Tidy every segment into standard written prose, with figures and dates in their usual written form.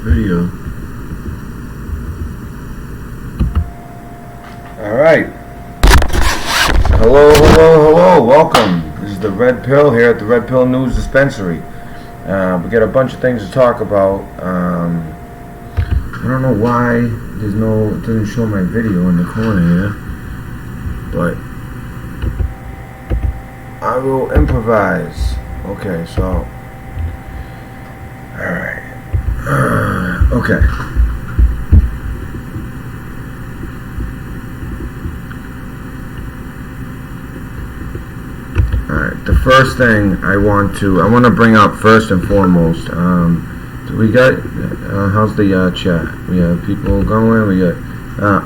video. Alright. Hello, welcome. This is the Red Pill here at the Red Pill News Dispensary. We got a bunch of things to talk about. I don't know why it doesn't show my video in the corner here, but I will improvise. Okay, so, alright. Okay. Alright, the first thing I want to bring up first and foremost, so we got, how's the chat? We have people going, we got,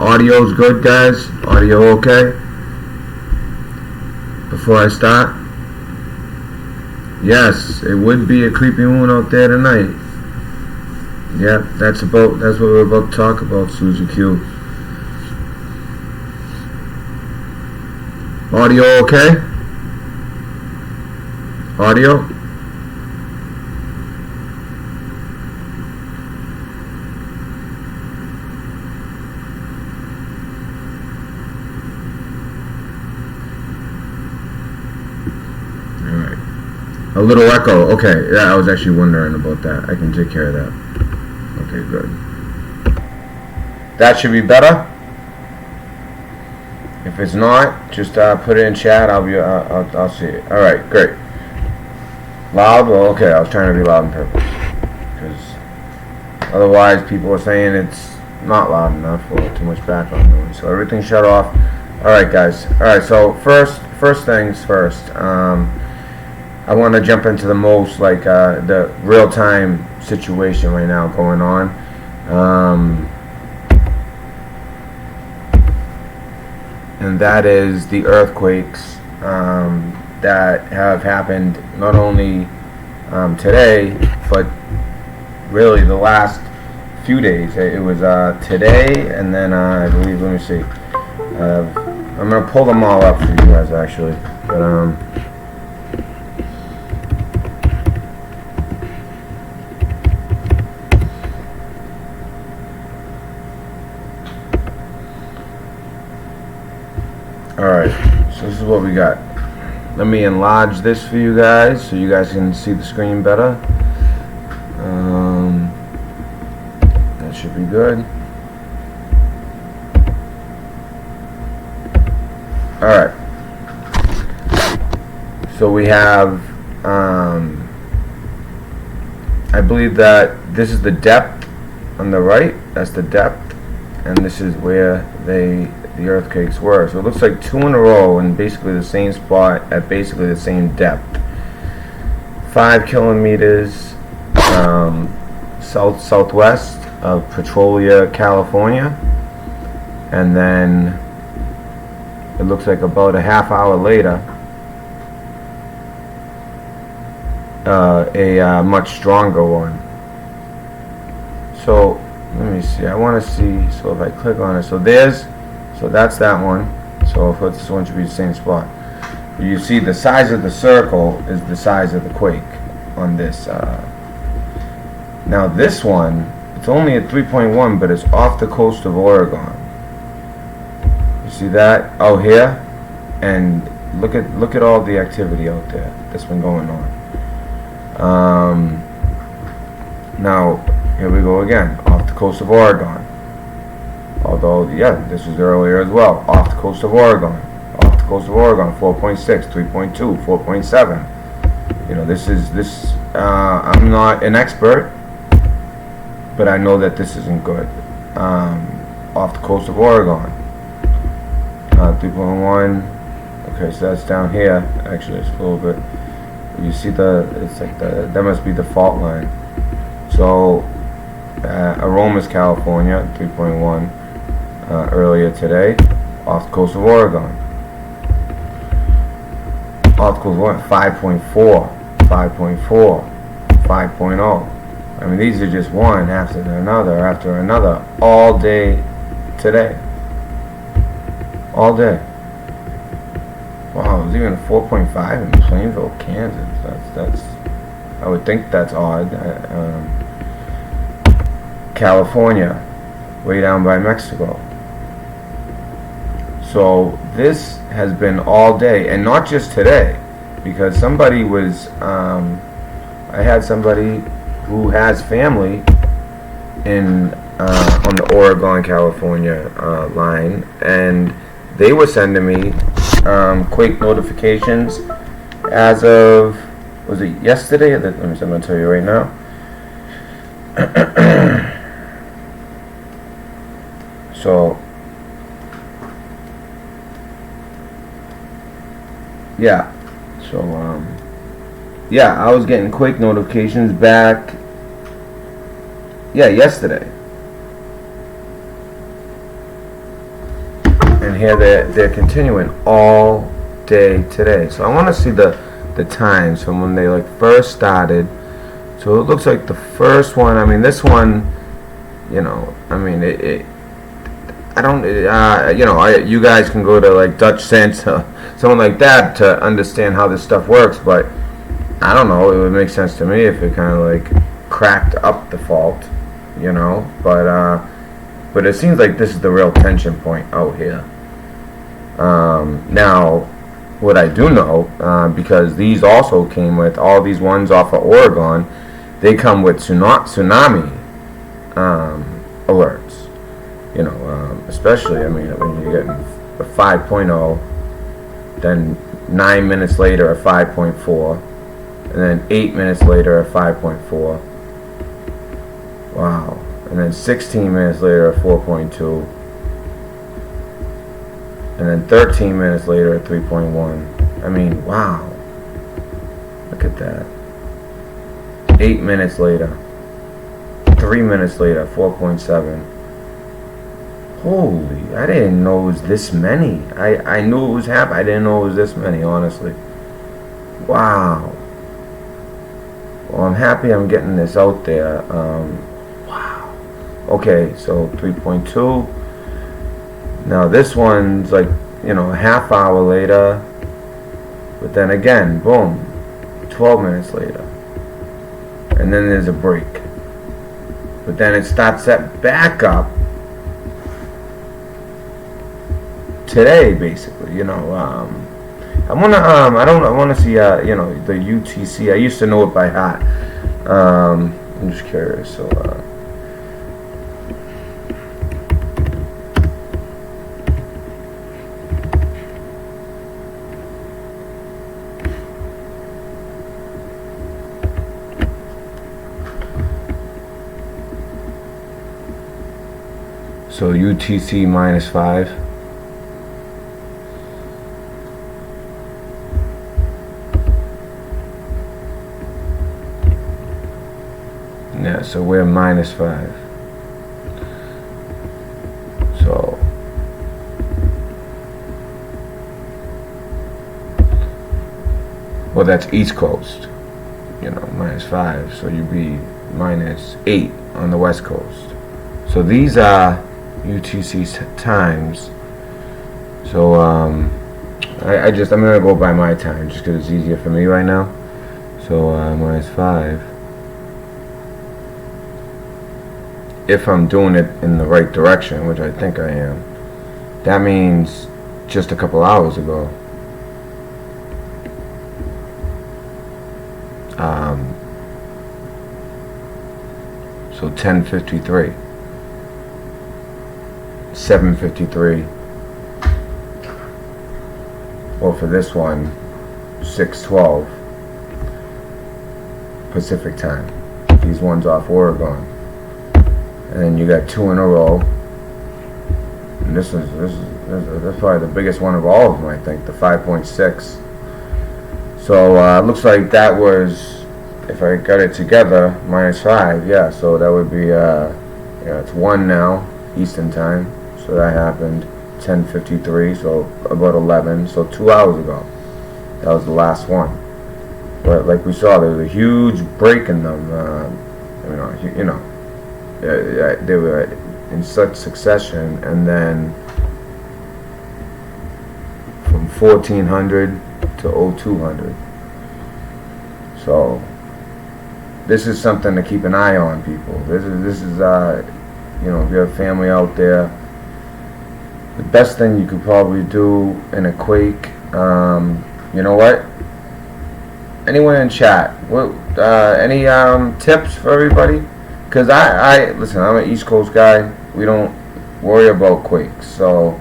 audio's good, guys? Audio okay? Before I start? Yes, it would be a creepy moon out there tonight. Yep, that's what we're about to talk about, Suzy Q. Audio okay? Audio? Alright. A little echo. Okay, yeah, I was actually wondering about that. I can take care of that. Okay, good. That should be better. If it's not, just put it in chat. I'll see it. All right, great. Loud? Well, okay. I was trying to be loud on purpose because otherwise people are saying it's not loud enough or too much background noise. So everything shut off. All right, guys. All right. So first things first. I want to jump into the most the real-time situation right now going on. And that is the earthquakes that have happened not only today, but really the last few days. It was today, and then I believe, let me see. I'm going to pull them all up for you guys, actually. But, alright, so this is what we got. Let me enlarge this for you guys so you guys can see the screen better. That should be good. Alright. So we have, I believe that this is the depth on the right. That's the depth. And this is where the earthquakes were. So it looks like 2 in a row in basically the same spot at basically the same depth. 5 kilometers southwest of Petrolia, California, and then it looks like about a half hour later a much stronger one. So let me see. I want to see. So if I click on it, so that's that one. So this one should be the same spot. You see the size of the circle is the size of the quake on this. Now this one, it's only at 3.1, but it's off the coast of Oregon. You see that out here, and look at all the activity out there that's been going on. Now here we go again, off the coast of Oregon. Although, yeah, this was earlier as well. Off the coast of Oregon. Off the coast of Oregon, 4.6, 3.2, 4.7. You know, this, I'm not an expert, but I know that this isn't good. Off the coast of Oregon. 3.1. Okay, so that's down here. Actually, it's a little bit. You see it's like that must be the fault line. So, Aromas, California, 3.1. Earlier today, off the coast of Oregon. Off the coast of Oregon, 5.4, 5.4, 5.0. I mean, these are just one after another, all day today. All day. Wow, there's even a 4.5 in Plainville, Kansas. That's I would think that's odd. California, way down by Mexico. So this has been all day, and not just today, because somebody was, I had somebody who has family in on the Oregon California line, and they were sending me quake notifications as of, was it yesterday? Let me see, I'm going to tell you right now. So yeah, so yeah, I was getting quake notifications back, yeah, yesterday. And here they're continuing all day today. So I want to see the times from when they like first started. So it looks like the first one, I mean this one, you know, I mean I don't, you know, you guys can go to like Dutch Sense, someone like that, to understand how this stuff works. But I don't know, it would make sense to me if it kind of like cracked up the fault, you know. But it seems like this is the real tension point out here. Now, what I do know, because these also came with all these ones off of Oregon, they come with tsunami alerts. You know, especially, I mean, when you're getting a 5.0, then 9 minutes later a 5.4, and then 8 minutes later a 5.4. Wow. And then 16 minutes later a 4.2. And then 13 minutes later a 3.1. I mean, wow. Look at that. 8 minutes later. 3 minutes later, 4.7. Holy, I didn't know it was this many. I knew it was happening. I didn't know it was this many, honestly. Wow. Well, I'm happy I'm getting this out there. Wow. Okay, so 3.2. Now this one's like, you know, a half hour later. But then again, boom, 12 minutes later. And then there's a break. But then it starts that back up today, basically. You know, I want to see, you know, the UTC. I used to know it by heart. I'm just curious. So UTC -5. Yeah, so we're -5. So well, that's East Coast, you know, -5. So you'd be -8 on the West Coast. So these are UTC times. So I'm gonna go by my time just because it's easier for me right now. So -5. If I'm doing it in the right direction, which I think I am, that means just a couple hours ago. So 10:53, 7:53, or for this one, 6:12 Pacific time. These ones off Oregon. And then you got 2 in a row. And this is probably the biggest one of all of them, I think, the 5.6. So looks like that was, if I got it together, -5. Yeah, so that would be yeah, it's 1 now Eastern time. So that happened 10:53, so about 11. So 2 hours ago, that was the last one. But like we saw, there was a huge break in them. You know. They were in such succession, and then from 1400 to 0200. So this is something to keep an eye on, people. This is you know, if you have family out there, the best thing you could probably do in a quake, you know what? Anyone in chat, what, any tips for everybody? Because listen, I'm an East Coast guy. We don't worry about quakes, so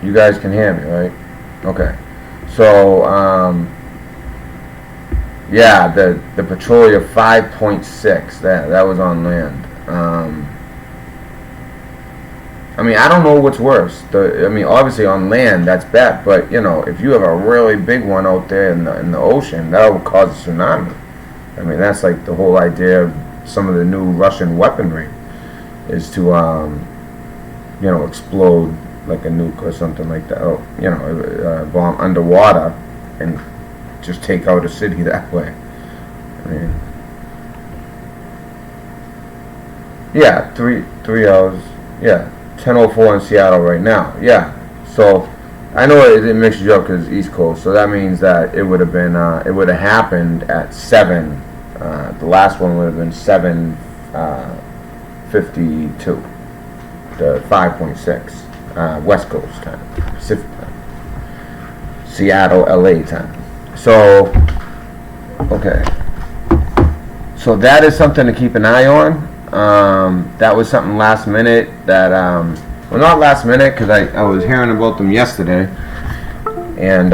you guys can hear me, right? Okay. So yeah, the Petrolia 5.6, that was on land. I mean, I don't know what's worse. I mean, obviously on land that's bad, but you know, if you have a really big one out there in the ocean, that will cause a tsunami. I mean, that's like the whole idea of some of the new Russian weaponry is to you know, explode like a nuke or something like that. Oh, you know, bomb underwater and just take out a city that way. I mean, yeah, three hours. Yeah, 10:04 in Seattle right now. Yeah, so I know it mixes you up because it's East Coast, so that means that it would have been it would have happened at 7. The last one would have been 7:52. The 5.6 West Coast time, Pacific time, Seattle, LA time. So okay, so that is something to keep an eye on. That was something last minute that well, not last minute because I was hearing about them yesterday, and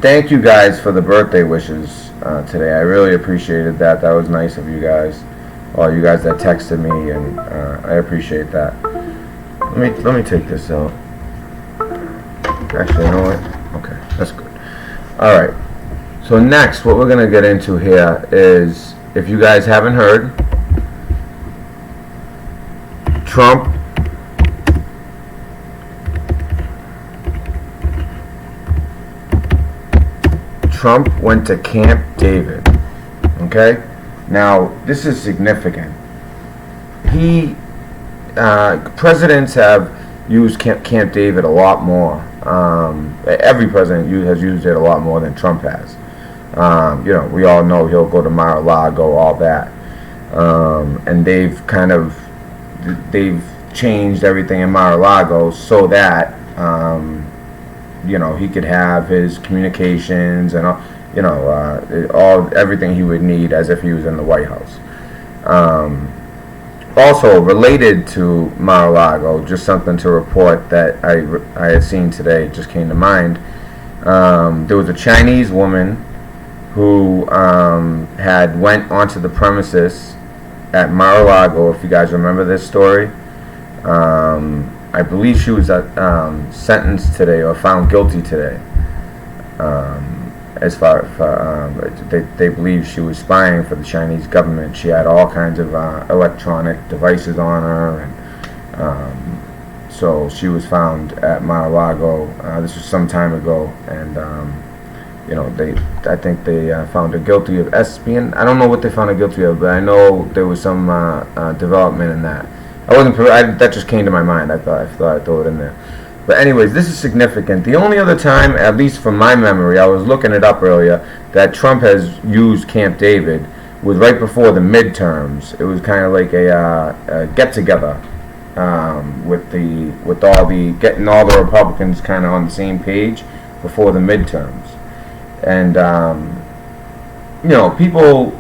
thank you guys for the birthday wishes today. I really appreciated that. That was nice of you guys, all you guys that texted me, and I appreciate that. Let me take this out. Actually, you know what? Okay, that's good. All right. So next, what we're going to get into here is, if you guys haven't heard, Trump went to Camp David. Okay? Now, this is significant. Presidents have used Camp David a lot more. Every president has used it a lot more than Trump has. You know, we all know he'll go to Mar-a-Lago, all that, and they've changed everything in Mar-a-Lago so that you know, he could have his communications and all, you know, everything he would need as if he was in the White House. Also related to Mar-a-Lago, just something to report that I had seen today, it just came to mind. There was a Chinese woman who had went onto the premises at Mar-a-Lago, if you guys remember this story. I believe she was sentenced today or found guilty today. As far they believe she was spying for the Chinese government. She had all kinds of electronic devices on her, and so she was found at Mar-a-Lago. This was some time ago, and you know, I think they found her guilty of espionage. I don't know what they found her guilty of, but I know there was some development in that. That just came to my mind. I thought I'd throw it in there. But anyways, this is significant. The only other time, at least from my memory, I was looking it up earlier, that Trump has used Camp David was right before the midterms. It was kind of like a get-together with getting all the Republicans kind of on the same page before the midterms. And you know, people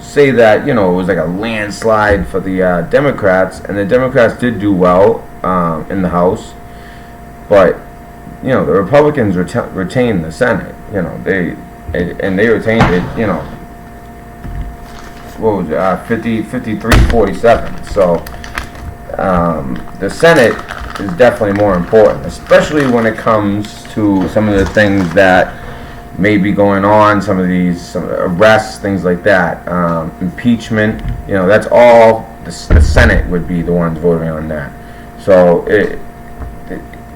say that, you know, it was like a landslide for the Democrats, and the Democrats did do well in the House, but you know, the Republicans retained the Senate. You know, they retained it. You know, what was it, 53-47. So the Senate is definitely more important, especially when it comes to some of the things that may be going on, some arrests, things like that, impeachment. You know, that's all the Senate would be the ones voting on that. So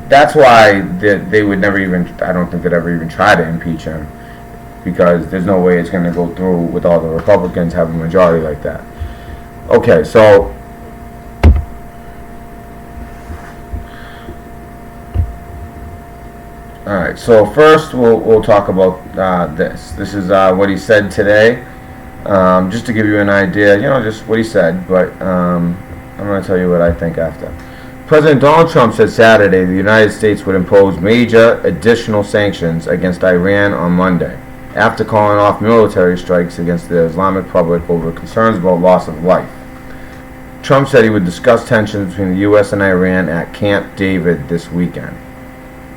that's why they would never even, I don't think they'd ever even try to impeach him, because there's no way it's going to go through with all the Republicans having a majority like that. Okay, so alright, So first, we'll talk about this. This is what he said today. Just to give you an idea, just what he said. But I'm going to tell you what I think after. President Donald Trump said Saturday the United States would impose major additional sanctions against Iran on Monday, after calling off military strikes against the Islamic Republic over concerns about loss of life. Trump said he would discuss tensions between the U.S. and Iran at Camp David this weekend.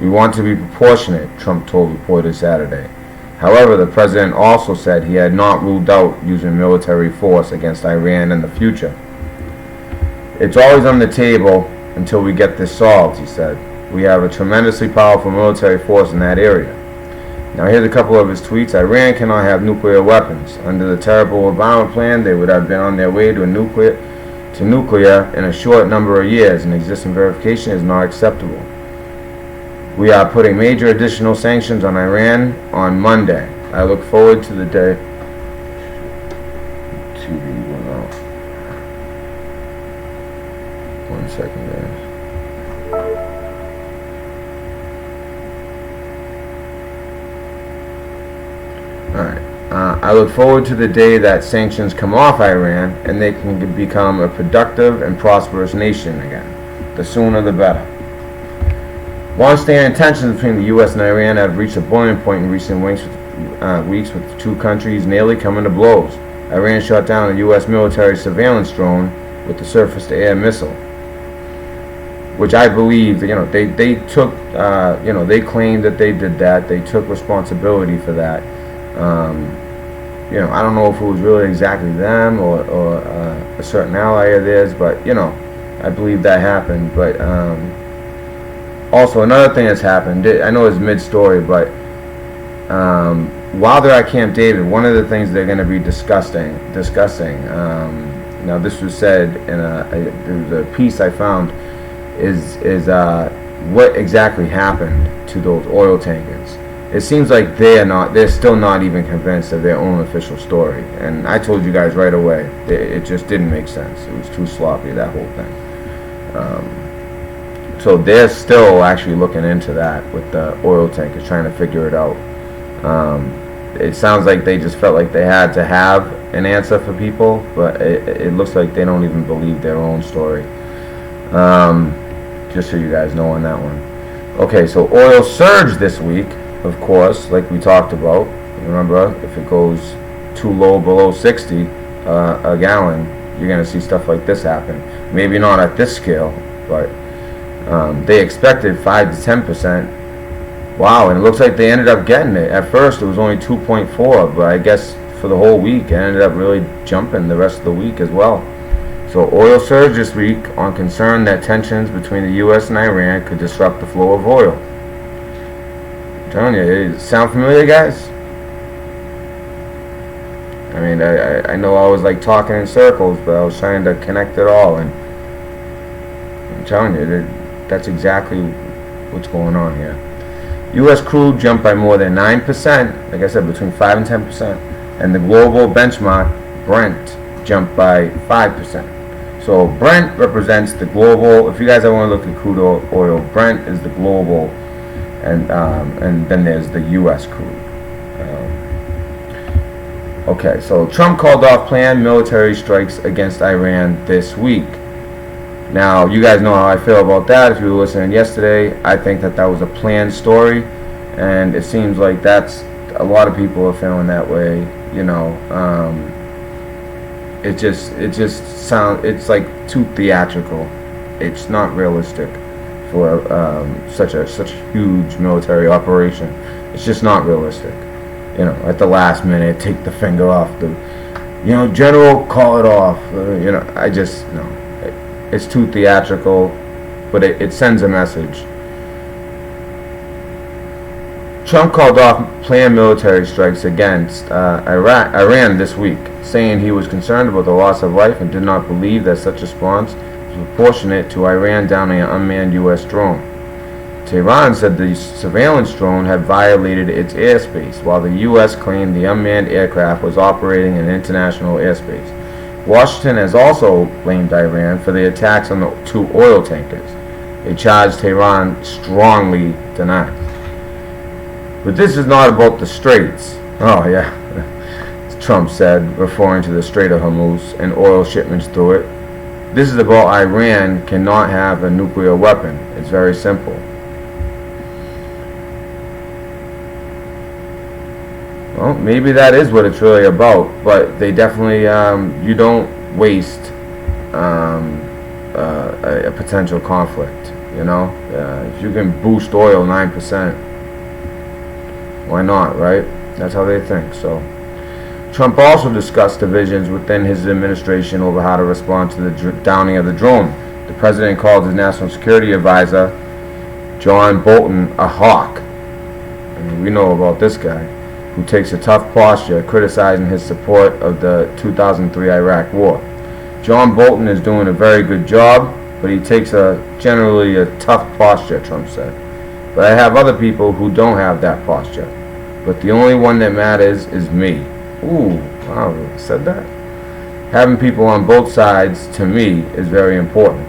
We want to be proportionate, Trump told reporters Saturday. However, the president also said he had not ruled out using military force against Iran in the future. It's always on the table until we get this solved, he said. We have a tremendously powerful military force in that area. Now here's a couple of his tweets. Iran cannot have nuclear weapons. Under the terrible Obama plan, they would have been on their way to nuclear in a short number of years, and existing verification is not acceptable. We are putting major additional sanctions on Iran on Monday. I look forward to the day. TV went off. 1 second, guys. Alright. I look forward to the day that sanctions come off Iran and they can become a productive and prosperous nation again. The sooner the better. Long-standing tensions between the U.S. and Iran have reached a boiling point in recent weeks with the two countries nearly coming to blows. Iran shot down a U.S. military surveillance drone with the surface-to-air missile, which I believe, they took, they claimed that they did that. They took responsibility for that. I don't know if it was really exactly them or a certain ally of theirs, but, I believe that happened. But also, another thing that's happened, I know it's mid-story, but while they're at Camp David, one of the things they're going to be discussing, now this was said in there was a piece I found, is what exactly happened to those oil tankers. It seems like they're still not even convinced of their own official story. And I told you guys right away, it just didn't make sense. It was too sloppy, that whole thing. So they're still actually looking into that with the oil tankers, trying to figure it out. It sounds like they just felt like they had to have an answer for people, but it looks like they don't even believe their own story. Just so you guys know on that one. Okay, so oil surged this week. Of course, like we talked about. Remember, if it goes too low, below 60 a gallon, you're going to see stuff like this happen. Maybe not at this scale, but they expected 5 to 10%. Wow, and it looks like they ended up getting it. At first, it was only 2.4, but I guess for the whole week, it ended up really jumping the rest of the week as well. So oil surged this week on concern that tensions between the U.S. and Iran could disrupt the flow of oil. Telling you, sound familiar, guys? I mean, I know I was like talking in circles, but I was trying to connect it all, and I'm telling you, that's exactly what's going on here. U.S. crude jumped by more than 9%, like I said, between 5 and 10%, and the global benchmark, Brent, jumped by 5%. So Brent represents the global, if you guys ever want to look at crude oil, Brent is the global, and then there's the U.S. crude. Okay, so Trump called off planned military strikes against Iran this week. Now, you guys know how I feel about that. If you were listening yesterday, I think that was a planned story, and it seems like a lot of people are feeling that way. It just sounds, it's like too theatrical. It's not realistic for such a huge military operation. It's just not realistic. At the last minute, take the finger off the, general, call it off. I just, no. It's too theatrical, but it sends a message. Trump called off planned military strikes against Iran this week, saying he was concerned about the loss of life and did not believe that such a response was proportionate to Iran downing an unmanned U.S. drone. Tehran said the surveillance drone had violated its airspace, while the U.S. claimed the unmanned aircraft was operating in international airspace. Washington has also blamed Iran for the attacks on the 2 oil tankers, a charge Tehran strongly denies. But this is not about the straits. Oh yeah, Trump said, referring to the Strait of Hormuz and oil shipments through it. This is about Iran cannot have a nuclear weapon. It's very simple. Well, maybe that is what it's really about, but they definitely, you don't waste a potential conflict, you know? If you can boost oil 9%, why not, right? That's how they think. So Trump also discussed divisions within his administration over how to respond to the downing of the drone. The president called his national security advisor, John Bolton, a hawk. I mean, we know about this guy, who takes a tough posture, criticizing his support of the 2003 Iraq War. John Bolton is doing a very good job, but he takes generally a tough posture, Trump said. But I have other people who don't have that posture. But the only one that matters is me. Ooh, wow, said that? Having people on both sides, to me, is very important.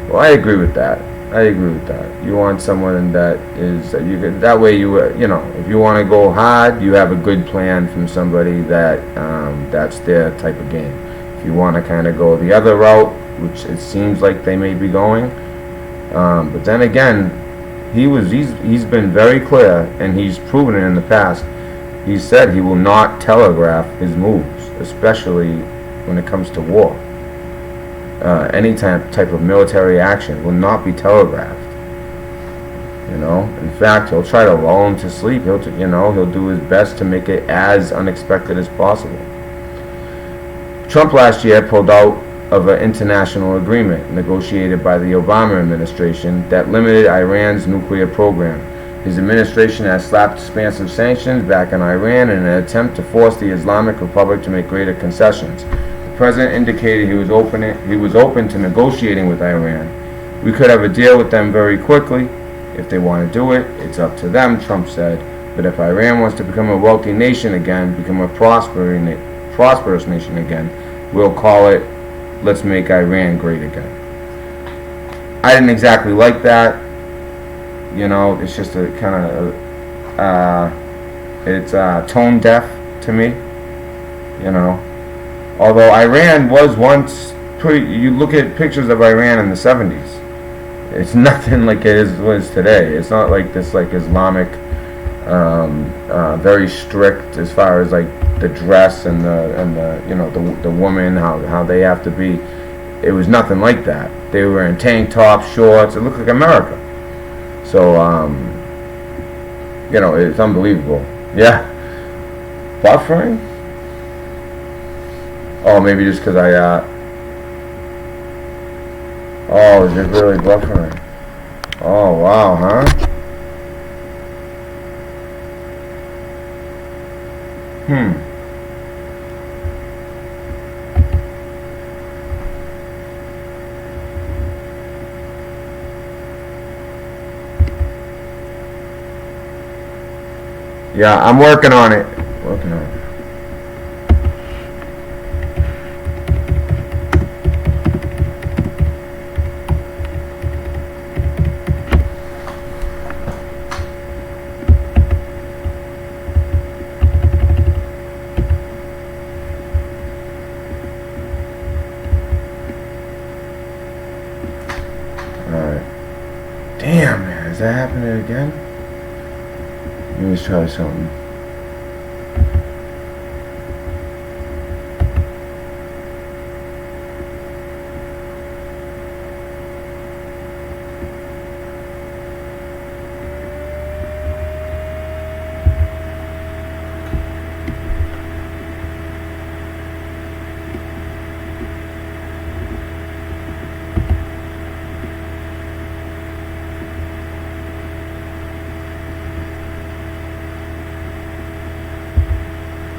Well, I agree with that. You want someone that is that way you know, if you want to go hard, you have a good plan from somebody that that's their type of game. If you want to kind of go the other route, which it seems like they may be going, but then again, he's been very clear, and he's proven it in the past. He said he will not telegraph his moves, especially when it comes to war. Any type of military action will not be telegraphed. You know, in fact, he'll try to lull him to sleep. He'll do his best to make it as unexpected as possible. Trump last year pulled out of an international agreement negotiated by the Obama administration that limited Iran's nuclear program. His administration has slapped expansive sanctions back on Iran in an attempt to force the Islamic Republic to make greater concessions. The president indicated he was open to negotiating with Iran. We could have a deal with them very quickly. If they want to do it, it's up to them, Trump said. But if Iran wants to become a wealthy nation again, become a prosperous nation again, we'll call it, let's make Iran great again. I didn't exactly like that. You know, it's just a kind of, it's tone deaf to me. You know, although Iran was once you look at pictures of Iran in the 70s, it's nothing like it was today. It's not like this like Islamic, very strict as far as like the dress and the you know the woman how they have to be. It was nothing like that. They were in tank tops, shorts. It looked like America. So you know, it's unbelievable. Yeah, buffering. Oh, maybe just because oh, is it really buffering? Oh, wow, huh? Yeah, I'm working on it. Alright. Damn, man, is that happening again? Let me just try something.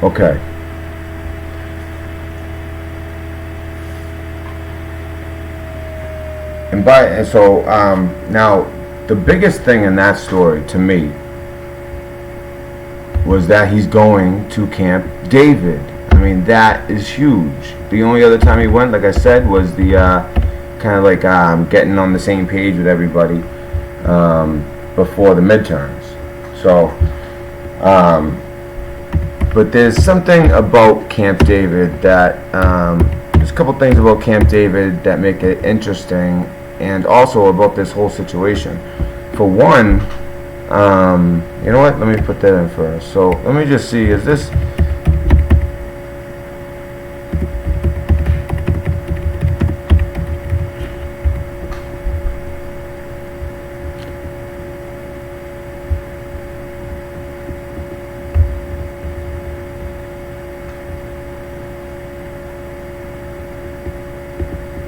Okay. And so now the biggest thing in that story to me was that he's going to Camp David. I mean, that is huge. The only other time he went, like I said, was the kind of like getting on the same page with everybody before the midterms. So But there's something about Camp David that there's a couple things about Camp David that make it interesting, and also about this whole situation. For one, you know what? Let me put that in first. So let me just see. Is this?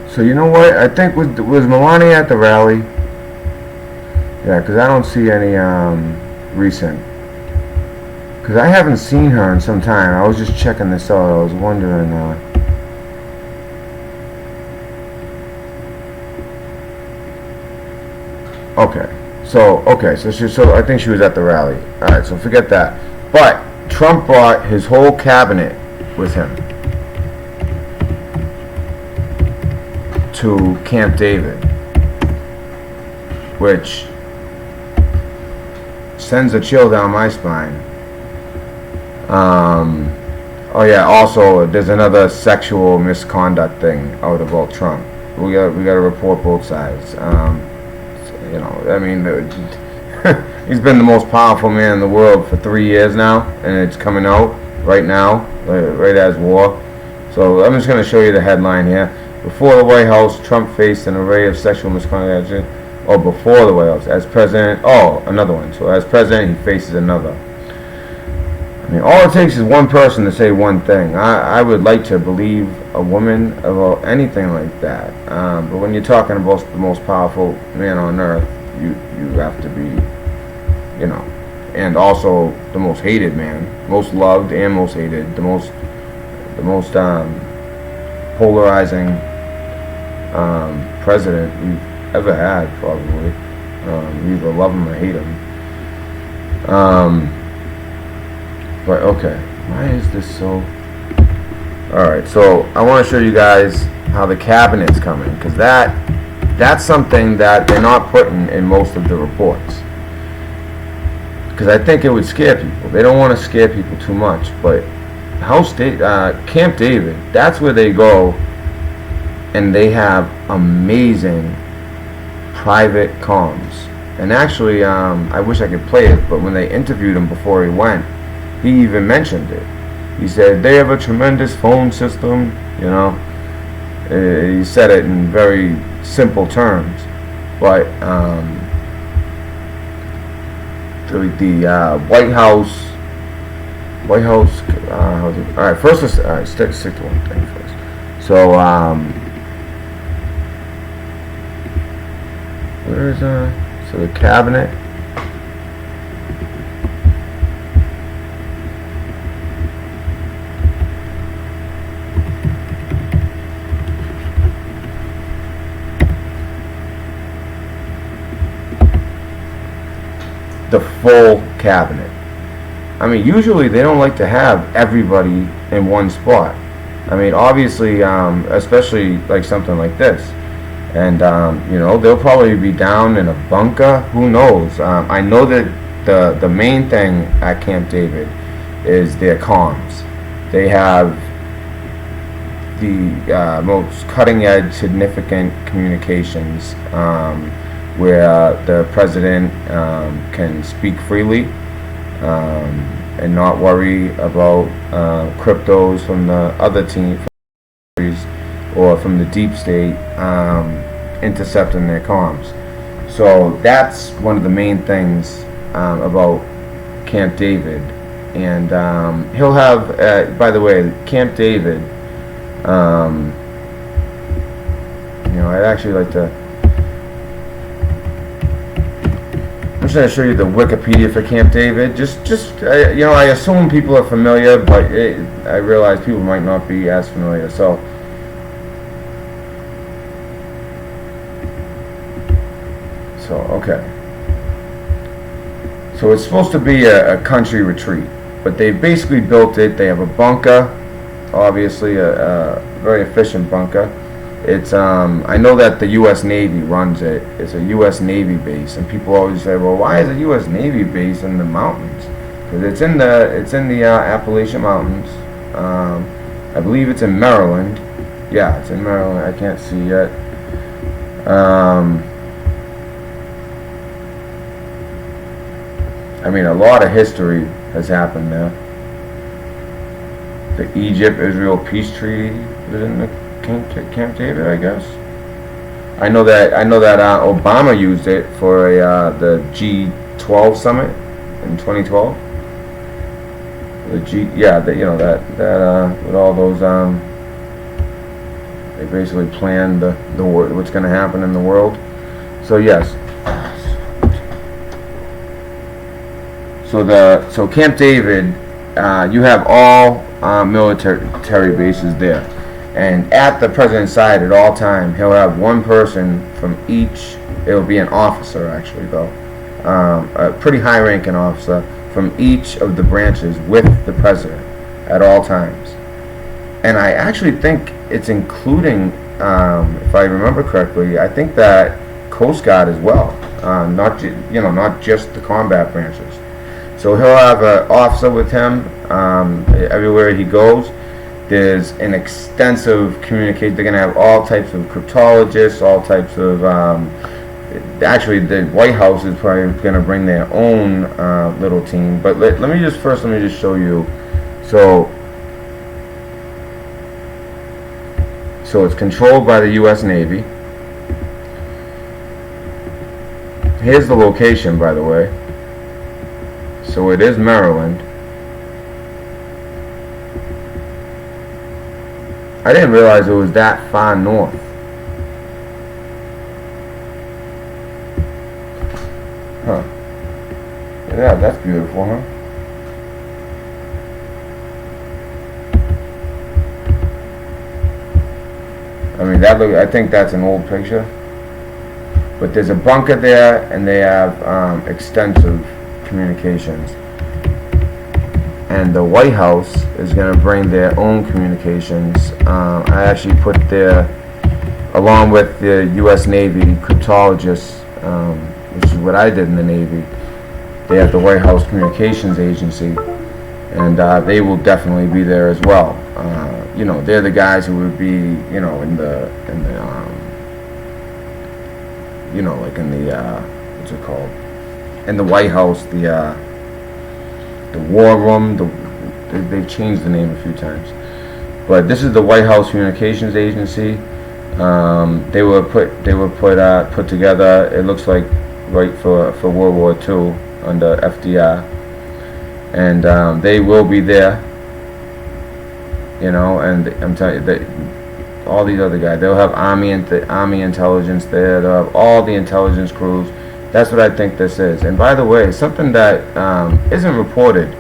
So you know what? I think was Melania at the rally? Yeah, because I don't see any recent. Because I haven't seen her in some time. I was just checking this out. I was wondering. So I think she was at the rally. All right, so forget that. But Trump brought his whole cabinet with him to Camp David, which sends a chill down my spine. Oh yeah, also there's another sexual misconduct thing out about Trump. We got to report both sides. You know, I mean, he's been the most powerful man in the world for 3 years now, and it's coming out right now, right as war. So I'm just going to show you the headline here. Before the White House, Trump faced an array of sexual misconduct. Oh, before the White House, as president. Oh, another one. So as president, he faces another. I mean, all it takes is one person to say one thing. I would like to believe a woman about anything like that. But when you're talking about the most powerful man on earth, you have to be, you know, and also the most hated man, most loved and most hated, the most polarizing president we've ever had, probably. You either love him or hate him. But okay, why is this so? Alright, so I want to show you guys how the cabinet's coming, because that's something that they're not putting in most of the reports, because I think it would scare people. They don't want to scare people too much, but Camp David, that's where they go, and they have amazing private comms. And actually, I wish I could play it, but when they interviewed him before he went, he even mentioned it. He said they have a tremendous phone system, you know. He said it in very simple terms, but the White House. All right, first let's stick to one thing first. So where's so the cabinet. The full cabinet. I mean, usually they don't like to have everybody in one spot. I mean, obviously, especially like something like this. And, you know, they'll probably be down in a bunker. Who knows? I know that the main thing at Camp David is their comms. They have the most cutting-edge, significant communications, where the president can speak freely and not worry about cryptos from the other teams or from the deep state intercepting their comms. So that's one of the main things about Camp David. And he'll have, by the way, Camp David, you know, I'd actually like to, I'm just going to show you the Wikipedia for Camp David. Just you know, I assume people are familiar, but I realize people might not be as familiar. So, okay. So it's supposed to be a country retreat, but they basically built it. They have a bunker, obviously a very efficient bunker. It's I know that the U.S. Navy runs it. It's a U.S. Navy base, and people always say, "Well, why is a U.S. Navy base in the mountains?" because it's in the Appalachian Mountains. I believe it's in Maryland. Yeah, it's in Maryland. I can't see yet. I mean, a lot of history has happened there. The Egypt-Israel peace treaty was in the Camp David, I guess. I know that Obama used it for the G12 summit in 2012. With all those they basically planned the what's going to happen in the world. So yes. So Camp David, you have all military bases there, and at the president's side at all time, he'll have one person from each. It'll be an officer, actually, though, a pretty high-ranking officer from each of the branches with the president at all times. And I actually think it's including, if I remember correctly, I think that Coast Guard as well, not just the combat branches. So he'll have an officer with him everywhere he goes. There's an extensive communication. They're going to have all types of cryptologists, all types of... actually, the White House is probably going to bring their own little team. But let me just show you. So it's controlled by the U.S. Navy. Here's the location, by the way. So it is Maryland. I didn't realize it was that far north. Huh. Yeah, that's beautiful, huh? I mean, I think that's an old picture. But there's a bunker there, and they have extensive communications. And the White House is going to bring their own communications. I actually put there, along with the U.S. Navy cryptologists, which is what I did in the Navy. They have the White House Communications Agency, and they will definitely be there as well. They're the guys who would be, what's it called? In the White House, the War Room. They've changed the name a few times, but this is the White House Communications Agency. They were put together. It looks like right for World War II under FDR, and they will be there. And I'm telling you that all these other guys, they'll have Army intelligence there. They'll have all the intelligence crews. That's what I think this is. And by the way, something that isn't reported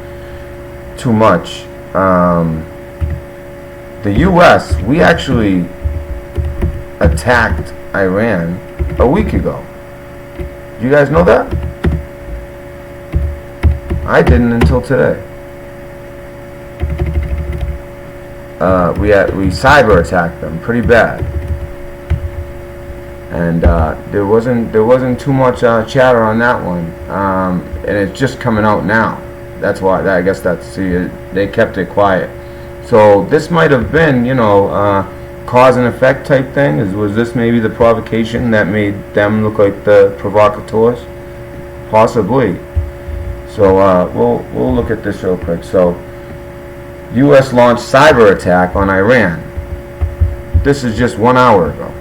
too much, the U.S., we actually attacked Iran a week ago. Do you guys know that? I didn't until today. We cyber attacked them pretty bad. And there wasn't too much chatter on that one, and it's just coming out now. That's why I guess they kept it quiet. So this might have been, cause and effect type thing. Was this maybe the provocation that made them look like the provocateurs? Possibly. So we'll look at this real quick. So U.S. launched cyber attack on Iran. This is just 1 hour ago.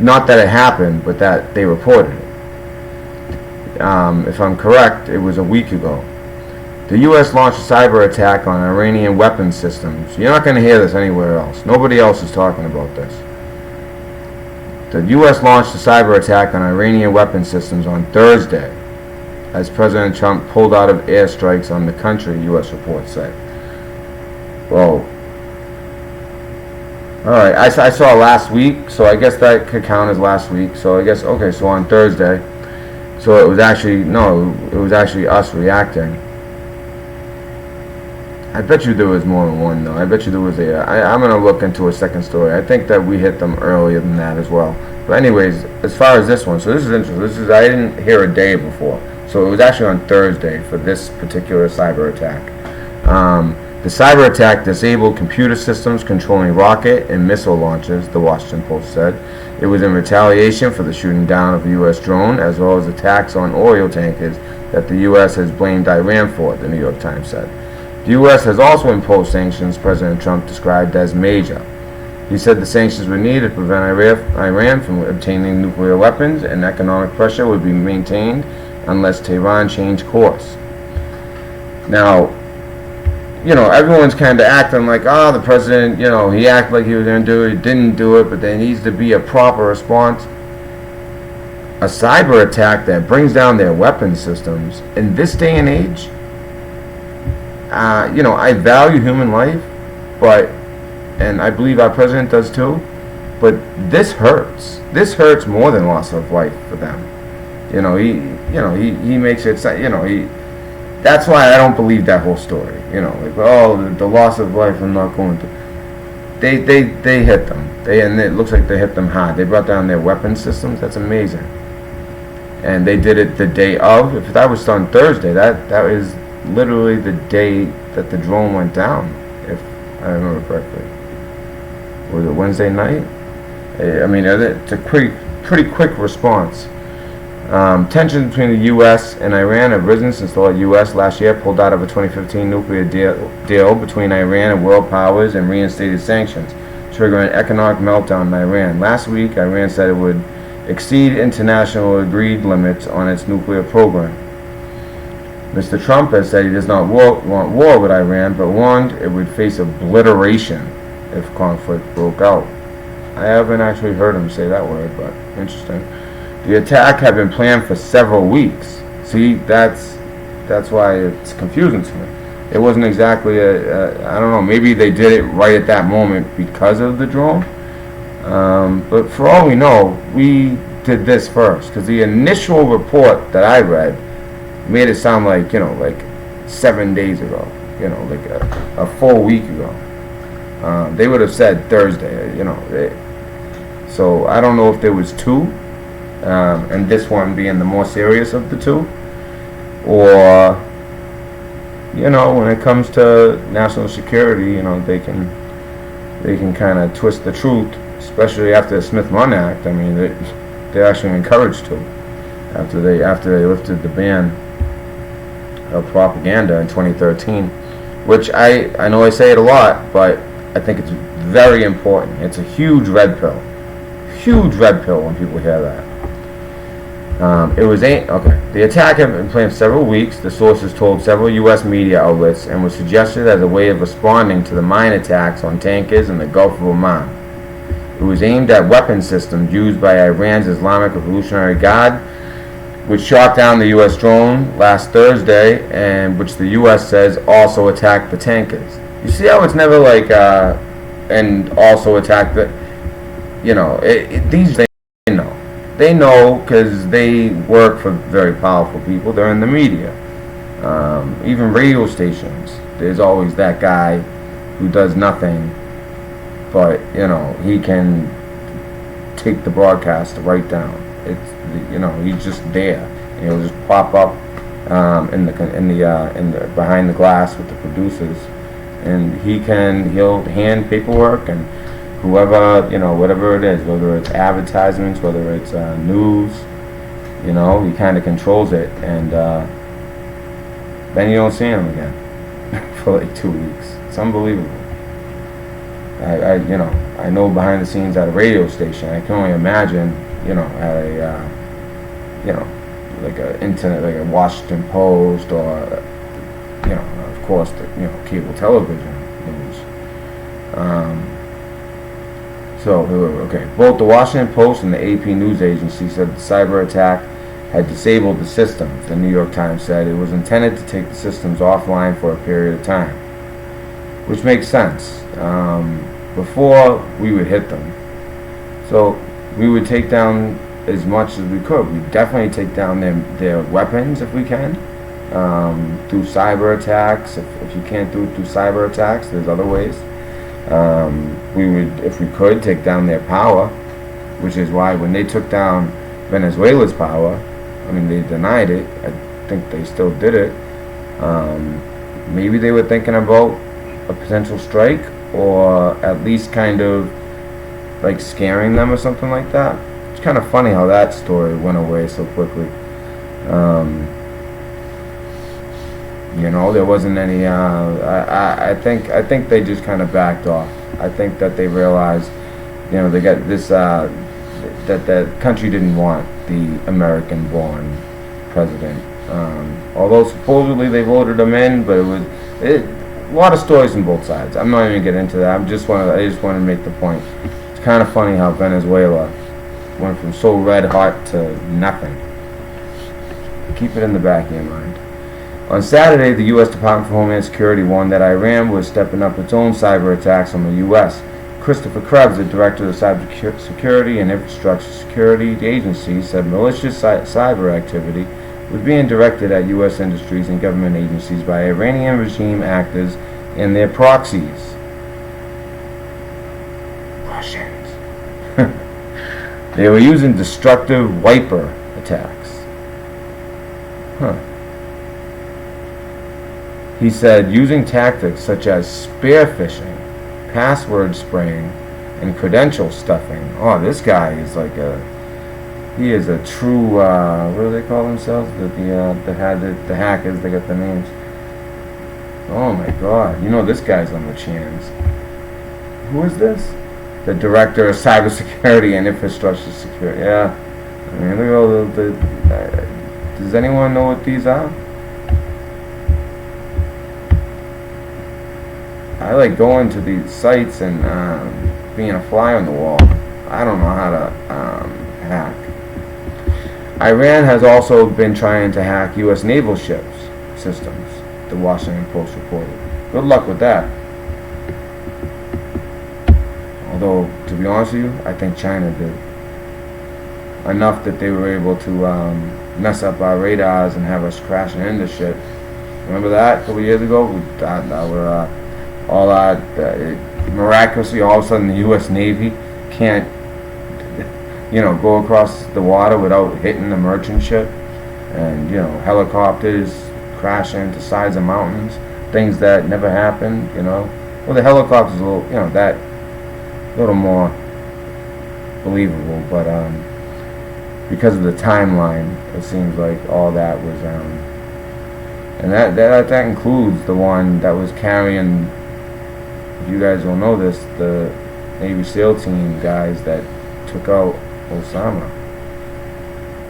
Not that it happened, but that they reported it. If I'm correct, it was a week ago. The U.S. launched a cyber attack on Iranian weapons systems. You're not going to hear this anywhere else. Nobody else is talking about this. The U.S. launched a cyber attack on Iranian weapons systems on Thursday, as President Trump pulled out of airstrikes on the country, U.S. reports say. Well, alright, I saw last week, so I guess that could count as last week. So I guess, okay, so on Thursday. So it was actually us reacting. I bet you there was more than one, though. I bet you there was I'm going to look into a second story. I think that we hit them earlier than that as well. But anyways, as far as this one, so this is interesting. I didn't hear a day before. So it was actually on Thursday for this particular cyber attack. The cyber attack disabled computer systems controlling rocket and missile launches, the Washington Post said. It was in retaliation for the shooting down of a U.S. drone, as well as attacks on oil tankers that the U.S. has blamed Iran for, the New York Times said. The U.S. has also imposed sanctions President Trump described as major. He said the sanctions were needed to prevent Iran from obtaining nuclear weapons, and economic pressure would be maintained unless Tehran changed course. Now, everyone's kind of acting like, the president, he acted like he was going to do it, he didn't do it, but there needs to be a proper response. A cyber attack that brings down their weapon systems in this day and age, I value human life, and I believe our president does too, but this hurts. This hurts more than loss of life for them. He makes it, that's why I don't believe that whole story. The loss of life, I'm not going to. They hit them. And it looks like they hit them hard. They brought down their weapon systems. That's amazing. And they did it the day of. If that was on Thursday, that was literally the day that the drone went down, if I remember correctly. Was it Wednesday night? It's a pretty quick response. Tensions between the U.S. and Iran have risen since the U.S. last year pulled out of a 2015 nuclear deal between Iran and world powers and reinstated sanctions, triggering an economic meltdown in Iran. Last week, Iran said it would exceed international agreed limits on its nuclear program. Mr. Trump has said he does not want war with Iran, but warned it would face obliteration if conflict broke out. I haven't actually heard him say that word, but interesting. The attack had been planned for several weeks. See, that's why it's confusing to me. It wasn't exactly I don't know, maybe they did it right at that moment because of the drone. But for all we know, we did this first, because the initial report that I read made it sound like, like 7 days ago, like a full week ago. They would have said Thursday, so I don't know if there was two. And this one being the more serious of the two, or when it comes to national security, they can kind of twist the truth, especially after the Smith-Munn Act. I mean, they're actually encouraged to after they lifted the ban of propaganda in 2013, which I know I say it a lot, but I think it's very important. It's a huge red pill when people hear that. The attack had been planned for several weeks, the sources told several U.S. media outlets, and was suggested as a way of responding to the mine attacks on tankers in the Gulf of Oman. It was aimed at weapon systems used by Iran's Islamic Revolutionary Guard, which shot down the U.S. drone last Thursday, and which the U.S. says also attacked the tankers. You see how it's never like, and also attacked the, these things they know. They know because they work for very powerful people. They're in the media. Even radio stations, there's always that guy who does nothing, but he can take the broadcast right down. It's he's just there. He'll just pop up in the behind the glass with the producers, and he'll hand paperwork and whoever, whatever it is, whether it's advertisements, whether it's news, he kind of controls it, and then you don't see him again for like 2 weeks. It's unbelievable. I know behind the scenes at a radio station. I can only imagine, at a, like a internet, like a Washington Post, or, of course, cable television news. Both the Washington Post and the AP news agency said the cyber attack had disabled the systems. The New York Times said it was intended to take the systems offline for a period of time, which makes sense. Before we would hit them, so we would take down as much as we could. We'd definitely take down their weapons if we can, through cyber attacks. If you can't do it through cyber attacks, there's other ways. We would, if we could, take down their power, which is why when they took down Venezuela's power, they denied it. think they still did it. Maybe they were thinking about a potential strike, or at least kind of like scaring them or something like that. It's kind of funny how that story went away so quickly. There wasn't any. I think they just kind of backed off. I think that they realized, they got this that the country didn't want the American-born president. Although supposedly they voted him in, but a lot of stories on both sides. I'm not even getting into that. I just want to make the point. It's kind of funny how Venezuela went from so red hot to nothing. Keep it in the back of your mind. On Saturday, the U.S. Department of Homeland Security warned that Iran was stepping up its own cyber attacks on the U.S. Christopher Krebs, the director of the Cybersecurity and Infrastructure Security Agency, said malicious cyber activity was being directed at U.S. industries and government agencies by Iranian regime actors and their proxies. Russians. They were using destructive wiper attacks. He said using tactics such as spear phishing, password spraying, and credential stuffing. Oh, this guy is he is a true, what do they call themselves? The hackers, they got the names. Oh my god, this guy's on the chance. Who is this? The Director of Cybersecurity and Infrastructure Security. Yeah. I mean, look at all does anyone know what these are? I like going to these sites and being a fly on the wall. I don't know how to hack. Iran has also been trying to hack U.S. naval ships systems, the Washington Post reported. Good luck with that. Although, to be honest with you, I think China did enough that they were able to mess up our radars and have us crashing into shit. Remember that a couple years ago? Miraculously, all of a sudden, the U.S. Navy can't, go across the water without hitting the merchant ship, and helicopters crash into sides of mountains, things that never happened. Well, the helicopters a little more believable, but because of the timeline, it seems like all that was, and that includes the one that was carrying. If you guys don't know this, the Navy SEAL team guys that took out Osama,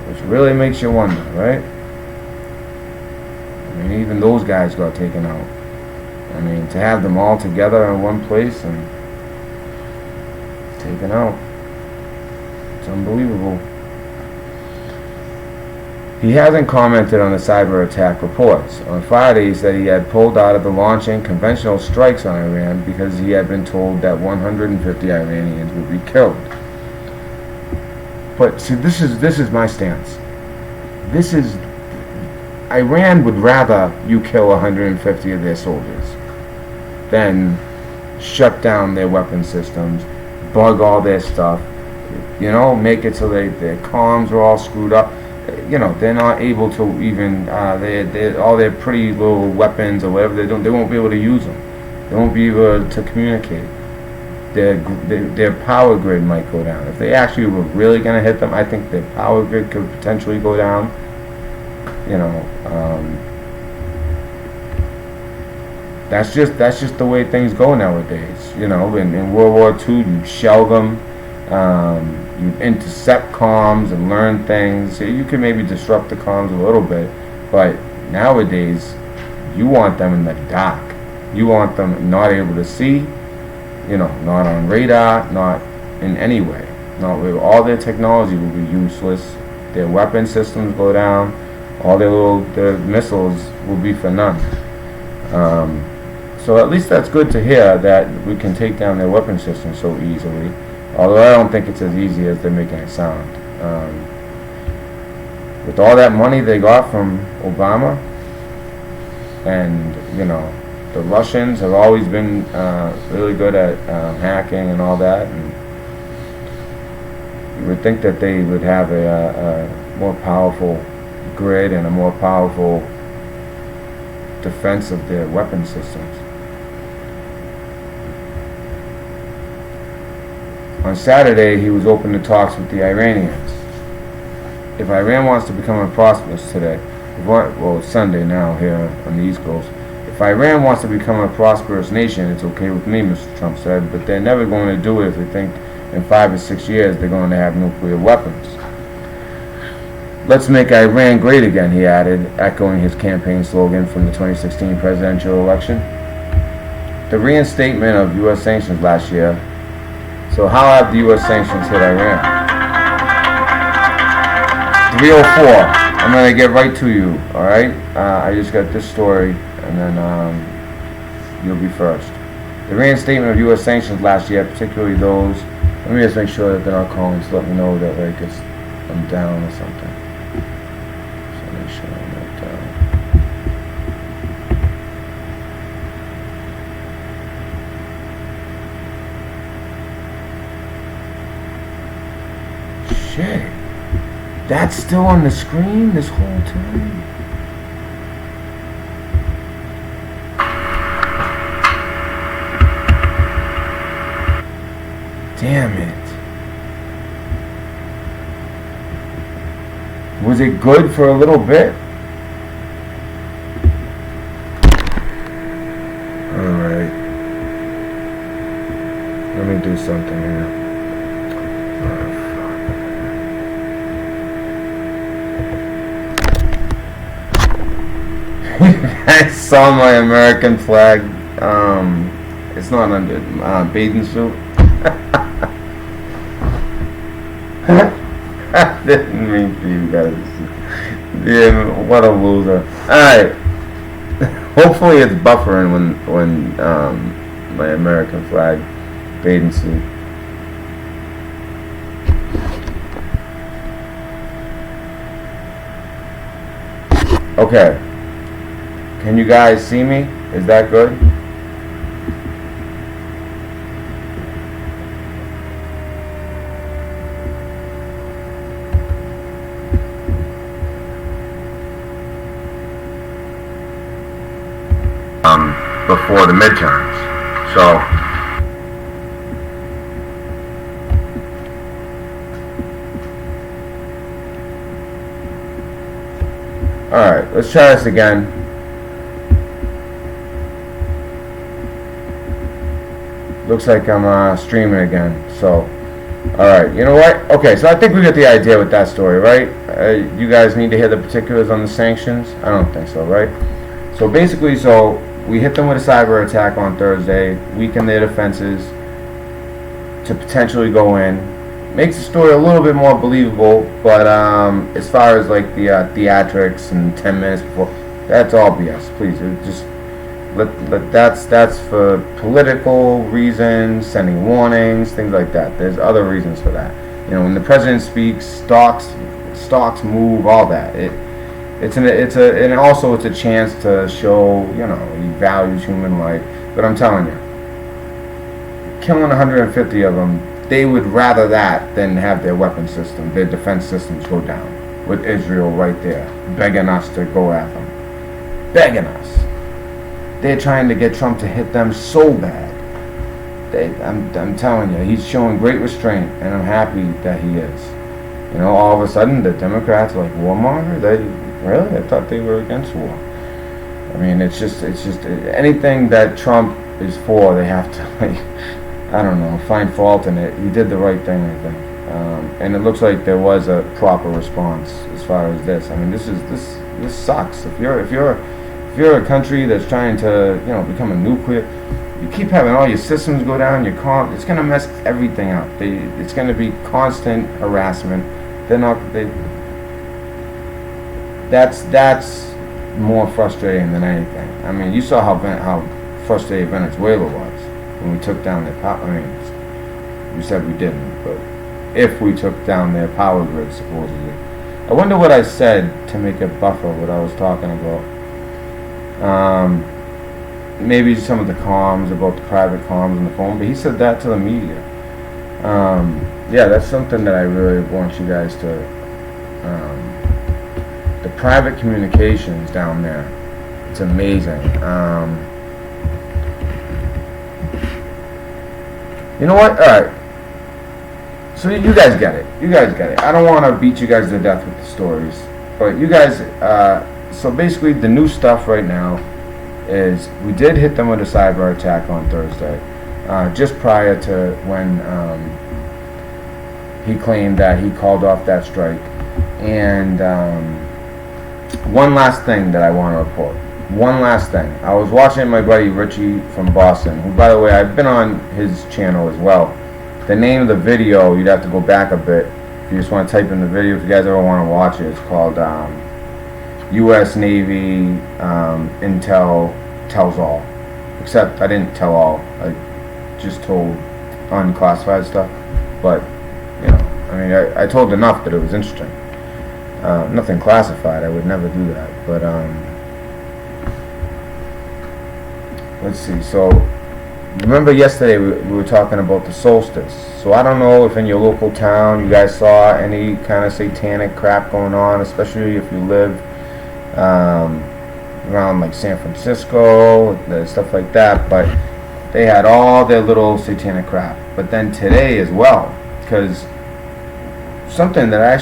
which really makes you wonder, right? I mean, even those guys got taken out. I mean, to have them all together in one place and taken out, it's unbelievable. He hasn't commented on the cyber attack reports. On Friday, he said he had pulled out of the launching conventional strikes on Iran because he had been told that 150 Iranians would be killed. But see, this is my stance. Iran would rather you kill 150 of their soldiers than shut down their weapon systems, bug all their stuff, make it so their comms are all screwed up. They're not able to even, all their pretty little weapons or whatever they won't be able to use them. They won't be able to communicate. Their power grid might go down. If they actually were really going to hit them, I think their power grid could potentially go down. That's just the way things go nowadays. In World War II, you shell them. You intercept comms and learn things. You can maybe disrupt the comms a little bit, but nowadays you want them in the dark. You want them not able to see, not on radar, not in any way. All their technology will be useless. Their weapon systems go down. All their missiles will be for none. So at least that's good to hear that we can take down their weapon systems so easily. Although I don't think it's as easy as they're making it sound. With all that money they got from Obama, and the Russians have always been really good at hacking and all that, and you would think that they would have a more powerful grid and a more powerful defense of their weapon systems. On Saturday, he was open to talks with the Iranians. If Iran wants to become a prosperous today, well, it's Sunday now here on the East Coast. If Iran wants to become a prosperous nation, it's okay with me, Mr. Trump said, but they're never going to do it if they think in 5 or 6 years they're going to have nuclear weapons. Let's make Iran great again, he added, echoing his campaign slogan from the 2016 presidential election. The reinstatement of U.S. sanctions last year. So how have the U.S. sanctions hit Iran? 304. I'm going to get right to you, alright? I just got this story, and then you'll be first. The reinstatement of U.S. sanctions last year, particularly those... Let me just make sure that they're not calling to let me know that like I'm down or something. So make sure I'm not down. Shit. That's still on the screen this whole time? Damn it. Was it good for a little bit? Alright. Let me do something here. I saw my American flag. It's not under bathing suit. I didn't mean for you guys to see. Yeah, what a loser. Alright. Hopefully it's buffering when my American flag bathing suit. Okay. Can you guys see me? Is that good? Before the midterms. So alright, let's try this again. Looks like I'm streaming again. So alright, you know what? Okay, so I think we get the idea with that story, right? You guys need to hear the particulars on the sanctions? I don't think so, right? So basically, we hit them with a cyber attack on Thursday, weaken their defenses to potentially go in. Makes the story a little bit more believable, but as far as like the theatrics and 10 minutes before, that's all BS. Please, just that's for political reasons, sending warnings, things like that. There's other reasons for that. You know, when the president speaks, stocks move, all that. And also it's a chance to show, you know, he values human life. But I'm telling you, killing 150 of them, they would rather that than have their weapon system, their defense systems go down. With Israel right there, begging us to go at them. Begging us. They're trying to get Trump to hit them so bad. I'm telling you, he's showing great restraint, and I'm happy that he is. You know, all of a sudden, the Democrats are like, warmonger? Really? I thought they were against war. I mean, it's just anything that Trump is for, they have to, like, I don't know, find fault in it. He did the right thing, I think, and it looks like there was a proper response as far as this. I mean, this sucks. If you're a country that's trying to, you know, become a nuclear, you keep having all your systems go down, it's gonna mess everything up. It's gonna be constant harassment. That's more frustrating than anything. I mean, you saw how frustrated Venezuela was when we took down their power. I mean, we said we didn't, but if we took down their power grid, supposedly. I wonder what I said to make it buffer what I was talking about. Maybe some of the comms, about the private comms on the phone, but he said that to the media. Yeah, that's something that I really want you guys to the private communications down there, it's amazing. You know what? Alright. So you guys get it. You guys get it. I don't want to beat you guys to death with the stories. But you guys, so basically the new stuff right now is we did hit them with a cyber attack on Thursday. Just prior to when he claimed that he called off that strike. And one last thing that I want to report. One last thing. I was watching my buddy Richie from Boston, who, by the way, I've been on his channel as well. The name of the video, you'd have to go back a bit. If you just want to type in the video, if you guys ever want to watch it, it's called U.S. Navy Intel Tells All. Except I didn't tell all. I just told unclassified stuff. But, you know, I mean, I told enough that it was interesting. Nothing classified. I would never do that. But, let's see. So, remember yesterday we were talking about the solstice. So I don't know if in your local town you guys saw any kind of satanic crap going on, especially if you live around like San Francisco, stuff like that. But they had all their little satanic crap. But then today as well, because something that I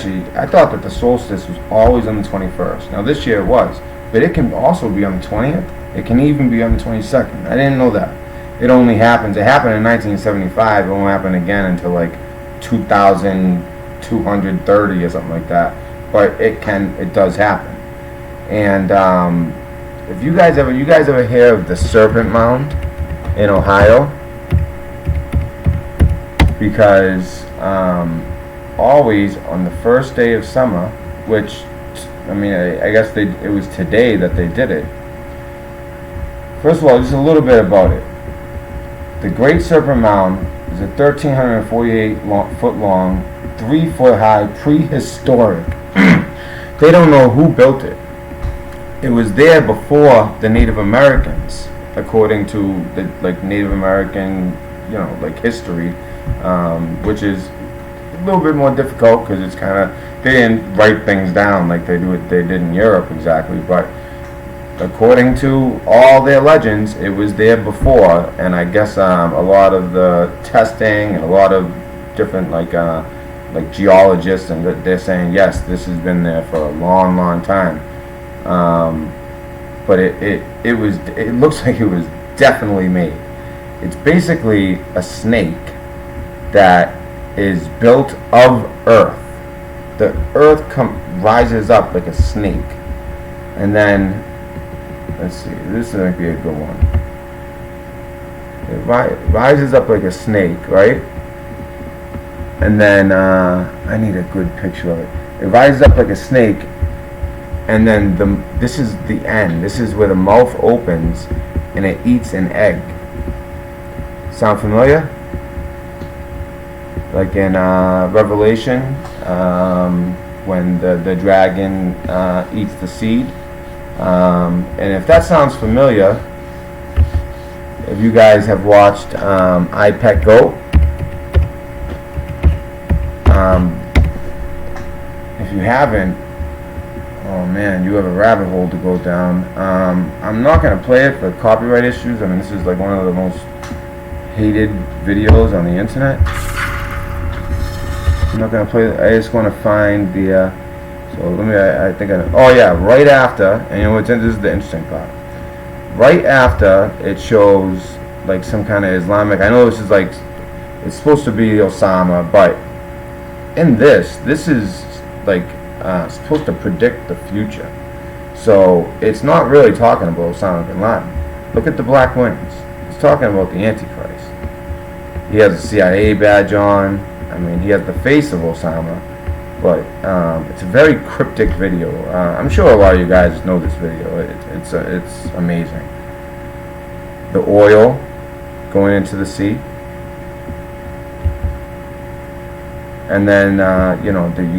thought that the solstice was always on the 21st. Now this year it was, but it can also be on the 20th. It can even be on the 22nd. I didn't know that. It only happens. It happened in 1975. It won't happen again until like 2230 or something like that. But it does happen. And if you guys ever hear of the Serpent Mound in Ohio, because always on the first day of summer, which I mean, I guess it was today that they did it. First of all, just a little bit about it. The Great Serpent Mound is a 1,348 foot long, 3 foot high, prehistoric. They don't know who built it. It was there before the Native Americans, according to the Native American, history, which is a little bit more difficult because it's kind of, they didn't write things down like they did in Europe exactly, but according to all their legends, it was there before, and I guess a lot of the testing and a lot of different like geologists, and they're saying yes, this has been there for a long, long time. But it looks like it was definitely made. It's basically a snake that is built of earth. The earth rises up like a snake, and then let's see, this might be a good one. It rises up like a snake, right? And then I need a good picture of it. It rises up like a snake, and then this is the end. This is where the mouth opens, and it eats an egg. Sound familiar? Like in Revelation, when the dragon eats the seed. And if that sounds familiar, if you guys have watched I Pet Goat, if you haven't, oh man, you have a rabbit hole to go down. I'm not going to play it for copyright issues. I mean, this is like one of the most hated videos on the internet. I'm not going to play it. I just want to find the so let me, oh yeah, right after, and this is the interesting part. Right after, it shows like some kind of Islamic, I know this is like, it's supposed to be Osama, but in this is like supposed to predict the future. So it's not really talking about Osama bin Laden. Look at the black wings. It's talking about the Antichrist. He has a CIA badge on. I mean, he has the face of Osama. But it's a very cryptic video. I'm sure a lot of you guys know this video. It's amazing. The oil going into the sea, and then you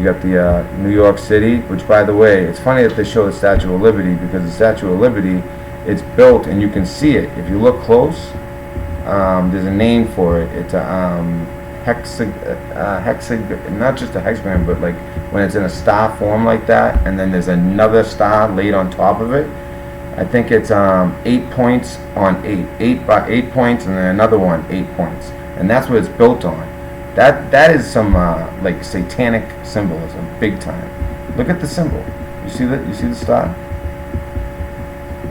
got the New York City. Which, by the way, it's funny that they show the Statue of Liberty, because the Statue of Liberty, it's built and you can see it if you look close. There's a name for it. It's a not just a hexagram, but like when it's in a star form like that, and then there's another star laid on top of it. I think it's 8 points on 8 points, and then another one 8 points, and that's what it's built on. That is some like satanic symbolism, big time. Look at the symbol. You see that? You see the star?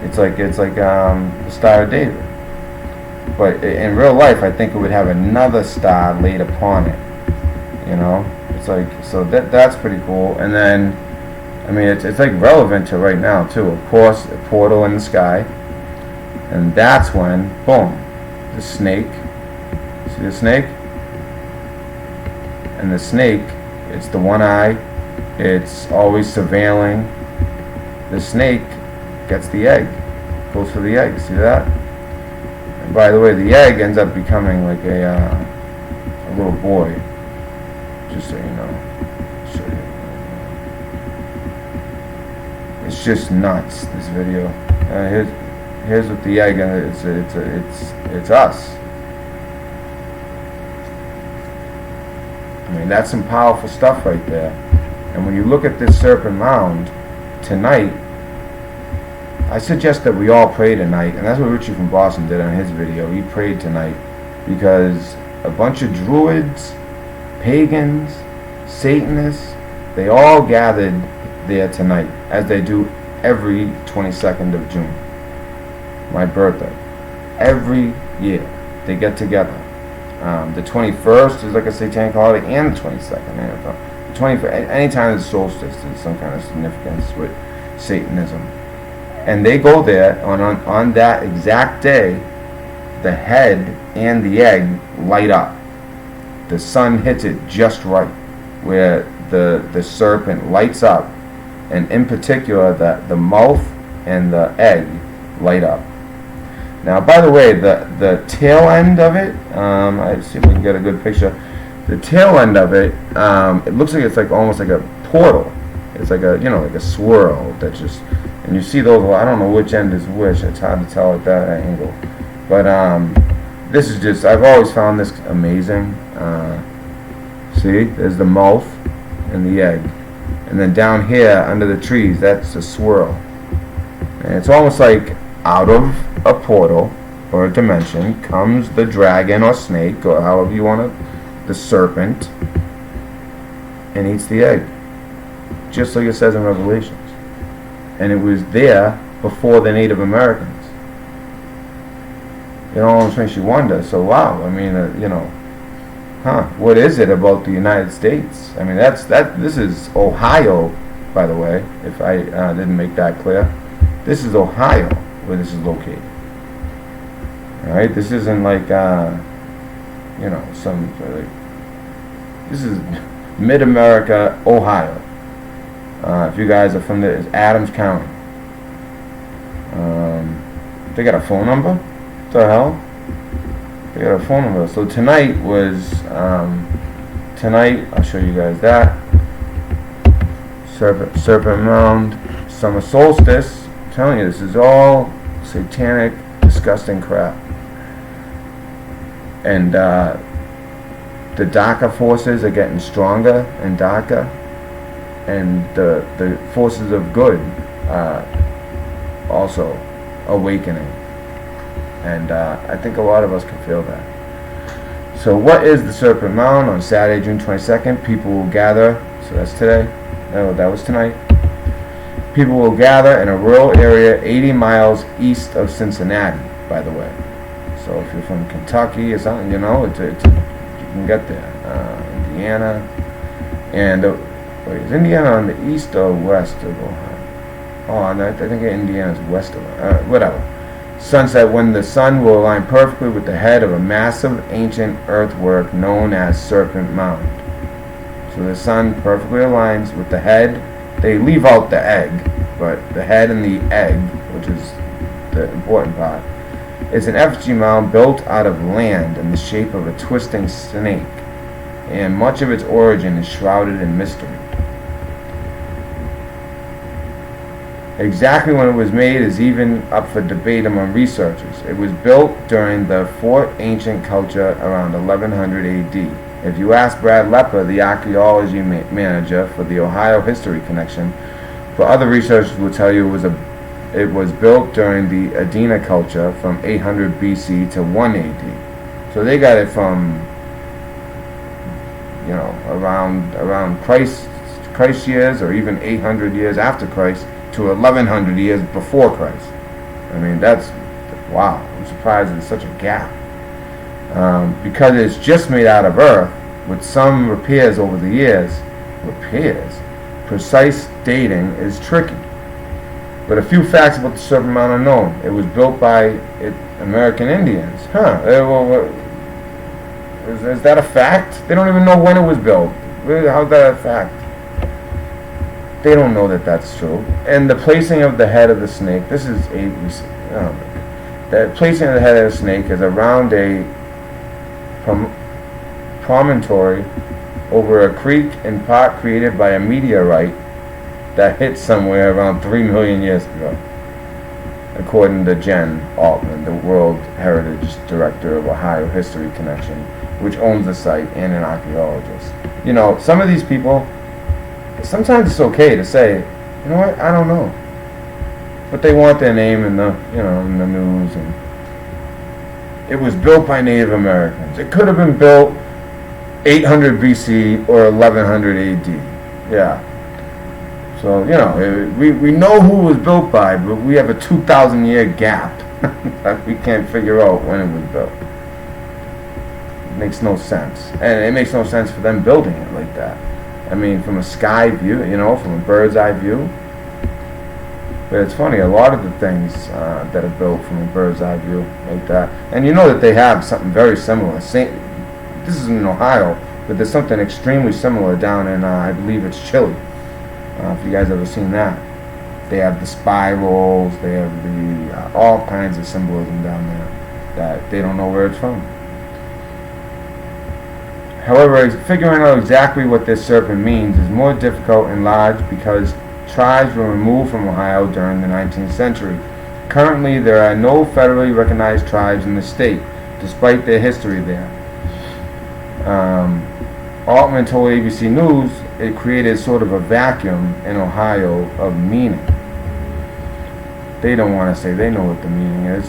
It's like the Star of David. But in real life, I think it would have another star laid upon it. You know, it's like, so that's pretty cool. And then, I mean, it's like relevant to right now too. Of course, a portal in the sky, and that's when, boom, the snake. See the snake? And the snake, it's the one eye. It's always surveilling. The snake gets the egg, goes for the egg. See that? And by the way, the egg ends up becoming like a little boy. Just so you know. It's just nuts, this video. Here's what the egg is. It's us. I mean, that's some powerful stuff right there. And when you look at this serpent mound tonight, I suggest that we all pray tonight, and that's what Richie from Boston did on his video. He prayed tonight because a bunch of druids, pagans, Satanists, they all gathered there tonight, as they do every 22nd of June, my birthday. Every year they get together. The 21st is like a satanic holiday, and the 22nd. The 21st, anytime there's solstice, there's some kind of significance with Satanism. And they go there on that exact day. The head and the egg light up. The sun hits it just right, where the serpent lights up, and in particular the mouth and the egg light up. Now, by the way, the tail end of it, I see if we can get a good picture. The tail end of it, it looks like it's like almost like a portal. It's like a, like a swirl that just, and you see those. I don't know which end is which. It's hard to tell at that angle. But this is just, I've always found this amazing. See, there's the mouth and the egg, and then down here under the trees, that's a swirl, and it's almost like out of a portal or a dimension comes the dragon or snake, or however you want it, the serpent, and eats the egg, just like it says in Revelations. And it was there before the Native Americans. It almost makes you wonder. So wow, I mean, what is it about the United States? I mean, this is Ohio, by the way, if I didn't make that clear. This is Ohio where this is located. Alright, this isn't like this is mid-America, Ohio. If you guys are from there, it's Adams County. They got a phone number? What the hell? They got a phone number. So tonight was, I'll show you guys that. Serpent Mound, summer solstice. I'm telling you, this is all satanic, disgusting crap. And the darker forces are getting stronger and darker, and the forces of good also awakening. And I think a lot of us can feel that. So what is the Serpent Mound? On Saturday, June 22nd, people will gather. So that's today. No, that was tonight. People will gather in a rural area 80 miles east of Cincinnati, by the way. So if you're from Kentucky or something, you can get there. Indiana. And wait, is Indiana on the east or west of Ohio? Oh, I think Indiana's west of Ohio. Whatever. Sunset, when the sun will align perfectly with the head of a massive ancient earthwork known as Serpent Mound. So the sun perfectly aligns with the head. They leave out the egg, but the head and the egg, which is the important part, is an effigy mound built out of land in the shape of a twisting snake, and much of its origin is shrouded in mystery. Exactly when it was made is even up for debate among researchers. It was built during the Fort Ancient culture around 1100 AD If you ask Brad Lepper, the archaeology manager for the Ohio History Connection, for other researchers will tell you it was built during the Adena culture from 800 BC to 1 AD. So they got it from, around Christ years, or even 800 years after Christ, to 1100 years before Christ. I mean, that's, wow, I'm surprised there's such a gap. Because it's just made out of earth, with some repairs over the years, precise dating is tricky. But a few facts about the Serpent Mound are known. It was built by American Indians. Is that a fact? They don't even know when it was built. How's that a fact? They don't know that that's true. And the placing of the head of the snake, the placing of the head of the snake is around a promontory over a creek, in part created by a meteorite that hit somewhere around 3 million years ago, according to Jen Altman, the World Heritage Director of Ohio History Connection, which owns the site and an archaeologist. Some of these people, sometimes it's okay to say, you know what, I don't know, but they want their name in the in the news. And it was built by Native Americans. It could have been built 800 BC or 1100 AD. Yeah. So, we know who it was built by, but we have a 2,000 year gap that we can't figure out when it was built. It makes no sense. And it makes no sense for them building it like that. I mean, from a sky view, from a bird's eye view. But it's funny, a lot of the things that are built from a bird's eye view like that. And you know that they have something very similar. This is in Ohio, but there's something extremely similar down in, I believe it's Chile. If you guys ever seen that. They have the spirals, they have the all kinds of symbolism down there that they don't know where it's from. However, figuring out exactly what this serpent means is more difficult and large because tribes were removed from Ohio during the 19th century. Currently, there are no federally recognized tribes in the state, despite their history there. Altman told ABC News it created sort of a vacuum in Ohio of meaning. They don't want to say they know what the meaning is.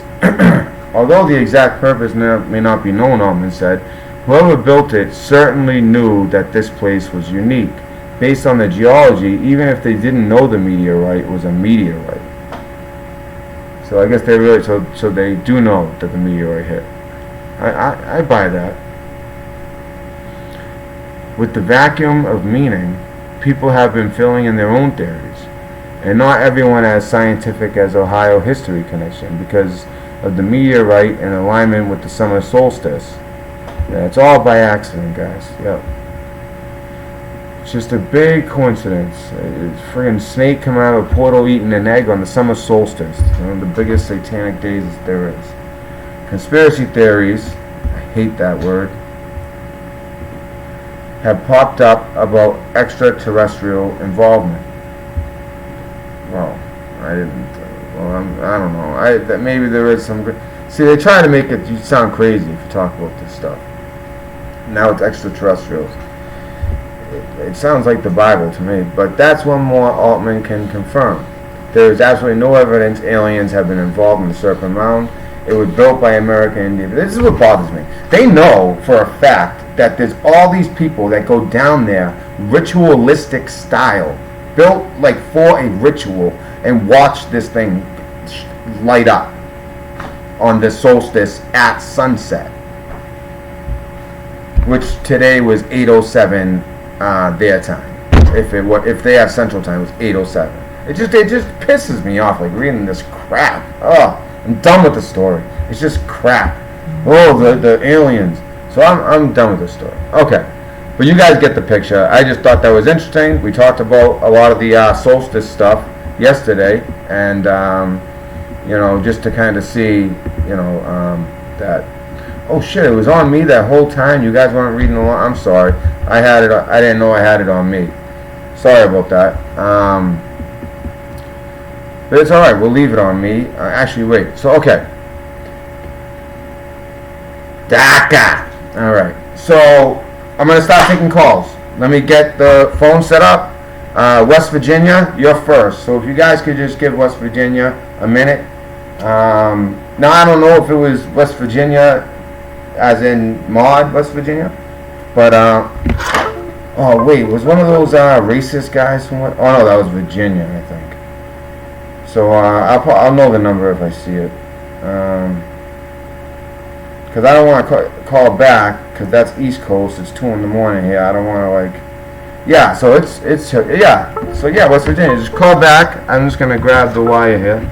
Although the exact purpose may not be known, Altman said, whoever built it certainly knew that this place was unique. Based on the geology, even if they didn't know the meteorite was a meteorite. So I guess they really, so they do know that the meteorite hit. I buy that. With the vacuum of meaning, people have been filling in their own theories. And not everyone as scientific as Ohio History Connection because of the meteorite in alignment with the summer solstice. Yeah, it's all by accident, guys. Yep. It's just a big coincidence. It's friggin' snake coming out of a portal eating an egg on the summer solstice. One of the biggest satanic days there is. Conspiracy theories, I hate that word, have popped up about extraterrestrial involvement. Well, I don't know. Maybe there is some. See, they try to make it you sound crazy if you talk about this stuff. Now it's extraterrestrials. It sounds like the Bible to me, but that's one more Altman can confirm. There is absolutely no evidence aliens have been involved in the Serpent Mound. It was built by American Indians. This is what bothers me. They know for a fact that there's all these people that go down there ritualistic style, built like for a ritual, and watch this thing light up on the solstice at sunset, which today was 8:07 their time. If they have Central Time, it was 8:07. It just pisses me off, like reading this crap. Oh, I'm done with the story. It's just crap. Oh, the aliens. So I'm done with this story. Okay, but you guys get the picture. I just thought that was interesting. We talked about a lot of the solstice stuff yesterday, and just to kind of see, that. Oh shit! It was on me that whole time. You guys weren't reading along. I'm sorry. I didn't know I had it on me. Sorry about that. But it's all right. We'll leave it on me. Actually, wait. So okay. DACA. All right. So I'm gonna start taking calls. Let me get the phone set up. West Virginia, you're first. So if you guys could just give West Virginia a minute. Now I don't know if it was West Virginia, as in Maud, West Virginia, but oh wait, was one of those racist guys from what? Oh no, that was Virginia, I think. So I'll know the number if I see it. Because I don't want to call back, because that's East Coast. It's 2 in the morning here. I don't want to like. Yeah, so it's yeah. So yeah, West Virginia. Just call back. I'm just gonna grab the wire here.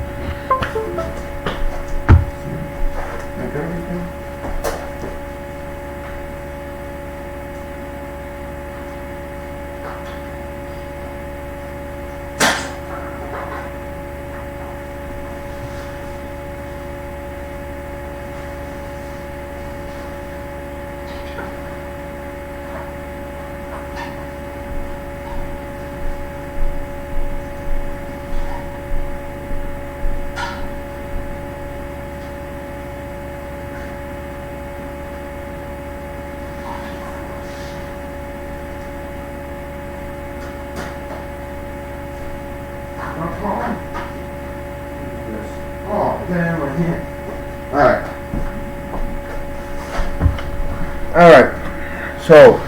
Alright, so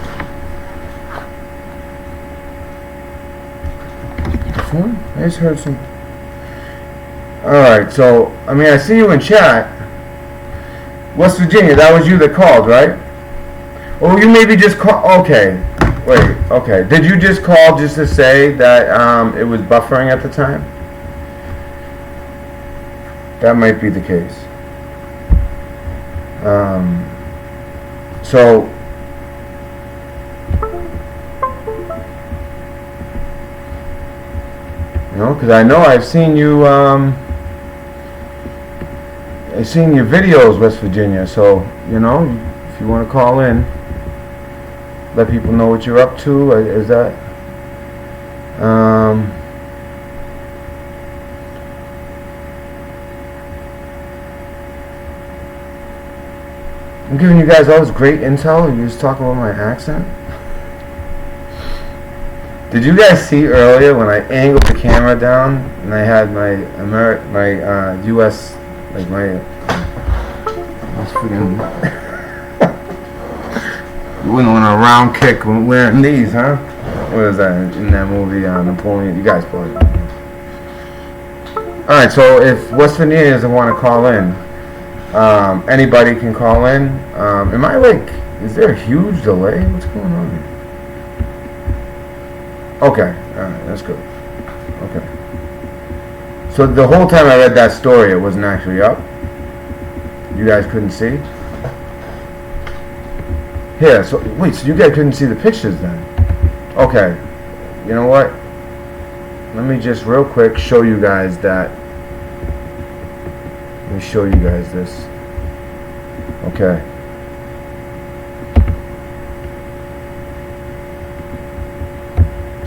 I just heard some. Alright, so I mean, I see you in chat. West Virginia, that was you that called, right? Oh, you maybe just call. Okay, wait, okay. Did you just call just to say that it was buffering at the time? That might be the case. So you know, because I know I've seen you. I've seen your videos, West Virginia. So you know, if you want to call in, let people know what you're up to. Is that? I'm giving you guys all this great intel. You just talking about my accent. Did you guys see earlier when I angled the camera down and I had my U.S. like my freaking you went on a round kick when wearing these, huh? What is that in that movie Napoleon? You guys probably. All right, so if West Virginia doesn't want to call in. Anybody can call in. Am I like, is there a huge delay? What's going on here? Okay, alright, that's good. Okay. So the whole time I read that story, it wasn't actually up? You guys couldn't see? Here, so, wait, so you guys couldn't see the pictures then? Okay. You know what? Let me just real quick show you guys that. Let me show you guys this. Okay.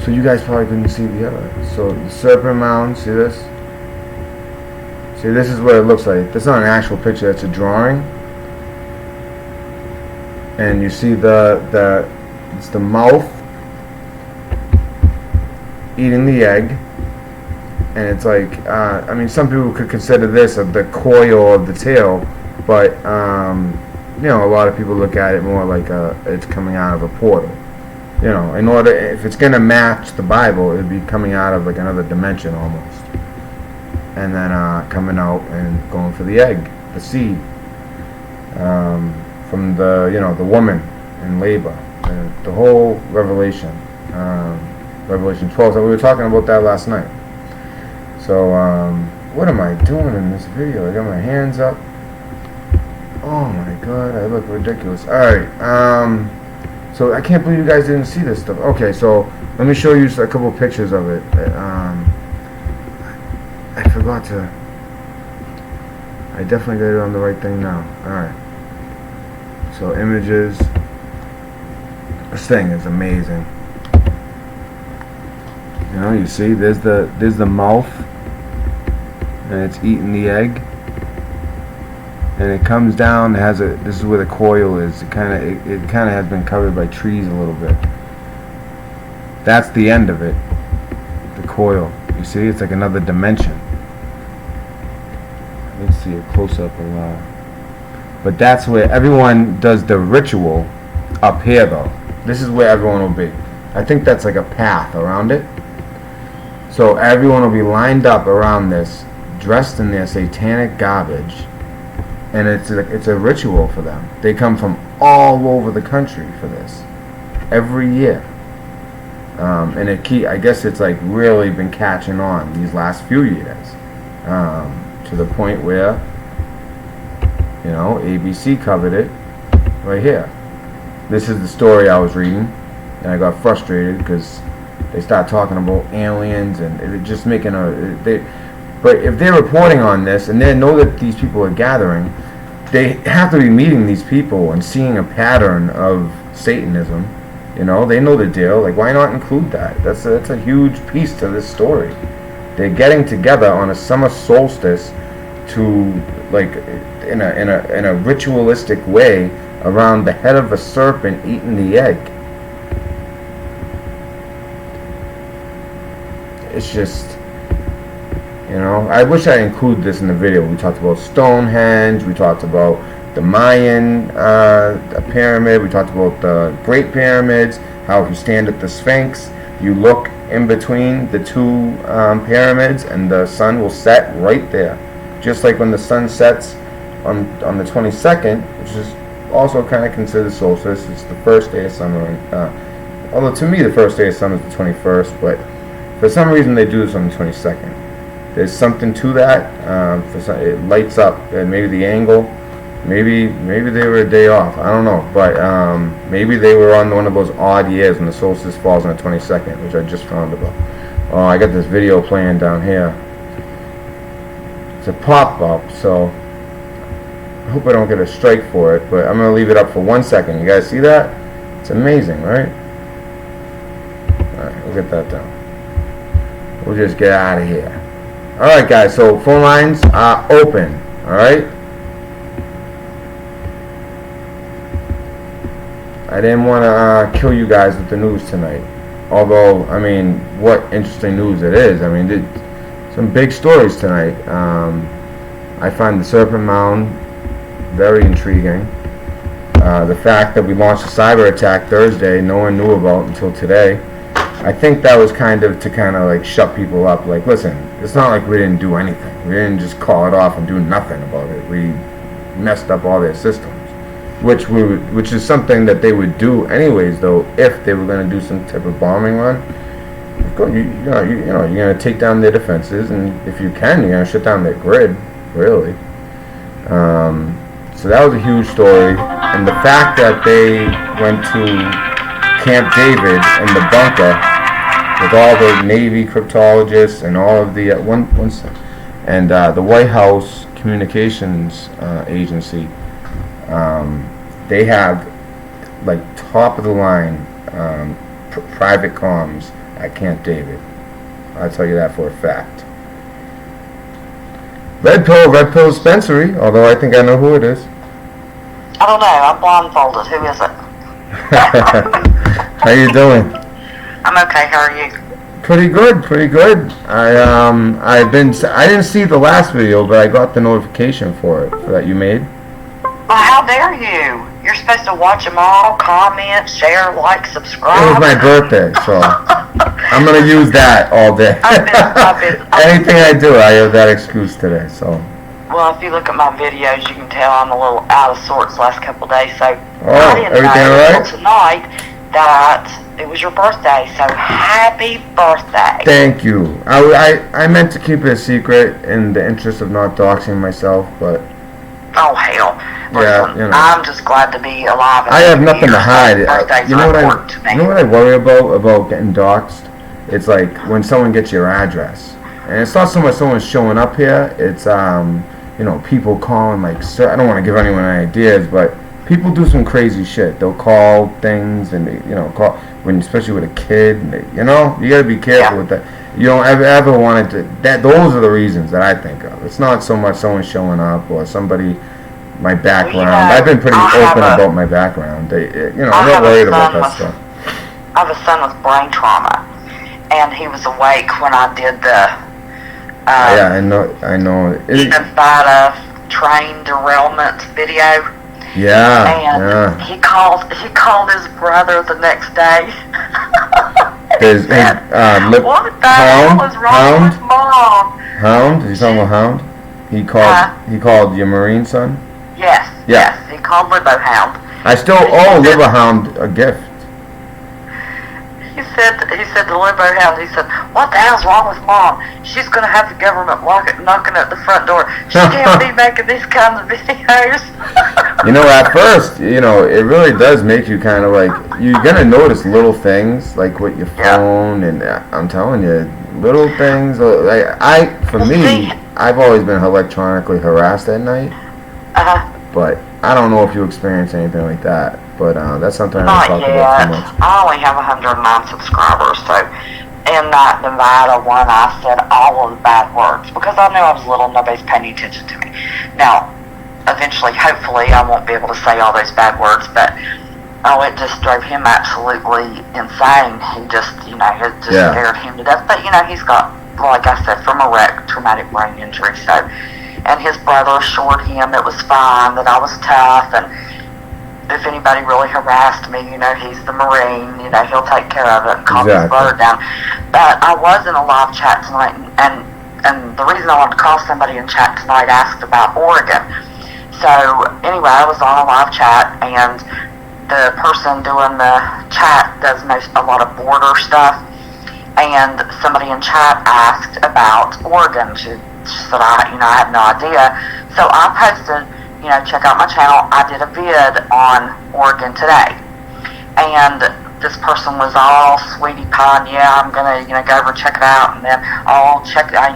So you guys probably couldn't see the other. So the serpent mound, see this? See, this is what it looks like. That's not an actual picture, that's a drawing. And you see it's the mouth eating the egg. And it's like, I mean, some people could consider this the coil of the tail, but you know, a lot of people look at it more like it's coming out of a portal. You know, in order, if it's gonna match the Bible, it'd be coming out of like another dimension almost, and then coming out and going for the egg, the seed, from the woman in labor, the whole Revelation, Revelation 12. So we were talking about that last night. So, what am I doing in this video? I got my hands up. Oh my god, I look ridiculous. Alright, so I can't believe you guys didn't see this stuff. Okay, so let me show you a couple pictures of it. I forgot to. I definitely got it on the right thing now. Alright. So, images. This thing is amazing. You know, you see, there's the mouth. And it's eating the egg, and it comes down. It has a. This is where the coil is. It kind of has been covered by trees a little bit. That's the end of it. The coil. You see, it's like another dimension. Let's see a close up of. But that's where everyone does the ritual. Up here, though, this is where everyone will be. I think that's like a path around it. So everyone will be lined up around this, dressed in their satanic garbage, and it's a ritual for them. They come from all over the country for this every year, and I guess it's like really been catching on these last few years, to the point where, you know, ABC covered it right here. This is the story I was reading, and I got frustrated because they start talking about aliens and it just making but if they're reporting on this and they know that these people are gathering, they have to be meeting these people and seeing a pattern of Satanism. You know, they know the deal. Like, why not include that? That's a huge piece to this story. They're getting together on a summer solstice to, like, in a ritualistic way around the head of a serpent eating the egg. It's just, you know, I wish I included this in the video. We talked about Stonehenge, we talked about the Mayan pyramid, we talked about the Great Pyramids, how if you stand at the Sphinx, you look in between the two pyramids and the sun will set right there. Just like when the sun sets on the 22nd, which is also kind of considered solstice. It's the first day of summer. Although to me the first day of summer is the 21st, but for some reason they do this on the 22nd. There's something to that. It lights up. Maybe the angle. Maybe they were a day off. I don't know. But maybe they were on one of those odd years when the solstice falls on the 22nd, which I just found about. Oh, I got this video playing down here. It's a pop-up, so I hope I don't get a strike for it, but I'm going to leave it up for 1 second. You guys see that? It's amazing, right? Alright, we'll get that down. We'll just get out of here. Alright guys, so phone lines are open. Alright? I didn't want to kill you guys with the news tonight. Although, I mean, what interesting news it is. I mean, some big stories tonight. I find the Serpent Mound very intriguing. The fact that we launched a cyber attack Thursday, no one knew about until today. I think that was kind of like shut people up. Like, listen, it's not like we didn't do anything. We didn't just call it off and do nothing about it. We messed up all their systems, which is something that they would do anyways. Though, if they were going to do some type of bombing run, you're going to take down their defenses, and if you can, you're going to shut down their grid. Really. So that was a huge story, and the fact that they went to Camp David in the bunker with all the Navy cryptologists and all of the the White House Communications Agency, they have like top of the line private comms at Camp David. I'll tell you that for a fact. Red Pill dispensary, although I think I know who it is. I don't know, I'm blindfolded. Who is it? How you doing? I'm okay, how are you? Pretty good. I didn't see the last video, but I got the notification for it that you made. Well, how dare you? You're supposed to watch them all, comment, share, like, subscribe. It was my birthday, so I'm gonna use that all day. Anything I do, I have that excuse today. So. Well, if you look at my videos, you can tell I'm a little out of sorts the last couple of days. So I didn't know tonight that it was your birthday. So happy birthday! Thank you. I meant to keep it a secret in the interest of not doxing myself, but. Oh hell! Listen, yeah, you know. I'm just glad to be alive. I have nothing to hide. You know what I worry about getting doxed? It's like when someone gets your address, and it's not so much someone showing up here. It's people calling like. I don't want to give anyone ideas, but people do some crazy shit. They'll call things and call especially with a kid. And you gotta be careful with that. You don't ever want it to. Those are the reasons that I think of. It's not so much someone showing up or somebody, my background. You know, I've been pretty I have open a- about my background. They, I I'm not have a worried about son that with- stuff. I have a son with brain trauma, and he was awake when I did the Yeah, I know. Nevada train derailment video. Yeah, And yeah. he called his brother the next day. His What the hell was wrong with Mom? Hound? He's talking about Hound? He called your Marine son? Yes, Yeah. yes, he called Libo Hound. I still owe Liver Hound a gift. He said to Libo Hound, he said, what the hell's wrong with Mom? She's going to have the government knocking at the front door. She can't be making these kinds of videos. You know, at first, it really does make you kind of like, you're going to notice little things, like with your phone, and I'm telling you, little things, for me, I've always been electronically harassed at night, but I don't know if you experience anything like that, but that's something I don't talk about too much. I only have 109 subscribers, so in that Nevada one, I said all of the bad words, because I knew I was little, nobody's paying any attention to me. Now, eventually, hopefully, I won't be able to say all those bad words, but it just drove him absolutely insane. He just, it just scared him to death. But, he's got, like I said, from a wreck, traumatic brain injury, so, and his brother assured him it was fine, that I was tough, and if anybody really harassed me, he's the Marine, he'll take care of it and calm his brother down. But I was in a live chat tonight, and the reason I wanted to call somebody in chat tonight asked about Oregon. So, anyway, I was on a live chat, and the person doing the chat does a lot of border stuff, and somebody in chat asked about Oregon. She said, I have no idea. So I posted, check out my channel. I did a vid on Oregon today, and this person was all sweetie pie, I'm gonna, go over and check it out, and then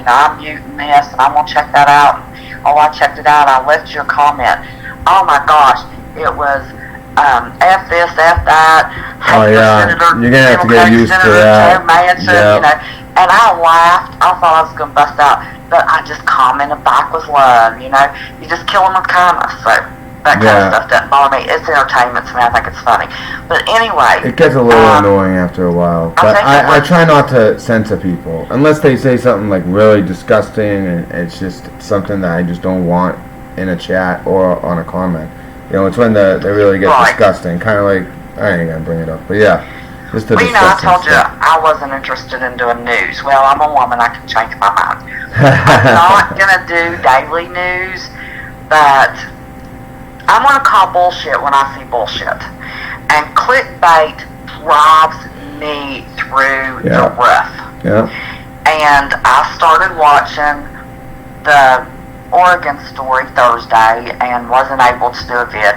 I'm muting this, and I'm gonna check that out. I checked it out. I left your comment. Oh my gosh, it was F this, F that. Oh yeah, you're gonna have to get used to that. And I laughed. I thought I was gonna bust out, but I just commented back with love. You just kill them with kindness. So that kind of stuff doesn't bother me. It's entertainment to me. I think it's funny. But anyway, it gets a little annoying after a while. But I try not to censor people unless they say something like really disgusting, and it's just something that I just don't want in a chat or on a comment. It's when they really get disgusting. Kind of like, I ain't gonna bring it up, but yeah. Just the disgusting I told you stuff. I wasn't interested in doing news. Well, I'm a woman. I can change my mind. I'm not gonna do daily news, but I'm gonna call bullshit when I see bullshit. And clickbait drives me through the roof. Yeah. And I started watching the Oregon story Thursday and wasn't able to do a vid.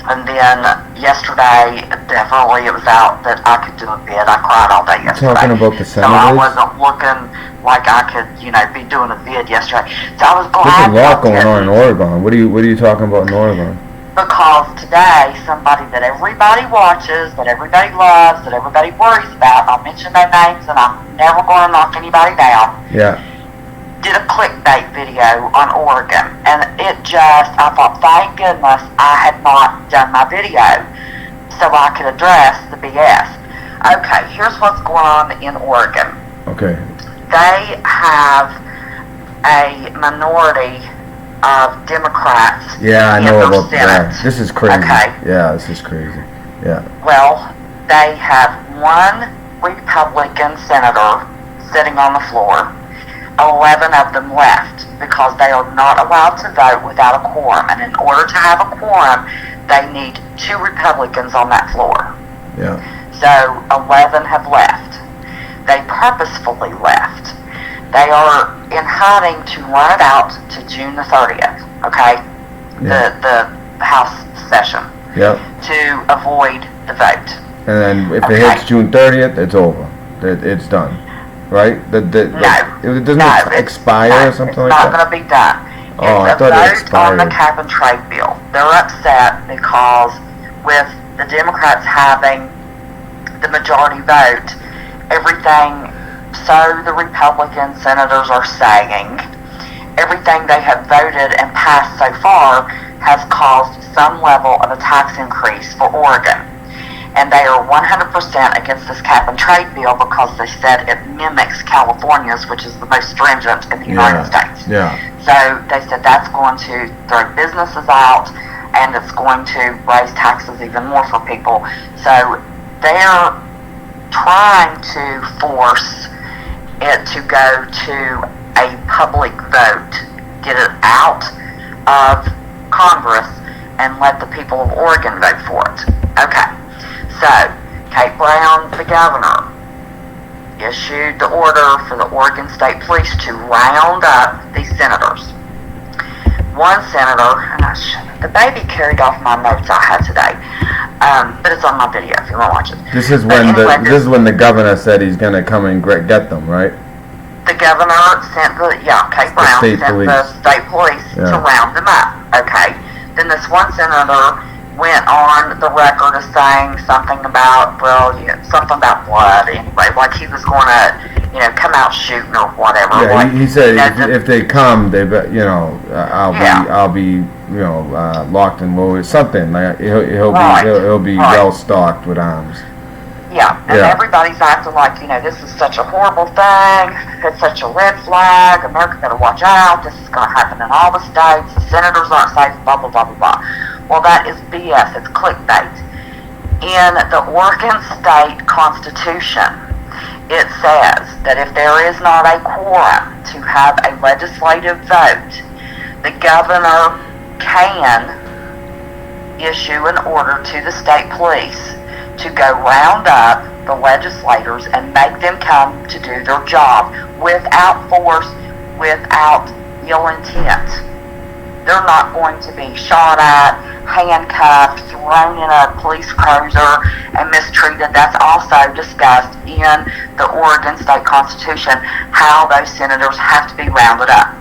And then yesterday, definitely it was out that I could do a vid. I cried all day yesterday. Talking about the So I senators? wasn't looking like I could, be doing a vid yesterday. So I was glad. There's a lot going on in Oregon. What are you talking about in Oregon? Because today, somebody that everybody watches, that everybody loves, that everybody worries about, I'll mention their names and I'm never going to knock anybody down, did a clickbait video on Oregon. And I thought, thank goodness I had not done my video so I could address the BS. Okay, here's what's going on in Oregon. Okay. They have a minority of Democrats I know about Senate. that. This is crazy. Okay. Yeah, this is crazy. Yeah. Well, they have one Republican senator sitting on the floor. 11 of them left because they are not allowed to vote without a quorum. And in order to have a quorum, they need 2 Republicans on that floor. Yeah. So 11 have left. They purposefully left. They are in hiding to run it out to June the 30th, okay? Yeah. The House session. Yep. To avoid the vote. And then if it hits June 30th, it's over. It's done. Right? It doesn't expire or something like that? It's not going to be done. Oh, I It's thought it a vote expired. on the cap and trade bill. They're upset because with the Democrats having the majority vote, everything, so the Republican senators are saying, everything they have voted and passed so far has caused some level of a tax increase for Oregon. And they are 100% against this cap and trade bill because they said it mimics California's, which is the most stringent in the United States. Yeah. So they said that's going to throw businesses out, and it's going to raise taxes even more for people. So they're trying to force it to go to a public vote, get it out of Congress, and let the people of Oregon vote for it. Okay, so Kate Brown, the governor, issued the order for the Oregon State Police to round up these senators. One senator, and the baby carried off my notes I had today, but it's on my video if you want to watch it. This is when this is when the governor said he's going to come and get them, right? The governor sent Kate Brown sent the state police to round them up. Okay. Then this one senator went on the record as saying something about, something about blood anyway, like he was going to, come out shooting or whatever. Yeah, like, he said if they come, I'll be locked and loaded, something like he'll be well stocked with arms. Yeah, and everybody's acting like, this is such a horrible thing, it's such a red flag, America better watch out, this is going to happen in all the states, the senators aren't safe, blah, blah, blah, blah, blah. Well, that is BS, it's clickbait. In the Oregon State Constitution, it says that if there is not a quorum to have a legislative vote, the governor can issue an order to the state police to go round up the legislators and make them come to do their job without force, without ill intent. They're not going to be shot at, handcuffed, thrown in a police cruiser, and mistreated. That's also discussed in the Oregon State Constitution, how those senators have to be rounded up.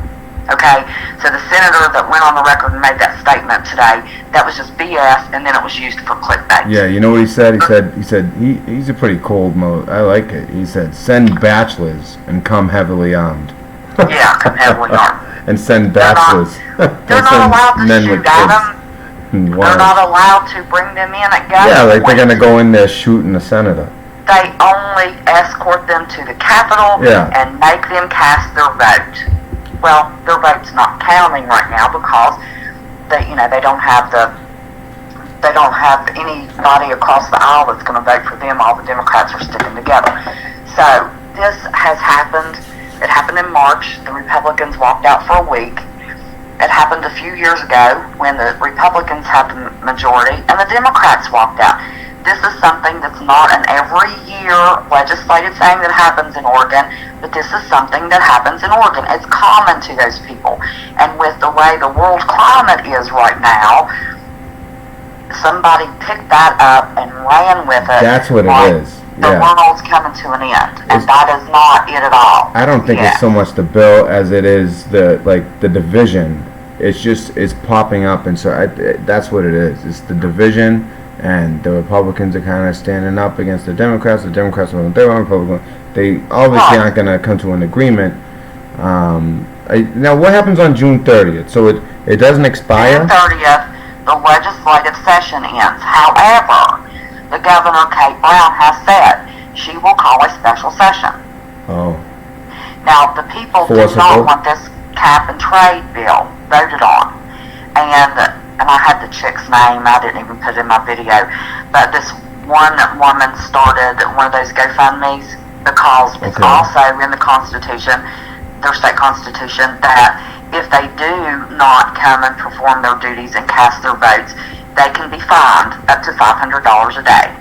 Okay, so the senator that went on the record and made that statement today, that was just BS, and then it was used for clickbait. Yeah, you know what he said? He said he's a pretty cold mode. I like it. He said, "Send bachelors and come heavily armed." Yeah, come heavily armed. And send bachelors. They're not allowed to shoot at them. They're not allowed to bring them in at gunpoint. Yeah, like they're gonna go in there shooting a senator. They only escort them to the Capitol and make them cast their vote. Well, their vote's not counting right now because they don't have anybody across the aisle that's going to vote for them. All the Democrats are sticking together. So this has happened. It happened in March. The Republicans walked out for a week. It happened a few years ago when the Republicans had the majority and the Democrats walked out. This is something that's not an every year legislative thing that happens in Oregon, but this is something that happens in Oregon. It's common to those people. And with the way the world climate is right now, somebody picked that up and ran with it. That's what it is. The world's coming to an end, and that is not it at all. I don't think it's so much the bill as it is the division. It's popping up, and so that's what it is. It's the division. And the Republicans are kind of standing up against the Democrats. The Democrats are Republican. They obviously aren't going to come to an agreement. Now, what happens on June 30th? So it doesn't expire? June 30th, the legislative session ends. However, the governor, Kate Brown, has said she will call a special session. Oh. Now, the people do not want this cap and trade bill voted on. And I had the chick's name, I didn't even put it in my video, but this one woman started one of those GoFundMes because it's also in the Constitution, their state Constitution, that if they do not come and perform their duties and cast their votes, they can be fined up to $500 a day.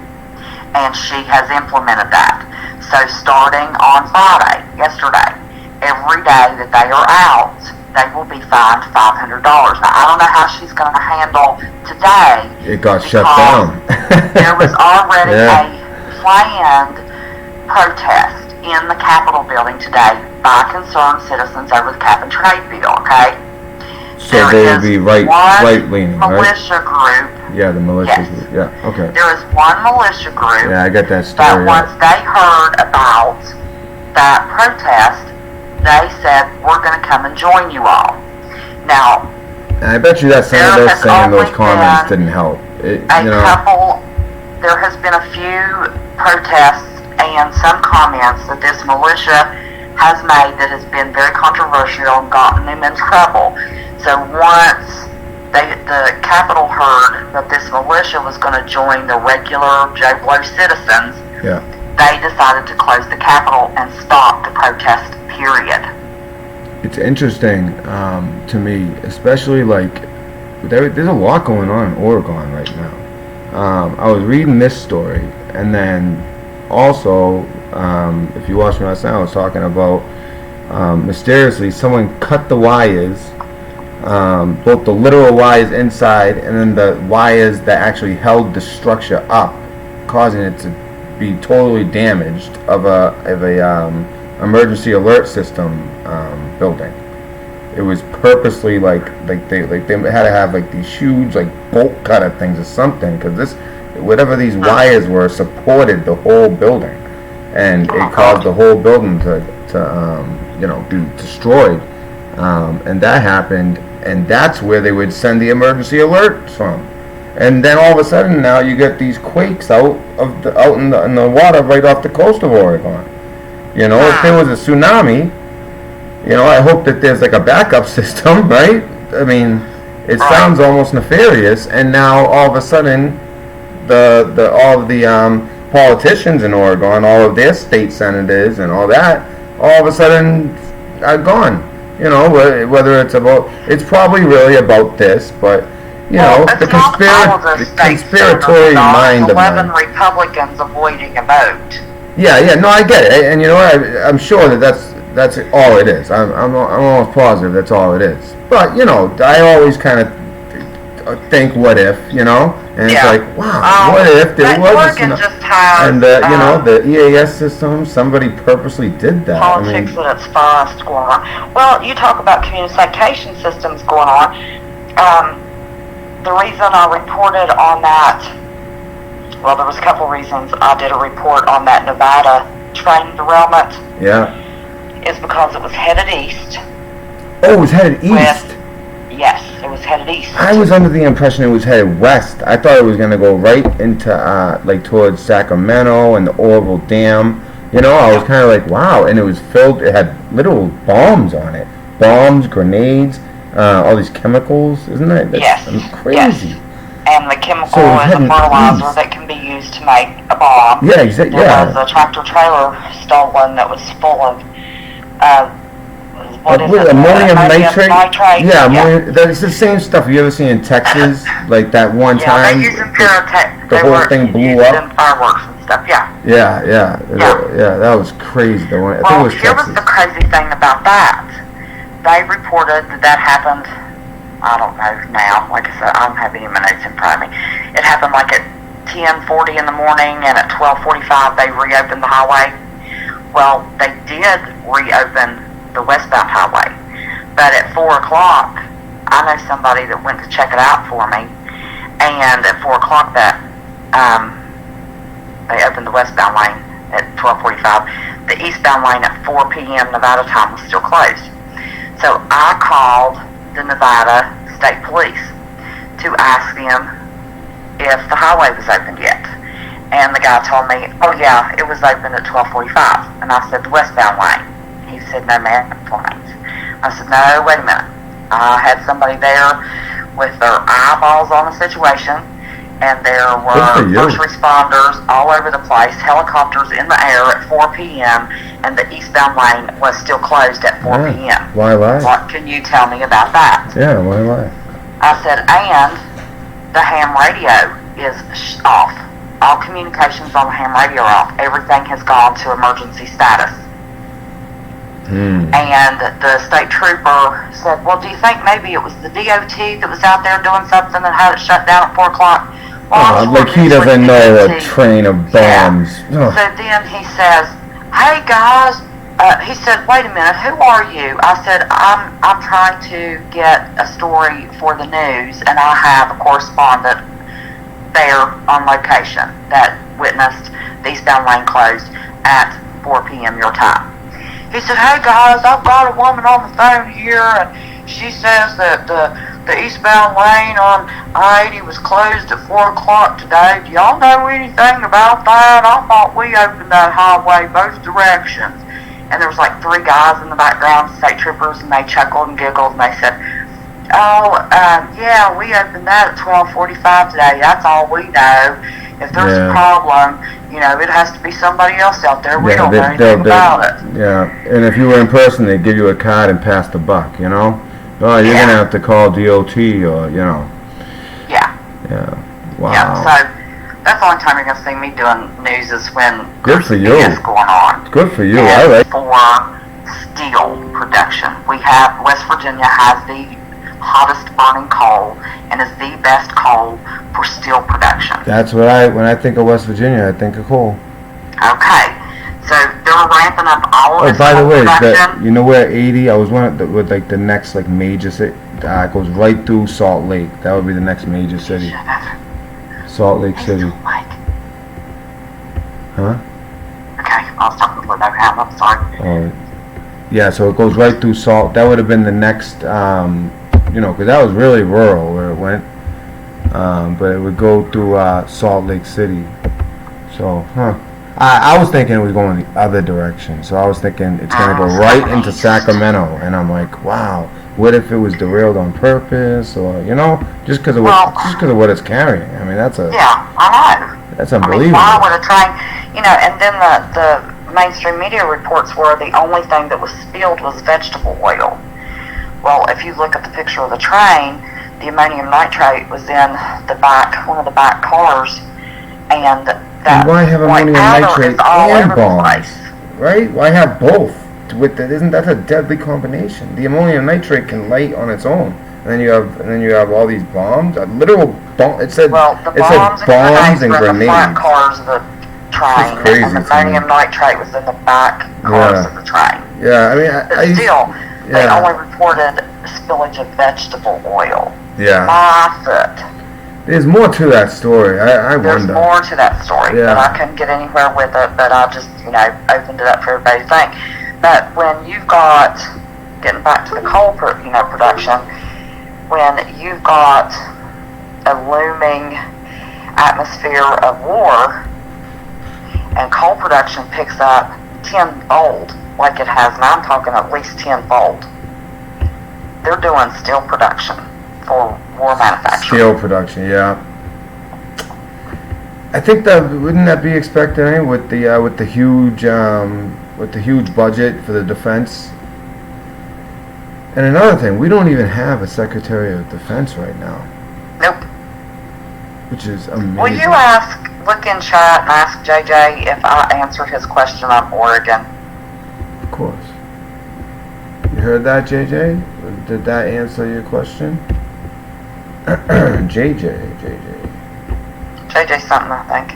And she has implemented that. So starting on Friday, yesterday, every day that they are out, they will be fined $500. Now, I don't know how she's going to handle today. It got shut down. There was already a planned protest in the Capitol building today by concerned citizens over the cap and trade bill, okay? So they would be right-leaning, right? Militia group. Yeah, the militia group. Yeah, okay. There is one militia group. Yeah, I got that story. That once they heard about that protest, they said, we're going to come and join you all. Now, And I bet you that There Senator has saying those only comments been didn't help. there has been a few protests and some comments that this militia has made that has been very controversial and gotten them in trouble. So once the Capitol heard that this militia was going to join the regular Joe Blow citizens, Yeah. they decided to close the Capitol and stop the protest, period. It's interesting to me, especially like there's a lot going on in Oregon right now. I was reading this story, and then also, if you watched me last night, I was talking about mysteriously someone cut the wires, both the literal wires inside and then the wires that actually held the structure up, causing it to be totally damaged of a emergency alert system building. It was purposely like they had to have like these huge like bolt cutter things or something, because whatever these wires were supported the whole building, and it caused the whole building to be destroyed, and that happened, and that's where they would send the emergency alerts from. And then all of a sudden now you get these quakes out in the water right off the coast of Oregon. If there was a tsunami, I hope that there's like a backup system, right? I mean, it sounds almost nefarious. And now all of a sudden, all of the politicians in Oregon, all of their state senators and all that, all of a sudden are gone. Whether it's probably really about this, but the conspiratory mind of 11 Republicans avoiding a vote. Yeah, no, I get it, and I'm sure that's all it is. I'm almost positive that's all it is. But I always kind of think, what if, and it's like, wow, what if there was the EAS system, somebody purposely did that. Politics at its finest going on. Well, you talk about communication systems going on. The reason I reported on that, well, there was a couple reasons I did a report on that Nevada train derailment. Yeah. Is because it was headed east. Oh, it was headed east? Yes, it was headed east. I was under the impression it was headed west. I thought it was going to go right into, towards Sacramento and the Orville Dam. I was kind of like, wow. And it was filled, it had literal bombs on it. Bombs, grenades, all these chemicals, isn't it? Yes. Crazy. Yes. And the chemical is a fertilizer that can be used to make a bomb. Yeah, exactly. There was a tractor trailer stolen that was full of ammonium nitrate? Yeah, yeah. That's the same stuff you ever seen in Texas, like that one time. Yeah, they used pyrotech. The whole thing blew up. Fireworks and stuff. Yeah. Yeah. That was crazy. I think it was here Texas. was the crazy thing about that. They reported that happened. I don't know now. Like I said, I don't have any of my notes in front of me. It happened like at 10:40 in the morning, and at 12:45 they reopened the highway. Well, they did reopen the westbound highway, but at 4 o'clock, I know somebody that went to check it out for me, and at 4 o'clock they opened the westbound lane at 12:45. The eastbound lane at 4 p.m. Nevada time was still closed. So I called the Nevada State Police to ask them if the highway was opened yet. And the guy told me, oh yeah, it was open at 12:45. And I said, the westbound lane. He said, no ma'am, lanes. I said, no, wait a minute. I had somebody there with their eyeballs on the situation, and there were first responders all over the place, helicopters in the air at 4 p.m., and the eastbound lane was still closed at 4 p.m. Why lie? What can you tell me about that? Yeah, why lie? I said, and the ham radio is off. All communications on the ham radio are off. Everything has gone to emergency status. And the state trooper said, well, do you think maybe it was the DOT that was out there doing something and had it shut down at 4 o'clock? Well, like he doesn't know a train of bombs. Yeah. So then he says, hey guys, he said, wait a minute, who are you? I said, I'm trying to get a story for the news, and I have a correspondent there on location that witnessed the eastbound lane closed at 4 p.m. your time. He said, hey guys, I've got a woman on the phone here, and she says that the eastbound lane on I-80 was closed at 4 o'clock today. Do y'all know anything about that? I thought we opened that highway both directions. And there was like 3 guys in the background, state troopers, and they chuckled and giggled, and they said, oh, yeah, we opened that at 12:45 today. That's all we know. If there's a problem, you know, it has to be somebody else out there. We don't know anything about it. Yeah, and if you were in person, they'd give you a card and pass the buck, you know? Oh, you're going to have to call DOT or, you know. Yeah. Yeah. Wow. Yeah, so that's the only time you're going to see me doing news is when Good for you. BS going on. Good for you. And I like for steel production, West Virginia has the hottest burning coal and is the best coal for steel production. That's what when I think of West Virginia, I think of coal. Okay, so they're ramping up all of this by the coal way, production. you know where 80? I was with like the next like major city. It goes right through Salt Lake. That would be the next major city. Salt Lake City. Huh? Okay, I'll stop with no ham. I'm sorry. Yeah, so it goes right through Salt. That would have been the next. You know, because that was really rural where it went. But it would go through Salt Lake City. So, I was thinking it was going the other direction. So I was thinking it's going to go right into Sacramento. And I'm like, wow, what if it was derailed on purpose? Or, you know, just because of what it's carrying. I mean, that's a... Yeah, I know. That's unbelievable. I mean, why would a train... You know, and then the mainstream media reports were the only thing that was spilled was vegetable oil. Well, if you look at the picture of the train, the ammonium nitrate was in one of the back cars, and that why have ammonium nitrate and bombs? Place. Right? Why have both? Isn't that a deadly combination? The ammonium nitrate can light on its own, and then you have all these bombs. A literal bomb. It said bombs and grenades were in the front cars of the train, and the ammonium nitrate was in the back cars of the train. Yeah, I mean, they only reported spillage of vegetable oil. Yeah. My foot. There's more to that story. I wonder. There's more to that story, but I couldn't get anywhere with it. But I just, opened it up for everybody to think. But when you've got, getting back to the coal, production, when you've got a looming atmosphere of war, and coal production picks up tenfold, like it has, and I'm talking at least tenfold. They're doing steel production for war manufacturing. Steel production, yeah. I think wouldn't that be expected with the huge budget for the defense? And another thing, we don't even have a Secretary of Defense right now. Nope. Which is amazing. Will you look in chat and ask JJ if I answered his question on Oregon? Of course. You heard that, JJ? Did that answer your question? JJ. JJ something, I think.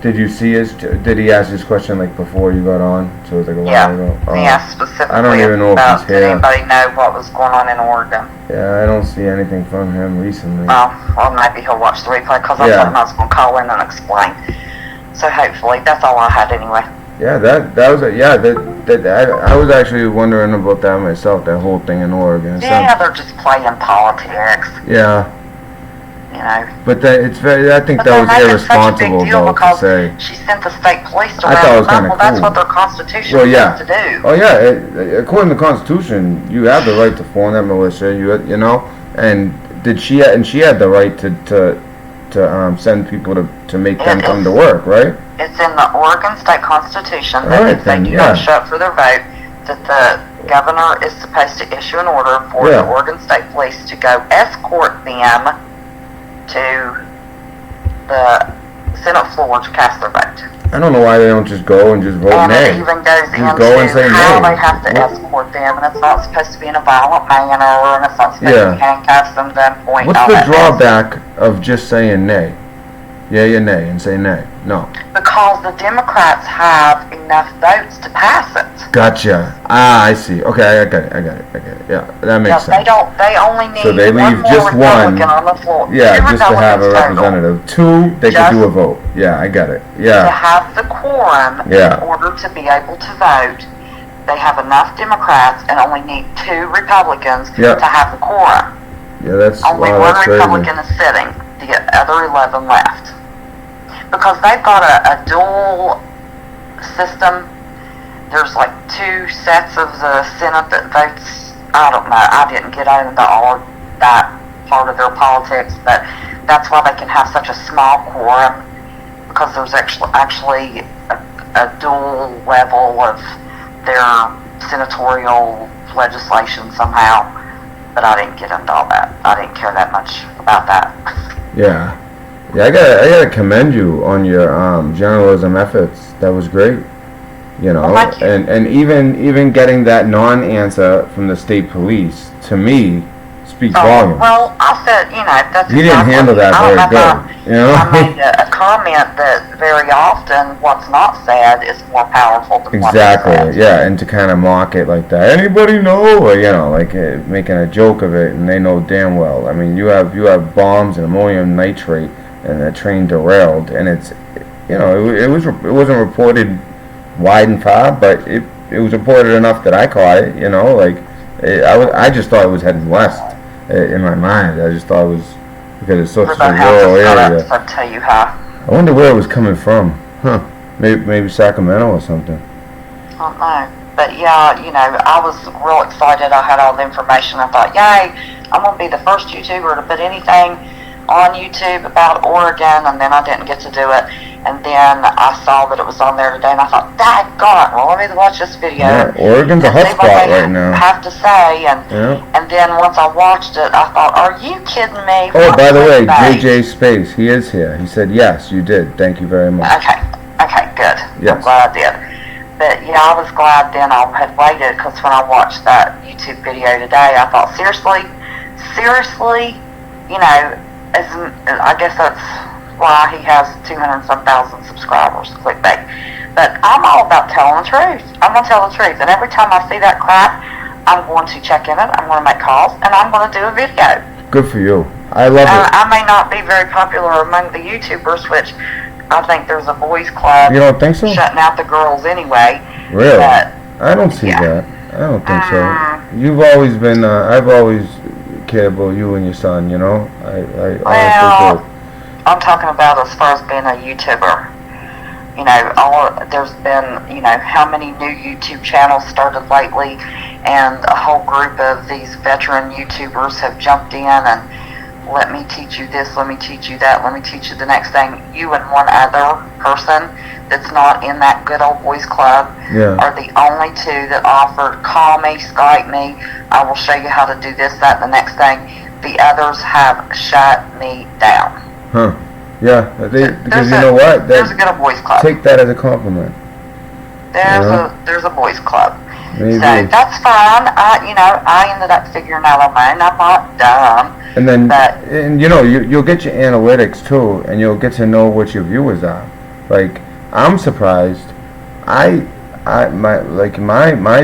Did you see did he ask his question like before you got on? So it was like a while ago? Oh. He asked specifically I don't even know if he's here. Did anybody know what was going on in Oregon? Yeah, I don't see anything from him recently. Well, maybe he'll watch the replay because I thought I was going to call in and explain. So hopefully, that's all I had anyway. Yeah, that was I was actually wondering about that myself. That whole thing in Oregon. Yeah, they're just playing politics. Yeah. But I think that was irresponsible though to say. She sent the state police to I thought it was kind of cool. That's what their constitution says to do. Oh yeah, according to the Constitution, you have the right to form that militia. You know, and she had the right to send people to make them come to work, right? It's in the Oregon State Constitution that if they do not show up for their vote, that the governor is supposed to issue an order for the Oregon State Police to go escort them to the Senate floor to cast their vote. I don't know why they don't just go and just vote nay. And it even goes into nay. how they have to escort them, and it's not supposed to be in a violent manner, and it's not supposed to be handcuffs and gunpoint. What's the drawback of just saying nay? Yay or nay, and say nay? No. Because the Democrats have enough votes to pass it. Gotcha. I see. Okay, I got it. Yeah, that makes sense. They only need so they leave just one on the floor. Yeah, just to have a representative. Two, they could do a vote. Yeah, I got it. Yeah. To have the quorum in order to be able to vote, they have enough Democrats and only need 2 Republicans Yeah. to have the quorum. Yeah, that's Only wow, one that's crazy. Republican is sitting. The other 11 left. Because they've got a dual system. There's like 2 sets of the Senate that votes. I don't know. I didn't get into all of that part of their politics, but that's why they can have such a small quorum, because there's actually a dual level of their senatorial legislation somehow. But I didn't get into all that. I didn't care that much about that. Yeah. Yeah, I gotta commend you on your journalism efforts. That was great. You know, Well, thank you. and even getting that non-answer from the state police, to me, speaks volumes. Well, I said, that's You didn't handle that I very good, remember you know? I made a comment that very often what's not said is more powerful than what's Exactly, said. yeah, and to kind of mock it like that. Anybody know? Or, like making a joke of it, and they know damn well. I mean, you have bombs and ammonium nitrate, and the train derailed, and it's, it wasn't reported wide and far, but it was reported enough that I caught it. I just thought it was heading west in my mind. I just thought it was because it's such a rural area. I'll tell you how. I wonder where it was coming from. Huh? Maybe Sacramento or something. I don't know. But yeah, I was real excited. I had all the information. I thought, yay, I'm going to be the first YouTuber to put anything on YouTube about Oregon, and then I didn't get to do it. And then I saw that it was on there today, and I thought, daggone it, well, let me watch this video. Yeah, Oregon's a and see what hotspot they right now. have to say, Yeah. and then once I watched it, I thought, are you kidding me? Oh, What by the way, clickbait? JJ Space, he is here. He said, yes, you did. Thank you very much. Okay, good. Yes. I'm glad I did. But yeah, I was glad then I had waited, because when I watched that YouTube video today, I thought, seriously, I guess that's why he has 200-some thousand subscribers, clickbait. But I'm all about telling the truth. I'm going to tell the truth. And every time I see that crap, I'm going to check in it, I'm going to make calls, and I'm going to do a video. Good for you. I love it. I may not be very popular among the YouTubers, which I think there's a boys club You don't think so? shutting out the girls anyway. Really? But, I don't see yeah. that. I don't think so. You've always been, I've always cared about you and your son, I honestly well, do. I'm talking about as far as being a YouTuber. There's been, how many new YouTube channels started lately, and a whole group of these veteran YouTubers have jumped in and let me teach you this, let me teach you that, let me teach you the next thing. You and one other person that's not in that good old boys club are the only 2 that offered, call me, Skype me, I will show you how to do this, that, and the next thing. The others have shut me down. Huh. Yeah, because you know what? There's a good old boys club. Take that as a compliment. There's a boys club. Maybe. So that's fine. I ended up figuring out on my own. I'm not dumb. And then, but, you'll get your analytics too, and you'll get to know what your viewers are. Like, I'm surprised. My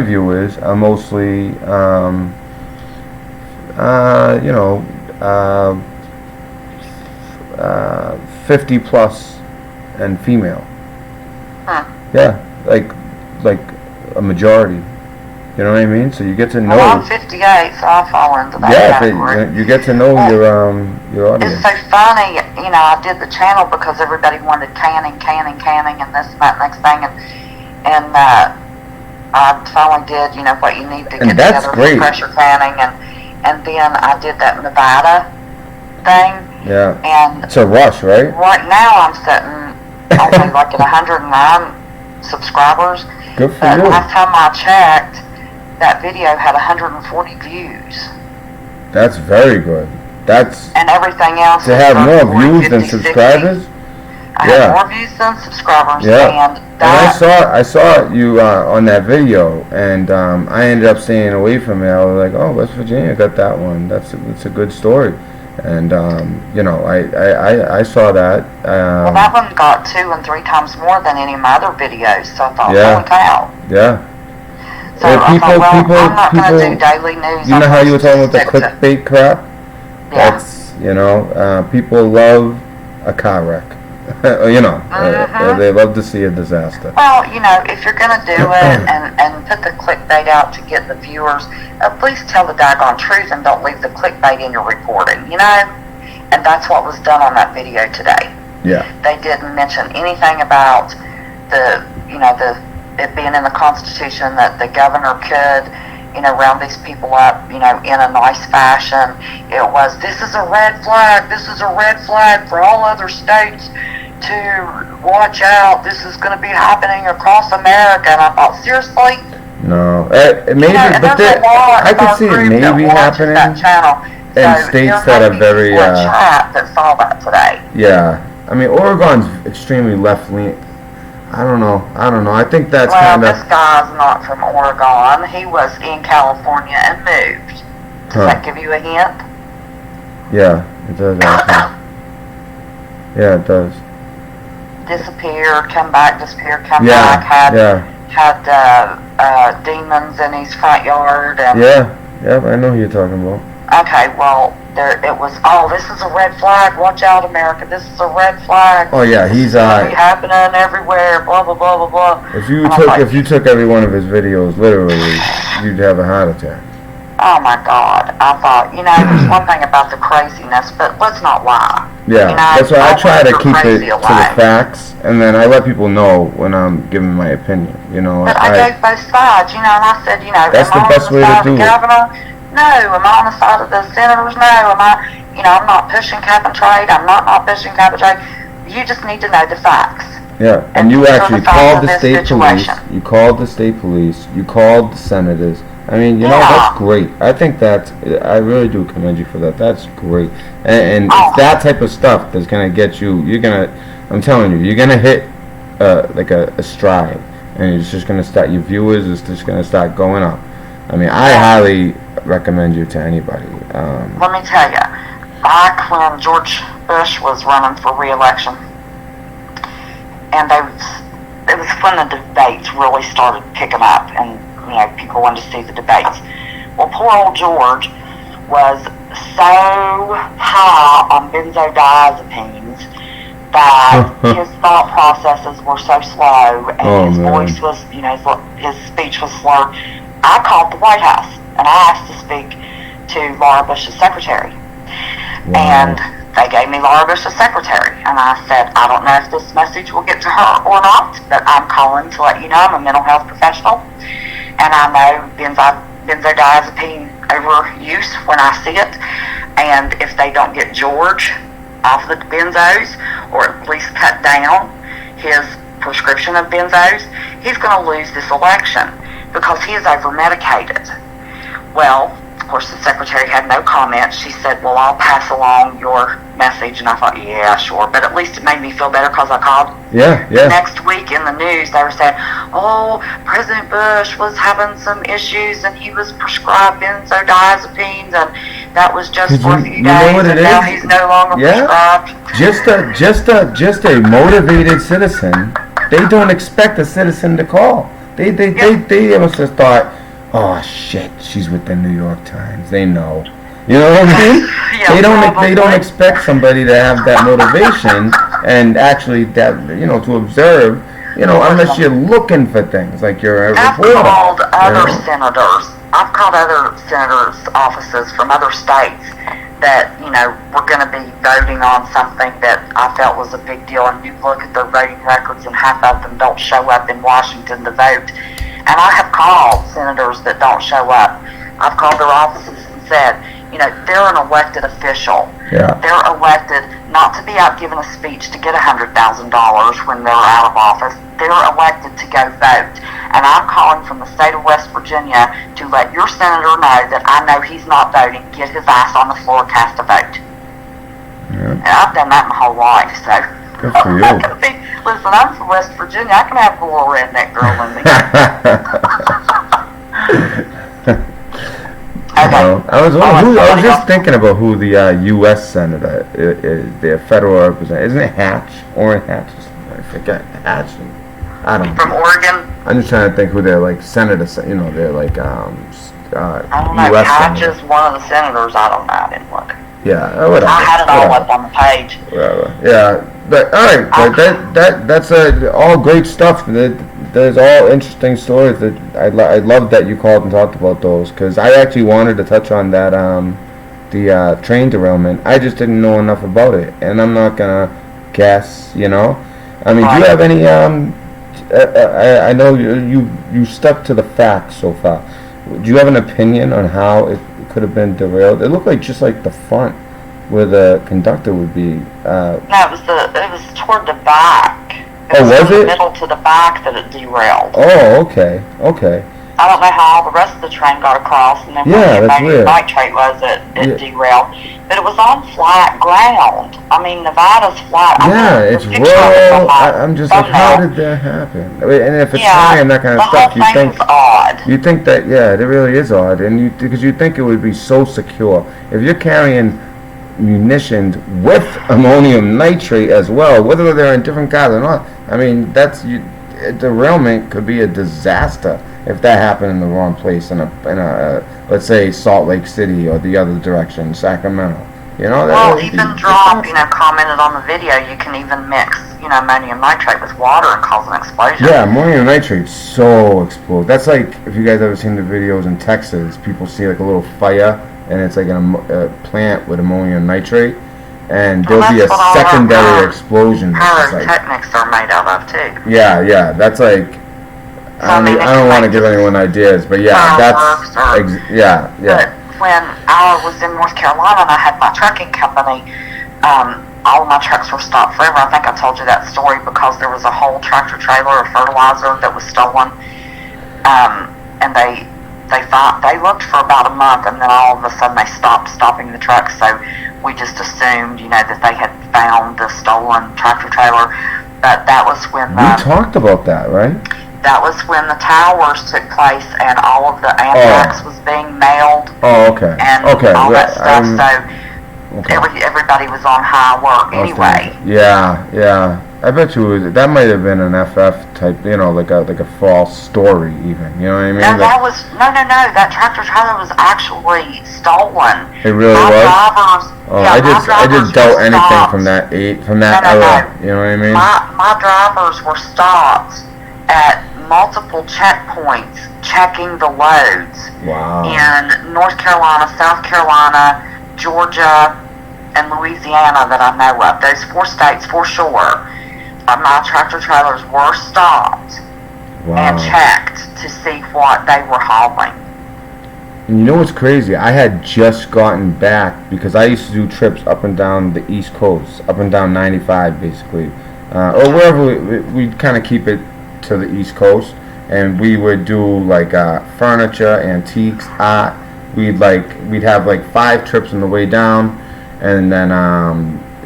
viewers are mostly, 50 plus and female. Huh. Yeah, like a majority. You know what I mean? So you get to know. Well, I'm 58, so I fall into that category. You get to know your audience. It's so funny, I did the channel because everybody wanted canning, and this and that next thing, and I finally did, what you need to get together for pressure canning, and then I did that Nevada thing. Yeah. And it's a rush, right? Right now I'm sitting only like at 109 subscribers. Good for but you. Last time I checked, that video had 140 views. That's very good. And everything else. To have more views than subscribers? I had more views than subscribers. Yeah. And I saw you on that video, and I ended up staying away from it. I was like, oh, West Virginia got that one. It's a good story. And I saw that. Well, that one got 2 and 3 times more than any of my other videos. So I thought, holy cow. Yeah. So I thought, I'm not going to do daily news. You know how you were talking about the clickbait crap? Yeah. That's, people love a car wreck. They love to see a disaster. Well, if you're going to do it and put the clickbait out to get the viewers, at least tell the daggone truth and don't leave the clickbait in your reporting, And that's what was done on that video today. Yeah. They didn't mention anything about it being in the Constitution that the governor could, round these people up, in a nice fashion. It was, this is a red flag for all other states to watch out. This is going to be happening across America. And I thought, seriously? No. Maybe, but I could see it maybe happening in states that are very... that saw that today. Yeah. I mean, Oregon's extremely left-leaning. I don't know. I think that's kind of... Well, this guy's not from Oregon. He was in California and moved. Does that give you a hint? Yeah, it does actually. Yeah, it does. Disappeared, come back, disappeared, come back. Had demons in his front yard. And yeah, I know who you're talking about. Okay, well, it was, this is a red flag, watch out, America, this is a red flag. Oh, yeah, he's, it's happening everywhere, blah, blah, blah, blah, blah. If you took every one of his videos, literally, you'd have a heart attack. Oh, my God. I thought, there's one thing about the craziness, but let's not lie. Yeah, that's why I try to keep it to the facts, and then I let people know when I'm giving my opinion, But I gave both sides, and I said, that's the best way to do it. No, am I on the side of the senators? No, I'm not pushing cap and trade. I'm not pushing cap and trade. You just need to know the facts. Yeah, and you actually called the state police. You called the state police. You called the senators. I mean, that's great. I think I really do commend you for that. That's great. And it's that type of stuff that's going to get you, I'm telling you, you're going to hit like a stride. And it's just going to start, your viewers is just going to start going up. I mean, I highly recommend you to anybody. Let me tell you, back when George Bush was running for re-election, and it was when the debates really started picking up, and people wanted to see the debates. Well, poor old George was so high on benzodiazepines that his thought processes were so slow, and his voice was, his speech was slurred. I called the White House, and I asked to speak to Laura Bush's secretary. Wow. And they gave me Laura Bush's secretary. And I said, I don't know if this message will get to her or not, but I'm calling to let you know I'm a mental health professional. And I know benzodiazepine overuse when I see it. And if they don't get George off the benzos, or at least cut down his prescription of benzos, he's going to lose this election, because he is over-medicated. Well, of course, the secretary had no comment. She said, well, I'll pass along your message. And I thought, yeah, sure. But at least it made me feel better because I called. Yeah. The next week in the news, they were saying, President Bush was having some issues and he was prescribed benzodiazepines, and that was just for a few days, and now he's no longer prescribed. Just a motivated citizen. They don't expect a citizen to call. They must have thought, oh shit, she's with the New York Times. They know. You know what I mean? Yeah, they don't expect somebody to have that motivation and actually to observe, unless you're looking for things like you're a reporter. I've called other senators' offices from other states that, were going to be voting on something that I felt was a big deal, and you look at their voting records and half of them don't show up in Washington to vote. And I have called senators that don't show up. I've called their offices and said, they're an elected official. Yeah. They're elected not to be out giving a speech to get $100,000 when they're out of office. They're elected to go vote. And I'm calling from the state of West Virginia to let your senator know that I know he's not voting. Get his ass on the floor, cast a vote. Yeah. And I've done that my whole life, so. Good for you. Listen, I'm from West Virginia. I can have a little redneck girl in me. Okay. I was just thinking about who the U.S. Senator is, their federal representative. Isn't it Hatch? Orrin Hatch? I forget. Hatch? I don't know. From Oregon? I'm just trying to think who they're like senators, they're like I don't know. U.S. Hatch is one of the senators. I don't know. I didn't look. Yeah, whatever. I had it all up on the page. Whatever. Yeah. But all right, but that's all great stuff. There's all interesting stories that I love that you called and talked about those, because I actually wanted to touch on that the train derailment. I just didn't know enough about it, and I'm not gonna guess. You know, I mean, do you have any I know you stuck to the facts so far. Do you have an opinion on how it could have been derailed? It looked like just like the front where the conductor would be. No, it was toward the back. Was from it? the middle to the back that it derailed. Oh, okay. I don't know how all the rest of the train got across, and then Yeah, when the that's weird. nitrate was, it derailed. But it was on flat ground. I mean, Nevada's flat. Yeah, it's rural. I'm just like, how did that happen? I mean, and if it's high and that kind of stuff, the whole thing was odd. you think that it really is odd, and because you think it would be so secure if you're carrying munitions with ammonium nitrate as well, whether they're in different cars or not. I mean, derailment could be a disaster if that happened in the wrong place in a let's say Salt Lake City or the other direction, Sacramento. You know, well, even Drop, commented on the video, you can even mix, ammonium nitrate with water and cause an explosion. Yeah, ammonium nitrate's so explosive. That's like, if you guys ever seen the videos in Texas, people see like a little fire, and it's like a plant with ammonium nitrate, and there'll be a secondary explosion. Pyrotechnics are made out of too. Yeah, that's like, I don't want to give anyone ideas, but yeah. But when I was in North Carolina and I had my trucking company, all of my trucks were stopped forever. I think I told you that story because there was a whole tractor trailer of fertilizer that was stolen, and they looked for about a month, and then all of a sudden they stopping the trucks. So we just assumed, that they had found the stolen tractor trailer. But that was when we talked about that, right? That was when the towers took place and all of the anthrax was being mailed. Oh, okay. And all that stuff. Everybody was on high work anyway. Yeah. I bet you that might have been an FF type, like a false story even. You know what I mean? No, that tractor trailer was actually stolen. It really was? Drivers, I just doubt anything from that era. You know what I mean? My drivers were stopped at multiple checkpoints checking the loads. Wow. In North Carolina, South Carolina, Georgia, and Louisiana that I know of. Those 4 states for sure. My tractor trailers were stopped and checked to see what they were hauling. And you know what's crazy? I had just gotten back because I used to do trips up and down the East Coast, up and down 95 basically, or wherever we'd kind of keep it to the East Coast, and we would do like furniture, antiques, art. We'd have like 5 trips on the way down, and then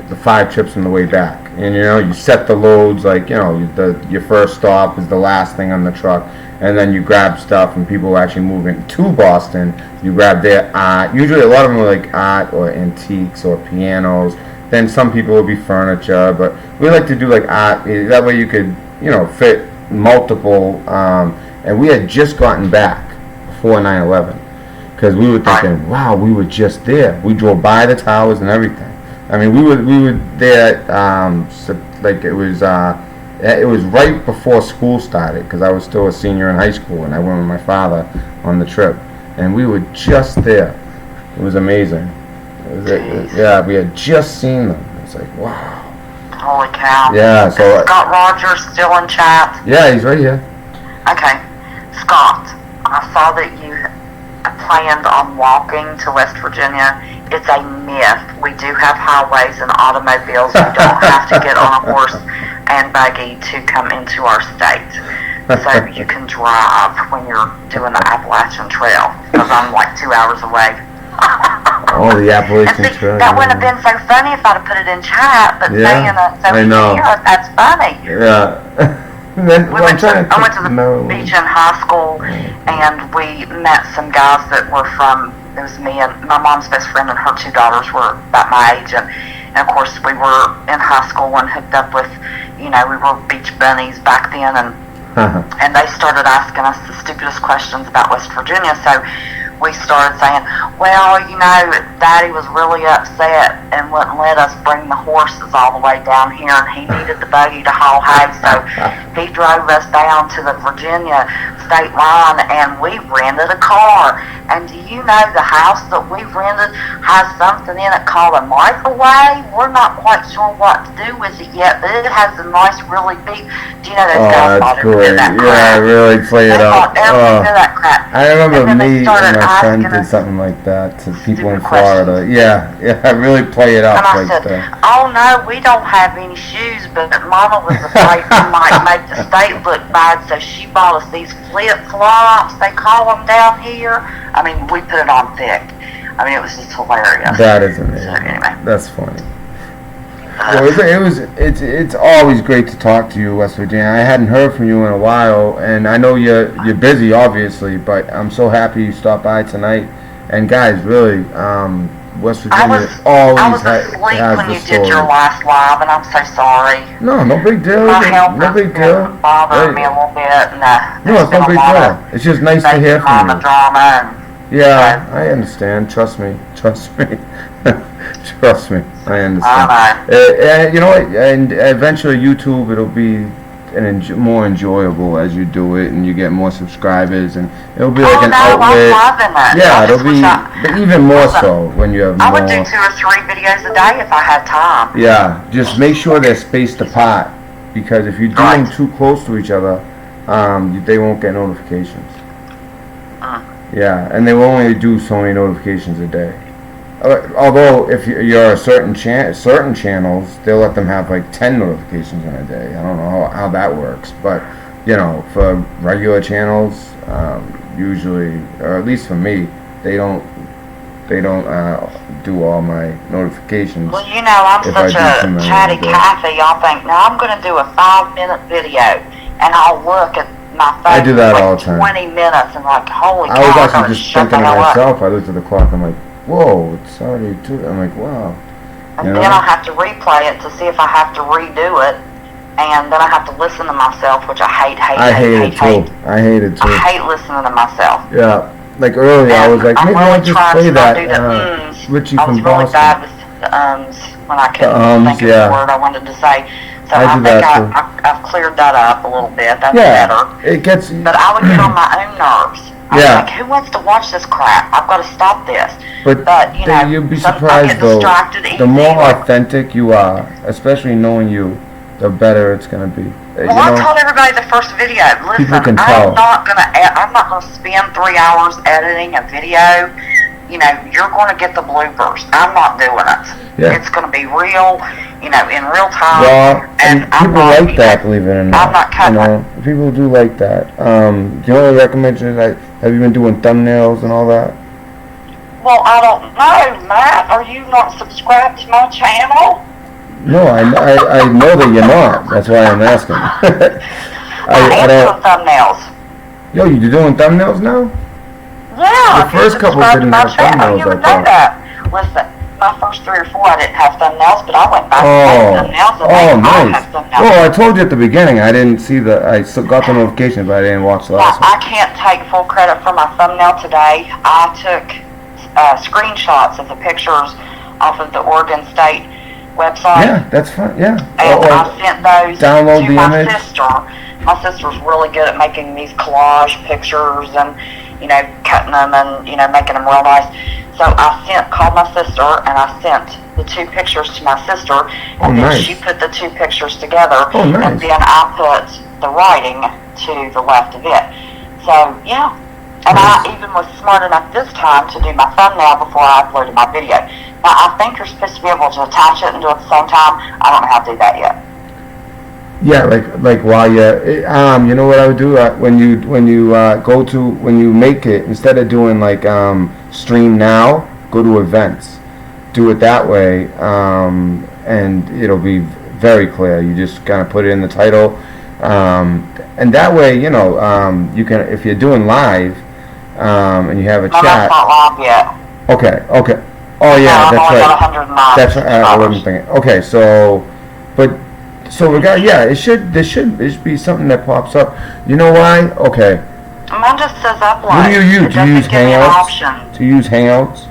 the 5 trips on the way back. And you set the loads, like your first stop is the last thing on the truck, and then you grab stuff, and people are actually moving to Boston. You grab their art. Usually a lot of them were like art or antiques or pianos. Then some people would be furniture, but we like to do like art. That way you could fit multiple. And we had just gotten back before 9/11. Because we were thinking, wow, we were just there. We drove by the towers and everything. I mean, we were there. It was right before school started because I was still a senior in high school, and I went with my father on the trip, and we were just there. It was amazing. We had just seen them. It's like, wow. Holy cow. Yeah. So Scott Rogers still in chat? Yeah, he's right here. Okay, Scott, I saw that you planned on walking to West Virginia. It's a myth. We do have highways and automobiles. You don't have to get on a horse and buggy to come into our state. So you can drive when you're doing the Appalachian Trail, because I'm like 2 hours away. Oh, the Appalachian Trail. That wouldn't have been so funny if I'd have put it in chat, but saying that so we can hear it, that's funny. Yeah. I went to the beach in high school, and we met some guys that were from, it was me and my mom's best friend and her 2 daughters were about my age, and of course we were in high school and hooked up with, we were beach bunnies back then, and they started asking us the stupidest questions about West Virginia. So we started saying, well, Daddy was really upset and wouldn't let us bring the horses all the way down here, and he needed the buggy to haul hay, so he drove us down to the Virginia state line, and we rented a car. And do you know the house that we rented has something in it called a microwave? We're not quite sure what to do with it yet, but it has a nice, really big. Do you know those guys thought it did that crap? Yeah, really play it up. Everything did that crap. I remember and me and my friend did us something like that to people in Florida. Yeah, really play it up and I like said, that. oh no, we don't have any shoes, but Mama was afraid we might make the state look bad, so she bought us these flip-flops, they call them down here. I mean, we put it on thick. I mean, it was just hilarious. That is amazing. So, anyway. That's funny. Well, it's always great to talk to you, West Virginia. I hadn't heard from you in a while, and I know you're busy, obviously, but I'm so happy you stopped by tonight. And guys, really, West Virginia always has the story. I was asleep when you did your last live, and I'm so sorry. No big deal. My health no big deal. Bothering me a little bit, and no, it's no big deal. It's just nice to hear from you. Drama. Yeah, I understand. Trust me. Trust me. Trust me. I understand. You know what? And eventually, YouTube, it'll be more enjoyable as you do it, and you get more subscribers, and it'll be like an outlet. I'm loving it. Yeah, it'll be, but even more so when you have more. I would do 2 or 3 videos a day if I had time. Yeah, just make sure they're spaced apart, because if you do them too close to each other, they won't get notifications. Yeah, and they will only do so many notifications a day. Although if you're a certain channels, they'll let them have like 10 notifications in a day. I don't know how that works, but for regular channels, usually, or at least for me, they don't do all my notifications. Well, I'm such a chatty Cathy. I'll think, now I'm going to do a 5-minute video, and I'll look at my phone. I do that all the time. 20 minutes, and like, holy cow! I was actually just thinking to myself. I looked at the clock. I'm like, whoa, it's already 2. I'm like, wow. And then I'll have to replay it to see if I have to redo it, and then I have to listen to myself, which I hate. I hate it too. I hate listening to myself. Yeah, like earlier, I was like, maybe I'll just play that. Richie from Boston. I was really bad with the when I couldn't think of the word I wanted to say. So I think I've cleared that up a little bit. That's better. It gets. But I would get on my own nerves. I was like, who wants to watch this crap? I've got to stop this. But you'd be surprised though. The more authentic you are, especially knowing you, the better it's gonna be. Well, I told everybody the first video. Listen, people can tell. I'm not gonna spend 3 hours editing a video. You're going to get the bloopers. I'm not doing it. Yeah. It's going to be real, in real time. Well, and people like that, believe it or not. I'm not cutting people do like that. Do you want to recommend have you been doing thumbnails and all that? Well, I don't know, Matt. Are you not subscribed to my channel? No, I know that you're not. That's why I'm asking. I am doing thumbnails. Yo, you're doing thumbnails now? Yeah, the first couple didn't have thumbnails, you would know that. Listen, my first 3 or 4 I didn't have thumbnails, but I went back and made thumbnails, and nice. have thumbnails. Well, I told you at the beginning, I didn't see I still got the notification, but I didn't watch the last one. I can't take full credit for my thumbnail today. I took screenshots of the pictures off of the Oregon State website. Yeah, that's fine, yeah. And I sent those to my image. sister. My sister's really good at making these collage pictures and cutting them and, making them real nice. So I called my sister, and I sent the 2 pictures to my sister, and then she put the 2 pictures together, and then I put the writing to the left of it. So, yeah. And I even was smart enough this time to do my thumbnail before I uploaded my video. Now, I think you're supposed to be able to attach it and do it at the same time. I don't know how to do that yet. Yeah, like while you know what I would do when you when you make it, instead of doing like stream now, go to events, do it that way, and it'll be very clear. You just kind of put it in the title, and that way you can, if you're doing live, and you have a chat. That's not live yet. Okay. Oh yeah, that's right. That's right. I wasn't thinking. Okay, so we got, there should be something that pops up. You know why? Okay, Mine just says upload. What do you use? Do you use Hangouts? Do you use Hangouts?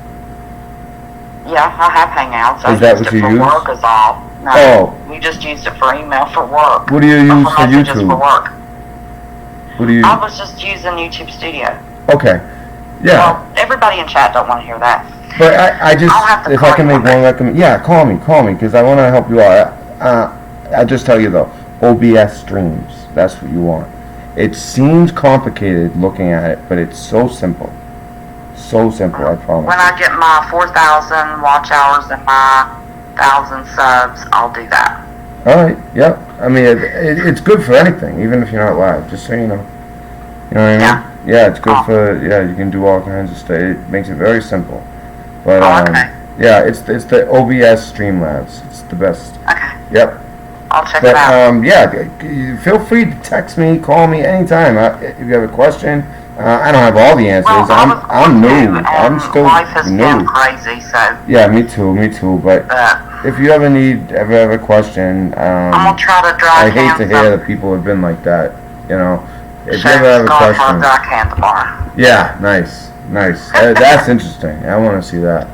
Yeah, I have Hangouts. Is that what you use? Work is all. No, oh. We just used it for email for work. What do you use for YouTube? For work. What do you? I was just using YouTube Studio. Okay. Yeah. Well, everybody in chat don't want to hear that. But I just, if I can make one recommend, yeah, call me, because I want to help you out. I'll just tell you though, OBS streams, that's what you want. It seems complicated looking at it, but it's so simple. So simple, I promise. When I get my 4,000 watch hours and my 1,000 subs, I'll do that. Alright, yep. I mean, it's good for anything, even if you're not live, just so you know. You know what I mean? Yeah. Yeah, it's good for, you can do all kinds of stuff. It makes it very simple. But, okay. Yeah, it's the OBS Streamlabs. It's the best. Okay. Yep. I'll check it out. Yeah, feel free to text me, call me anytime. If you have a question, I don't have all the answers. Well, I'm new. I'm still life has new. been crazy, so. Yeah, me too. But if you ever have a question, I'm gonna try to drive. I hate to hear that people have been like that. You know, if you ever have a question. Yeah, nice. That's interesting. I want to see that.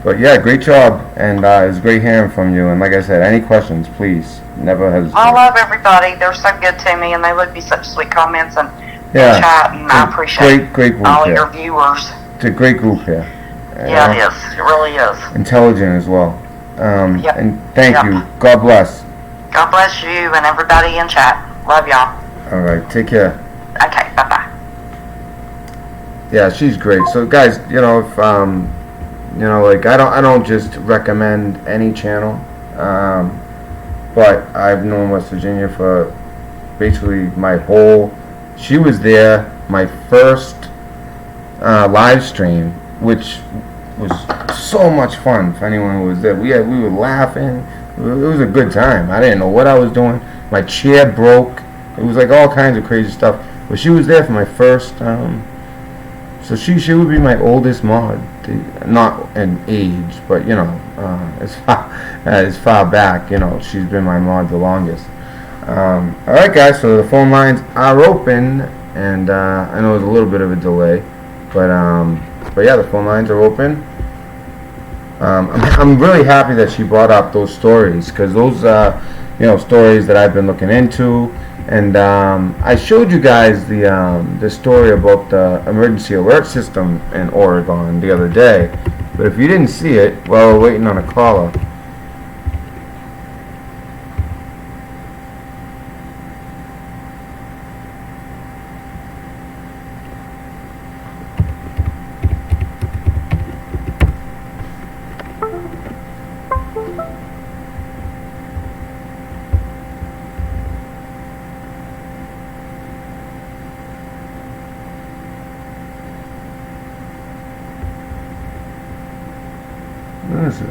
But yeah, great job, and it's great hearing from you. And like I said, any questions, please never hesitate. I love everybody. They're so good to me, and they would be such sweet comments and chat. And I appreciate great group all here. Your viewers. It's a great group here. Yeah, it is. It really is. Intelligent as well. Yep. And thank you. God bless. God bless you and everybody in chat. Love y'all. All right, take care. Okay, bye bye. Yeah, she's great. So guys, if like I don't just recommend any channel, but I've known West Virginia for basically my whole. She was there my first live stream, which was so much fun for anyone who was there. We were laughing. It was a good time. I didn't know what I was doing. My chair broke. It was like all kinds of crazy stuff. But she was there for my first. So she would be my oldest mod, not in age, but as far back, she's been my mod the longest. All right, guys. So the phone lines are open, and I know there's a little bit of a delay, but yeah, the phone lines are open. I'm really happy that she brought up those stories, because those stories that I've been looking into. And I showed you guys the story about the emergency alert system in Oregon the other day. But if you didn't see it while we're waiting on a caller, what is it?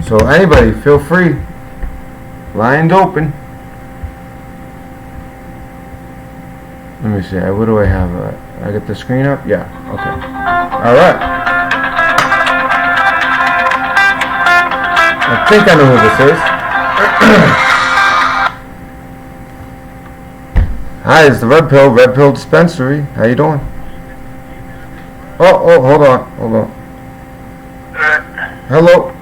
So anybody, feel free. Lines open. Let me see. What do I have? I got the screen up? Yeah. Okay. All right. I think I know who this is. Hi, it's the Red Pill Dispensary. How you doing? Oh, hold on. Hello.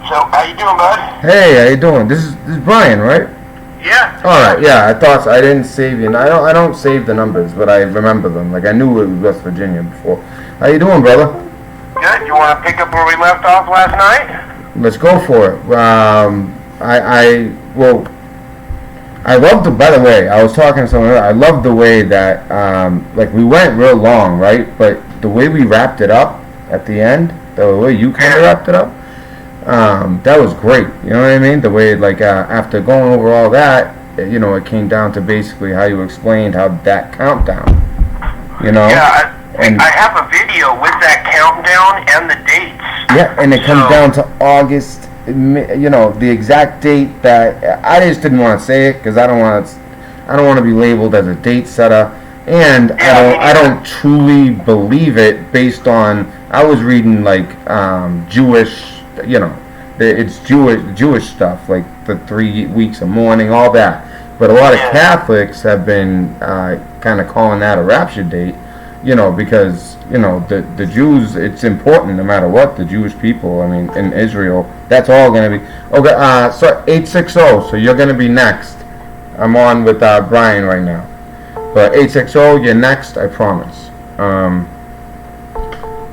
So, how you doing, bud? Hey, how you doing? This is Brian, right? Yeah. All right. Yeah, I thought so. I didn't save you. And I don't save the numbers, but I remember them. Like I knew it was West Virginia before. How you doing, brother? Good. You want to pick up where we left off last night? Let's go for it. I loved the. By the way, I was talking to someone else. I loved the way that like we went real long, right? But the way we wrapped it up at the end, the way you kind of wrapped it up, that was great. You know what I mean? The way like after going over all that, it came down to basically how you explained how that countdown. Yeah. I have a video with that countdown and the dates. Yeah, and it comes down to August. The exact date that I just didn't want to say it because I don't want to be labeled as a date setter. And I don't truly believe it based on, I was reading like Jewish, it's Jewish stuff, like the 3 weeks of mourning, all that. But a lot of Catholics have been kind of calling that a rapture date, because the Jews, it's important no matter what. The Jewish people, I mean, in Israel, that's all going to be. Okay, so 860. So you're going to be next. I'm on with Brian right now. But 860, you're next, I promise.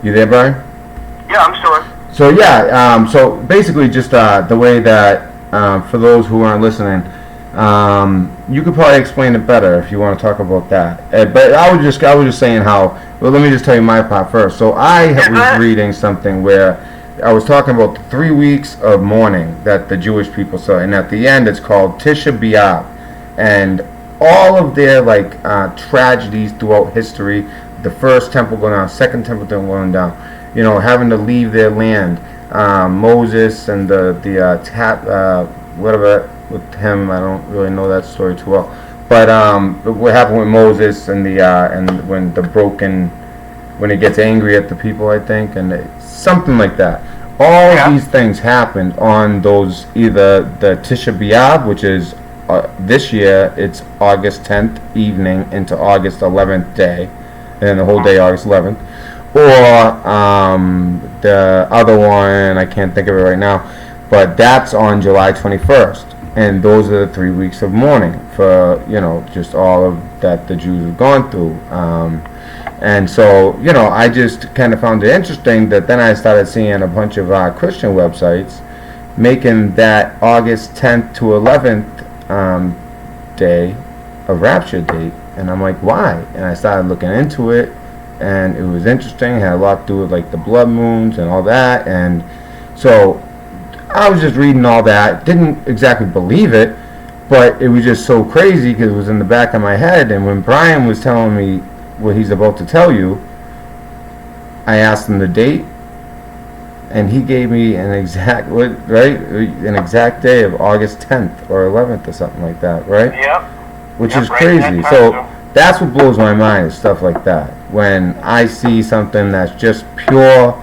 You there, Brian? Yeah, I'm sorry. So yeah, so basically just the way that for those who aren't listening, you could probably explain it better if you want to talk about that. But I was just saying how. Well, let me just tell you my part first. So I was reading something where I was talking about the 3 weeks of mourning that the Jewish people saw, and at the end it's called Tisha B'Av, and all of their tragedies throughout history. The first temple going down, second temple going down, having to leave their land. Moses and whatever with him, I don't really know that story too well. But what happened with Moses and when he gets angry at the people, I think, and something like that. All of these things happened on those, either the Tisha B'Av, which is this year, it's August 10th evening into August 11th day, and the whole day August 11th, or the other one, I can't think of it right now, but that's on July 21st, and those are the 3 weeks of mourning for, just all of that the Jews have gone through. And so, I just kind of found it interesting that then I started seeing a bunch of Christian websites making that August 10th to 11th day a rapture date, and I'm like, why? And I started looking into it, and it was interesting. It had a lot to do with like the blood moons and all that, and so I was just reading all that. Didn't exactly believe it, but it was just so crazy because it was in the back of my head. And when Brian was telling me what he's about to tell you, I asked him the date, and he gave me an exact day of August 10th or 11th or something like that, right? Yep. Which is crazy. So that's what blows my mind, is stuff like that. When I see something that's just pure,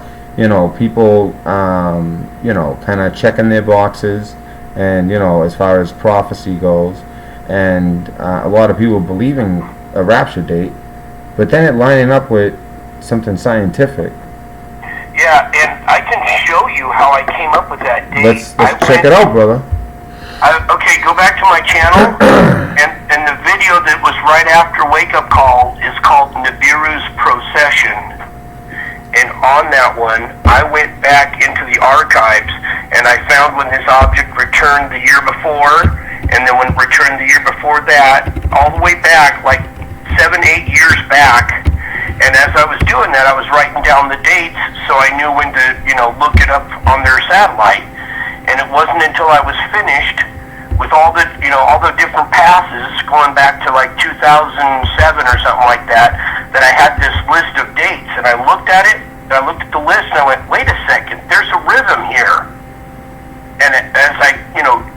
people, kind of checking their boxes, and as far as prophecy goes, and a lot of people believing a rapture date, but then it lining up with something scientific. Yeah, and I can show you how I came up with that date. Let's check it out, brother. Okay, go back to my channel, and the video that was right after Wake Up Call is called Nibiru's Procession. And on that one, I went back into the archives, and I found when this object returned the year before, and then when it returned the year before that, all the way back, like 7-8 years back. And as I was doing that, I was writing down the dates so I knew when to, look it up on their satellite. And it wasn't until I was finished with all the different passes going back to like 2007 or something like that I had this list of dates. And I looked at it, and I looked at the list, and I went, wait a second, there's a rhythm here. And as I,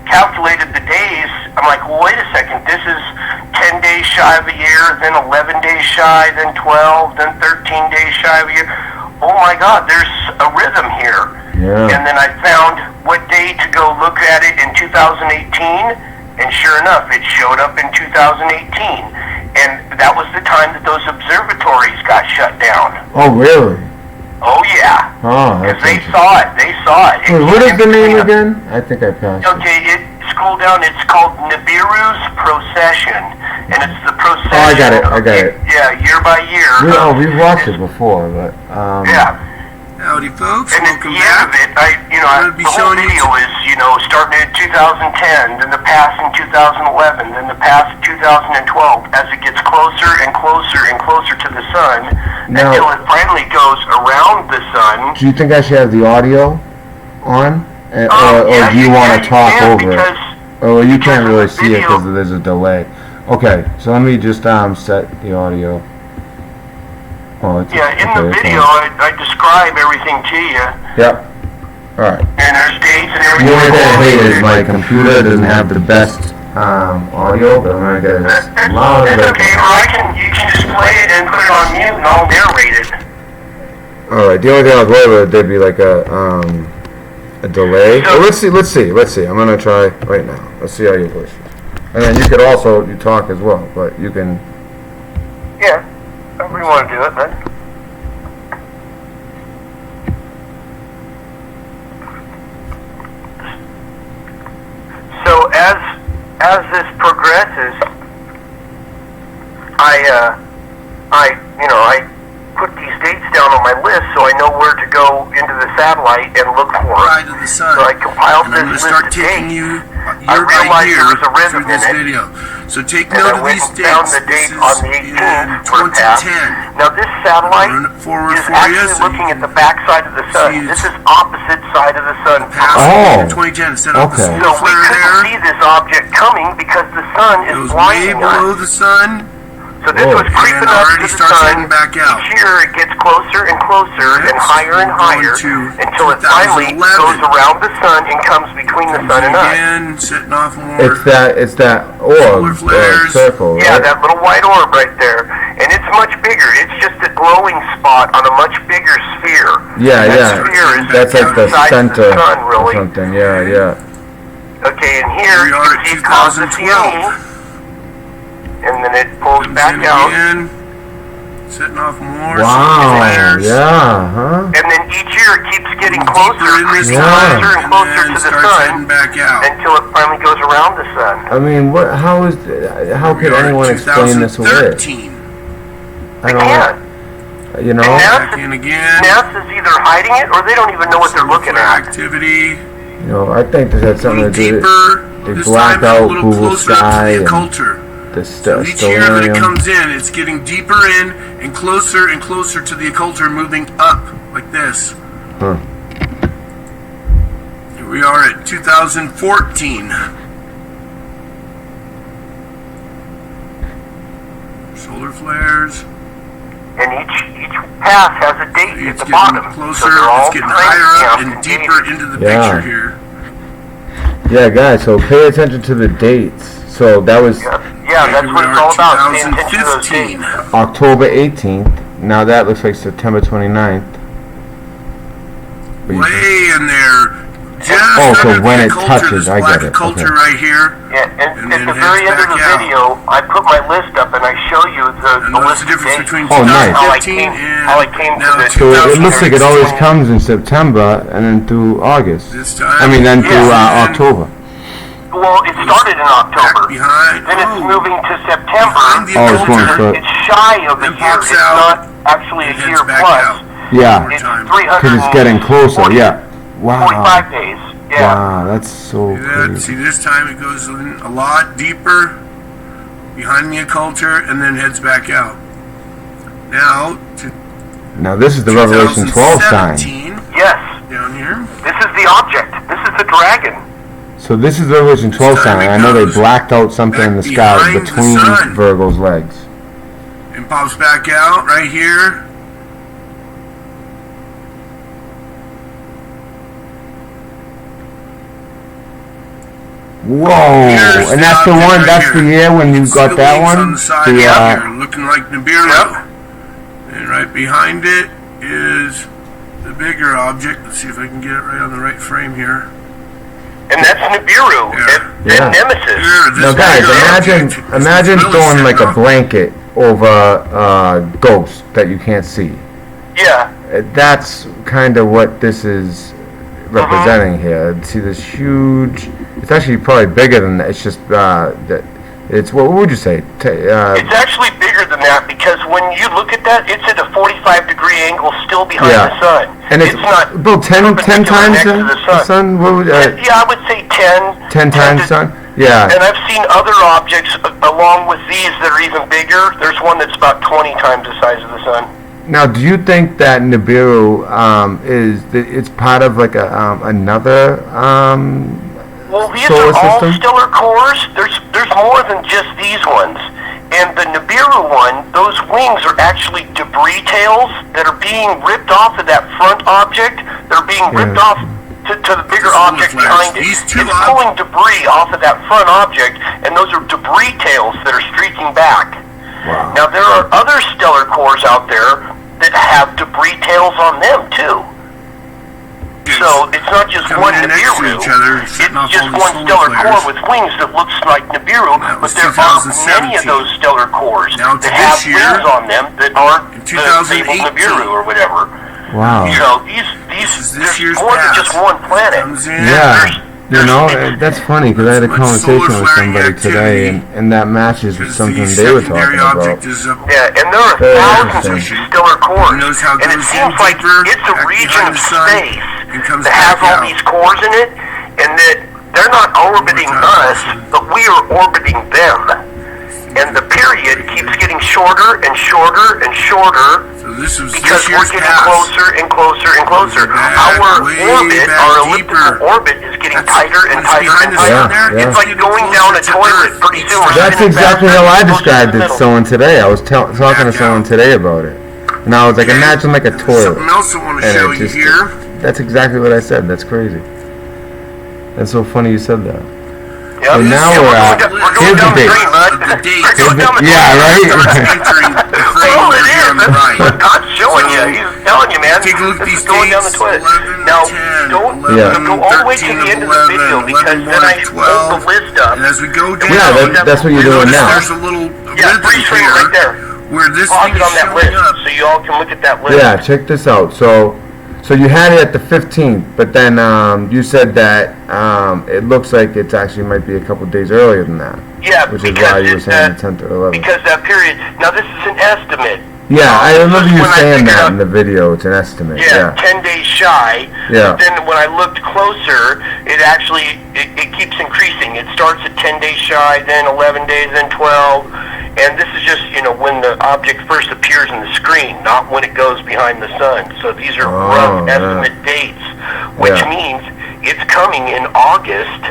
calculated the days, I'm like, well, wait a second, this is 10 days shy of a year, then 11 days shy, then 12, then 13 days shy of a year. Oh my God, there's a rhythm here. Yeah. And then I found what day to go look at it in 2018, and sure enough, it showed up in 2018. And that was the time that those observatories got shut down. Oh, really? Oh, yeah. Oh, because they saw it. Wait, what is the name again? I think I passed it. Okay, scroll down. It's called Nibiru's Procession, and it's the procession. Oh, I got it. Yeah, year by year. We've watched it before, but yeah. Howdy, folks. And at the end of it, the whole video is, starting in 2010, then the past in 2011, then the past in 2012, as it gets closer and closer and closer to the sun, until it finally goes around the sun. Do you think I should have the audio on? Or do you want to talk over it? Oh, you can't really see it because there's a delay. Okay, so let me just set the audio. Oh, in the video, I describe everything to you. Yep. All right. And there's dates and everything. The only thing I hate is my computer doesn't have the best audio, but I'm gonna get as loud as It's I okay, can. or you can just play it and put it on mute and I'll narrate it. Alright, the only thing I'll go over, there'd be like a delay. Well, let's see. I'm gonna try right now. Let's see how your voice is. And then you could also, you talk as well, but you can, Yeah, however you want to do it, then. So as this progresses, I put these dates down on my list so I know where to go into the satellite and look for Right it. of the sun. So I compiled And I'm going this to start list of taking dates. you I year by realized year there was a rhythm through this in it. video. So take And note I of went these and found dates. the date This on is the in 18th for past. 2010. Now this satellite Run it forward is for you actually so you looking at can the back side of the sun. see This it's is opposite side of the sun. Past Oh. in 2010. Set off the Okay. So solar we flare couldn't there. see this object coming because the sun It is was way blinding below us. the sun. So this Whoa. was creeping And up to already the starts sun. heading back out. Each year it gets closer and closer and Next, higher and we're higher going to until it finally 2011. goes around the sun and comes between the sun and us. Again, setting off more. it's that orb, Solar flares. circle, right? Yeah, that little white orb right there. And it's much bigger. It's just a glowing spot on a much bigger sphere. Yeah, That yeah. sphere is That's like the size of center the sun, or really. something. Yeah, yeah. Okay, and here We you are can at see it causes the 2012. and then it pulls Comes back in out. again, setting off more Wow. solar flares. Yeah, huh? And then each year it keeps getting Deeper closer, in this creeping time, closer and and closer then to the starts sun heading back out. until it finally goes around the sun. I mean, how We could are at anyone explain this away? 2013. I They don't can't. know. You know? And Back in again. NASA's either hiding it or they don't even know what they're Solar looking flare at. activity. You know, I think this had A something little to do with deeper. they This blacked time out a little Google closer Sky to the and occulter. the So each year that it stellarium. comes in, it's getting deeper in and closer to the occulter, moving up like this. Huh. Here we are at 2014. Solar flares. And each path has a date at It's the getting bottom. closer. So they're all It's getting time higher up stamped and deeper dated. into the Yeah. picture here. Yeah, guys. So pay attention to the dates. So that was Yeah, that's Here what we it's are all at about. Pay attention to those 2015. dates. October 18th. Now that looks like September 29th. What do you think? Way in there. Just Oh, so under when the it occulter, touches, this I black get it, occulter okay. right here. Yeah, And and then at the heads very end of the back out. video, I put my list up and I show you the And notice list the of difference dates. between Oh, nice. 2015 and How I came now to the So it looks like it always 2013. comes in September and then through August. This time. I mean, then through Yeah. October. Well, it started in October. Behind. Then it's Oh, moving to September. behind the Oh, it's going occulter. for- It's shy of a Then year. pops It's out not actually a and year heads back plus. out. Yeah, It's Time. 300 because it's getting closer. Yeah. Wow. 45 days. Yeah. Wow, that's so See that? crazy. See, this time it goes in a lot deeper behind the occulter and then heads back out. Now to Now this is the Revelation 12 sign. 2017, Yes. down here. This is the object. This is the dragon. So this is the Revelation 12 sign. I know they blacked out something in the sky Behind the between sun. Virgo's legs. And pops back out right here. Whoa! Here's And that's the object one. right That's the here. year when you See got the that wings one. on the side The, right here, looking like Nibiru. Yep. And right behind it is the bigger object. Let's see if I can get it right on the right frame here. And that's Nibiru. Yeah. And Yeah. Nemesis. Here, this Now, guys, bigger imagine object is imagine really throwing setting like a off. blanket over a ghost that you can't see. Yeah. That's kind of what this is representing here. See this huge. It's actually probably bigger than that. It's just it's what would you say? It's actually bigger than that because when you look at that, it's at a 45-degree angle still behind Yeah. the sun. And it's not about 10 perpendicular times next to the the sun. What would, yeah, I would say 10. 10 times to- sun? Yeah. And I've seen other objects along with these that are even bigger. There's one that's about 20 times the size of the sun. Now, do you think that Nibiru it's part of like another Well, these solar are all system? stellar cores. There's more than just these ones. And the Nibiru one, those wings are actually debris tails that are being ripped off of that front object. They're being ripped off to the bigger Solar object flares. behind it. These two It's pulling debris off of that front object, and those are debris tails that are streaking back. Wow. Now, there are other stellar cores out there that have debris tails on them, too. So it's not just coming one in next to Nibiru. each other, It's setting off just all these one solar stellar flares. core with wings that looks like Nibiru, That but was there are many 2017. of those stellar cores Now that to have this year, wings on them that aren't in the fabled 2018. Nibiru or whatever. Wow. So is this there's year's more than pass. just one planet. Comes in. Yeah. You know, that's funny because I had a Much conversation solar with flaring somebody today, activity. and that matches with Because something the they were secondary talking about. object is up. Yeah, and there are Very thousands of interesting. these stellar cores, Knows how it and it goes seems in like deeper, it's a back region behind of the sun, space and comes that has back all out. these cores in it, and that they're not orbiting us, but we are orbiting them. And the period keeps getting shorter and shorter and shorter So this was because this we're year's getting pass. closer and closer and closer. Back, Our way orbit, back our deeper. elliptical orbit is getting tighter and It's tighter behind and the sun tighter. there. Yeah. It's like going down a toilet. Pretty soon we're That's spinning exactly faster how I and closer described to the it to middle. someone today. I was talking to Back someone out. today about it, and I was like, Okay. imagine like a There's toilet. something else I want to And show it you just, here. that's exactly what I said. That's crazy. That's so funny you said that. Yep. And now Yeah, we're at- we're going here's the down the date. street, bud. The date. We're going down the Yeah, street. right? Entering the frame Well, over it here is. on the right. That's what God's showing you. So, He's telling you, man. take a look at This these is going down the dates, toilet. 11, Now, 10, don't 11, go all the way to 13 the of end of the 11, video because 11, then I 12, pulled the list up. And as we go down, Yeah, that's what you're we doing notice now. there's a little Yeah, rhythm freeze frame here right there. where this Pause thing it is on that showing list up. so you all can look at that list. Yeah, check this out. So you had it at the 15th, but then you said that it looks like it's actually might be a couple days earlier than that. Yeah, Which is because why you were it, saying the 10th or 11th. because that period. Now this is an estimate. Yeah, I remember you When I saying figured that out- in the video. It's an estimate. Yeah, Yeah. 10 days shy. Yeah. But then when I looked closer, it actually it keeps increasing. It starts at 10 days shy, then 11 days, then 12. And this is just, when the object first appears in the screen, not when it goes behind the sun. So these are Oh, rough yeah. estimate dates, which Yeah. means it's coming in August.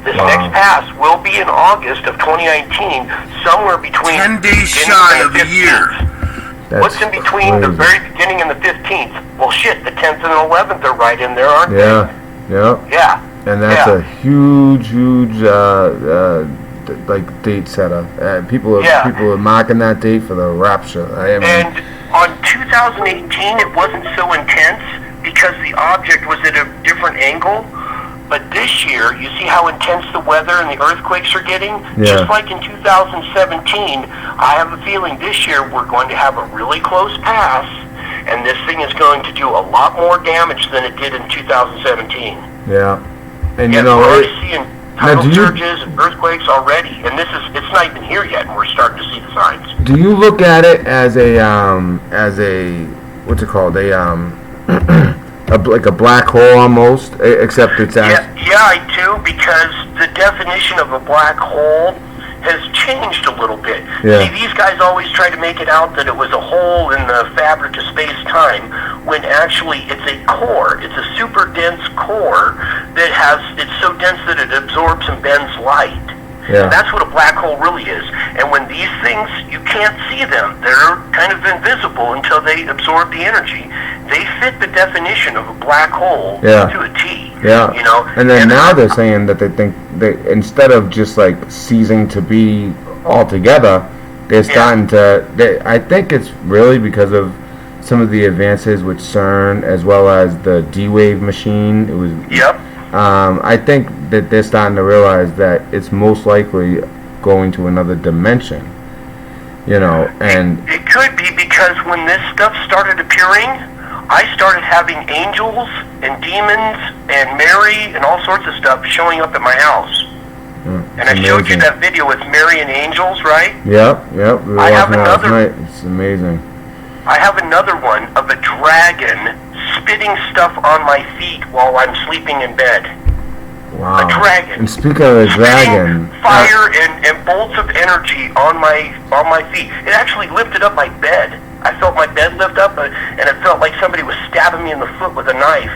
This Wow. next pass will be in August of 2019, somewhere between 10 days beginning shy and of the a year. 15th. That's What's in between the crazy. very beginning and the 15th? Well, shit, the 10th and the 11th are right in there, aren't Yeah, yeah. they? Yeah. And that's Yeah. a huge like date setter. People are marking that date for the rapture. I mean, And on 2018, it wasn't so intense because the object was at a different angle. But this year, you see how intense the weather and the earthquakes are getting? Yeah. Just like in 2017, I have a feeling this year we're going to have a really close pass, and this thing is going to do a lot more damage than it did in 2017. yeah. And Yeah, you know, we're it, already seeing tidal do you- surges and earthquakes already, and it's not even here yet, and we're starting to see the signs. do you look at it as a what's it called? Like a black hole almost, except it's Yeah, I do, because the definition of a black hole has changed a little bit. Yeah. See, these guys always try to make it out that it was a hole in the fabric of space-time, when actually it's a core. It's a super dense core that it's so dense that it absorbs and bends light. Yeah. That's what a black hole really is. And when these things, you can't see them. They're kind of invisible until they absorb the energy. They fit the definition of a black hole Yeah. to a T. Yeah. And then now they're I- saying that they think they instead of just like ceasing to be altogether, they're starting to. I think it's really because of some of the advances with CERN as well as the D-Wave machine. It was. Yep. I think that they're starting to realize that it's most likely going to another dimension. And It could be because when this stuff started appearing, I started having angels and demons and Mary and all sorts of stuff showing up at my house. And I showed you amazing. that video with Mary and angels, right? Yep. We were I have watching that last another- night. It's amazing. I have another one of a dragon spitting stuff on my feet while I'm sleeping in bed. Wow. A dragon. And speaking of the dragon, Spitting fire and bolts of energy on my feet. It actually lifted up my bed. I felt my bed lift up, and it felt like somebody was stabbing me in the foot with a knife.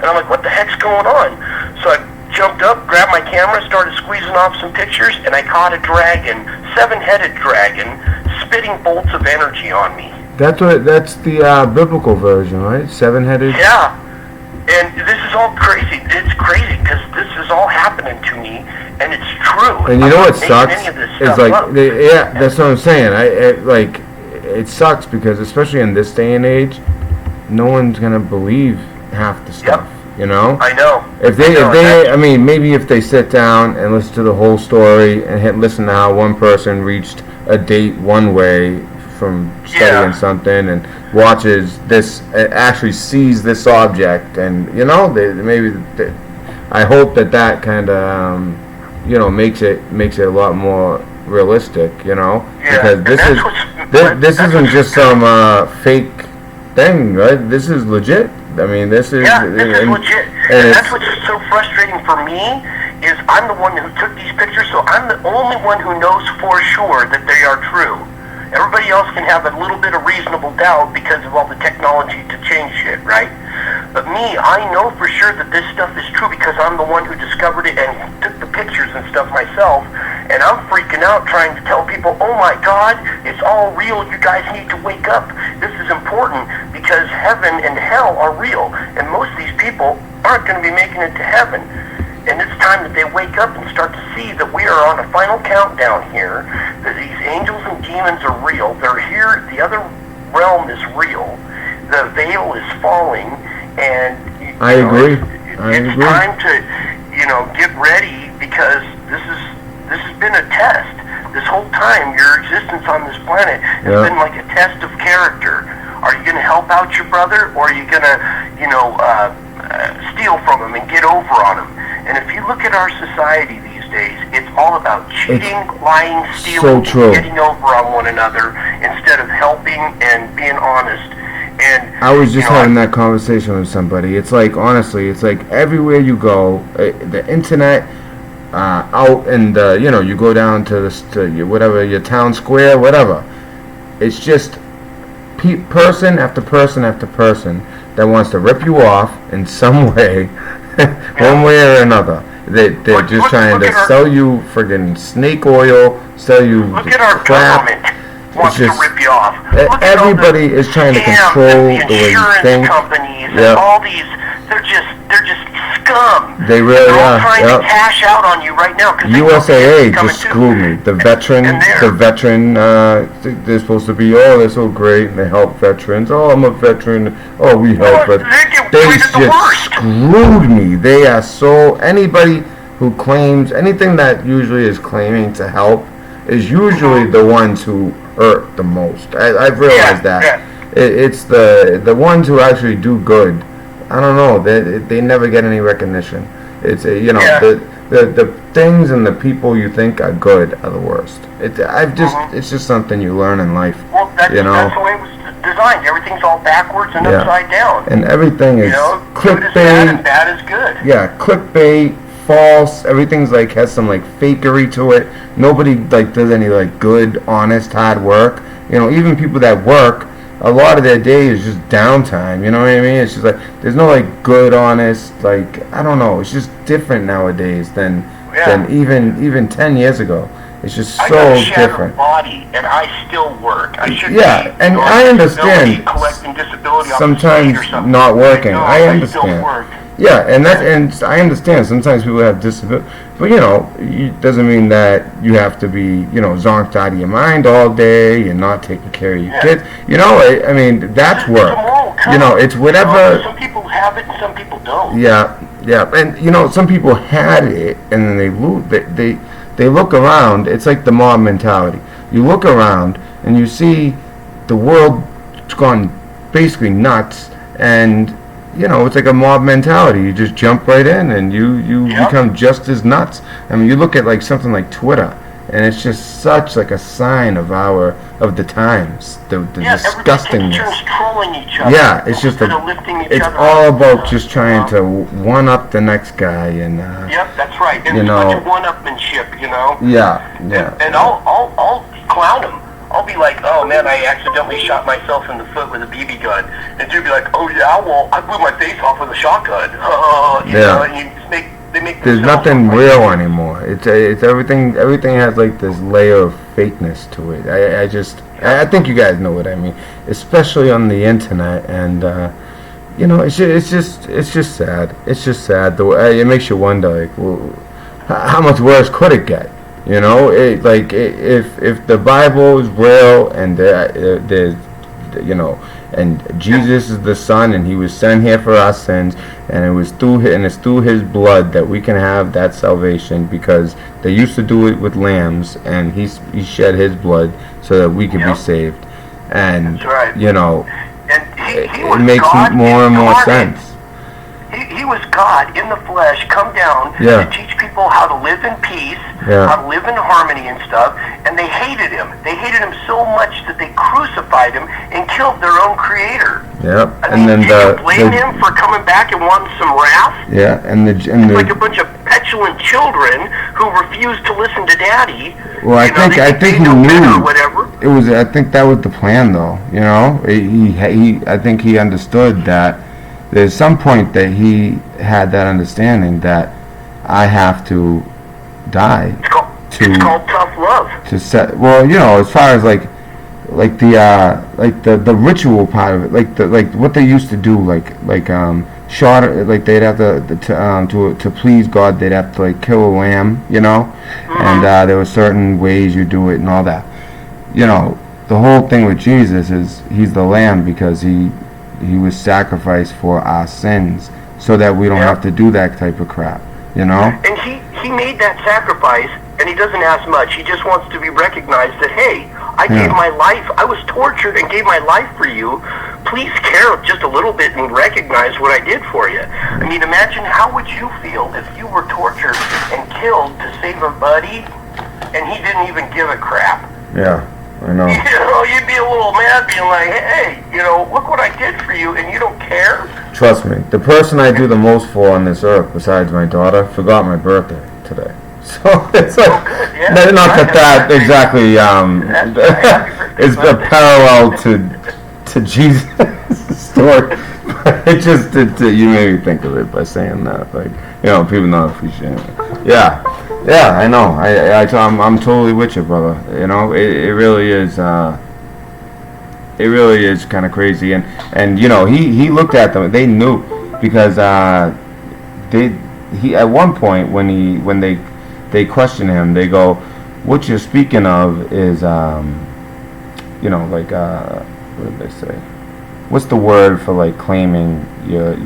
And I'm like, what the heck's going on? So I jumped up, grabbed my camera, started squeezing off some pictures, and I caught a dragon, 7-headed dragon, spitting bolts of energy on me. that's the biblical version, right? 7-headed. Yeah. And this is all crazy. It's crazy because this is all happening to me, and it's true. And you know what sucks? Any of this It's stuff like, up. yeah, that's what I'm saying. It sucks because especially in this day and age, no one's gonna believe half the stuff. You know? I know. I mean, maybe if they sit down and listen to the whole story and listen to how one person reached a date one way from studying something and watches this, actually sees this object, and you know, I hope that kind of, you know, makes it a lot more realistic, you know, because this isn't just some fake thing, right? This is legit. I mean, this is legit. And that's what's so frustrating for me is I'm the one who took these pictures, so I'm the only one who knows for sure that they are true. Everybody else can have a little bit of reasonable doubt because of all the technology to change shit, right? But me, I know for sure that this stuff is true because I'm the one who discovered it and took the pictures and stuff myself. And I'm freaking out trying to tell people, oh my God, it's all real. You guys need to wake up. This is important because heaven and hell are real. And most of these people aren't going to be making it to heaven. And it's time that they wake up and start to see that we are on a final countdown here, that these angels and demons are real. They're here. The other realm is real. The veil is falling. And I agree. It's time to, you know, get ready because this has been a test. This whole time, your existence on this planet has been like a test of character. Are you going to help out your brother, or are you going to, you know, steal from him and get over on him? And if you look at our society these days, it's all about cheating, lying, stealing, and getting over on one another instead of helping and being honest. And I was just having that conversation with somebody. It's like, honestly, it's like everywhere you go, the internet, out in the, you know, you go down to whatever, your town square, whatever. It's just person after person after person that wants to rip you off in some way, one way or another. They're just trying to sell you friggin' snake oil, sell you look at our crap. government wants to rip you off. Everybody is trying to control the way you think. Companies and all these, they're just scum. They really are. They're trying to cash out on you right now. USAA just screwed me. The veteran, they're supposed to be, oh, they're so great, and they help veterans. Oh, I'm a veteran. Oh, we help veterans. They just screwed me. They are anybody who claims, anything that usually is claiming to help is usually the ones who hurt the most. I've realized that. It's the ones who actually do good. I don't know. They never get any recognition. It's the things and the people you think are good are the worst. It's just something you learn in life. Well, that's the way it was designed. Everything's all backwards and upside down. And everything is good is bad and bad is good. Yeah, clickbait, false. Everything's like has some like fakery to it. Nobody like does any like good, honest, hard work. You know, even people that work, a lot of their day is just downtime, you know what I mean? It's just like, there's no like good, honest, like, I don't know, it's just different nowadays than even 10 years ago. It's just so different. Body, and I still work. I should and I understand collecting disability sometimes not working. I understand. Yeah, and I understand sometimes people have disability, but you know, it doesn't mean that you have to be, you know, zonked out of your mind all day and not taking care of your kids. You know, I mean, that's work. You know, it's whatever. Some people have it and some people don't. Yeah, and you know, some people had it and then they look around. It's like the mob mentality. You look around and you see the world's gone basically nuts, and you know, it's like a mob mentality. You just jump right in and you become just as nuts. I mean, you look at like something like Twitter, and it's just such like a sign of the times, the disgustingness. Trolling each other. Yeah, it's just it's all about just trying to one up the next guy and. Yep, that's right. And you it's know, a bunch of one-upmanship, you know. Yeah. And I'll clown him. I'll be like, oh man, I accidentally shot myself in the foot with a BB gun. And dude be like, oh yeah, well, I blew my face off with a shotgun. You know, and you just they make there's nothing real anymore. It's everything has like this layer of fakeness to it. I think you guys know what I mean, especially on the internet. And you know, it's just sad. It's just sad. The way it makes you wonder, like, well, how much worse could it get? You know, if the Bible is real and there's, you know, and Jesus is the Son and He was sent here for our sins, and it's through His blood that we can have that salvation, because they used to do it with lambs, and He shed His blood so that we could be saved. And that's right. You know, and he it makes God more and more incarnate. sense. He was God in the flesh, come down to teach people how to live in peace, how to live in harmony and stuff, and they hated Him. They hated Him so much that they crucified Him and killed their own Creator. Yep. I mean, can you blame Him for coming back and wanting some wrath? Yeah, It's like a bunch of petulant children who refuse to listen to Daddy. Well, I think he knew. Whatever. It was. I think that was the plan, though. You know, I think he understood that. There's some point that he had that understanding that I have to die. It's called tough love. To set. Well, you know, as far as like the ritual part of it, like what they used to do, short, like they'd have to please God, they'd have to like kill a lamb, you know, and there were certain ways you do it and all that. You know, the whole thing with Jesus is He's the lamb because He was sacrificed for our sins, so that we don't have to do that type of crap, you know? And he made that sacrifice, and He doesn't ask much. He just wants to be recognized that, hey, I gave my life. I was tortured and gave my life for you. Please care just a little bit and recognize what I did for you. I mean, imagine how would you feel if you were tortured and killed to save a buddy, and he didn't even give a crap? Yeah. I know. You know, you'd be a little mad, being like, hey, you know, look what I did for you, and you don't care? Trust me, the person I do the most for on this earth, besides my daughter, forgot my birthday today. So it's like, not that exactly, it's a parallel to Jesus' story. It just, you made me think of it by saying that. Like, you know, people not appreciate it. Yeah, I know. I'm totally with you, brother. You know, it really is. It really is kind of crazy. And you know, he looked at them. They knew because he at one point when they questioned him, they go, "What you're speaking of is you know, like what did they say? What's the word for like claiming your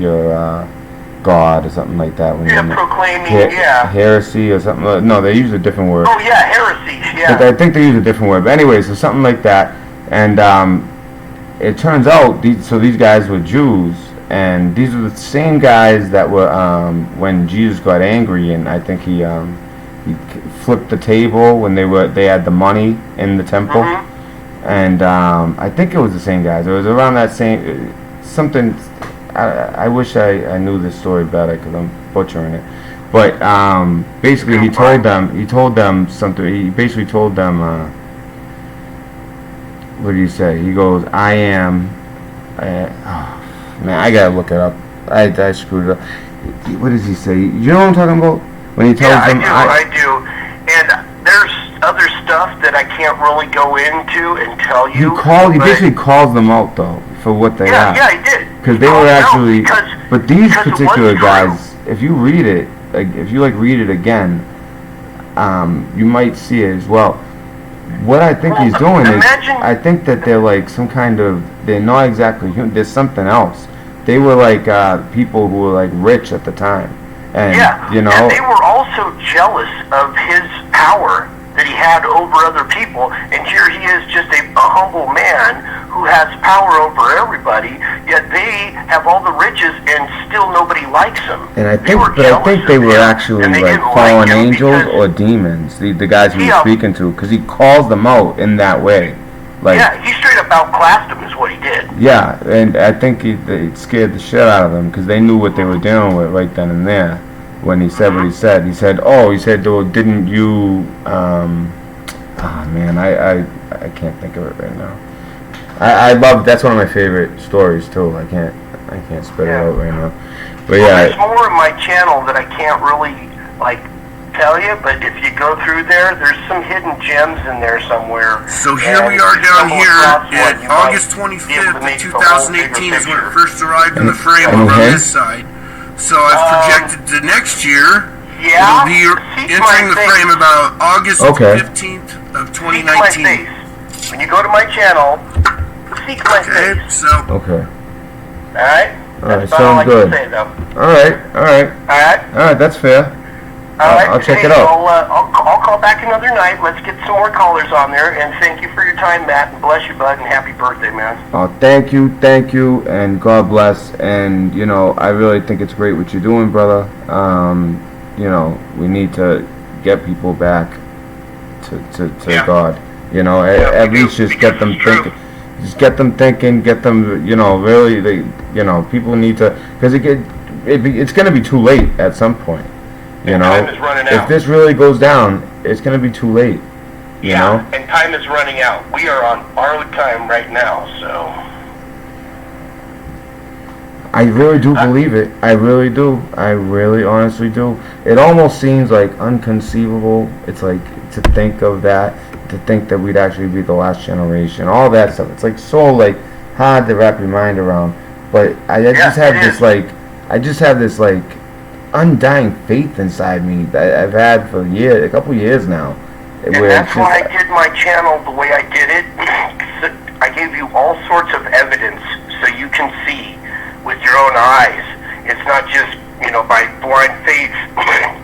God or something like that? When proclaiming, heresy or something. No, they use a different word. Oh yeah, heresy. Yeah. I think they use a different word. But anyways, so something like that. And it turns out these guys were Jews, and these were the same guys that were when Jesus got angry, and I think he flipped the table when they had the money in the temple. And I think it was the same guys. It was around that same something. I wish I knew this story better because I'm butchering it. But basically, he told them something. He basically told them, what did he say? He goes, "I am." Man, I gotta look it up. I screwed it up. What does he say? You know what I'm talking about? When he tells them, I do. And there's other stuff that I can't really go into and tell you. He basically calls them out though for what they are. Yeah, he did. Because they were actually. But these particular guys, if you read it, like if you read it again, you might see it as well. What I think he's doing is, I think that they're like some kind of, they're not exactly human. There's something else. They were like people who were like rich at the time, and you know. And they were also jealous of his power that he had over other people, and here he is, just a humble man who has power over everybody. Yet they have all the riches, and still nobody likes him. And I think they were actually like fallen angels or demons. The guys he was speaking to, because he calls them out in that way. Like, he straight up outclassed them, is what he did. Yeah, and I think it scared the shit out of them because they knew what they were dealing with right then and there. When he said what he said, "Oh, didn't you?" Man, I can't think of it right now. I love, that's one of my favorite stories too. I can't spit it out right now. But there's more in my channel that I can't really tell you, but if you go through there, there's some hidden gems in there somewhere. So here And we are if you down stumble here across one, at you might August be able 25th to of make the whole bigger 2018 is when it picture. first arrived in the frame And over on when? this side. So I've projected to next year. Yeah, It'll be see entering my the face. frame about August Okay. 15th of See my 2019. face. When you go to my channel, see my Okay, face. so Okay. Alright? Alright, That's all I sounds good. can say, though. Alright, alright. Alright? Alright, that's fair. Alright? I'll check Hey, it out. I'll call back another night. Let's get some more callers on there. And thank you for your time, Matt. And bless you, bud. And happy birthday, man. Oh, thank you, and God bless. And, you know, I really think it's great what you're doing, brother. You know, we need to get people back to Yeah. God. You know, Yeah, at we do, least just because get them it's true. thinking. Just get them thinking, get them, you know, really, you know, people need to, because it's going to be too late at some point. You And know, time is running if out. this really goes down, it's going to be too late. You know? And time is running out. We are on borrowed time right now, so. I really do believe it. I really do. I really honestly do. It almost seems like unconceivable. It's like to think of that, to think that we'd actually be the last generation, all that stuff. It's like so like hard to wrap your mind around. But I just have it this is. like, I just have this like undying faith inside me that I've had for a couple years now. And that's why I did my channel the way I did it. I gave you all sorts of evidence so you can see with your own eyes. It's not just, you know, by blind faith.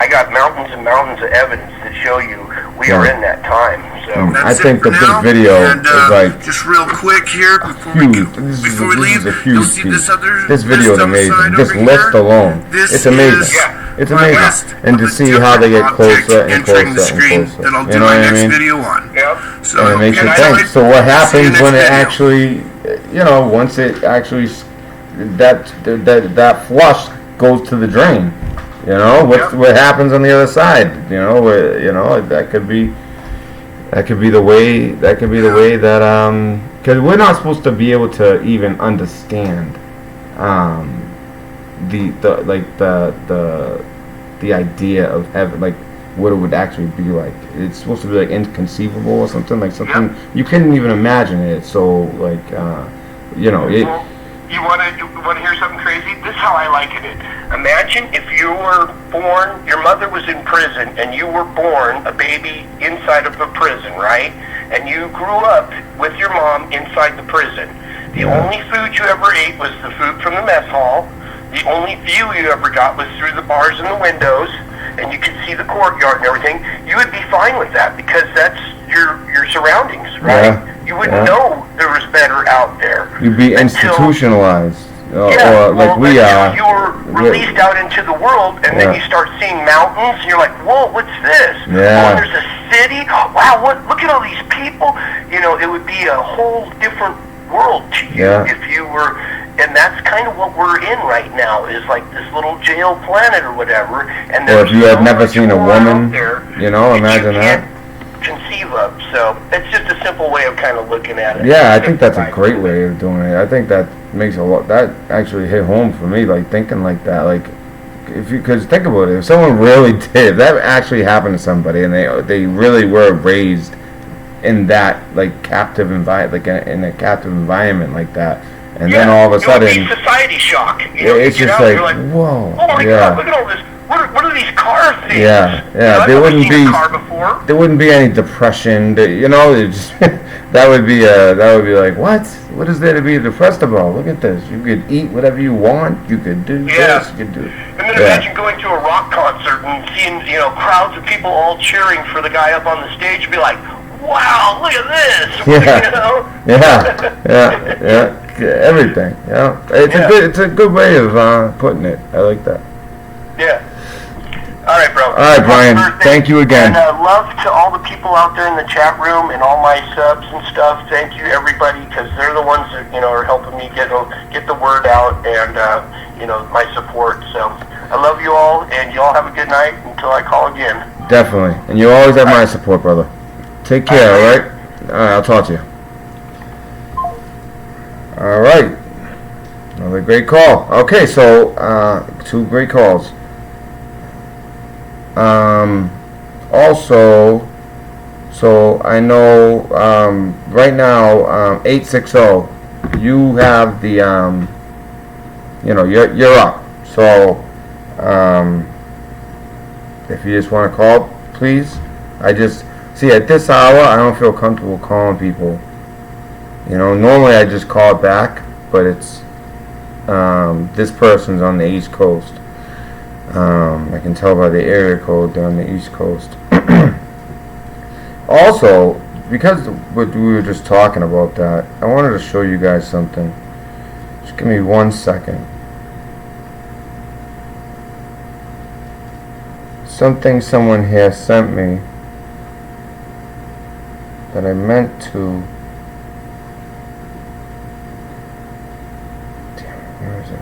I got mountains and mountains of evidence that show you we are in that time. So I that's it think for that now. this video And, is like just real quick here before huge. before we This leave, is a you'll huge see piece. this other This video is list on the amazing. side This over list here. alone, This it's amazing. is It's my amazing. list And to of a see how they get different closer object and entering the closer and screen closer. that I'll do You know my what I next mean? video on. Yep. So And it makes you and I think. know- So what happens when it video. actually, you know, once it actually that flush goes to the drain? You know, what happens on the other side? You know, that could be the way that because we're not supposed to be able to even understand the idea of heaven, like what it would actually be like. It's supposed to be like inconceivable or something, like something you couldn't even imagine it. So like you know it. Well, you want to hear something crazy? This is how I liken it. Imagine if you were born, your mother was in prison, and you were born a baby inside of a prison, right? And you grew up with your mom inside the prison. The only food you ever ate was the food from the mess hall. The only view you ever got was through the bars and the windows, and you could see the courtyard and everything. You would be fine with that because that's your surroundings, right? You wouldn't know there was better out there. You'd be institutionalized, or like we are. You were released out into the world, and then you start seeing mountains, and you're like, whoa, what's this? Yeah. Oh, there's a city. Wow, look at all these people. You know, it would be a whole different world to you if you were, and that's kind of what we're in right now, is like this little jail planet or whatever. And or if you have never seen a woman, there, you know, imagine that. Conceive of. So it's just a simple way of kind of looking at it. Yeah, I think that's a great way of doing it. I think that makes a lot. That actually hit home for me, like thinking like that. Like, because think about it, if someone really did, if that actually happened to somebody, and they really were raised in that like captive environment, like in a captive environment like that, and then all of a sudden, it would be society shock. You know, it's you just get out, like, you're whoa, oh my God, look at all this. What are these car things? Yeah, You know, I've there never wouldn't seen be a car before. there wouldn't be any depression. You know, it just that would be like, what is there to be depressed about? Look at this. You could eat whatever you want. You could do this. You could do. And then imagine going to a rock concert and seeing, you know, crowds of people all cheering for the guy up on the stage. Be like, wow, look at this. Yeah. You know? Yeah. Everything. Yeah. It's a good way of putting it. I like that. Yeah. All right, bro. All right, Brian. Thank you again. And love to all the people out there in the chat room and all my subs and stuff. Thank you, everybody, because they're the ones that, you know, are helping me get the word out and you know, my support. So I love you all, and you all have a good night until I call again. Definitely, and you always have my support, brother. Take care. All right. All right. I'll talk to you. All right. Another great call. Okay, so 2 great calls. Also, so I know right now 860. You have the you're up. So if you just want to call, please. I just see at this hour I don't feel comfortable calling people. Normally I just call back, but it's this person's on the East Coast. I can tell by the area code they're on the East Coast. Also, because we were just talking about that, I wanted to show you guys something. Just give me 1 second. Something someone here sent me that I meant to. Damn it, where is it?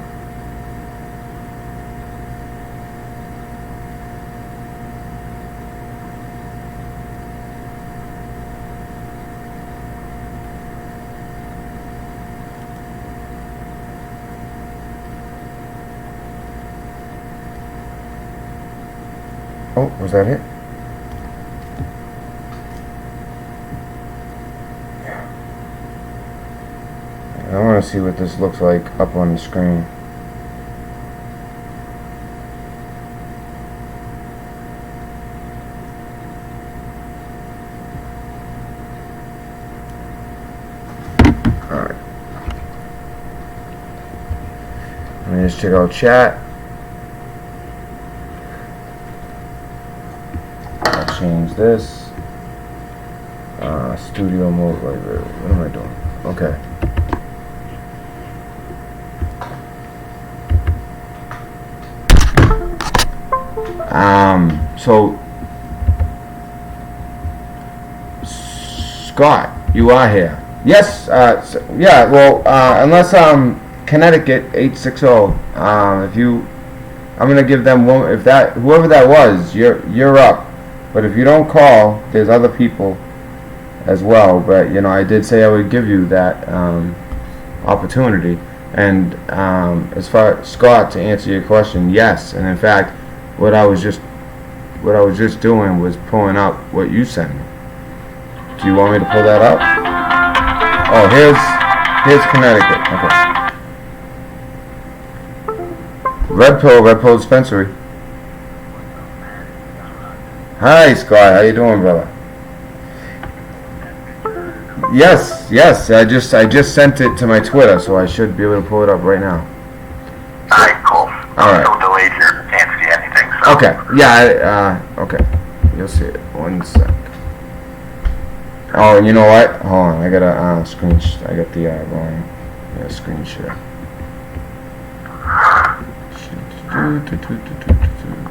Oh, was that it? Yeah. I want to see what this looks like up on the screen. Alright. Let me just check out chat. Change this studio mode. What am I doing? Okay. So Scott, you are here. Yes. Yeah. Well, unless Connecticut 860. If you, I'm gonna give them one. If that whoever that was, you're up. But if you don't call, there's other people as well. But I did say I would give you that opportunity. And as far as Scott, to answer your question, yes. And in fact, what I was just doing was pulling up what you sent me. Do you want me to pull that up? Oh, here's Connecticut. Okay. Red Pill Dispensary. Hi Scott, how you doing, brother? Yes. I just sent it to my Twitter, so I should be able to pull it up right now. Alright, cool. Alright. No delayed here. Can't see anything. So. Okay. Yeah. Okay. You'll see it. 1 sec. Oh, and you know what? Hold on. I got a screen. I got the wrong screen share.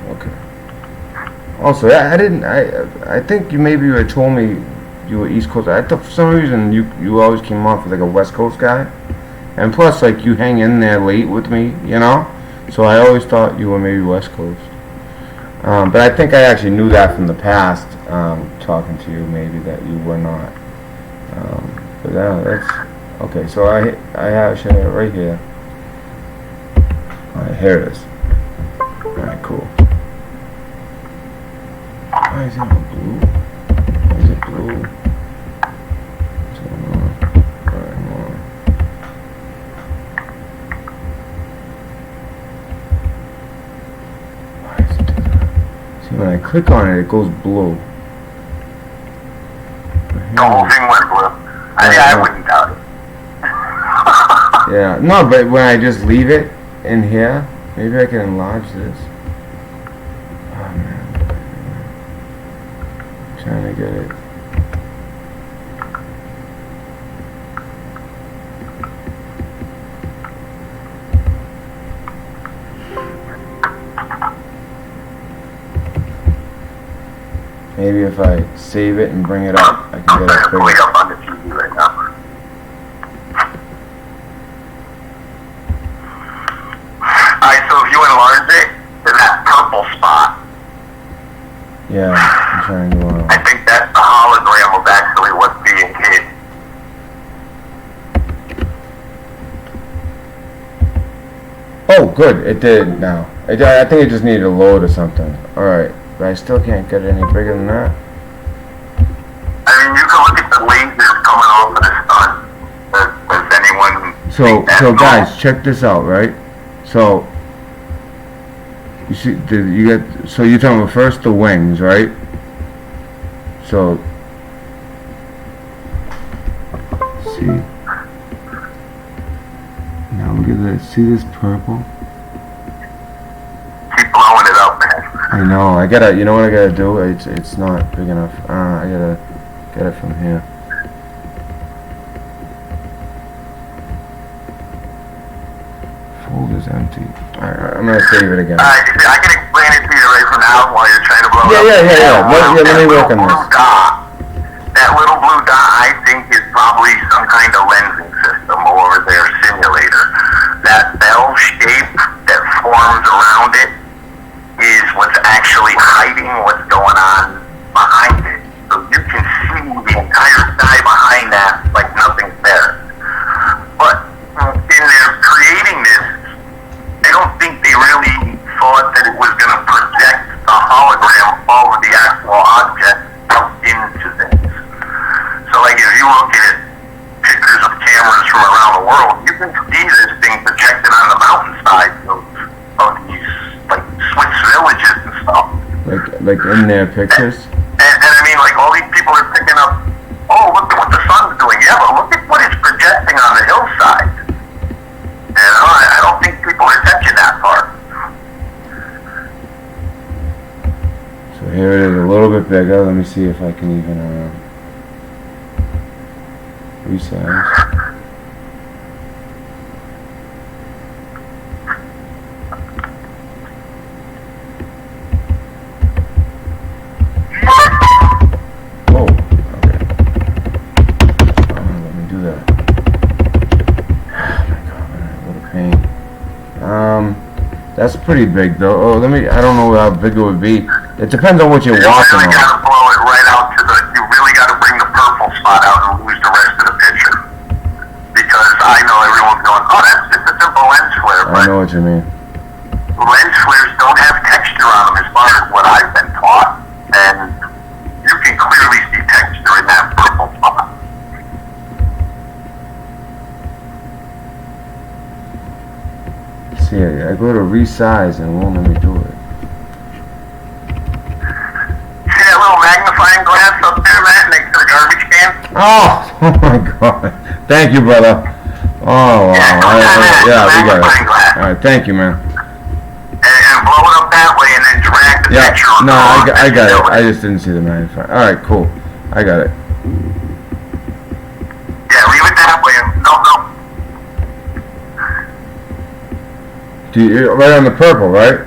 Okay. Also, I think you maybe had told me you were East Coast. I thought for some reason you always came off as like a West Coast guy, and plus like you hang in there late with me, So I always thought you were maybe West Coast. But I think I actually knew that from the past, talking to you, maybe that you were not. But yeah, that's okay. So I have it right here. All right, here it is. All right, cool. Why is it not blue? Why is it blue? What's going on? Alright, hold on. Why does it do that? See, when I click on it, it goes blue. The whole thing went blue. I wouldn't doubt it. Yeah, no, but when I just leave it in here, maybe I can enlarge this. Oh man. Trying to get it. Maybe if I save it and bring it up, I can get it Way quicker. up on the TV right now. Alright, so if you enlarge it to that purple spot, Yeah, I'm trying to. I think that's the hologram of actually what's being hit. Oh, good, it did now. I think it just needed to load or something. Alright, but I still can't get it any bigger than that. I mean, you can look at the lasers coming off of the sun. Does anyone think that's So cool? guys, check this out, right? So you see, so you're talking about first the wings, right? So see, now look at this. See this purple? Keep blowing it up, man. I know. I gotta. You know what I gotta do? It's not big enough. I gotta get it from here. Folder's empty. Alright, I'm gonna save it again. I can explain it to you right from now while you're trying to blow it up. Let me work on this. That little blue dot, I think, is probably some kind of lensing system or their simulator. That bell shape that forms around it is what's actually hiding what's going on behind it. So you can see the entire sky behind that like nothing's there. But in their creating this, I don't think they really thought that it was going to project a hologram of the actual object out into things. So like if you look at pictures of cameras from around the world, you can see this thing projected on the mountainsides of these like Swiss villages and stuff. Like in their pictures? And I mean, like all these people are picking up, oh, look at what the sun's doing. Yeah, but look at what it's projecting on the hillside. You know, I don't think people are catching that part. So here it is, a little bit bigger. Let me see if I can even resize. Oh, okay. Let me do that. Oh my god, what a pain. That's pretty big though. Oh, I don't know how big it would be. It depends on what you're watching You really on. gotta blow it right out to you really gotta bring the purple spot out and lose the rest of the picture. Because I know everyone's going, oh, that's just a simple lens flare, I but know what you mean. lens flares don't have texture on them as far as what I've been taught. And you can clearly see texture in that purple spot. See, I go to resize and it won't let me do it. See that little magnifying glass up there, Matt, next to the garbage can? Oh my god. Thank you, brother. Oh, wow. Yeah, we got it. Alright, thank you, man. And blow it up that way and then drag the Yeah, picture no, across I got and it. I just didn't see the magnifying. Alright, cool. I got it. Yeah, leave it that way. No. Right on the purple, right?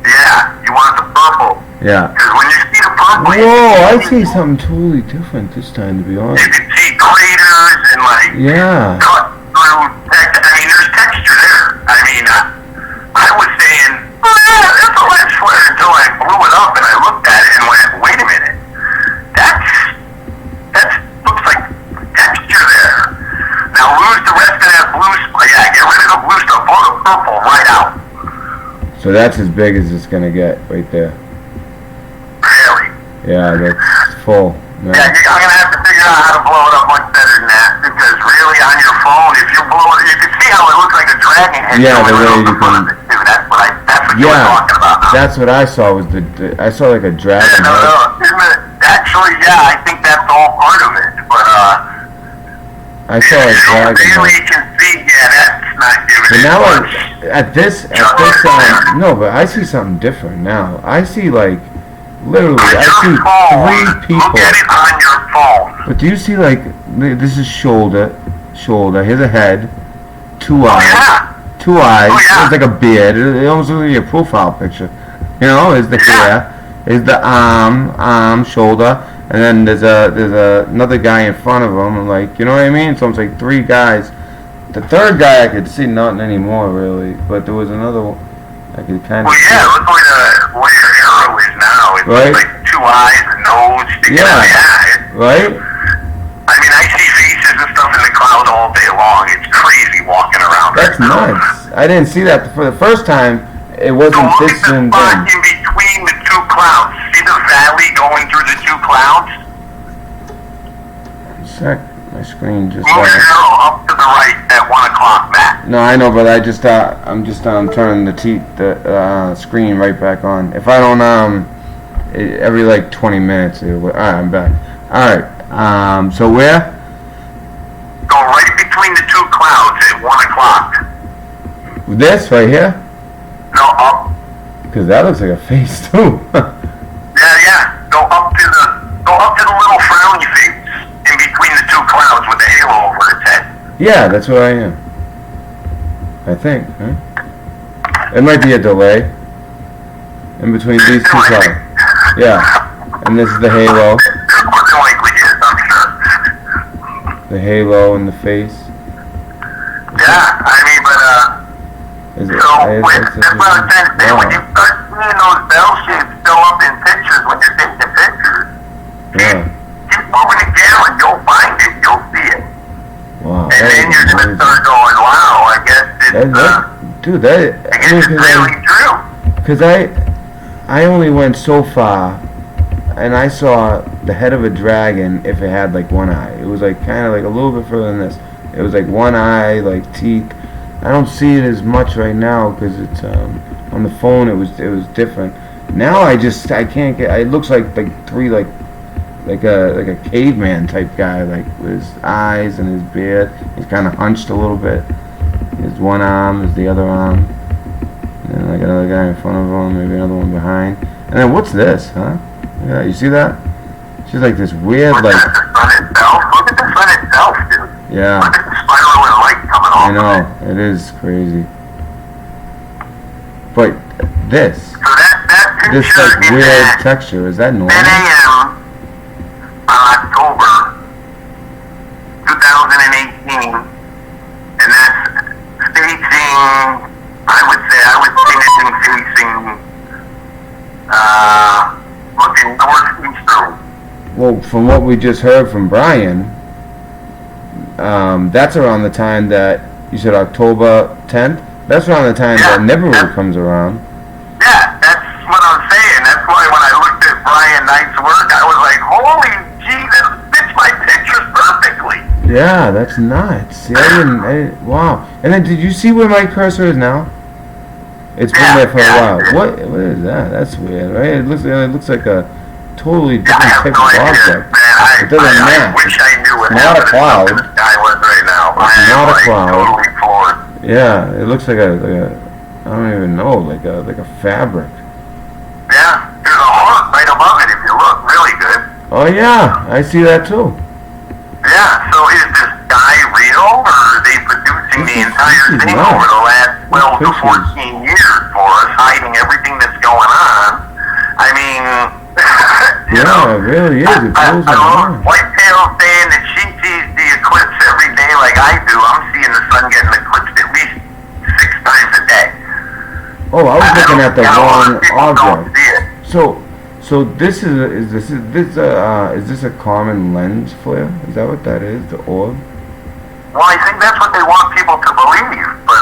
Yeah, you want the purple. Yeah. Because when you see the purple, Whoa, I see something totally different this time, to be you honest. can see craters and like Yeah. cut through text. I mean, there's texture there. I mean, I was saying, oh yeah, that's a lens flare until I blew it up and I looked at it and went, wait a minute, that looks like texture there. Now lose the rest of that blue spot. Yeah, get rid of the blue stuff. Blow the purple right out. So that's as big as it's gonna get right there. Really? Yeah, that's full. Yeah, I'm gonna have to figure out how to blow it up much better than that, because really on your phone, if you blow it, you can see how it looks like a dragon head. Yeah, the going way over you the front can- of it, too. That's what you were talking about. That's what I saw was I saw like a dragon Yeah, head. actually, yeah, I think that's all part of it, but I saw a dragon really head. can see, yeah, that's not giving But it now much. at this no, but I see something different now. I see like literally On I your see phone, 3 look people. at it on your phone. But do you see like this is shoulder, here's a head, 2 Oh, eyes, yeah. 2 eyes. Oh, yeah. It's like a beard. It almost looks like your profile picture. You know, is the hair, is the arm, shoulder, and then there's another guy in front of him. Like, you know what I mean? So it's like 3 guys. The third guy I could see nothing anymore really, but there was another one I could kind of. Well, yeah, look where your arrow is now. It's Right. like 2 eyes, a nose. Yeah. Right? I mean, I see faces and stuff in the cloud all day long. It's crazy walking around. That's right now. nuts. I didn't see that for the first time. It So wasn't look this at the zoomed spot in. in between the 2 clouds. clouds. Sec. My screen just. Move your arrow up to the right at 1 o'clock, Matt. No, I know, but I'm just turning the screen right back on. If I don't every like 20 minutes. Alright, I'm back. Alright. So where? Go right between the two clouds at 1 o'clock. This right here? No, up. Because that looks like a face too. Yeah. Go up to the little frowny face in between the two clouds with the halo over its head. Yeah, that's where I am. I think, huh? It might be a delay in between these two clouds. Yeah, and this is the halo. More than likely is, I'm sure. The halo and the face. Yeah, I mean, but Is it? so that's what I was trying to say. When you start seeing those bell shapes still up in pictures when you're taking pictures, Yeah. keep moving the camera, you'll find it, you'll see it. Wow. And then you're gonna start going, wow, I guess it's, Dude, I guess it's really true. because I only went so far, and I saw the head of a dragon if it had like one eye. It was like kind of like a little bit further than this. It was like one eye, like teeth. I don't see it as much right now because it's on the phone. It was different. Now I can't get. It looks like three like a caveman type guy, like with his eyes and his beard. He's kind of hunched a little bit. His one arm is the other arm. And then like another guy in front of him, maybe another one behind. And then what's this, huh? Yeah, you see that? She's like this weird, Look like. at the sun itself. Look at the sun itself, dude. Yeah. Look at the spiral and light coming off. I know, it is crazy. But this So that picture like is weird at texture, is that 10 normal? a.m. on October 2018, and that's facing, I would say anything facing, looking northeastern. Well, from what we just heard from Brian, that's around the time that you said October 10th. That's around the time that Nibiru comes around. Yeah, that's what I'm saying. That's why when I looked at Brian Knight's work, I was like, holy gee, that fits my pictures perfectly. Yeah, that's nuts. See, wow. And then, did you see where my cursor is now? It's been there for a while. What is that? That's weird, right? It looks like a totally different type of object. Man, It doesn't I match. wish I knew what It's not a cloud. this guy was right now. It's not a cloud. Totally floored. Yeah, it looks like a I don't even know, like a fabric. Yeah, there's a heart right above it if you look really good. Oh yeah, I see that too. Yeah, so is this guy real, or are they producing the entire this is thing nuts. over the last 12 to Pictures. 14 years for us, hiding everything that's going on? I mean, you know, Yeah, it really is. It blows my mind. Whitetail saying that she sees the eclipse every day like I do. I'm seeing the sun getting eclipsed at least 6 times a day. Oh, I was looking at the A lot of wrong people don't object. see it. So this is this a common lens flare? Is that what that is? The orb? Well, I think that's what they want people to believe, but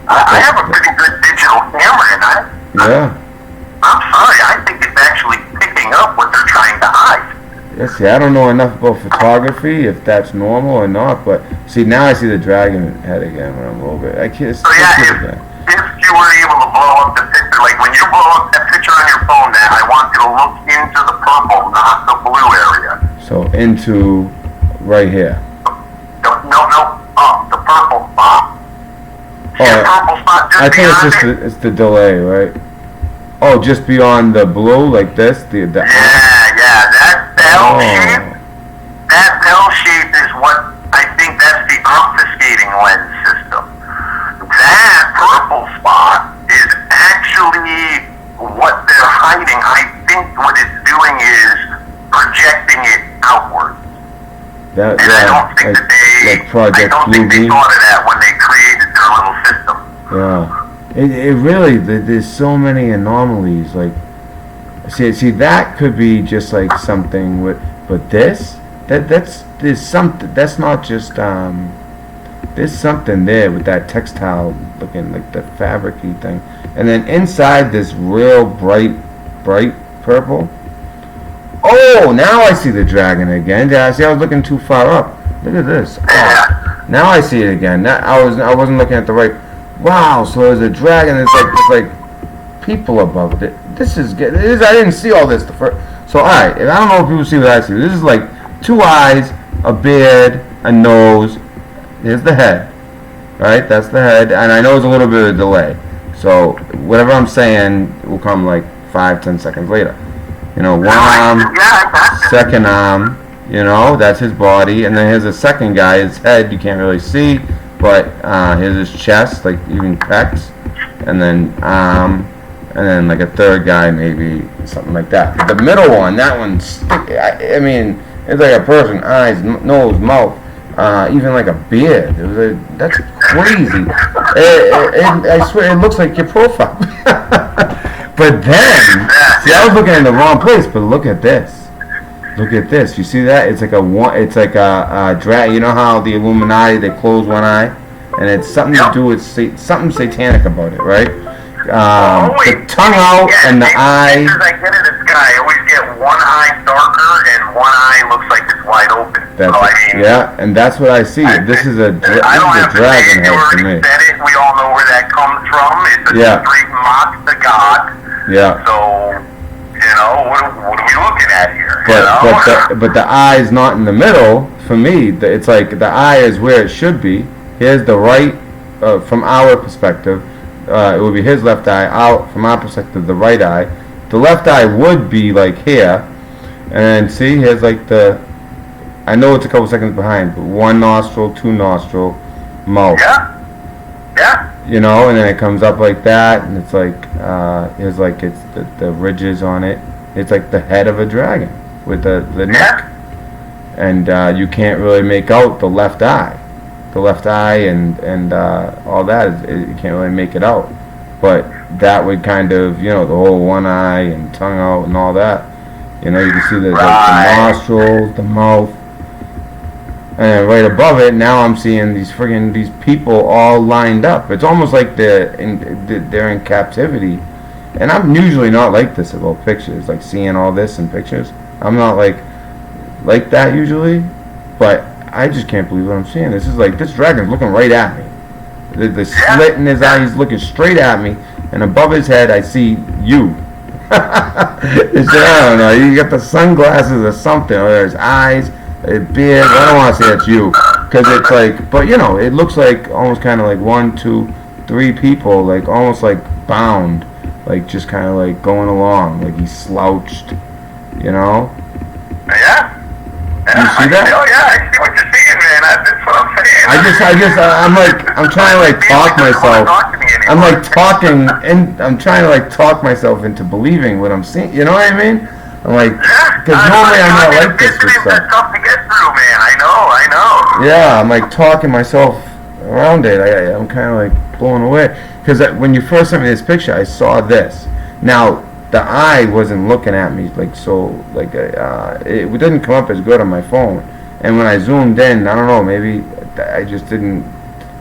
I have a pretty good digital camera, and Yeah. I'm sorry, I think it's actually picking up what they're trying to hide. Yeah, see, I don't know enough about photography, if that's normal or not, but see, now I see the dragon head again when I'm over it. I can't So yeah, if you were able to blow up the picture, like when you blow up that picture on your phone, Matt, I want you to look into the purple, not the blue area. So into right here. No, the purple spot. See the purple spot just I think it's beyond it? it's the delay, right? Oh, just beyond the blue, like this, the Yeah, that bell shape. oh, That bell shape is what I think that's the obfuscating lens system. That purple spot is actually what they're hiding. I think what it's doing is projecting it outward. that And I don't think that like Project I don't Blue think they Beam. thought of that when they created their little system. Yeah, it really there's so many anomalies. Like, see that could be just like something with, but there's something that's not just there's something there with that textile looking like the fabric-y thing, and then inside this real bright purple. Oh, now I see the dragon again. Yeah, I see. I was looking too far up. Look at this. Oh, now I see it again. I wasn't looking at the right. Wow. So there's a dragon. It's like people above it. This is good. I didn't see all this the first. So all right. I don't know if people see what I see. This is like 2 eyes, a beard, a nose. Here's the head. Right. That's the head. And I know it's a little bit of a delay. So whatever I'm saying will come like 5-10 seconds later. You know, one arm, second arm, you know, that's his body. And then here's the second guy, his head, you can't really see, but here's his chest, like even pecs. And then and then like a third guy, maybe something like that. But the middle one, that one's, I mean, it's like a person, eyes, nose, mouth, even like a beard. That's crazy. I swear, it looks like your profile. But then, see, I was looking in the wrong place. But look at this. Look at this. You see that? It's like a drag. You know how the Illuminati, they close one eye, and it's something to do with something satanic about it, right? The tongue out and the eye. I get it. This guy, I always get one eye darker and one eye looks like it's wide open. That's, so, I mean, yeah, and that's what I see. This is a dragon head to me. Said it. We all know where that comes from. It's a street mock to God. Yeah. So, you know, what are we looking at here? But the eye is not in the middle. For me, it's like the eye is where it should be. Here's the right, from our perspective, it would be his left eye. Out from our perspective, the right eye. The left eye would be like here, and see, here's like the. I know it's a couple seconds behind, but 1 nostril, 2 nostril, mouth. Yeah. You know, and then it comes up like that, and it's like, it's like it's the ridges on it. It's like the head of a dragon with the neck, and you can't really make out the left eye, and all that. You can't really make it out, but that would kind of, you know, the whole one eye and tongue out and all that. You know, you can see the nostrils, the mouth. And right above it, now I'm seeing these people all lined up. It's almost like they're in captivity. And I'm usually not like this about pictures, like seeing all this in pictures. I'm not like that usually, but I just can't believe what I'm seeing. This is like, this dragon's looking right at me. The slit in his eye, he's looking straight at me, and above his head I see you. I don't know, you got the sunglasses or something, or there's eyes. A beard. I don't want to say that's you, because it's like, but you know, it looks like almost kind of like 1, 2, 3 people, like almost like bound, like just kind of like going along, like he's slouched, you know? Yeah. You see that? Oh yeah, I see what you're seeing, man. That's what I'm saying. I'm trying to like talk myself. I'm like talking, and I'm trying to like talk myself into believing what I'm seeing. You know what I mean? I'm like, because normally I'm not like this with stuff. That's tough to get through, man. I know. Yeah, I'm like talking myself around it. I'm kind of like blown away. Because when you first sent me this picture, I saw this. Now, the eye wasn't looking at me like so, like, it didn't come up as good on my phone. And when I zoomed in, I don't know, maybe I just didn't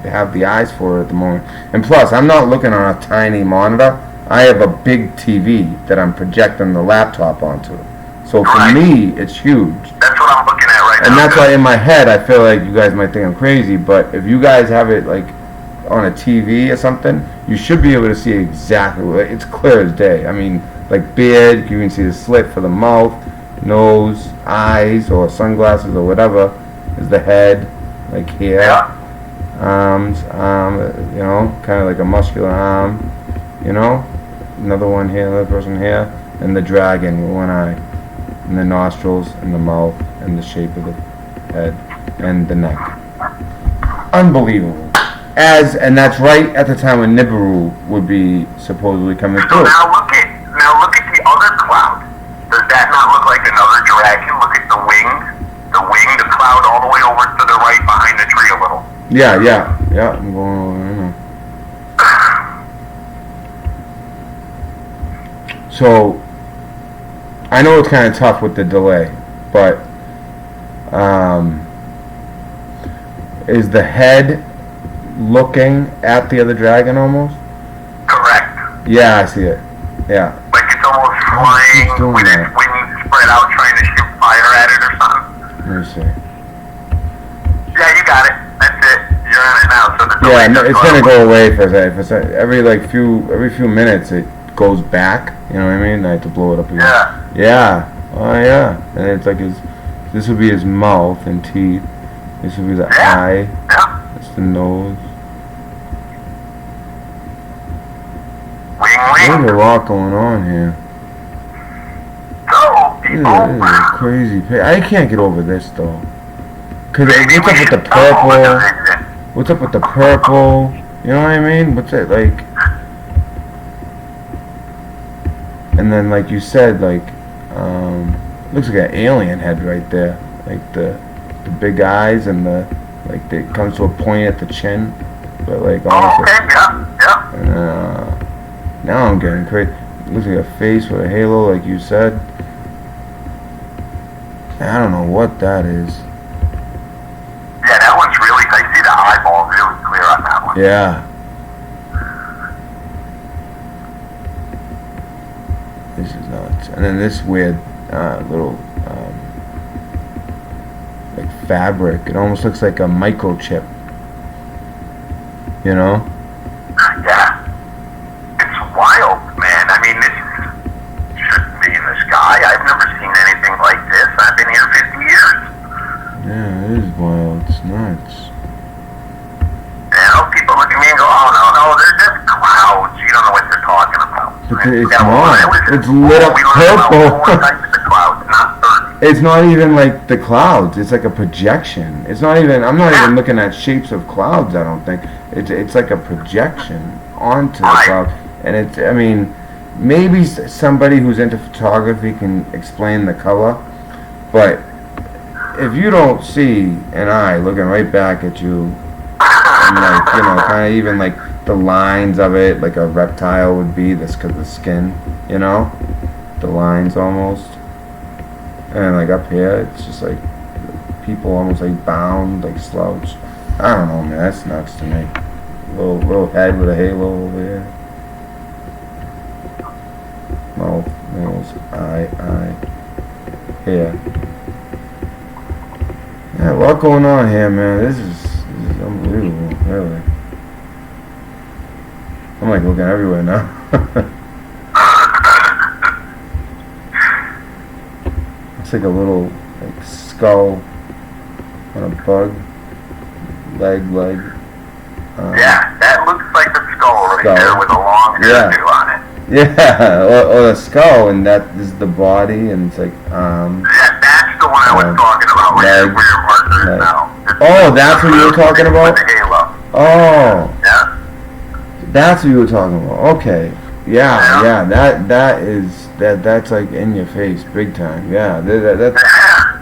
have the eyes for it at the moment. And plus, I'm not looking on a tiny monitor. I have a big TV that I'm projecting the laptop onto. So for me, it's huge. That's what I'm looking at right now. And that's why in my head, I feel like you guys might think I'm crazy, but if you guys have it like on a TV or something, you should be able to see exactly what, it's clear as day. I mean, like beard, you can see the slit for the mouth, nose, eyes, or sunglasses or whatever is the head, like here. Arms, you know, kind of like a muscular arm, you know. Another one here, another person here, and the dragon with one eye, and the nostrils, and the mouth, and the shape of the head, and the neck. Unbelievable. And that's right at the time when Nibiru would be supposedly coming through. So now look at the other cloud. Does that not look like another dragon? Look at the cloud all the way over to the right behind the tree a little. Yeah. I'm going over there. So, I know it's kind of tough with the delay, but is the head looking at the other dragon almost? Correct. Yeah, I see it. Yeah. Like it's almost flying with its wings spread out trying me see. Yeah, you got it. That's it. You're on it now. So the Yeah, delay no, just it's goes gonna away. go away for a second. Every few minutes it goes back. You know what I mean? I have to blow it up again. Yeah. Yeah. Oh yeah. And it's like this would be his mouth and teeth. This would be the eye. Yeah. That's the nose. Wing, There's wing. a lot going on here. So, This people. is a crazy. I can't get over this though. Cause Maybe what's up we with the should stop with purple? the vision. What's up with the purple? You know what I mean? What's it like? And then, like you said, like, looks like an alien head right there. Like the big eyes and like it comes to a point at the chin, but like Oh, almost. okay, yeah, yeah. And now I'm getting crazy. Looks like a face with a halo, like you said. I don't know what that is. Yeah, that one's really, I see the eyeball really clear on that one. Yeah. This is nuts. And then this weird little like fabric. It almost looks like a microchip. You know? Yeah. It's wild, man. I mean, this shouldn't be in the sky. I've never seen anything like this. I've been here 50 years. Yeah, it is wild. It's nuts. You know, people look at me and go, oh, no, they're just clouds. You don't know what they're talking about. But it's Yeah, well, not. it was- It's lit up we learned about purple. 4 types of clouds, not 30. It's not even like the clouds. It's like a projection. It's not even. I'm not even looking at shapes of clouds. I don't think. It's like a projection onto the Right. cloud. And it's. I mean, maybe somebody who's into photography can explain the color, but if you don't see an eye looking right back at you, and like kind of even like the lines of it, like a reptile would be, this because the skin, the lines almost. And like up here, it's just like people almost like bound, like slouched. I don't know, man. That's nuts to me. Little head with a halo over here. Mouth, nose, eye, hair. Yeah, a lot going on here, man. This is unbelievable, really. I'm like looking everywhere now. It's like a little like skull on a bug. Leg. Yeah, that looks like a skull right Skull. there with a long Yeah. hairdo on it. Yeah, or the skull, and that is the body, and it's like That's the one I was talking about, where your marker is leg. now. Oh, that's what you were talking about? With the halo. Oh, Yeah. that's what you were talking about. Okay, yeah, that's like in your face, big time. Yeah, that's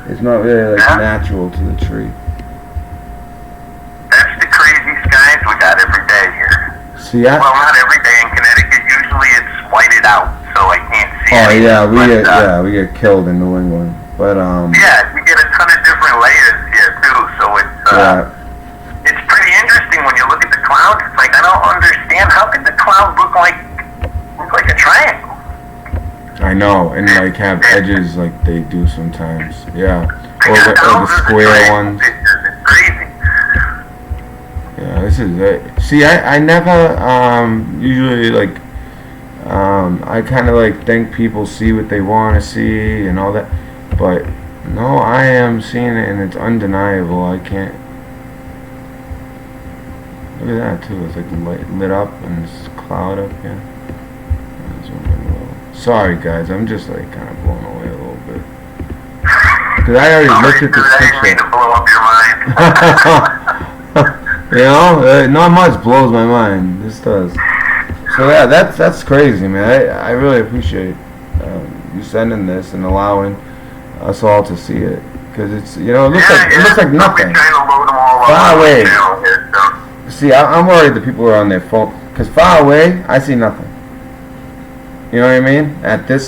it's not really like natural to the tree. That's the crazy skies we got every day here. See, Well, not every day in Connecticut. Usually it's whited out, so I can't see oh anything. yeah, But, we get killed in New England, but Yeah, you get a ton of different layers here too, so it's pretty interesting when you look at the clouds. It's like, I don't understand, how could the cloud look like a triangle? I know, and like have edges like they do sometimes. Yeah, I or got the thousands of square triangle ones. pictures. It's crazy. Yeah, this is it. See, I never usually like I kind of like think people see what they want to see and all that, but no, I am seeing it and it's undeniable. I can't. Look at that too. It's like lit up and it's a cloud up here. Sorry guys, I'm just like kind of blown away a little bit. Cause I already looked at this I didn't mean picture. to blow up your mind. Not much blows my mind. This does. So yeah, that's crazy, man. I really appreciate you sending this and allowing us all to see it, because it's it looks like nothing. I've been trying to load them all up Far on the away. channel here, so. See, I'm worried that people are on their phone, because far away I see nothing. You know what I mean? At the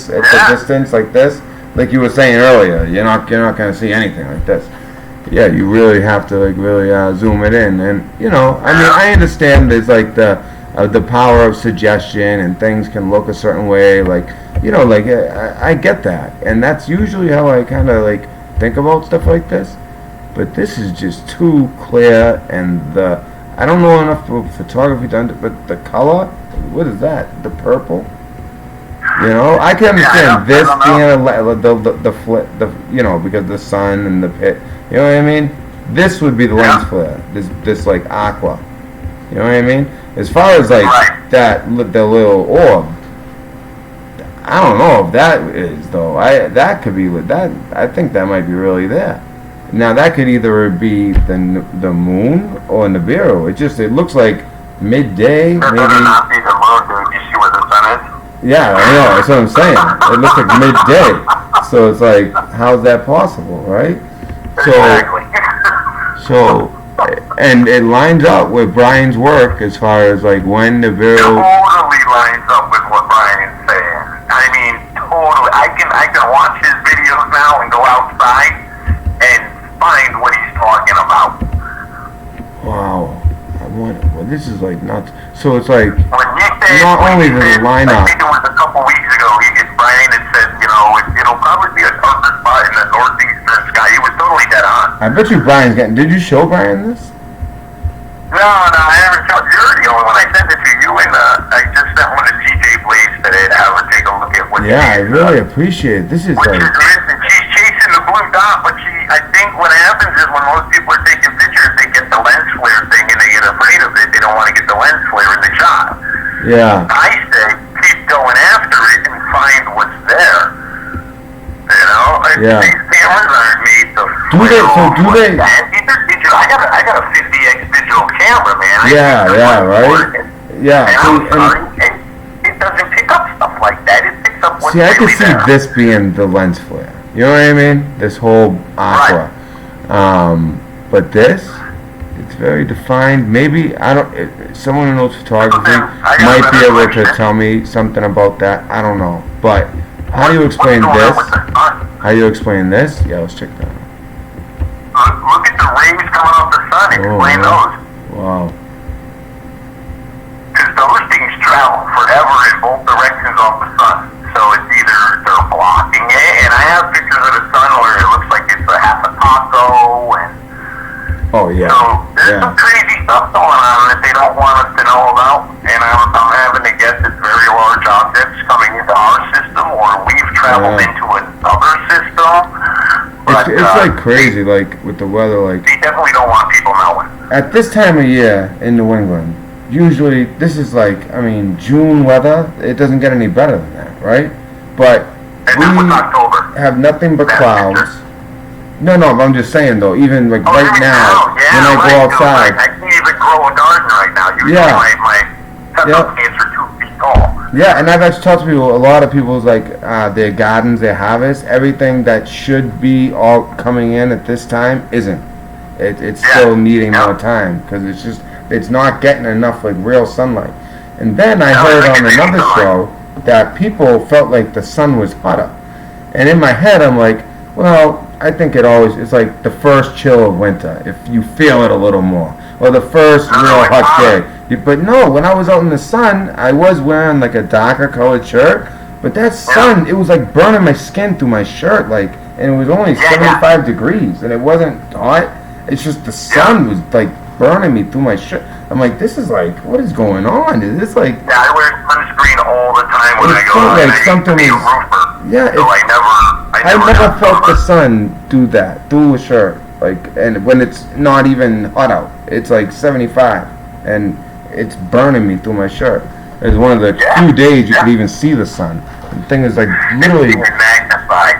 distance like this, like you were saying earlier, you're not gonna see anything like this. Yeah, you really have to like really zoom it in, and I mean, I understand there's like the power of suggestion, and things can look a certain way, like I get that, and that's usually how I kind of like think about stuff like this. But this is just too clear, and I don't know enough about photography to but the color, what is that? The purple? You know, I can understand this being because the sun and the pit. You know what I mean? This would be the lens flare. This like aqua. You know what I mean? As far as like the little orb, I don't know if that is though. That could be that. I think that might be really there. Now that could either be the moon or Nibiru. It looks like midday, maybe. Not be the moon, dude. You see where the sun is? Yeah, I know. That's what I'm saying. It looks like midday. So it's like, how's that possible, right? Exactly. So, and it lines up with Brian's work as far as like when Nibiru. Totally lines up with what Brian's saying. I mean, totally. I can watch his videos now and go outside and find what he's talking about. Wow. Well, this is like not. So it's like when you said, not only does it line up. I think it was a couple weeks ago. Brian had said, it'll probably be a darker spot in the northeastern sky. He was totally dead on. I bet you Brian's getting. Did you show Brian this? No, I haven't showed. You're the only one I sent it to. You and I just sent one to TJ Blaze today to have her take a look at what. Yeah, I really appreciate it. This is like. She's chasing the blue dot, but I think what happens is when most people are taking pictures, they get the lens flare thing and they get afraid of it. They don't want to get the lens flare in the shot. Yeah. I say keep going after it and find what's there. You know? Yeah. These cameras aren't made to Do they? I got a 50x digital camera, man. Right? Yeah. It doesn't pick up stuff like that. It picks up what's See, I could really see there. this being the lens flare. You know what I mean? This whole aqua. But this, it's very defined. Maybe someone who knows photography might be able to tell me something about that. I don't know. But how do you explain this? How do you explain this? Yeah, let's check that out. Look at the rays coming off the sun. Explain those. Wow. Because those things travel forever in both directions off the sun. So it's either they're blocking it, and I have pictures of the sun where it looks like it's a half a taco, and oh yeah. So there's some crazy stuff going on that they don't want us to know about, and I'm having to guess it's very large objects coming into our system, or we've traveled into another system. But, it's like crazy, like with the weather, like. They definitely don't want people knowing. At this time of year in New England, usually this is like, June weather. It doesn't get any better than that, right? But we have nothing but clouds. No, I'm just saying though. Even like right now, when I go outside, I can't even grow a garden right now. Usually my pepper plants are 2 feet tall. Yeah, and I've actually talked to people. A lot of people's like their gardens, their harvest, everything that should be all coming in at this time isn't. It's still needing more time because it's not getting enough like real sunlight. And then I heard on another show that people felt like the sun was hotter. And in my head, I'm like, well, I think it's like the first chill of winter, if you feel it a little more. Or the first real hot day. But no, when I was out in the sun, I was wearing like a darker colored shirt. But that sun, it was like burning my skin through my shirt, like, and it was only 75 degrees. And it wasn't hot. It's just the sun was like burning me through my shirt. I'm like, this is like, what is going on? Is this like? Yeah, I wear sunscreen all the time when I go out. Like something is. Yeah, so I never felt the sun do that through a shirt. Like, and when it's not even hot out, it's like 75, and it's burning me through my shirt. It's one of the few days you could even see the sun. The thing is like literally. Magnified.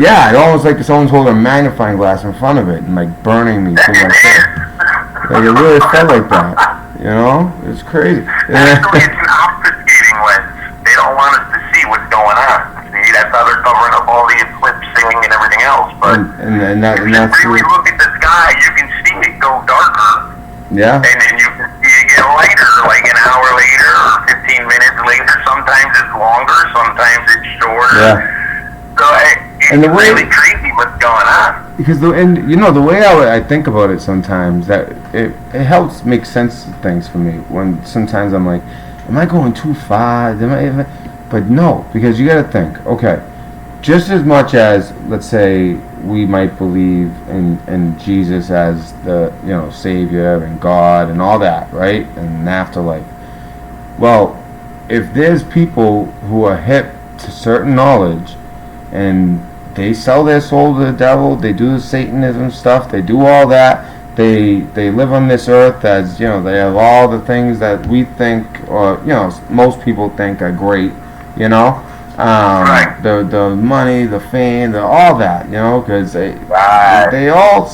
Yeah, it almost like someone's holding a magnifying glass in front of it and like burning me through my shirt. Like it really felt like that. You know, it's crazy. Actually, it's an obfuscating lens. They don't want us to see what's going on. See, that's how they're covering up all the eclipsing and everything else. But and that's if you really look at the sky, you can see it go darker. Yeah. And then you can see it get lighter, like an hour later or 15 minutes later. Sometimes it's longer, sometimes it's shorter. Yeah. So it's really crazy what's going on. Because the way I think about it sometimes, that it helps make sense of things for me. When sometimes I'm like, am I going too far? But no, because you got to think. Okay, just as much as let's say we might believe in Jesus as the, you know, Savior and God and all that, right? And afterlife. Well, if there's people who are hip to certain knowledge and they sell their soul to the devil, they do the Satanism stuff, they do all that, they live on this earth as, you know, they have all the things that we think, or, you know, most people think are great, you know, Right. the money, the fame, all that, you know, because Right. they all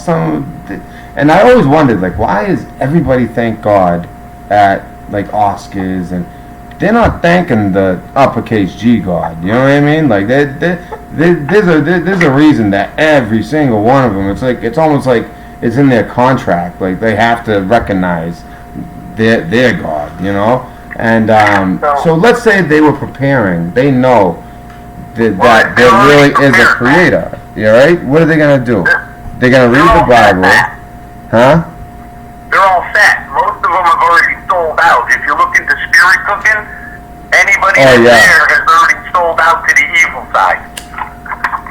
and I always wondered, like, why is everybody thank God at like Oscars, and they're not thanking the uppercase G God, you know what I mean? Like, there's a reason that every single one of them, it's almost like it's in their contract, like they have to recognize their God, you know. And so let's say they were preparing, they know that there really is a creator, you right? What are they gonna do? They're gonna read the Bible, huh? They're all set. Most of them have already sold out. If you look into spirit cooking, anybody Oh, that's yeah. there has already sold out to the evil side.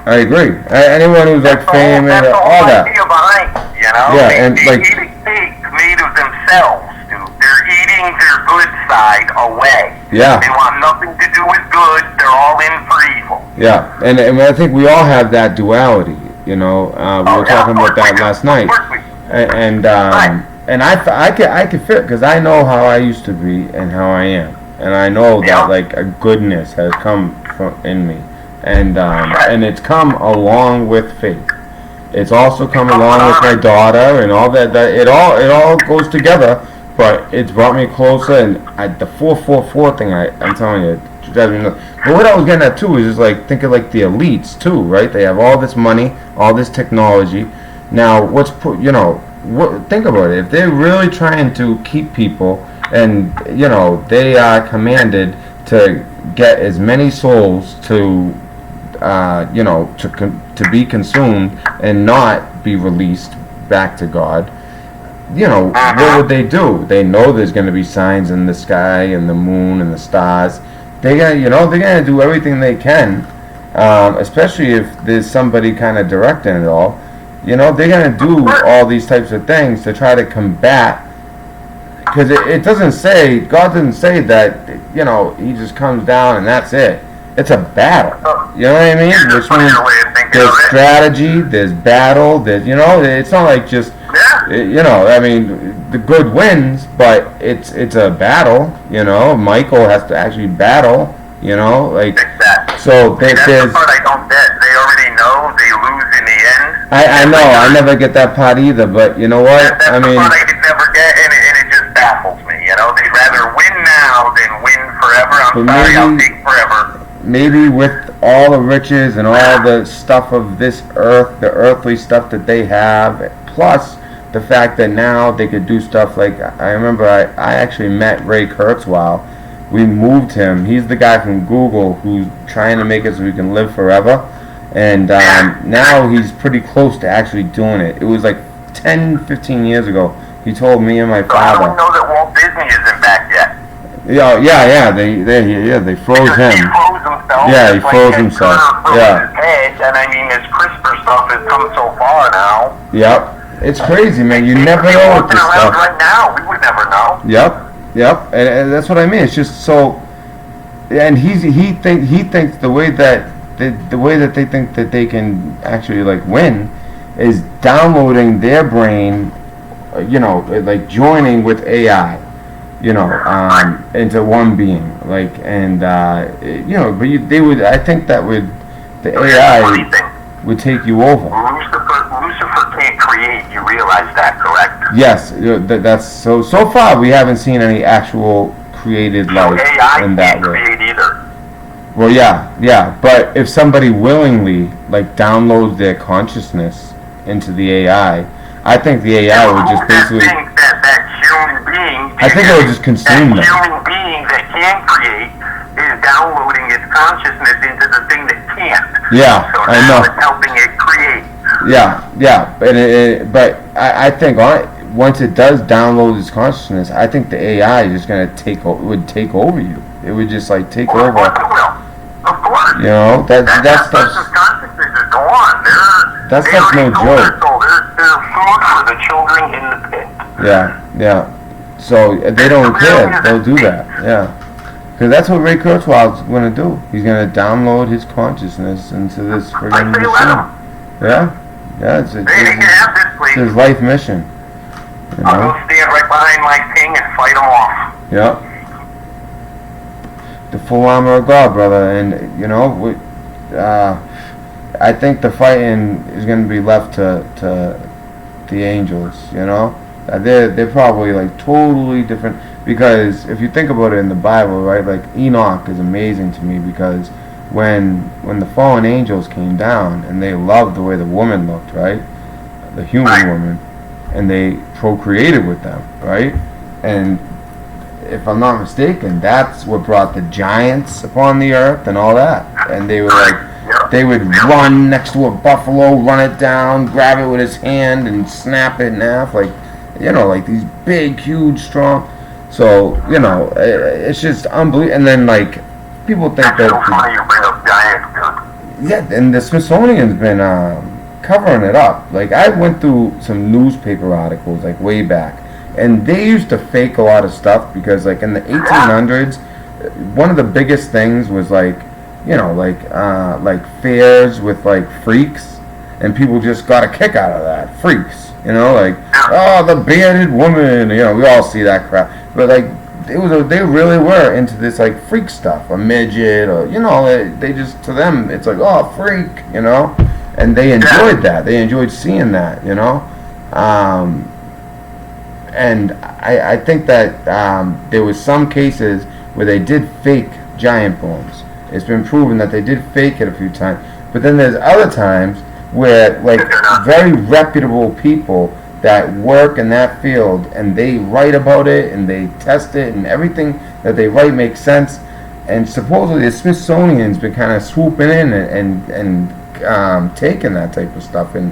I agree. Anyone who's like famous, That's the all whole that. idea behind it, you know? Yeah, they, and, they like- eat a cake made of themselves, dude. They're eating their good side away. Yeah. They want nothing to do with good. They're all in for evil. Yeah, and I think we all have that duality. You know, we were talking about that last night, and I can fit, because I know how I used to be and how I am, and I know that like a goodness has come from in me, and it's come along with faith. It's also come along with my daughter and all that. It all goes together, but it's brought me closer. And the 444 thing, I'm telling you, it drives me nuts. But what I was getting at too is just like, think of like the elites too, right? They have all this money, all this technology. Now, think about it. If they're really trying to keep people, and you know, they are commanded to get as many souls to, to be consumed and not be released back to God. You know, what would they do? They know there's going to be signs in the sky and the moon and the stars. They're gonna do everything they can, especially if there's somebody kind of directing it all. You know, they're gonna do all these types of things to try to combat. Because it doesn't say, God doesn't say that, you know, He just comes down and that's it. It's a battle. You know what I mean? Which means there's strategy, there's battle, it's not like just, I mean, the good wins, but it's a battle, you know. Michael has to actually battle, you know, like, Exactly. so That's there's, the part I don't get. They already know they lose in the end. I know, I never get that part either, but you know what, That's I the mean, part I could never get, and it just baffles me, you know. They'd rather win now than win forever. I'm But sorry, I'll maybe- take forever. maybe with all the riches and all the stuff of this earth, the earthly stuff that they have, plus the fact that now they could do stuff like, I remember I actually met Ray Kurzweil. We moved him. He's the guy from Google who's trying to make it so we can live forever. And now he's pretty close to actually doing it. It was like 10, 15 years ago. He told me and my So I father. don't know that Walt Disney isn't back yet. Yeah. They froze Because he him. froze himself. Yeah, he just like froze Ted himself. Turner froze Yeah. his head, and I mean, his CRISPR stuff has come so far now. Yep. It's crazy, man. You He never could be know with walking this around stuff. right now. We would never know. Yep, and that's what I mean. It's just so, and he thinks the way that they think that they can actually like win is downloading their brain, like joining with AI, into one being, like, and but they would. I think that would the Funny AI thing. would take you over. Lucifer can't create. You realize that, correct? Yes, that's so far we haven't seen any actual created So life AI in that can't way. create either. Well, yeah, but if somebody willingly like downloads their consciousness into the AI, I think the AI would just basically. That human being. I think it would just consume them. That human being that can create is downloading its consciousness into the thing that can't. Yeah, So I now know. it's helping it create. Yeah, but I think once it does download its consciousness, I think the AI is just gonna take over you. It would just like take Of course over. it will. Of course. You know, that That stuff's. person's consciousness is gone. That They stuff's no already sold their joke. soul. There's food for the children in the pit. Yeah. So they don't care. They'll do that. Yeah. Because that's what Ray Kurzweil's going to do. He's going to download his consciousness into this I friggin' say let machine. them. Yeah. It's They can have this place. his life mission. You I'll know? go stand right behind my ping and fight them off. Yep. The full armor of God, brother. And, you know, I think the fighting is going to be left to the angels, you know? They're probably like totally different, because if you think about it in the Bible, right, like Enoch is amazing to me, because when the fallen angels came down and they loved the way the woman looked, right, the human woman, and they procreated with them, right, and if I'm not mistaken, that's what brought the giants upon the earth and all that, and they were like, they would run next to a buffalo, run it down, grab it with his hand and snap it in half, like, you know, like these big, huge, strong. So, you know, it's just unbelievable. And then, like, people think That's so funny you bring up giants, dude. yeah, and the Smithsonian's been covering it up. Like, I went through some newspaper articles, like, way back, and they used to fake a lot of stuff, because, like, in the 1800s, one of the biggest things was, like, you know, like fairs with, like, freaks, and people just got a kick out of that. Freaks. You know, like, oh, the bearded woman. You know, we all see that crap. But, like, they really were into this, like, freak stuff. A midget, or, you know, they just, to them, it's like, oh, freak, you know? And they enjoyed that. They enjoyed seeing that, you know? And I think that there was some cases where they did fake giant bones. It's been proven that they did fake it a few times. But then there's other times where, like, very reputable people that work in that field, and they write about it and they test it, and everything that they write makes sense. And supposedly the Smithsonian's been kind of swooping in and taking that type of stuff and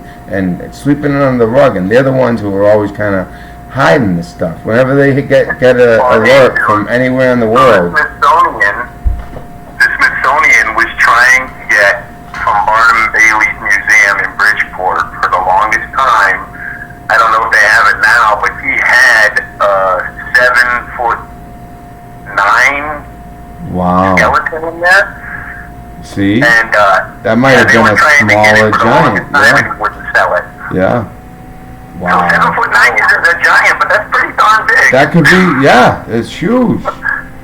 sweeping it under the rug, and they're the ones who are always kind of hiding this stuff. Whenever they get a alert from anywhere in the world. The Smithsonian was trying to get from Barnum Bailey's museum in Bridgeport for the longest time. I don't know if they have it now, but he had a 7'9" Wow. skeleton in there. See? And that might have they been were a trying to get smaller it for the giant. longest time, and he wouldn't sell it. Yeah. So Wow. 7'9" isn't a giant, but that's pretty darn big. That could be, yeah, it's huge.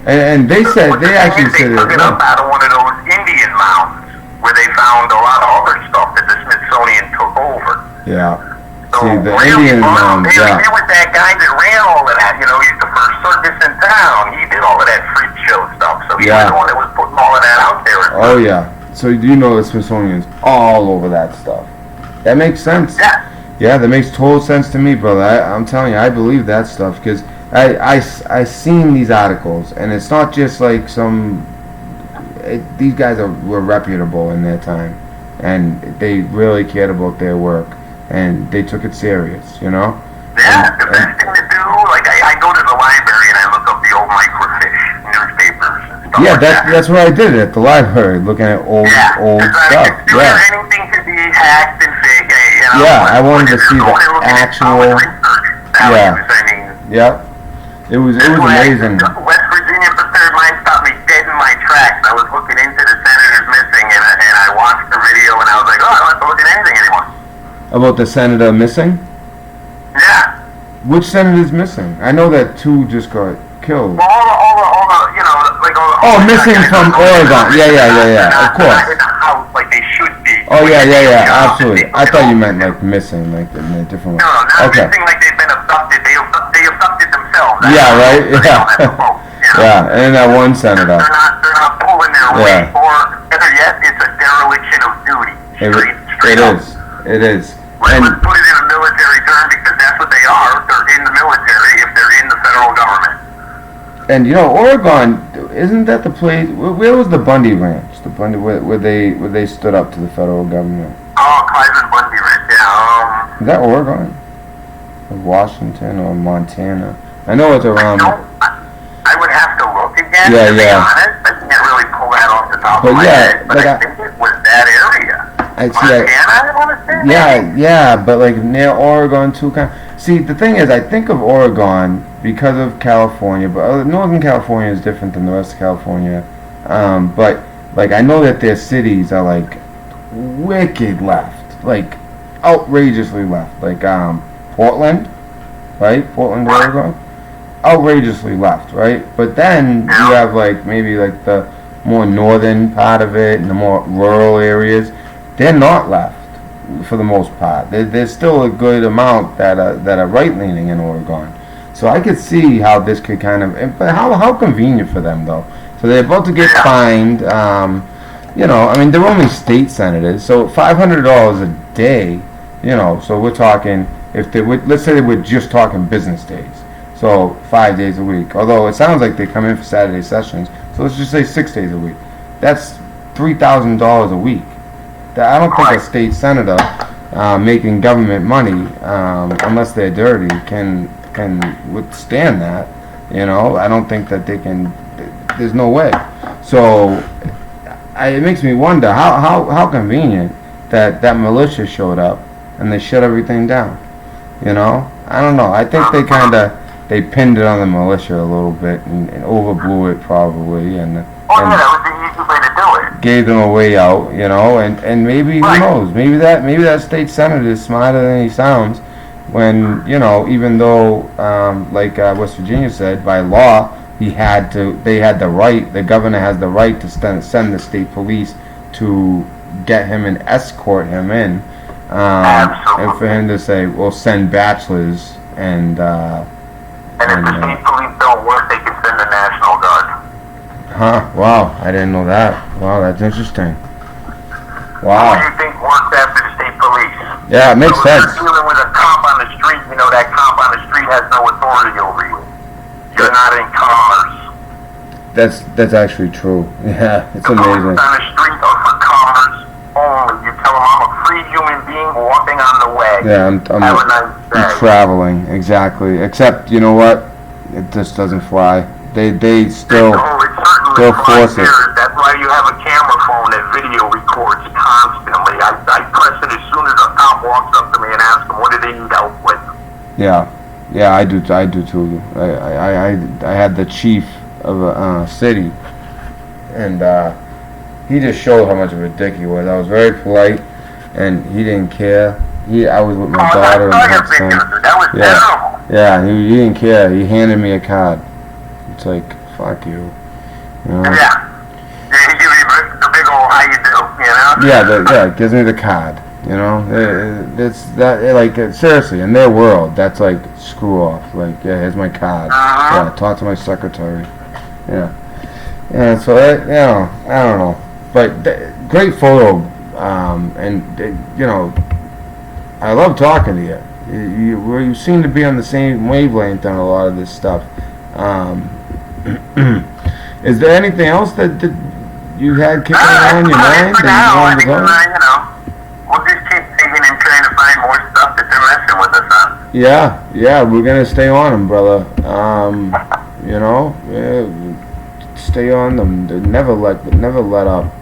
And they said, But the they thing actually is, they said took it it. up out of one of those Indian mounds where they found a lot of other stuff that the Smithsonian took over. Yeah. So See, the really, Indian Barnum mounds, Bailey, yeah. he was that guy that ran all of that. You know, he's the first circus in town. He did all of that freak show stuff. So he was Yeah. the one that was putting all of that out there. Oh, yeah. So you know the Smithsonian's all over that stuff. That makes sense. Yeah. Yeah, that makes total sense to me, brother. I'm telling you, I believe that stuff, because I seen these articles, and it's not just like these guys were reputable in their time, and they really cared about their work, and they took it serious, you know? Yeah, the best thing to do, like I go to the library and I look up the old microfiche newspapers and stuff Yeah, like that. that's what I did at the library, looking at old stuff. Yeah. Anything could be hacked and fake. You know, Yeah, I wanted to see the actual. Yeah. Yep. It was amazing. West Virginia prepared mine stopped me dead in my tracks. I was looking into the senators missing, and I watched the video, and I was like, oh, I don't have to look at anything anymore. About the senator missing? Yeah. Which senator's missing? I know that 2 just got killed. Well, all the, you know, like all the. Oh, missing from Oregon. Yeah. Of course. Not in the house like they should be. Oh, yeah. Absolutely. I thought you meant like missing, like in a different way. No, not Okay. missing like they've been abducted. They abducted themselves. Yeah, right? They don't have Yeah. to vote, you know? Yeah, and that one senator. They're not pulling their weight, Yeah. or better yet, it's a dereliction of duty. Straight up. It is. Let's And put it in a military term, because that's what they are. They're in the military if they're in the federal government. And you know, Oregon, isn't that the place? Where was the Bundy Ranch? The Bundy where they stood up to the federal government. Oh, Clive Bundy Ranch, yeah. Is that Oregon, or Washington, or Montana? I know it's around. I would have to look again. Yeah, to be yeah. honest, I can't really pull that off the top But of my yeah, head. But like I think it was that area. I see. Montana, I want to Yeah, but like near Oregon too. See, the thing is, I think of Oregon because of California, but Northern California is different than the rest of California. But like I know that their cities are like wicked left, like outrageously left. Like Portland, right? Portland, Oregon, outrageously left, right? But then you have like maybe like the more northern part of it and the more rural areas. They're not left for the most part. There's still a good amount that are right leaning in Oregon. So I could see how this could kind of, but how convenient for them though. So they're about to get fined. You know, I mean they're only state senators, so $500 a day. You know, so we're talking if they would, let's say they were just talking business days. So 5 days a week. Although it sounds like they come in for Saturday sessions. So let's just say 6 days a week. That's $3,000 a week. I don't think a state senator making government money, unless they're dirty, can withstand that. You know, I don't think that they can. There's no way. So it makes me wonder how convenient that militia showed up and they shut everything down. You know, I don't know. I think they pinned it on the militia a little bit and overblew it probably and that was the easy way to do it. Gave them a way out, you know, and maybe who knows? Maybe that state senator is smarter than he sounds. When you know, even though like West Virginia said, by law they had the right. The governor has the right to send the state police to get him and escort him in, and for him to say, "Well, send bachelors and." And if the state police don't work, they can send the National Guard. Huh, wow, I didn't know that. Wow, that's interesting. Wow. Who do you think works after the state police? Yeah, it makes sense. If you're dealing with a cop on the street, you know that cop on the street has no authority over you. You're not in commerce. That's actually true. Yeah, it's amazing. The police on the street are for commerce only. You tell them I'm a free human being walking on the way. Yeah, I'm traveling, exactly. Except, you know what? It just doesn't fly. They still force it. That's why you have a camera phone that video records constantly. I press it as soon as a cop walks up to me and asks them what do they need help with. Yeah, I do too. I had the chief of a city, and he just showed how much of a dick he was. I was very polite, and he didn't care. I was with my daughter and my son. That was terrible. Yeah, he didn't care. He handed me a card. It's like, fuck you. You know? Yeah. He gives you the big old how you do, you know? Yeah, it gives me the card. You know, it's that like seriously in their world. That's like screw off. Like, yeah, here's my card. Yeah, talk to my secretary. Yeah. So you know, I don't know, but great photo. And you know, I love talking to you. You seem to be on the same wavelength on a lot of this stuff. Is there anything else that you had kicking around your mind that you wanted to go? You know, we'll just keep digging and trying to find more stuff that they're messing with us on. Yeah, we're gonna stay on them, brother. You know, stay on them. Never let up.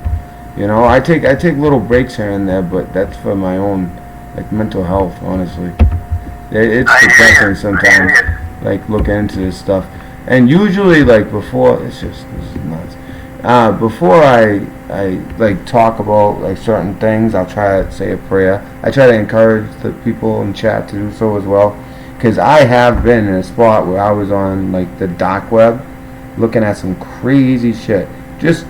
You know, I take little breaks here and there, but that's for my own like mental health. Honestly, it's depressing sometimes. Like looking into this stuff, and usually like before, this is nuts. Before I like talk about like certain things, I'll try to say a prayer. I try to encourage the people in chat to do so as well, because I have been in a spot where I was on like the dark web, looking at some crazy shit. Just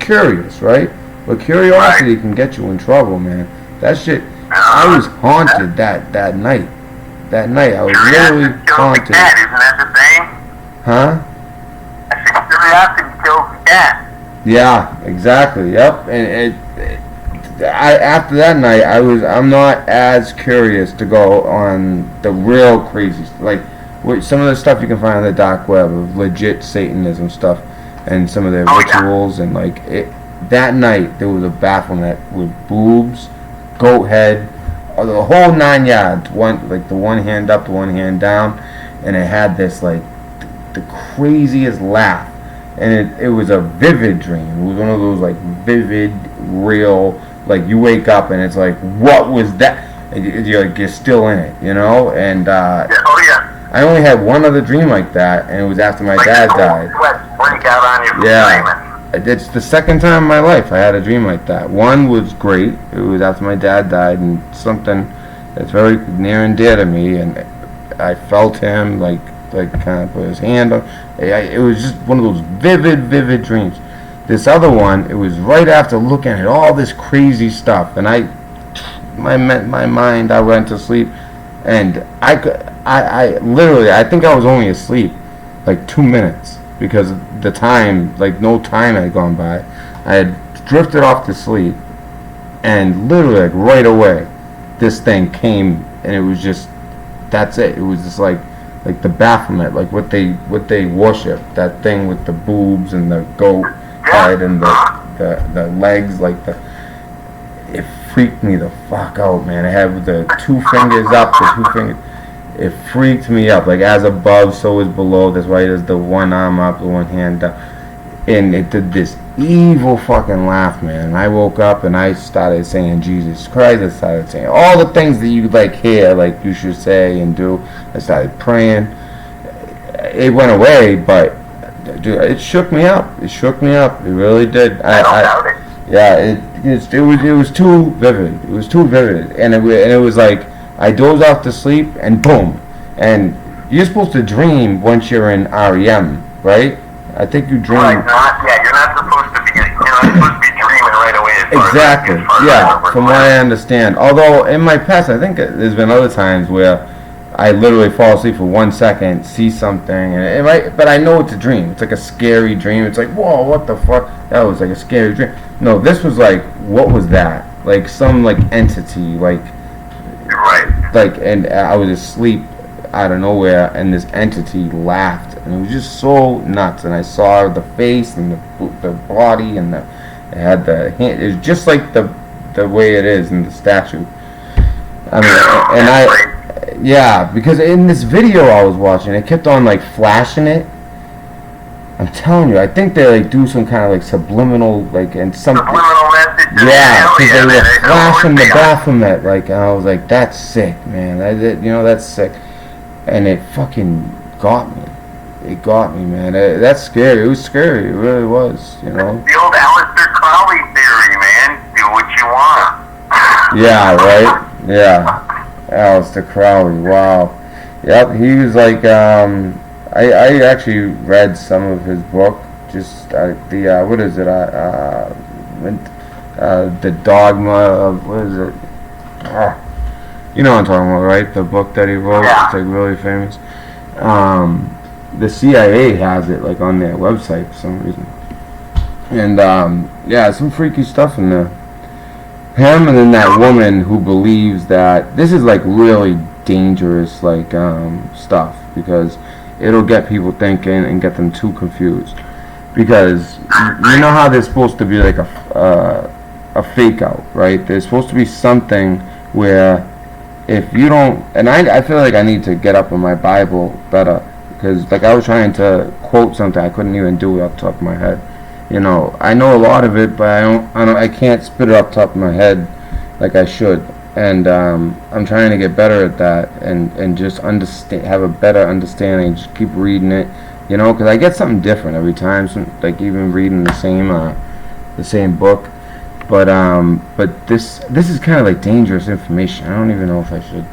curious, right? But curiosity can get you in trouble, man. That shit. I was haunted that night. That night, I was literally haunted. Isn't that the thing? Huh? I said curiosity kills the cat. Yeah, exactly. Yep. And after that night, I'm not as curious to go on the real crazy like some of the stuff you can find on the dark web of legit Satanism stuff and some of their rituals and like it. That night there was a Baphomet with boobs, goat head, the whole 9 yards. The one hand up, the one hand down, and it had this like the craziest laugh. And it was a vivid dream. It was one of those like vivid, real, like you wake up and it's like, what was that? And you're still in it, you know. And Oh yeah. I only had one other dream like that, and it was after my dad died. Sweat break out on you from Yeah, dreaming. it's the second time in my life I had a dream like that. One was great. It was after my dad died, and something that's very near and dear to me, and I felt him like kind of put his hand on. It was just one of those vivid dreams. This other one, it was right after looking at all this crazy stuff, and my mind, I went to sleep, and I literally, I think I was only asleep like 2 minutes because the time, like no time had gone by. I had drifted off to sleep, and literally like right away, this thing came, and it was just, that's it. It was just like the Baphomet, like what they worship, that thing with the boobs and the goat head and the legs, like it freaked me the fuck out, man. I had the two fingers up, it freaked me up, like as above, so is below. That's why there's the one arm up, the one hand down, and it did this evil fucking laugh, man. And I woke up and I started saying Jesus Christ. I started saying all the things that you like hear, like you should say and do. I started praying. It went away, but dude, it shook me up. It shook me up. It really did. I don't doubt it. Yeah, it was too vivid. It was too vivid, and it was like I dozed off to sleep, and boom. And you're supposed to dream once you're in REM, right? I think you dream. You're not supposed to be dreaming right away. Exactly. Yeah, from what I understand. Although in my past, I think there's been other times where I literally fall asleep for 1 second, see something, and but I know it's a dream. It's like a scary dream. It's like, whoa, what the fuck? That was like a scary dream. No, this was like, what was that? Like some like entity, like. Right. Like, and I was asleep out of nowhere, and this entity laughed, and it was just so nuts. And I saw the face and the body, and it had the hand. It was just like the way it is in the statue. I mean, yeah, because in this video I was watching, it kept on like flashing it. I'm telling you, I think they like do some kind of like subliminal, like, and some subliminal message. Yeah, because they were flashing the Baphomet, like, and I was like, that's sick, man. That's sick, and it fucking got me. It got me, man. That's scary. It was scary. It really was, you know. The old Aleister Crowley theory, man. Do what you want. Yeah, right. Yeah, Aleister Crowley. Wow. Yep, he was like, I actually read some of his book. Just what is it? The Dogma of, what is it? You know what I'm talking about, right? The book that he wrote. Yeah. It's like really famous. The CIA has it like on their website for some reason. And yeah, some freaky stuff in there. Him and then that woman who believes that this is like really dangerous like stuff, because it'll get people thinking and get them too confused. Because you know how there's supposed to be like a fake out, right? There's supposed to be something where if you don't, and I feel like I need to get up on my Bible better, because like I was trying to quote something, I couldn't even do it off the top of my head. You know, I know a lot of it, but I can't spit it off the top of my head like I should. And I'm trying to get better at that, and just understand, have a better understanding. Just keep reading it, you know, because I get something different every time. Like even reading the same book, but this is kind of like dangerous information. I don't even know if I should.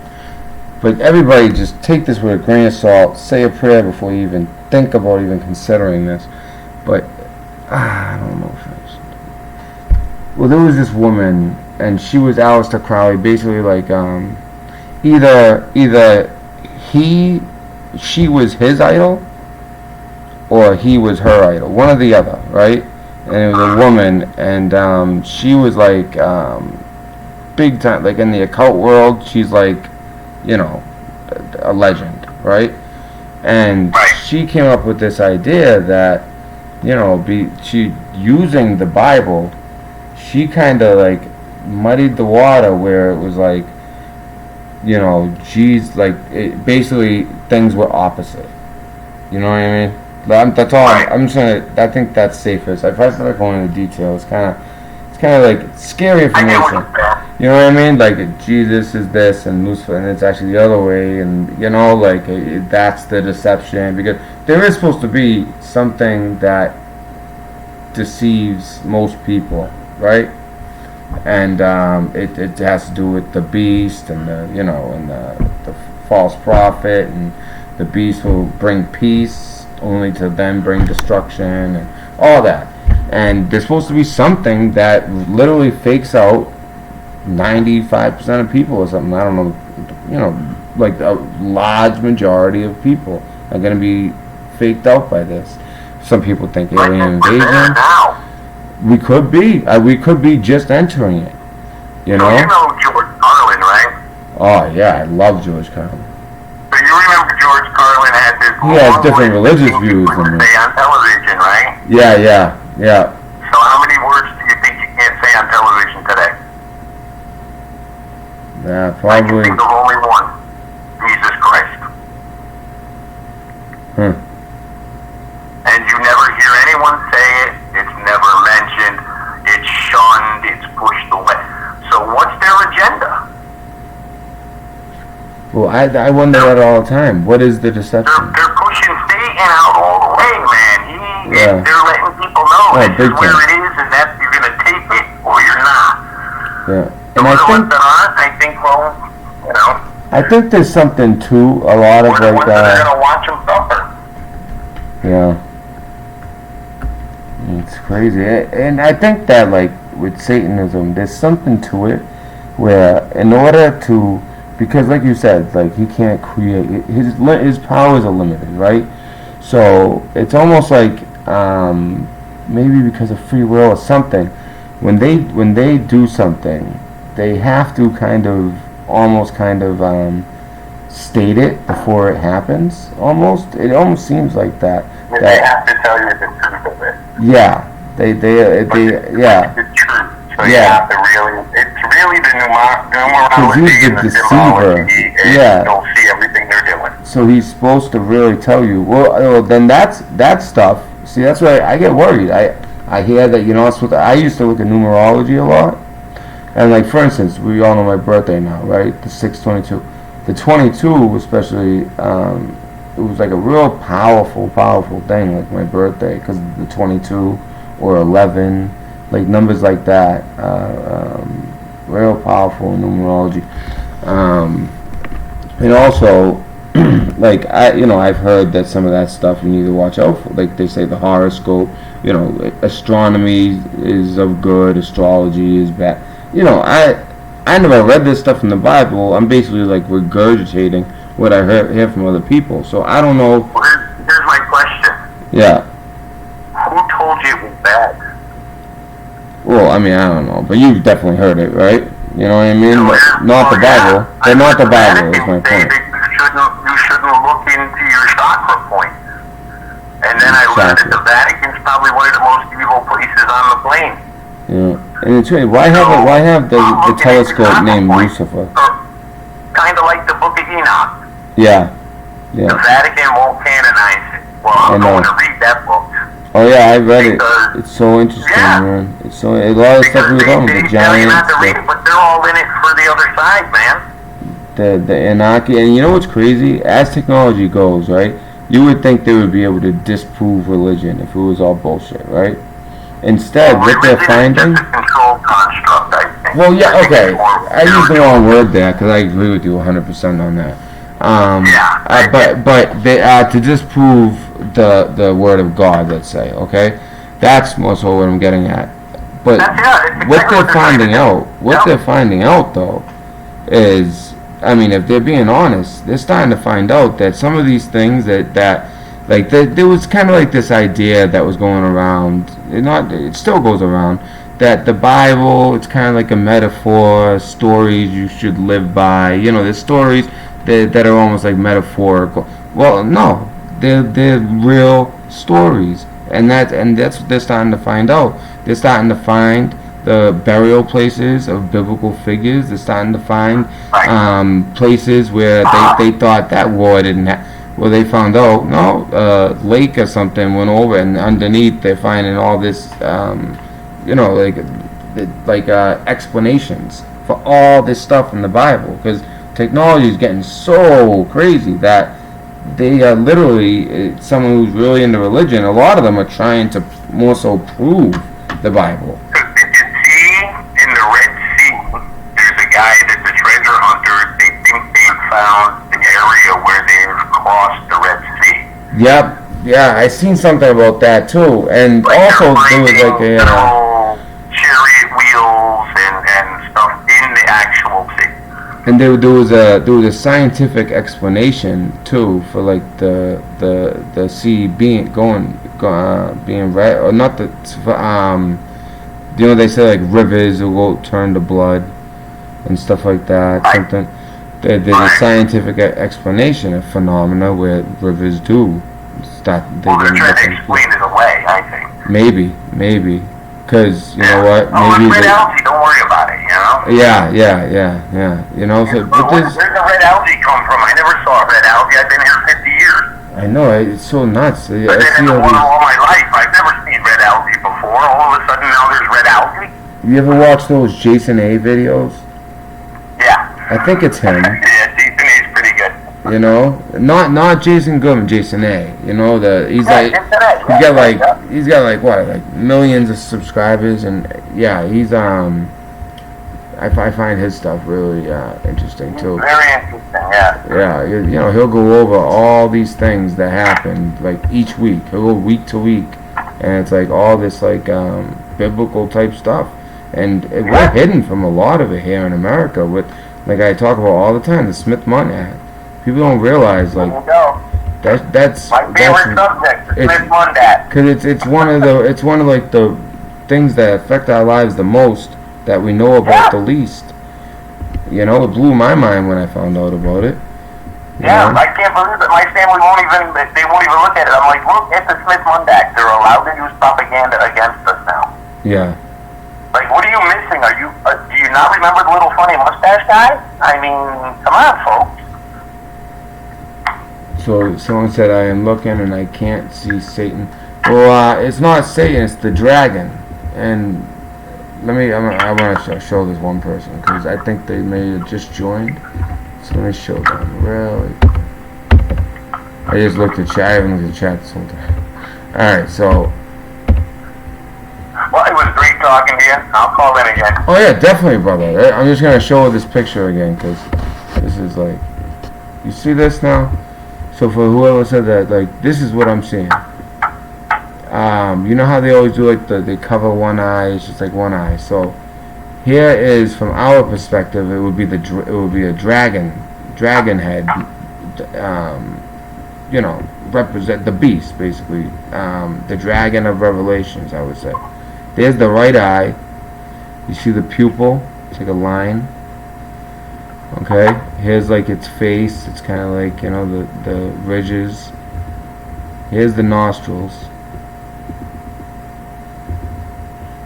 But everybody, just take this with a grain of salt. Say a prayer before you even think about even considering this. But I don't know if I should. Well, there was this woman, and she was Aleister Crowley, basically like either she was his idol, or he was her idol, one or the other, right? And it was a woman, and she was like big time, like in the occult world, she's like, you know, a legend, right? And she came up with this idea that, you know, she using the Bible, she kind of like muddied the water where it was like, you know, basically things were opposite. You know what I mean? That's all. I'm just gonna. I think that's safest. If I start going into details, it's it's kind of like scary I get what information. you're saying. You know what I mean? Like Jesus is this and Lucifer, and it's actually the other way, and that's the deception, because there is supposed to be something that deceives most people, right? And it has to do with the beast and the false prophet, and the beast will bring peace only to then bring destruction and all that. And there's supposed to be something that literally fakes out 95% of people or something. I don't know, like a large majority of people are going to be faked out by this. Some people think alien invasion. Now. We could be just entering it. You know? So you know George Carlin, right? Oh yeah, I love George Carlin. So you remember George Carlin had this He has long different list of religious things views he than would me. say on television, right? Yeah. So how many words do you think you can't say on television today? Yeah, I can probably. think of only one. Jesus Christ. And you never hear anyone say it. It's never mentioned. It's shunned. It's pushed away. So what's their agenda? Well, I wonder that all the time. What is the deception? They're pushing Satan out all the way, man. Yeah. They're letting people know this big is where time. it is, and that you're going to tape it or you're not. Yeah, And and I think, well, you know, I think there's something to a lot of we're the like ones that are going to watch them suffer. yeah. It's crazy, and I think that like with Satanism, there's something to it where in order to, because like you said, like he can't create, his powers are limited, right? So it's almost like maybe because of free will or something. When they do something, they have to almost state it before it happens. It almost seems like that. They have to tell you the truth of it. Yeah, they It's the truth. So you Yeah. have to it's really the Because he's numerology the and the deceiver. symbology, and Yeah. you'll see everything they're doing. So he's supposed to really tell you. Well, then that stuff. See, that's why I get worried. I hear that I used to look at numerology a lot, and like for instance, we all know my birthday now, right? The 6/22, the 22 especially. It was like a real powerful thing, like my birthday, because the 22 or 11, like numbers like that, real powerful in numerology. And also, like I've heard that some of that stuff you need to watch out for. Like they say the horoscope, astronomy is of good, astrology is bad. I never read this stuff in the Bible. I'm basically like regurgitating what I hear from other people. So I don't know. Well, here's my question. Yeah. Who told you it was bad? Well, I mean, I don't know, but you've definitely heard it, right? You know what I mean? Not the Bible. I But not the heard Bible is Vatican my say point. that you shouldn't look into your chakra points. And then I learned that the Vatican's probably one of the most evil places on the plane. Yeah. And it's weird. Why have the telescope named Lucifer? Kind of like the Book of Enoch. Yeah. The Vatican won't canonize it. Well, I'm going to read that book. Oh yeah, I read it. Because- It's so interesting, Yeah. man. It's so a lot of stuff we Because don't. they The tell you not giants, to read it, but they're all in it for the other side, man. the Anunnaki, and you know what's crazy? As technology goes, right? You would think they would be able to disprove religion if it was all bullshit, right? Instead, what they're Religion is finding. just a controlled construct, I think. Well, yeah, I think okay. it's more I used the spiritual. wrong word there because I agree with you 100% on that. Yeah. But they to disprove the word of God, let's say, okay, that's more so what I'm getting at. But That's it. It's what exactly they're what they're trying to finding do. out, Yep. they're finding out though, is, I mean, if they're being honest, they're starting to find out that some of these things that like there was kind of like this idea that was going around. It still goes around. That the Bible, it's kind of like a metaphor, stories you should live by. There's stories that are almost like metaphorical. Well, no, they're real stories, and that's what they're starting to find out. They're starting to find the burial places of biblical figures. They're starting to find places where they thought that war didn't happen. Well, they found out, no, lake or something went over, and underneath they're finding all this, like explanations for all this stuff in the Bible, because technology is getting so crazy that they are literally, someone who's really into religion, a lot of them are trying to more so prove the Bible. Did you see in the Red Sea, there's a guy that's a treasure hunter. They think they've found the area where they've crossed the Red Sea. Yep, yeah, I seen something about that too, and also there was like a little chariot wheels and stuff in the actual sea. and there was a scientific explanation too for like the sea being being red, or not the they say like rivers will turn to blood and stuff like that. Right. Something there's a scientific explanation of phenomena where rivers do start. Well, they're trying to explain it away, I think. Maybe, because you know what? Oh, Maybe it's red algae. Don't worry about it. You know. Yeah. You know, so but Where's the red algae come from? I never saw red algae. I've been here 50 years. I know it's so nuts. I've been in the water all my life. I've never seen red algae before. All of a sudden now there's red algae. You ever watch those Jason A videos? Yeah. I think it's him. Yeah, Jason A's pretty good. You know, not Jason Goodman, Jason A. You know he's got like what, millions of subscribers, and yeah, he's I find his stuff really interesting too. Very interesting, yeah. Yeah, you know, he'll go over all these things that happen like each week. He'll go week to week, and it's like all this biblical type stuff, and we're hidden from a lot of it here in America. With like I talk about all the time, the Smith Mundt Act. People don't realize that's my favorite subject, the Smith Mundt Act. Because it's one of the things that affect our lives the most, that we know about the least. You know, it blew my mind when I found out about it. Yeah, I can't believe it. My family won't even look at it. I'm like, look, it's the Smith Mundt Act. They're allowed to use propaganda against us now. Yeah. Like, what are you missing? Do you not remember the little funny mustache guy? I mean, come on, folks. So someone said, I am looking and I can't see Satan. Well, it's not Satan, it's the dragon. And I want to show this one person, because I think they may have just joined. So let me show them. Really? I just looked at chat. I haven't looked at chat this whole time. Alright, so. Well, it was great talking to you. I'll call in again. Oh yeah, definitely, brother. I'm just going to show this picture again, because this is like. You see this now? So for whoever said that, like, this is what I'm seeing. You know how they always do, like, they cover one eye, it's just like one eye. So here is, from our perspective, it would be a dragon head. You know, represent the beast, basically. The dragon of Revelations, I would say. There's the right eye. You see the pupil? It's like a line. Okay, here's like its face. It's kind of like, you know, the ridges. Here's the nostrils.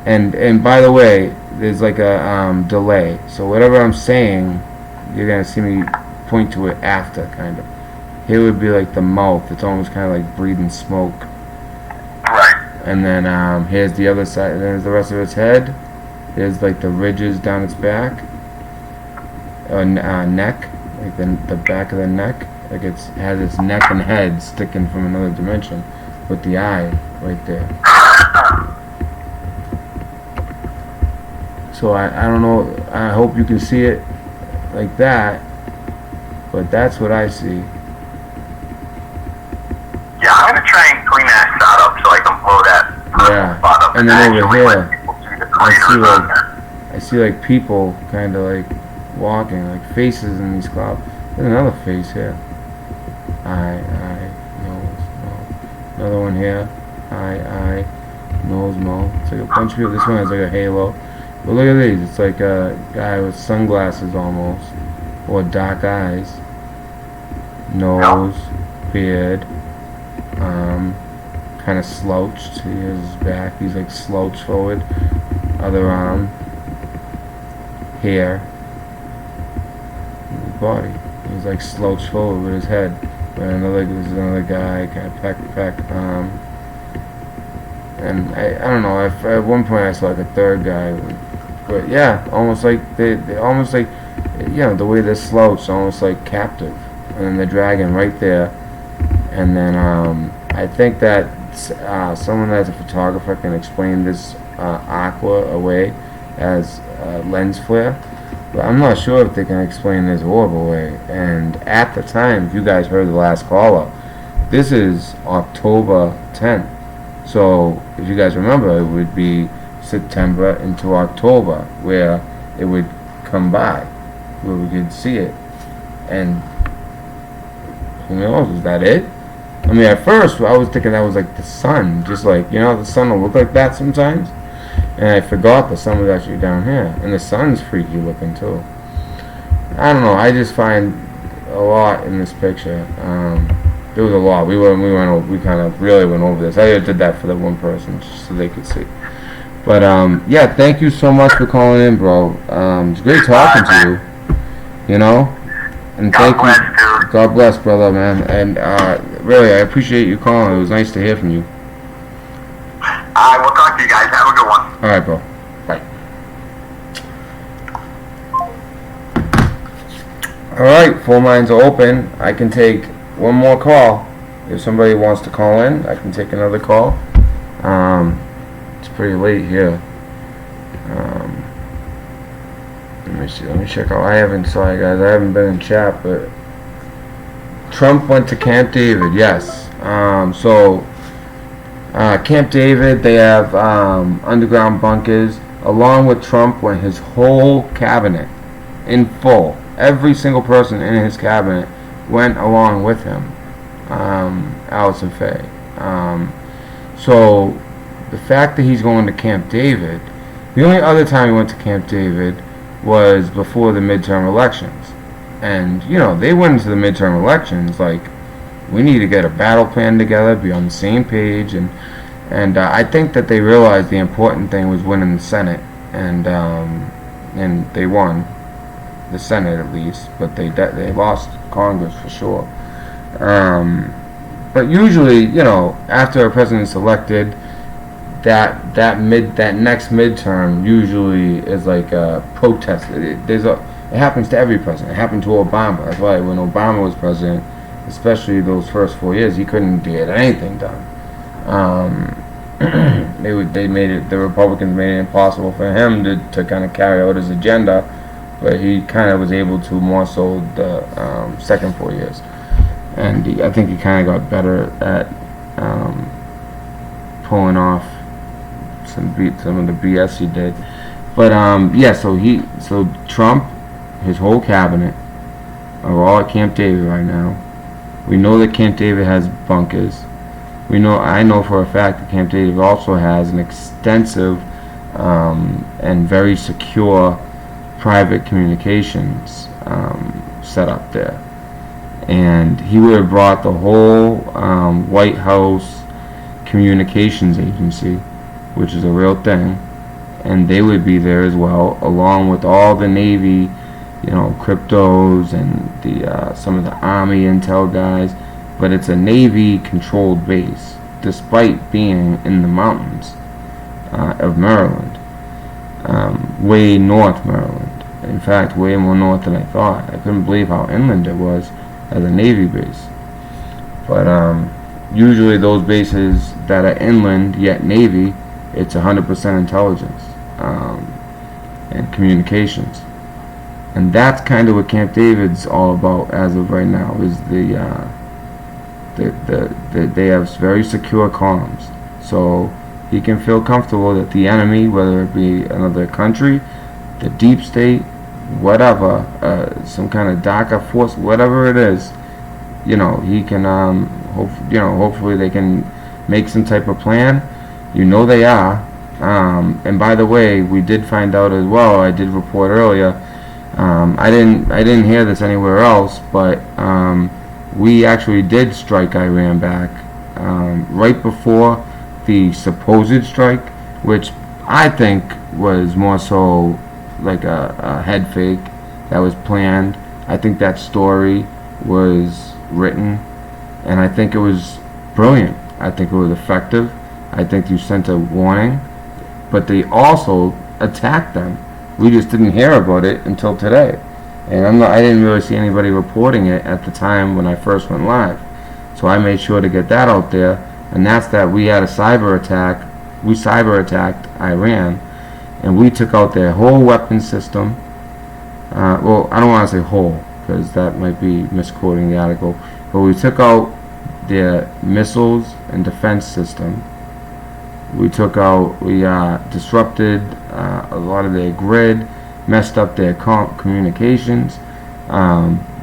And by the way, there's like a delay. So whatever I'm saying, you're gonna see me point to it after, kind of. Here would be like the mouth. It's almost kind of like breathing smoke. Right. And then here's the other side. There's the rest of its head. There's like the ridges down its back. Neck, like the back of the neck, like it has its neck and head sticking from another dimension, with the eye right there. So I don't know. I hope you can see it like that, but that's what I see. Yeah, I'm gonna try and clean that shot up so I can blow that spot up. And then over here, I see like people kind of like walking, like faces in these clouds. There's another face here. Eye, nose, another one here. Eye, nose, mouth. It's like a bunch of people. This one has like a halo. But look at these. It's like a guy with sunglasses almost, or dark eyes. Nose, beard, kind of slouched. He has his back. He's like slouched forward. Other arm, hair. Body. He's like slouched forward with his head. And there's another guy, kind of peck. And I don't know. At one point I saw like a third guy with But yeah, almost like they almost like, the way they're slouched, almost like captive, and then the dragon right there, and then I think that someone that's a photographer can explain this aqua away as lens flare, but I'm not sure if they can explain this orb away. And at the time, if you guys heard the last caller, this is October 10th, so if you guys remember, it would be September into October where it would come by, where we could see it. And who knows, is that it? I mean, at first I was thinking that was like the sun, just like, the sun will look like that sometimes, and I forgot the sun was actually down here, and the sun's freaky looking too. I don't know, I just find a lot in this picture. There was a lot. We kind of really went over this. I did that for the one person just so they could see. But yeah, thank you so much for calling in, bro. It's great talking to you. And thank you. God bless, brother, man. And really, I appreciate you calling. It was nice to hear from you. We'll talk to you guys. Have a good one. All right, bro. Bye. All right, phone lines are open. I can take one more call. If somebody wants to call in, I can take another call. It's pretty late here. Let me see. Let me check out. Sorry guys, I haven't been in chat, but Trump went to Camp David. Yes. Camp David, they have underground bunkers. Along with Trump went his whole cabinet in full. Every single person in his cabinet went along with him. Alice and Faye. So the fact that he's going to Camp David, the only other time he went to Camp David was before the midterm elections. And, they went into the midterm elections like, we need to get a battle plan together, be on the same page, and I think that they realized the important thing was winning the Senate, and they won the Senate at least, but they lost Congress for sure. But usually, after a president's elected, that next midterm usually is like a protest. It happens to every president. It happened to Obama. That's why when Obama was president, especially those first 4 years, he couldn't get anything done. The Republicans made it impossible for him to kind of carry out his agenda, but he kind of was able to more so the second 4 years. And I think he kind of got better at pulling off some of the BS he did. But yeah, so Trump, his whole cabinet are all at Camp David right now. We know that Camp David has bunkers. I know for a fact that Camp David also has an extensive and very secure private communications set up there. And he would have brought the whole White House communications agency, which is a real thing, and they would be there as well, along with all the Navy, cryptos and some of the Army intel guys. But it's a Navy-controlled base, despite being in the mountains of Maryland, way north Maryland. In fact, way more north than I thought. I couldn't believe how inland it was as a Navy base. But usually those bases that are inland yet Navy, it's 100% intelligence and communications. And that's kind of what Camp David's all about as of right now, is they have very secure comms. So he can feel comfortable that the enemy, whether it be another country, the deep state, whatever, some kind of darker force, whatever it is, he can, hopefully they can make some type of plan. They are. And by the way, we did find out as well, I did report earlier, I didn't hear this anywhere else, but we actually did strike Iran back right before the supposed strike, which I think was more so like a head fake that was planned. I think that story was written, and I think it was brilliant. I think it was effective. I think you sent a warning, but they also attacked them We just didn't hear about it until today. And I didn't really see anybody reporting it at the time when I first went live. So I made sure to get that out there, and that's that we had a cyber attack. We cyber attacked Iran, and we took out their whole weapon system. Well, I don't want to say whole, because that might be misquoting the article, but we took out their missiles and defense system. We disrupted a lot of their grid, messed up their communications.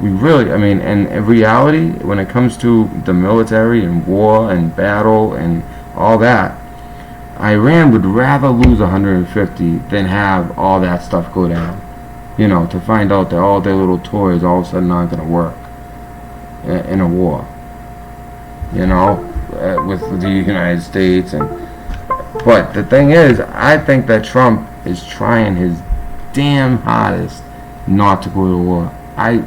We really, and in reality, when it comes to the military and war and battle and all that, Iran would rather lose 150 than have all that stuff go down. To find out that all their little toys all of a sudden aren't going to work in a war. With the United States. But the thing is, I think that Trump is trying his damn hardest not to go to war. I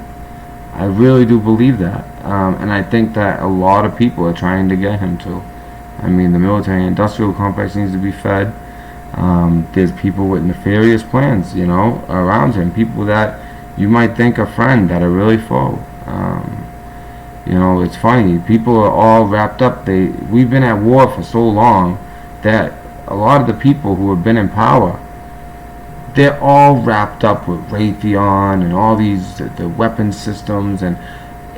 really do believe that. And I think that a lot of people are trying to get him to. The military-industrial complex needs to be fed. There's people with nefarious plans, around him. People that you might think are friend that are really foe. It's funny. People are all wrapped up. We've been at war for so long that a lot of the people who have been in power, they're all wrapped up with Raytheon and all these the weapon systems. And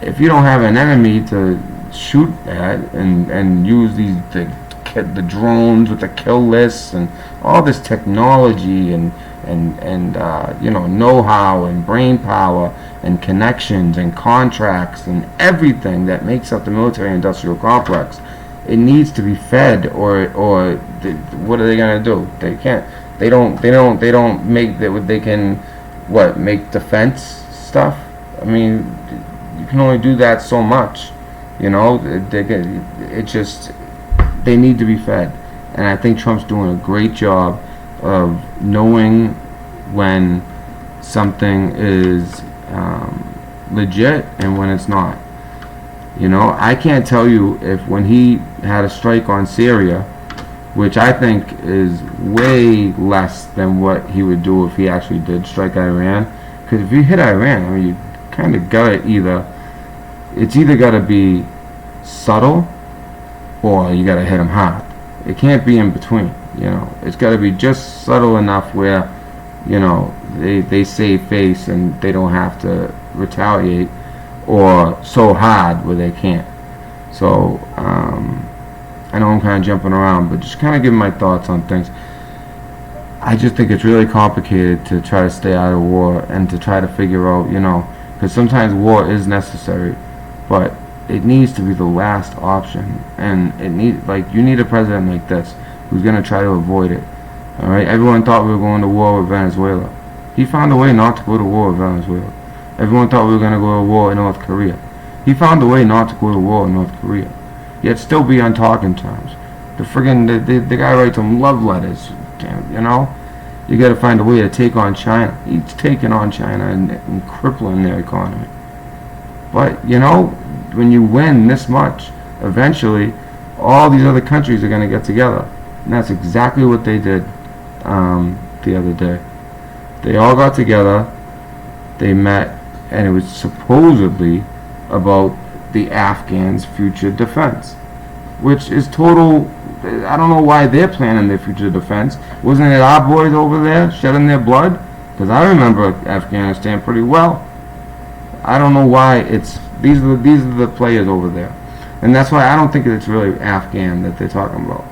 if you don't have an enemy to shoot at and use the drones with the kill lists and all this technology and know-how and brain power and connections and contracts and everything that makes up the military-industrial complex, it needs to be fed. Or what are they gonna do? They can't. They don't make that. They can make defense stuff. You can only do that so much. They need to be fed. And I think Trump's doing a great job of knowing when something is legit and when it's not. I can't tell you if when he had a strike on Syria, which I think is way less than what he would do if he actually did strike Iran. Because if you hit Iran, you kind of got to it's either got to be subtle or you got to hit him hard. It can't be in between. It's got to be just subtle enough where they save face and they don't have to retaliate, or so hard where they can't. So I know I'm kind of jumping around, but just kind of giving my thoughts on things. I just think it's really complicated to try to stay out of war and to try to figure out, because sometimes war is necessary, but it needs to be the last option. And you need a president like this who's going to try to avoid it. All right, everyone thought we were going to war with Venezuela. He found a way not to go to war with Venezuela. Everyone thought we were going to go to war in North Korea. He found a way not to go to war in North Korea, yet still be on talking terms. The guy writes them love letters. You got to find a way to take on China. He's taking on China and crippling their economy. But when you win this much, eventually all these other countries are going to get together, and that's exactly what they did the other day. They all got together. They met, and it was supposedly about the Afghans' future defense, which is total. I don't know why they're planning their future defense. Wasn't it our boys over there shedding their blood? Because I remember Afghanistan pretty well. I don't know why these are the players over there, and that's why I don't think it's really Afghan that they're talking about.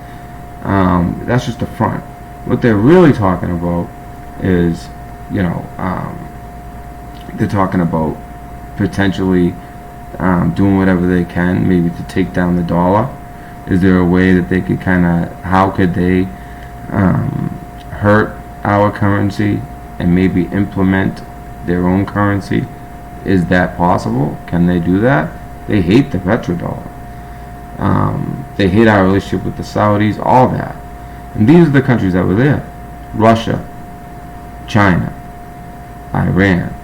That's just the front. What they're really talking about is, they're talking about potentially doing whatever they can, maybe to take down the dollar. Is there a way that they could how could they hurt our currency and maybe implement their own currency? Is that possible? Can they do that? They hate the petrodollar. They hate our relationship with the Saudis, all that. And these are the countries that were there. Russia, China, Iran,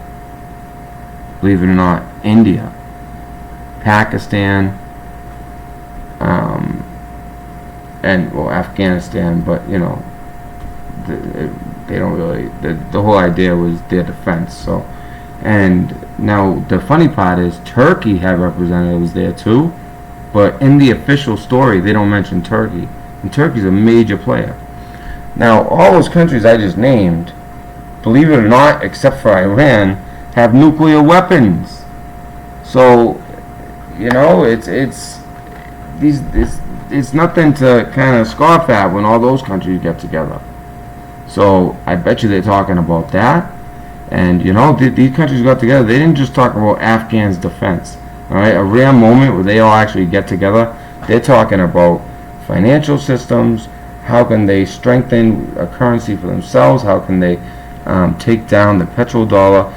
believe it or not, India, Pakistan, and Afghanistan, but they don't really. The whole idea was their defense. So, and now the funny part is Turkey had representatives there too, but in the official story they don't mention Turkey, and Turkey's a major player. Now all those countries I just named, believe it or not, except for Iran, have nuclear weapons. So, you know, it's nothing to kind of scoff at when all those countries get together. So I bet you they're talking about that. And you know, these countries got together. They didn't just talk about Afghans' defense. All right, a rare moment where they all actually get together. They're talking about financial systems. How can they strengthen a currency for themselves? How can they take down the petrodollar?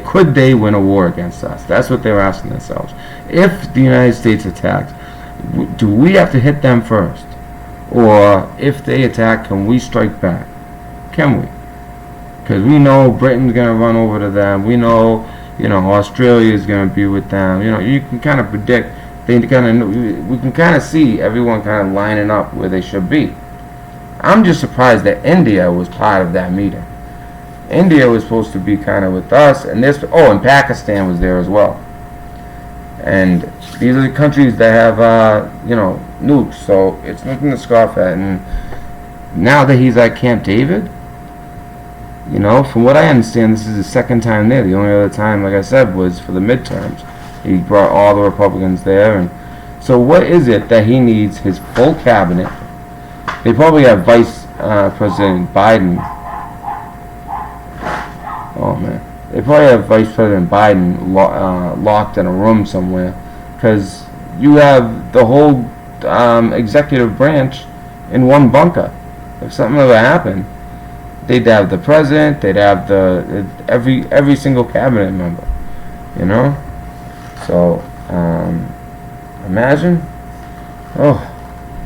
Could they win a war against us? That's what they're asking themselves. If the United States attacks, do we have to hit them first? Or if they attack, can we strike back? Can we? Because we know Britain's going to run over to them. We know, Australia is going to be with them. You can kind of predict. We can kind of see everyone kind of lining up where they should be. I'm just surprised that India was part of that meeting. India was supposed to be kind of with us, and and Pakistan was there as well. And these are the countries that have, nukes, so it's nothing to scoff at. And now that he's at Camp David, from what I understand, this is the second time there. The only other time, like I said, was for the midterms. He brought all the Republicans there. And so what is it that he needs his full cabinet? They probably have Vice President Biden. Oh, man. They probably have Vice President Biden locked in a room somewhere, because you have the whole executive branch in one bunker. If something ever happened, they'd have the president, they'd have every single cabinet member, So, imagine. Oh,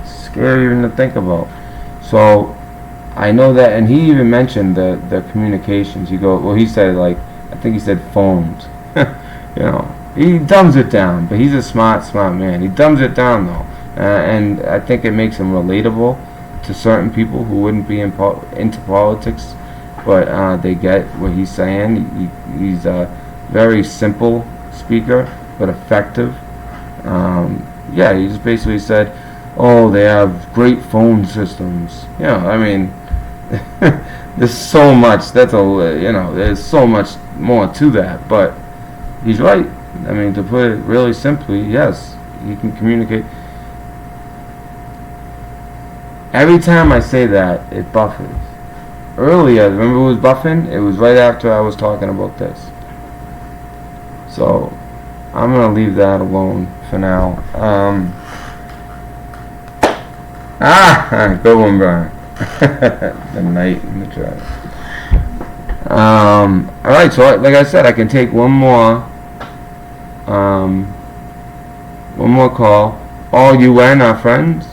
scary even to think about. So, I know that, and he even mentioned the communications. He said, I think he said phones. He dumbs it down, but he's a smart man. He dumbs it down though, and I think it makes him relatable to certain people who wouldn't be into politics, but they get what he's saying. He's a very simple speaker, but effective. He just basically said, "Oh, they have great phone systems." There's so much. There's so much more to that, but he's right. To put it really simply, yes, he can communicate. Every time I say that, it buffers. Earlier, remember it was buffing? It was right after I was talking about this. So, I'm going to leave that alone for now. Good one, Brian. The night in the trash. Alright, so like I said, I can take one more call. All UN are friends.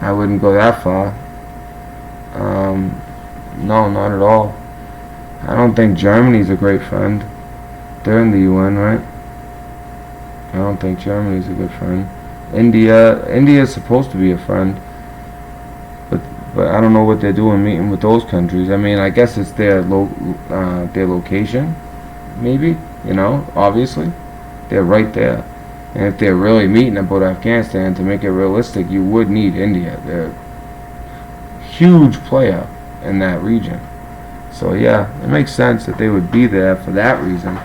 I wouldn't go that far. No, not at all. I don't think Germany's a great friend. They're in the UN, right? I don't think Germany's a good friend. India is supposed to be a friend, but I don't know what they're doing meeting with those countries. I guess it's their location, maybe. Obviously, they're right there. And if they're really meeting about Afghanistan, to make it realistic, you would need India. They're a huge player in that region. So yeah, it makes sense that they would be there for that reason.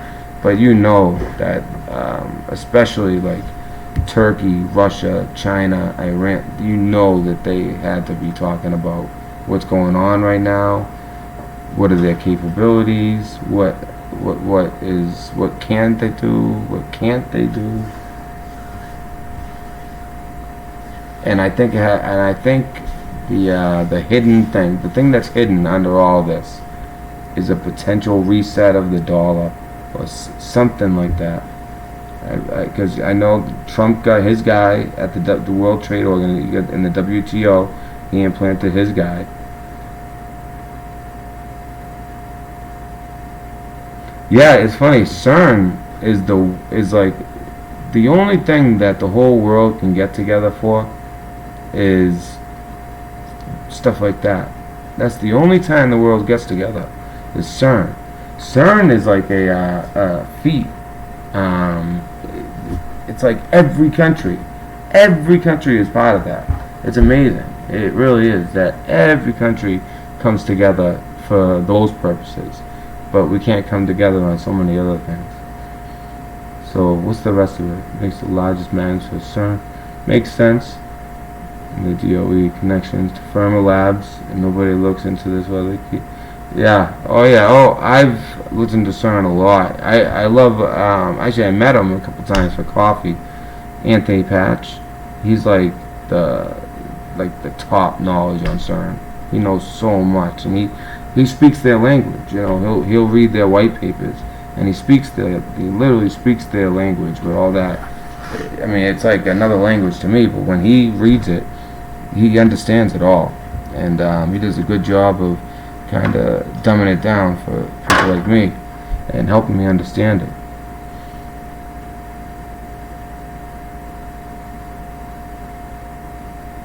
But that, especially like Turkey, Russia, China, Iran, that they had to be talking about what's going on right now. What are their capabilities? What can they do? What can't they do? And I think the hidden thing, the thing that's hidden under all this, is a potential reset of the dollar or something like that. Because I know Trump got his guy at the World Trade Organization in the WTO. He implanted his guy. Yeah, it's funny. CERN is like the only thing that the whole world can get together for is stuff like that. That's the only time the world gets together, is CERN. CERN is like a feat. It's like every country is part of that. It's amazing. It really is that every country comes together for those purposes, but we can't come together on so many other things. So what's the rest of it? Makes the largest magnets for CERN. Makes sense. And the DOE connections to Fermi Labs, and nobody looks into this whether they keep. Yeah. Oh, I've listened to CERN a lot. I love. Actually, I met him a couple times for coffee. Anthony Patch. He's like the top knowledge on CERN. He knows so much, and he speaks their language. You know, he'll read their white papers, and he literally speaks their language with all that. I mean, it's like another language to me, but when he reads it, he understands it all, and he does a good job of kind of dumbing it down for people like me and helping me understand it.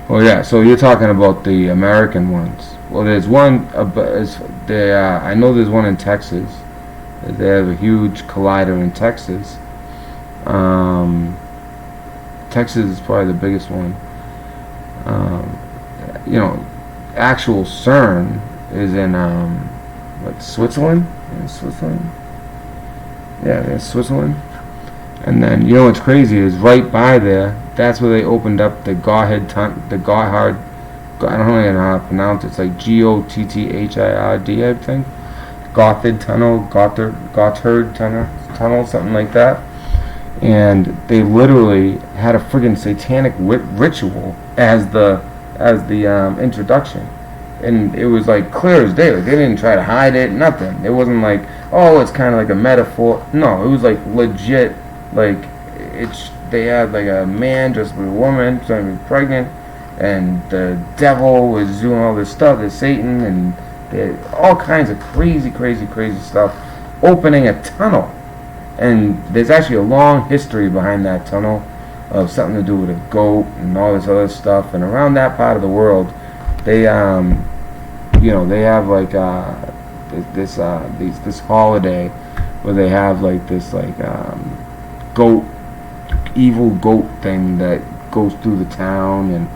Oh yeah, so you're talking about the American ones. Well, there's one. I know there's one in Texas. They have a huge collider in Texas. Texas is probably the biggest one. You know, actual CERN is in Switzerland? In Switzerland? Yeah, in Switzerland. And then, you know what's crazy is right by there, that's where they opened up the Gotthard, I don't know how to pronounce it. It's like Gotthard, I think. Gotthard Tunnel, something like that. And they literally had a friggin' satanic ritual as the introduction, and it was like clear as day. Like, they didn't try to hide it, nothing. It wasn't like, oh, it's kind of like a metaphor. No, it was like legit. Like they had like a man dressed with a woman trying to be pregnant, and the devil was doing all this stuff. There's Satan, and all kinds of crazy stuff. Opening a tunnel, and there's actually a long history behind that tunnel of something to do with a goat and all this other stuff. And around that part of the world, they they have like this holiday where they have like this evil goat thing that goes through the town, and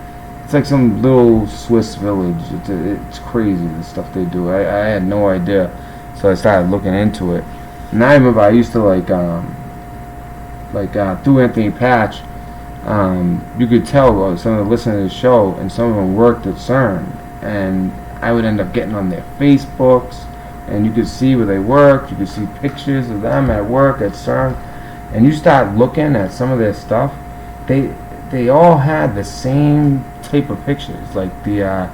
it's like some little Swiss village. It's crazy the stuff they do. I had no idea, so I started looking into it. And I remember I used to through Anthony Patch, you could tell some of the listeners to the show, and some of them worked at CERN, and I would end up getting on their Facebooks, and you could see where they worked. You could see pictures of them at work at CERN, and you start looking at some of their stuff. They all had the same type of pictures, like the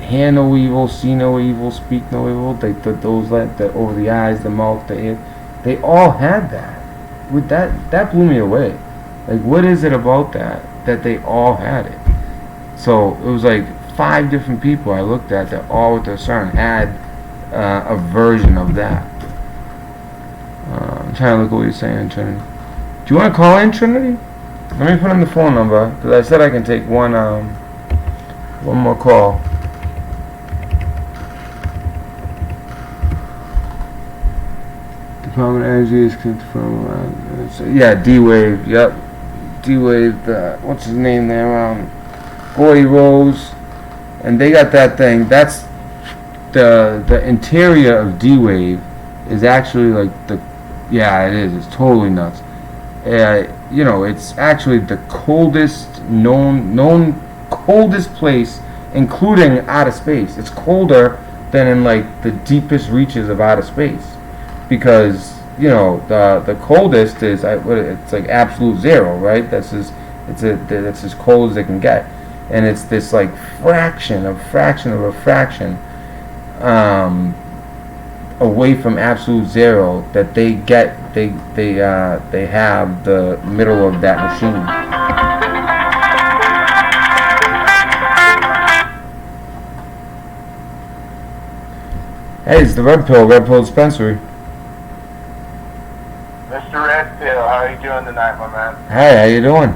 hear no evil, see no evil, speak no evil. Those over the eyes, the mouth, the ear. They all had that. With that blew me away. Like, what is it about that they all had it? So it was like 5 different people I looked at that all with their CERN had a version of that. I'm trying to look at what you're saying, Trinity. Do you want to call in, Trinity? Let me put in the phone number, because I said I can take one more call. Department of Energy is confirmed. Yeah, D-Wave. Yep, D-Wave. What's his name there? Gordy Rose, and they got that thing. That's the interior of D-Wave is actually like the. Yeah, it is. It's totally nuts. It's actually the coldest known coldest place, including outer space. It's colder than in like the deepest reaches of outer space, because the coldest is it's like absolute zero, right? That's as cold as it can get, and it's this like fraction of a fraction away from absolute zero that they get. They have the middle of that machine. Hey, it's the Red Pill Dispensary. Mr. Red Pill, how are you doing tonight, my man? Hey, how you doing?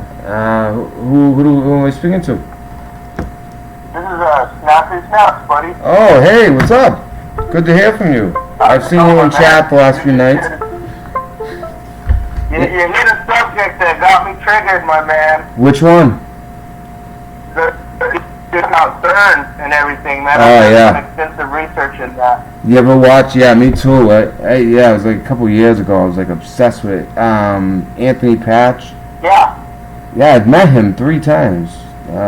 Who am I speaking to? Snappy's Snaps, buddy. Oh, hey, what's up? Good to hear from you. I've seen you in chat the last few nights. You hit a subject that got me triggered, my man. Which one? About burns and everything, man. Oh, I've yeah. done extensive research in that. You ever watch? Yeah, me too. Yeah, it was like a couple years ago. I was like obsessed with it. Anthony Patch. Yeah. Yeah, I'd met him 3 times.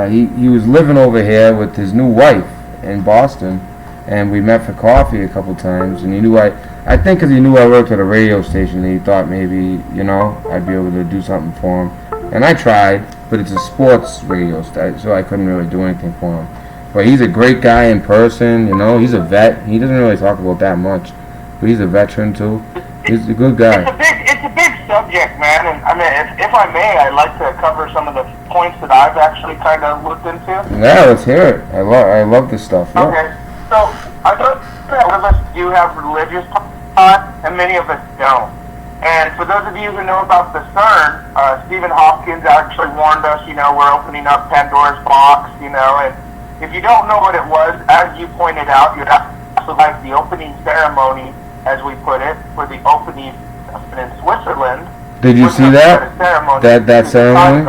He was living over here with his new wife in Boston, and we met for coffee a couple times. And he knew I think because he knew I worked at a radio station, and he thought maybe I'd be able to do something for him. And I tried, but it's a sports radio station, so I couldn't really do anything for him. But he's a great guy in person. He's a vet. He doesn't really talk about that much, but he's a veteran too. He's a good guy. It's a big subject, man. And I mean, if I may, I'd like to cover some of the points that I've actually kind of looked into. Yeah, let's hear it. I love this stuff. Yeah. Okay, so I thought that a lot of us do have religious thought, and many of us don't. And for those of you who know about the CERN, Stephen Hopkins actually warned us, we're opening up Pandora's box, and if you don't know what it was, as you pointed out, you'd also like the opening ceremony, as we put it, for the opening in Switzerland. Did you see that? That ceremony?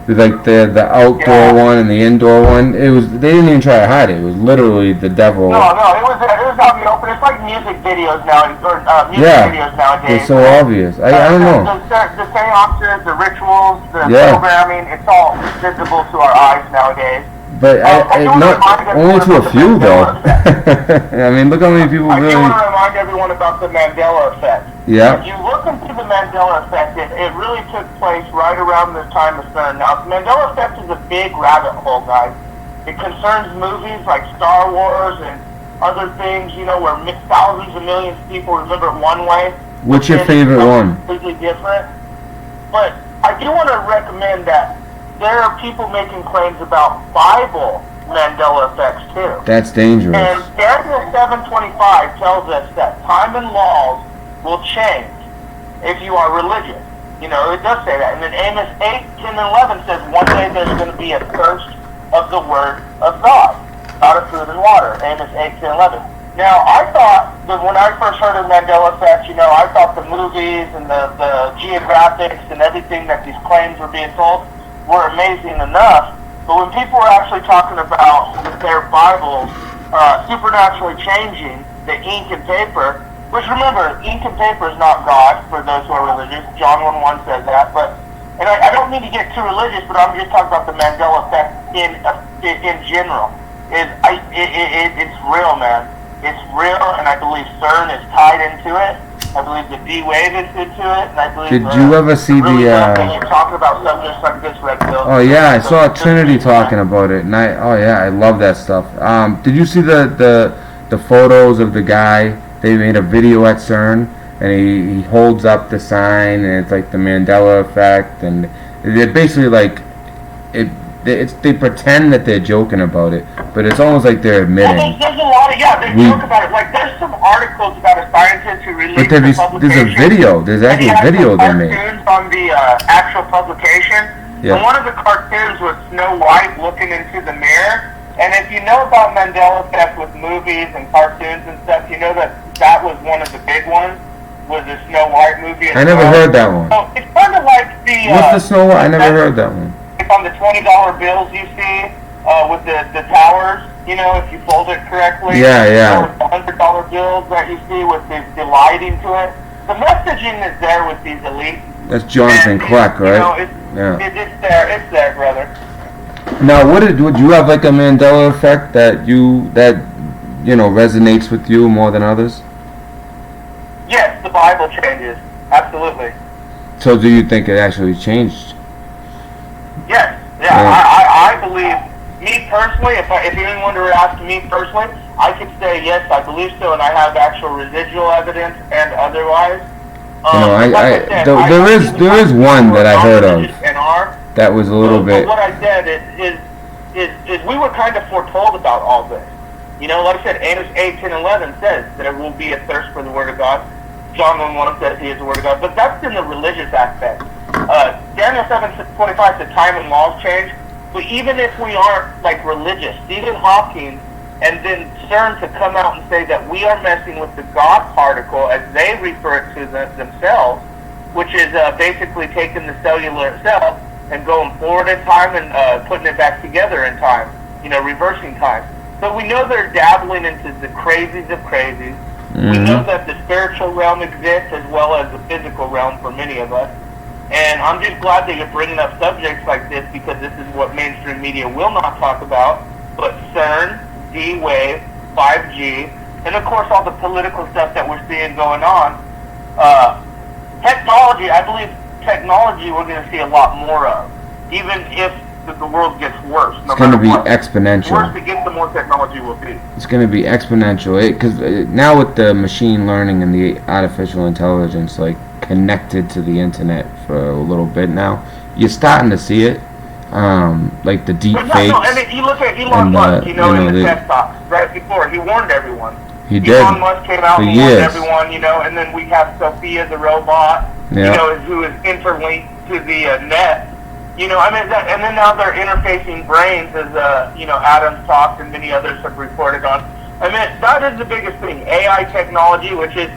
Like the outdoor one and the indoor one. They didn't even try to hide it. It was literally the devil. No, it was out in the open. It's like music videos now, or videos nowadays. It's so obvious. I don't know. The seances, the rituals, the programming, it's all visible to our eyes nowadays. But only to a few though. I mean, look how many people really. I do want to remind everyone about the Mandela effect. Yeah. If you look into the Mandela effect, it really took place right around the time of CERN. Now, the Mandela effect is a big rabbit hole, guys. It concerns movies like Star Wars and other things, where thousands of millions of people remember it one way. What's your favorite one? Completely different. But I do want to recommend that there are people making claims about Bible Mandela effects too. That's dangerous. And Daniel 7:25 tells us that time and laws will change if you are religious. It does say that. And then Amos 8:10 and 11 says one day there's going to be a thirst of the word of God, not of food and water. Amos 8:10 and 11. Now, I thought that when I first heard of Mandela effect, I thought the movies and the geographics and everything that these claims were being told were amazing enough, but when people were actually talking about their Bibles supernaturally changing the ink and paper, which remember, ink and paper is not God for those who are religious. John 1:1 says that, and I don't mean to get too religious, but I'm just talking about the Mandela effect in general. It's real, man. It's real, and I believe CERN is tied into it. I believe the D-Wave is into it, and I believe... Did you ever see really the... You're talking about subjects like this, Red Pill. Oh, yeah, I saw Trinity talking about it, and I love that stuff. Did you see the photos of the guy? They made a video at CERN, and he holds up the sign, and it's like the Mandela effect, and they're basically like... They pretend that they're joking about it, but it's almost like they're admitting. Well, there's a lot of, they joke about it. Like, there's some articles about a scientist who released the publication. There's a video. There's actually a video they made. Cartoons on the actual publication. Yeah. And one of the cartoons was Snow White looking into the mirror. And if you know about Mandela effect with movies and cartoons and stuff, you know that was one of the big ones, was the Snow White movie. I never heard that one. So it's kind of like the... What's the Snow White? I never heard that one. On the $20 bills you see with the towers, if you fold it correctly. Yeah. Or the $100 bills that you see with the lighting to it. The messaging is there with these elites. That's Jonathan Kleck, right? It's there, brother. Now, would you have like a Mandela effect that resonates with you more than others? Yes, the Bible changes. Absolutely. So do you think it actually changed? Yes. Yeah. I believe, me personally, if anyone were to ask me personally, I could say yes, I believe so, and I have actual residual evidence and otherwise. There is one that I heard of that was a little bit. What I said is we were kind of foretold about all this. Like I said, Amos 8:10-11 says that there will be a thirst for the Word of God. John 1:1 says He is the Word of God, but that's in the religious aspect. Daniel 7:25 said time and laws change. But even if we aren't like religious, Stephen Hawking and then CERN to come out and say that we are messing with the God particle, as they refer it to themselves, which is basically taking the cellular itself and going forward in time and putting it back together in time, reversing time. So we know they're dabbling into the crazies of crazies. We know that the spiritual realm exists as well as the physical realm for many of us. And I'm just glad that you're bringing up subjects like this, because this is what mainstream media will not talk about. But CERN, D-Wave, 5G, and of course all the political stuff that we're seeing going on. Technology, I believe technology we're going to see a lot more of, even if the world gets worse. It's going to be exponential. The worse it gets, the more technology will be. It's going to be exponential. Because now with the machine learning and the artificial intelligence, like, connected to the internet for a little bit now, you're starting to see it. Like the deep fakes. And then you look at Elon Musk, in the tech talks right before, he warned everyone. He did. Elon Musk came out and warned everyone, and then we have Sophia the robot, who is interlinked to the net. And then now they're interfacing brains, as Adam's talked and many others have reported on. That is the biggest thing, AI technology, which is,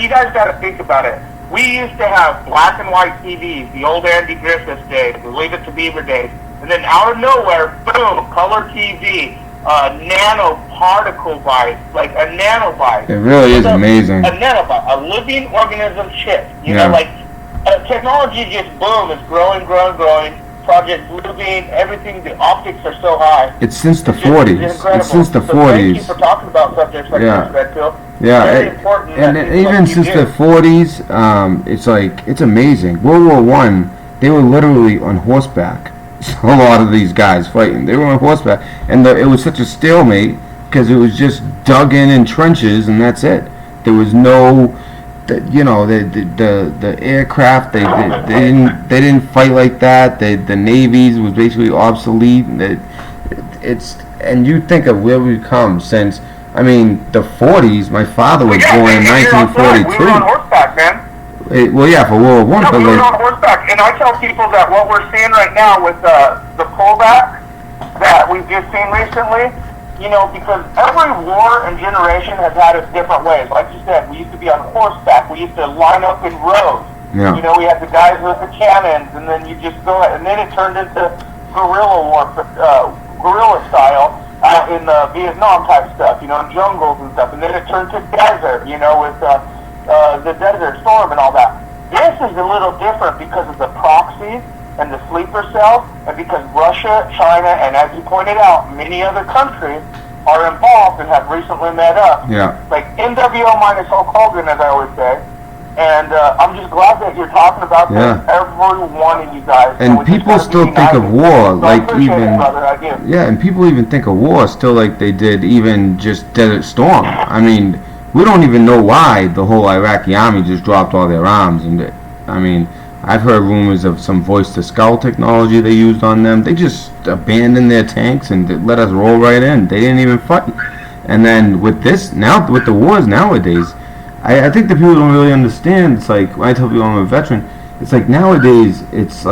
you guys got to think about it. We used to have black and white TVs, the old Andy Griffith days, the Leave It to Beaver days, and then out of nowhere, boom, color TV, nanoparticle byte, like a nanobyte. It really is amazing. A nanobyte, a living organism chip. Technology just boom, it's growing. Project Bluebeam, everything, the optics are so high. It's since the 40s. It's since the 40s. Thank you for talking about subjects like this, Red Pill. Yeah, very important. And even since the 40s, it's amazing. World War I, they were literally on horseback. A lot of these guys fighting, they were on horseback, and it was such a stalemate because it was just dug in trenches, and that's it. There was no, the aircraft. They didn't fight like that. The navies was basically obsolete. And you think of where we've come since. The 40s. My father was born in 1942. We were on horseback, man. For World War I. We were on horseback, and I tell people that what we're seeing right now with the pullback that we've just seen recently, because every war and generation has had its different ways. Like you said, we used to be on horseback. We used to line up in rows. Yeah. We had the guys with the cannons, and then you just go ahead, and then it turned into guerrilla warfare, guerrilla style. In the Vietnam type stuff, in jungles and stuff, and then it turned to desert, with the Desert Storm and all that. This is a little different because of the proxies and the sleeper cells, and because Russia, China, and as you pointed out, many other countries are involved and have recently met up. Yeah. Like NWO minus Hulk Hogan, as I always say. And I'm just glad that you're talking about this, every one of you guys. And people still think of war, like even, it, and people even think of war still like they did even just Desert Storm. We don't even know why the whole Iraqi army just dropped all their arms. And I've heard rumors of some voice-to-skull technology they used on them. They just abandoned their tanks and let us roll right in. They didn't even fight. And then with this, now with the wars nowadays, I think that people don't really understand. It's like, when I tell people I'm a veteran, it's like nowadays, it's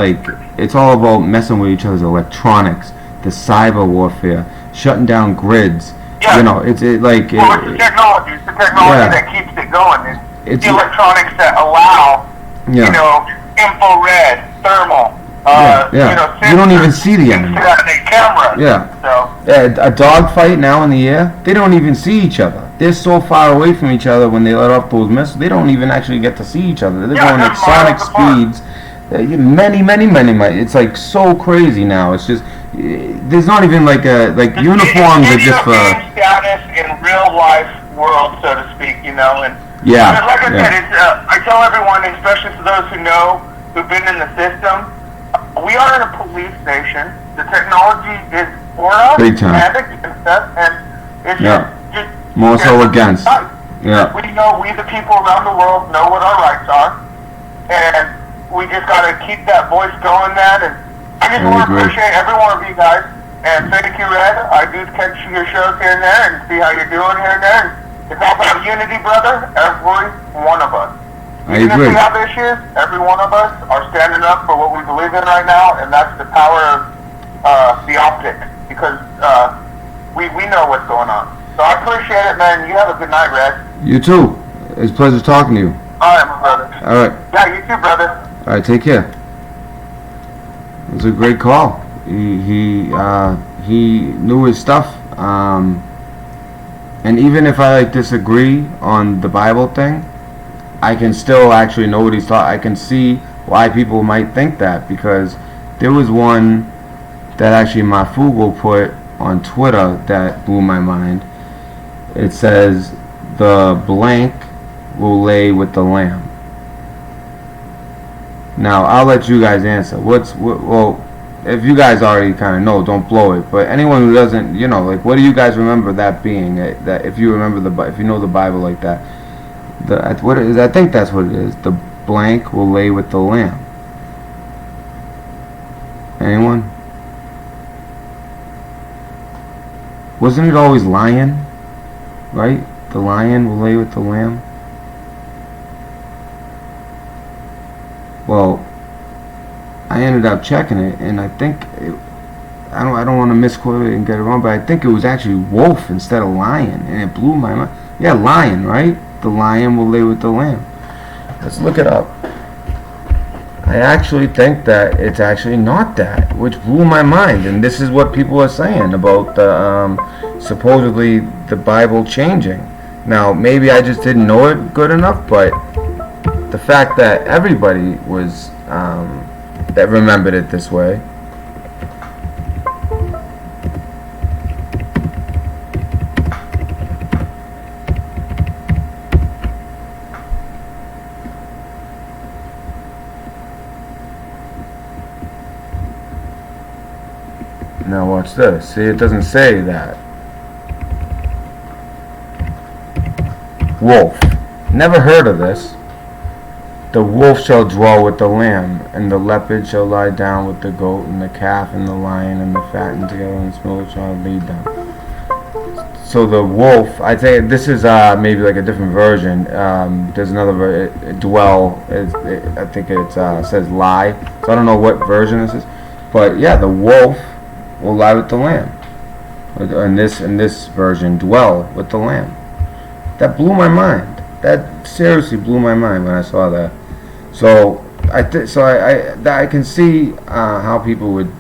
all about messing with each other's electronics, the cyber warfare, shutting down grids. Yeah. It's the technology. It's the technology that keeps it going. It's the electronics that allow, infrared, thermal, you don't even see the enemy. Camera. Yeah. So. A dog fight now in the air, they don't even see each other. They're so far away from each other when they let off those missiles, they don't even actually get to see each other. They're going at sonic speeds. Many. It's like so crazy now. It's just, there's not even uniforms are just for status in real life world, so to speak, and like I said, I tell everyone, especially for those who've been in the system, we are in a police station. The technology is for us big time. And against us, and it's just more so against. Yeah. We know, we the people around the world know what our rights are, and we just got to keep that voice going, man. And I just want to appreciate every one of you guys, and thank you, Red. I do catch your shows here and there and see how you're doing here and there. It's all about unity, brother. Every one of us. I agree. If we have issues, every one of us are standing up for what we believe in right now, and that's the power of the optic, because we know what's going on. So I appreciate it, man. You have a good night, Red. You too. It's a pleasure talking to you. All right, my brother. All right. Yeah, you too, brother. All right. Take care. It was a great call. He knew his stuff. And even if I disagree on the Bible thing, I can still actually know what he's taught. I can see why people might think that, because there was one that actually Mafugo put on Twitter that blew my mind. It says, "The blank will lay with the lamb." Now I'll let you guys answer. Well, if you guys already kind of know, don't blow it. But anyone who doesn't, what do you guys remember that being? That if you remember if you know the Bible like that, what is? I think that's what it is. The blank will lay with the lamb. Anyone? Wasn't it always lion? Right? The lion will lay with the lamb. Well, I ended up checking it, and I think I don't want to misquote it and get it wrong, but I think it was actually wolf instead of lion, and it blew my mind. Yeah, lion, right? The lion will lay with the lamb. Let's look it up. I actually think that it's actually not that, which blew my mind, and this is what people are saying about the supposedly the Bible changing. Now, maybe I just didn't know it good enough, but the fact that everybody was that remembered it this way. Now watch this. See, it doesn't say that. Wolf. Never heard of this. The wolf shall dwell with the lamb, and the leopard shall lie down with the goat, and the calf and the lion and the fattened together, and the small shall lead them. So the wolf, I think this is maybe like a different version. There's another dwell. I think it says lie. So I don't know what version this is, but yeah, the wolf will lie with the lamb. In this version, dwell with the lamb. That blew my mind. That seriously blew my mind when I saw that. So I can see how people would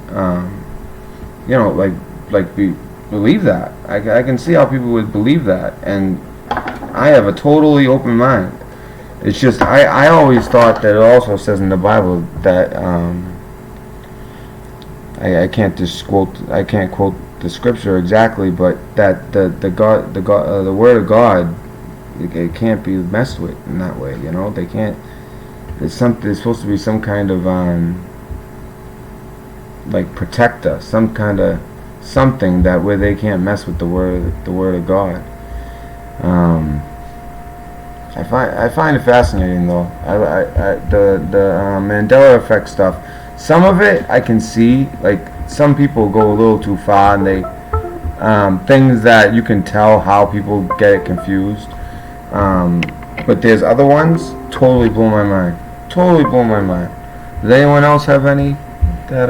believe that. I can see how people would believe that, and I have a totally open mind. It's just I always thought that it also says in the Bible that I can't quote the scripture exactly, but that the word of God, it can't be messed with in that way. They can't. There's supposed to be some kind of protect us, some kind of something that where they can't mess with the word of God. I find it fascinating though. The Mandela effect stuff. Some of it I can see. Like some people go a little too far, and they things that you can tell how people get it confused. But there's other ones totally blow my mind. Totally blow my mind. Does anyone else have any that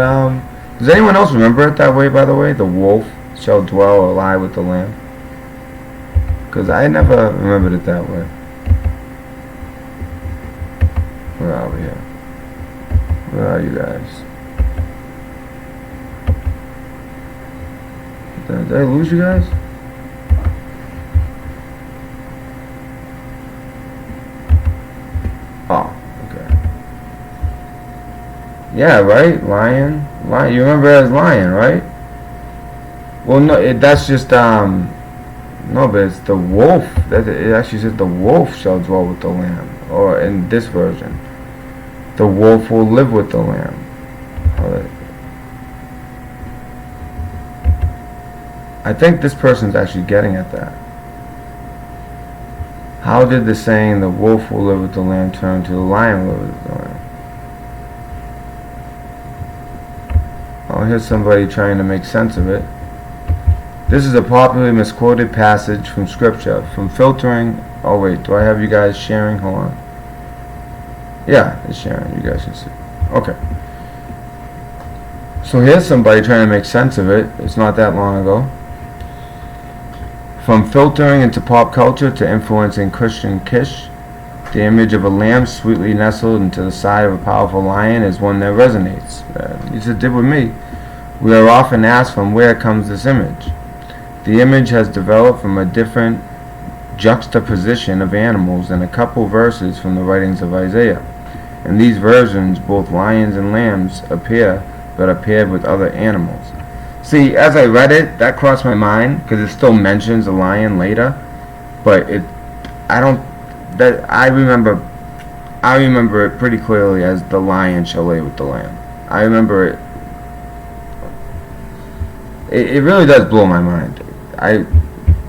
does anyone else remember it that way, by the way? The wolf shall dwell or lie with the lamb? Because I never remembered it that way. Where are we here? Where are you guys? Did I lose you guys? Oh, okay. Yeah, right? Lion. You remember it as lion, right? Well, no, that's just, no, but it's the wolf. It actually says the wolf shall dwell with the lamb. Or in this version, the wolf will live with the lamb. I think this person's actually getting at that. How did the saying, the wolf will live with the lamb, turn to the lion will live with the lamb? Oh, here's somebody trying to make sense of it. This is a popularly misquoted passage from scripture. From filtering... Oh wait, do I have you guys sharing? Hold on. Yeah, it's sharing. You guys can see. Okay. So here's somebody trying to make sense of it. It's not that long ago. From filtering into pop culture to influencing Christian Kish, the image of a lamb sweetly nestled into the side of a powerful lion is one that resonates. It did with me. We are often asked from where comes this image. The image has developed from a different juxtaposition of animals in a couple verses from the writings of Isaiah. In these versions, both lions and lambs appear, but appeared with other animals. See, as I read it, that crossed my mind because it still mentions a lion later, but I remember it pretty clearly as the lion shall lay with the lamb. I remember it. It really does blow my mind.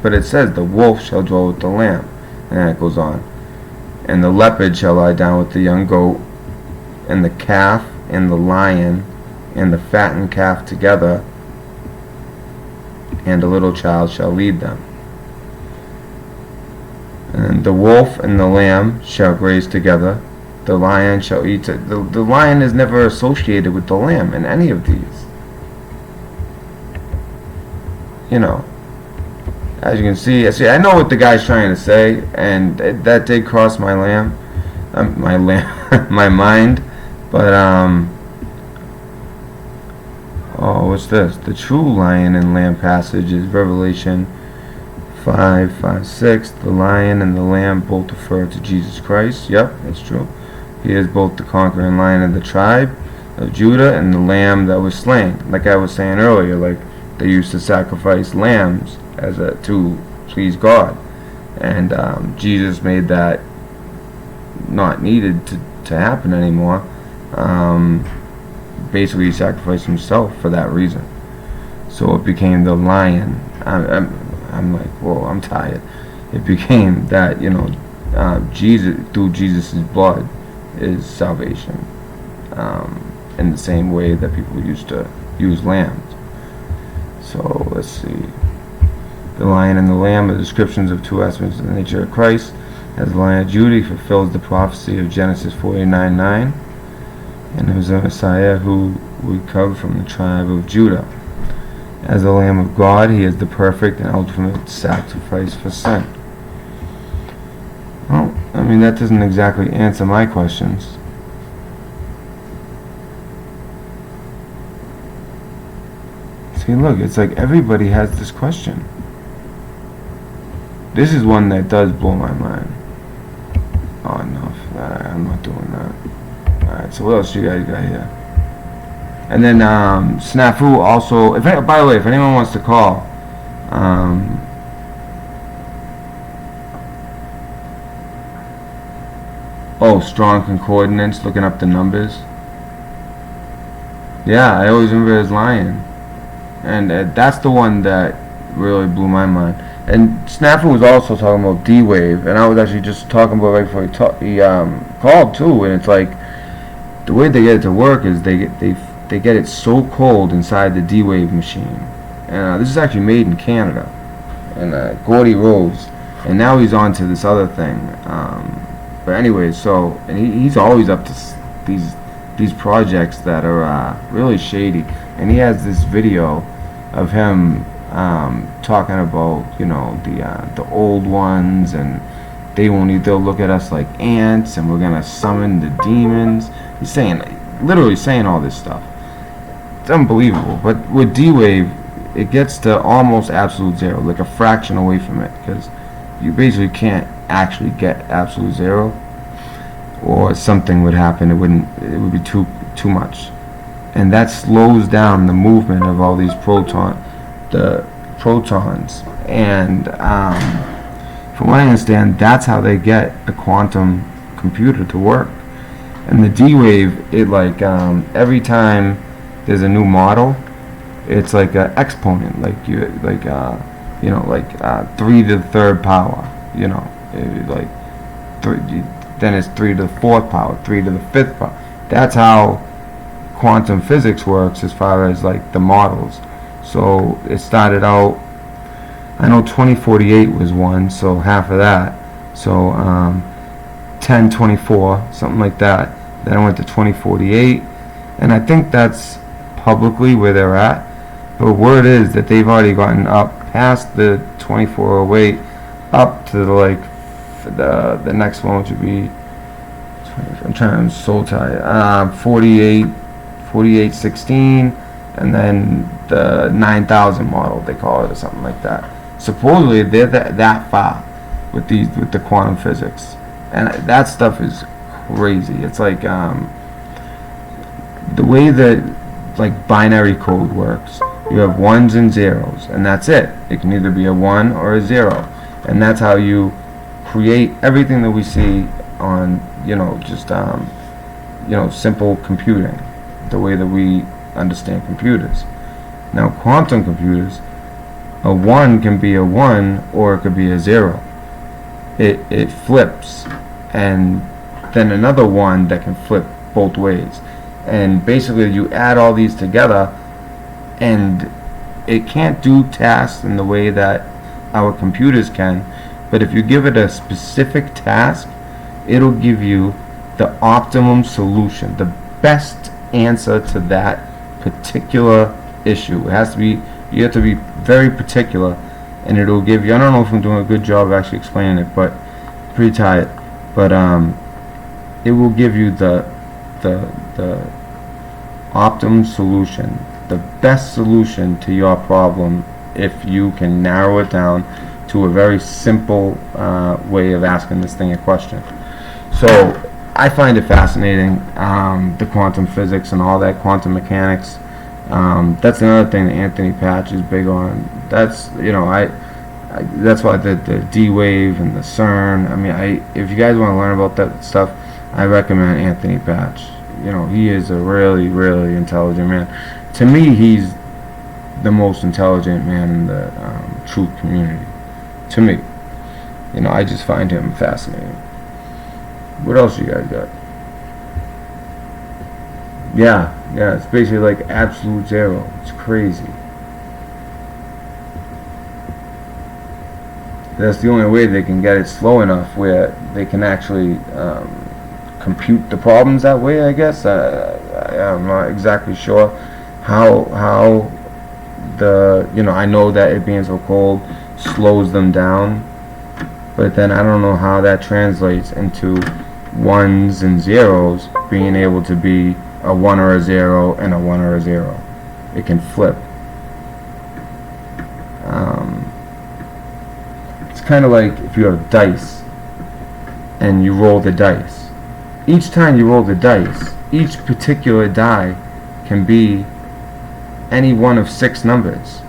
But it says the wolf shall dwell with the lamb, and then it goes on. And the leopard shall lie down with the young goat, and the calf and the lion and the fattened calf together, and a little child shall lead them. And the wolf and the lamb shall graze together. The lion shall eat it. The lion is never associated with the lamb in any of these. You know, as you can see, I know what the guy's trying to say, and that did cross my my mind. But oh, what's this? The true lion and lamb passage is Revelation 5:6. The lion and the lamb both refer to Jesus Christ. Yep, that's true. He is both the conquering lion of the tribe of Judah and the lamb that was slain. Like I was saying earlier, like they used to sacrifice lambs to please God, and Jesus made that not needed to happen anymore. Basically, he sacrificed himself for that reason. So it became the lion. I'm like, whoa, I'm tired. It became that, Jesus, through Jesus' blood is salvation. In the same way that people used to use lambs. So let's see. The lion and the lamb are descriptions of two aspects of the nature of Christ. As the Lion of Judah, he fulfills the prophecy of Genesis 49:9. And it was a Messiah who would come from the tribe of Judah. As the Lamb of God, he is the perfect and ultimate sacrifice for sin. Well, I mean, that doesn't exactly answer my questions. See, look, it's like everybody has this question. This is one that does blow my mind. Oh, enough. I'm not doing that. Alright, so what else you guys got here? And then Snafu also, by the way, if anyone wants to call, strong concordance, looking up the numbers. Yeah, I always remember his lion. And that's the one that really blew my mind. And Snafu was also talking about D-Wave, and I was actually just talking about right before he called too, and it's like, the way they get it to work is they get it so cold inside the D-Wave machine. And this is actually made in Canada, and Gordy Rose, and now he's on to this other thing. But anyway, so and he's always up to these projects that are really shady, and he has this video of him talking about the old ones, and they'll look at us like ants, and we're gonna summon the demons. He's literally saying all this stuff. It's unbelievable. But with D-Wave, it gets to almost absolute zero, like a fraction away from it, because you basically can't actually get absolute zero, or something would happen. It would be too much, and that slows down the movement of all these protons, and from what I understand, that's how they get a quantum computer to work. And the D-Wave, it every time there's a new model, it's like an exponent, 3 to the third power, then it's 3 to the fourth power, 3 to the fifth power. That's how quantum physics works as far as the models. So it started out, I know 2048 was one, so half of that. So 1024, something like that. Then I went to 2048, and I think that's publicly where they're at. But word is that they've already gotten up past the 2408, up to the next one, which would be, I'm trying to soul tie, 4816, and then the 9000 model, they call it, or something like that. Supposedly they're that far with the quantum physics, and that stuff is crazy. It's like the way that like binary code works. You have ones and zeros, and that's it. It can either be a 1 or a 0, and that's how you create everything that we see on, just simple computing, the way that we understand computers. Now, quantum computers, a 1 can be a 1 or it could be a 0. It flips, and then another 1 that can flip both ways. And basically you add all these together, and it can't do tasks in the way that our computers can, but if you give it a specific task, it'll give you the optimum solution, the best answer to that particular issue. It has to be, you have to be very particular, and it'll give you, I don't know if I'm doing a good job of actually explaining it, but pretty tight, but it will give you the optimum solution, the best solution to your problem, if you can narrow it down to a very simple way of asking this thing a question. So I find it fascinating, the quantum physics and all that, quantum mechanics. That's another thing that Anthony Patch is big on. That's, that's why the D-Wave and the CERN, if you guys want to learn about that stuff, I recommend Anthony Patch. He is a really, really intelligent man. To me, he's the most intelligent man in the truth community. To me. I just find him fascinating. What else you guys got? Yeah, it's basically like absolute zero. It's crazy. That's the only way they can get it slow enough where they can actually compute the problems that way, I guess. I'm not exactly sure how the, I know that it being so cold slows them down, but then I don't know how that translates into ones and zeros being able to be a 1 or a 0 and a 1 or a 0. It can flip. It's kind of like if you have dice and you roll the dice. Each time you roll the dice, each particular die can be any one of 6 numbers,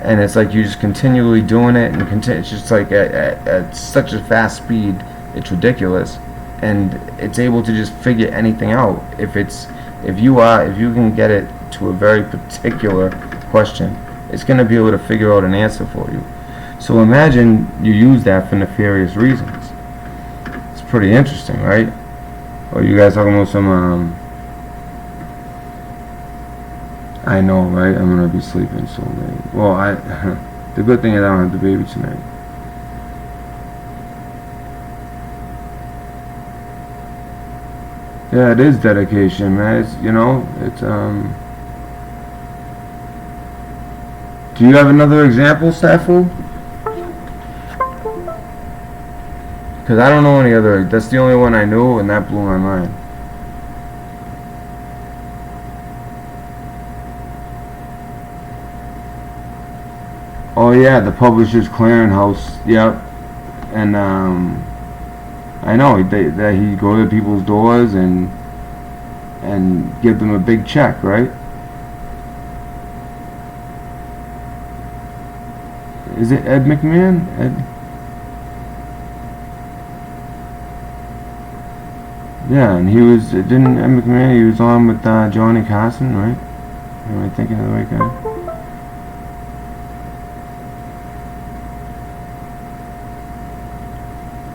and it's like you're just continually doing it, and it's just like at such a fast speed, it's ridiculous, and it's able to just figure anything out. If you can get it to a very particular question, it's going to be able to figure out an answer for you. So imagine you use that for nefarious reasons. It's pretty interesting, right? Or you guys talking about some I know, right? I'm gonna be sleeping so late. Well, the good thing is I don't have the baby tonight. Yeah, it is dedication, man. It's, do you have another example, Staffel? Because I don't know any other. That's the only one I knew, and that blew my mind. Oh yeah, the Publishers Clearinghouse. Yep. And I know that he go to people's doors and give them a big check, right? Is it Ed McMahon? Yeah, and he didn't Ed McMahon, he was on with Johnny Carson, right? Am I thinking of the right guy?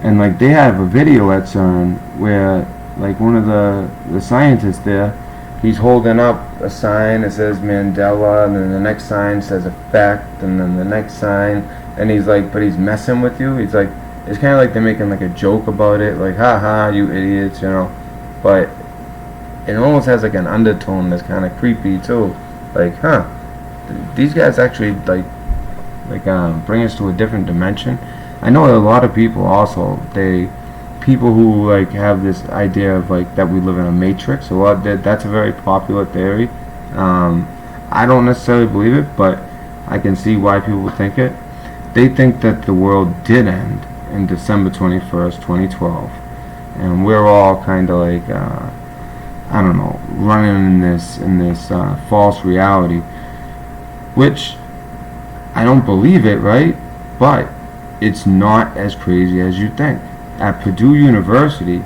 And like they have a video at CERN where like one of the scientists there, he's holding up a sign that says Mandela, and then the next sign says effect, and then the next sign, and he's like, but he's messing with you. He's like, it's kind of like they're making like a joke about it, like, haha, you idiots, but it almost has like an undertone that's kind of creepy too. like, these guys actually bring us to a different dimension. I know a lot of people also, people who like have this idea of like that we live in a matrix. That's a very popular theory. I don't necessarily believe it, but I can see why people think it. They think that the world did end in December 21st, 2012, and we're all kind of like I don't know, running in this false reality, which I don't believe it, right? But it's not as crazy as you think. At Purdue University,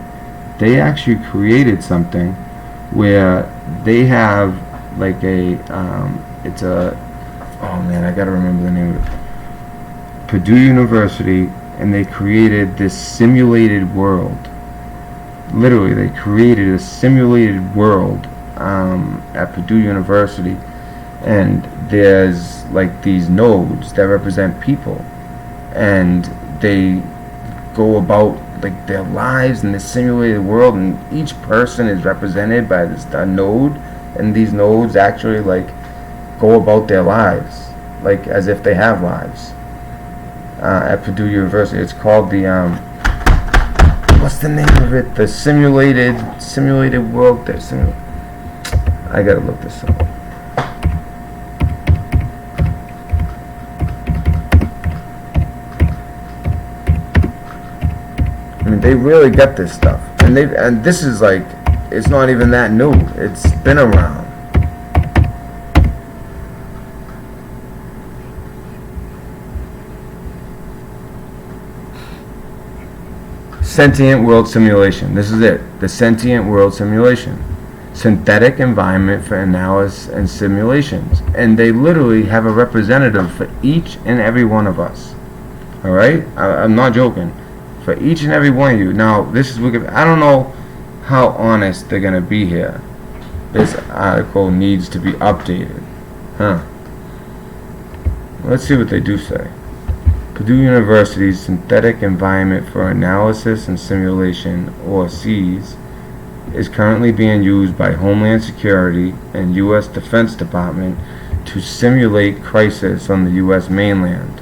they actually created something where they have like oh man, I gotta remember the name of it. Purdue University, and they created this simulated world. Literally, they created a simulated world at Purdue University, and there's like these nodes that represent people, and they go about like their lives in this simulated world, and each person is represented by this node, and these nodes actually like go about their lives like as if they have lives. At Purdue University, it's called the what's the name of it? The simulated world. I gotta look this up. I mean, they really get this stuff, and this is like, it's not even that new. It's been around. Sentient world simulation. This is it. The sentient world simulation. Synthetic environment for analysis and simulations. And they literally have a representative for each and every one of us. Alright? I'm not joking. For each and every one of you. Now, this is Wikipedia. I don't know how honest they're going to be here. This article needs to be updated. Let's see what they do say. Purdue University's Synthetic Environment for Analysis and Simulation, or SEAS, is currently being used by Homeland Security and U.S. Defense Department to simulate crisis on the U.S. mainland.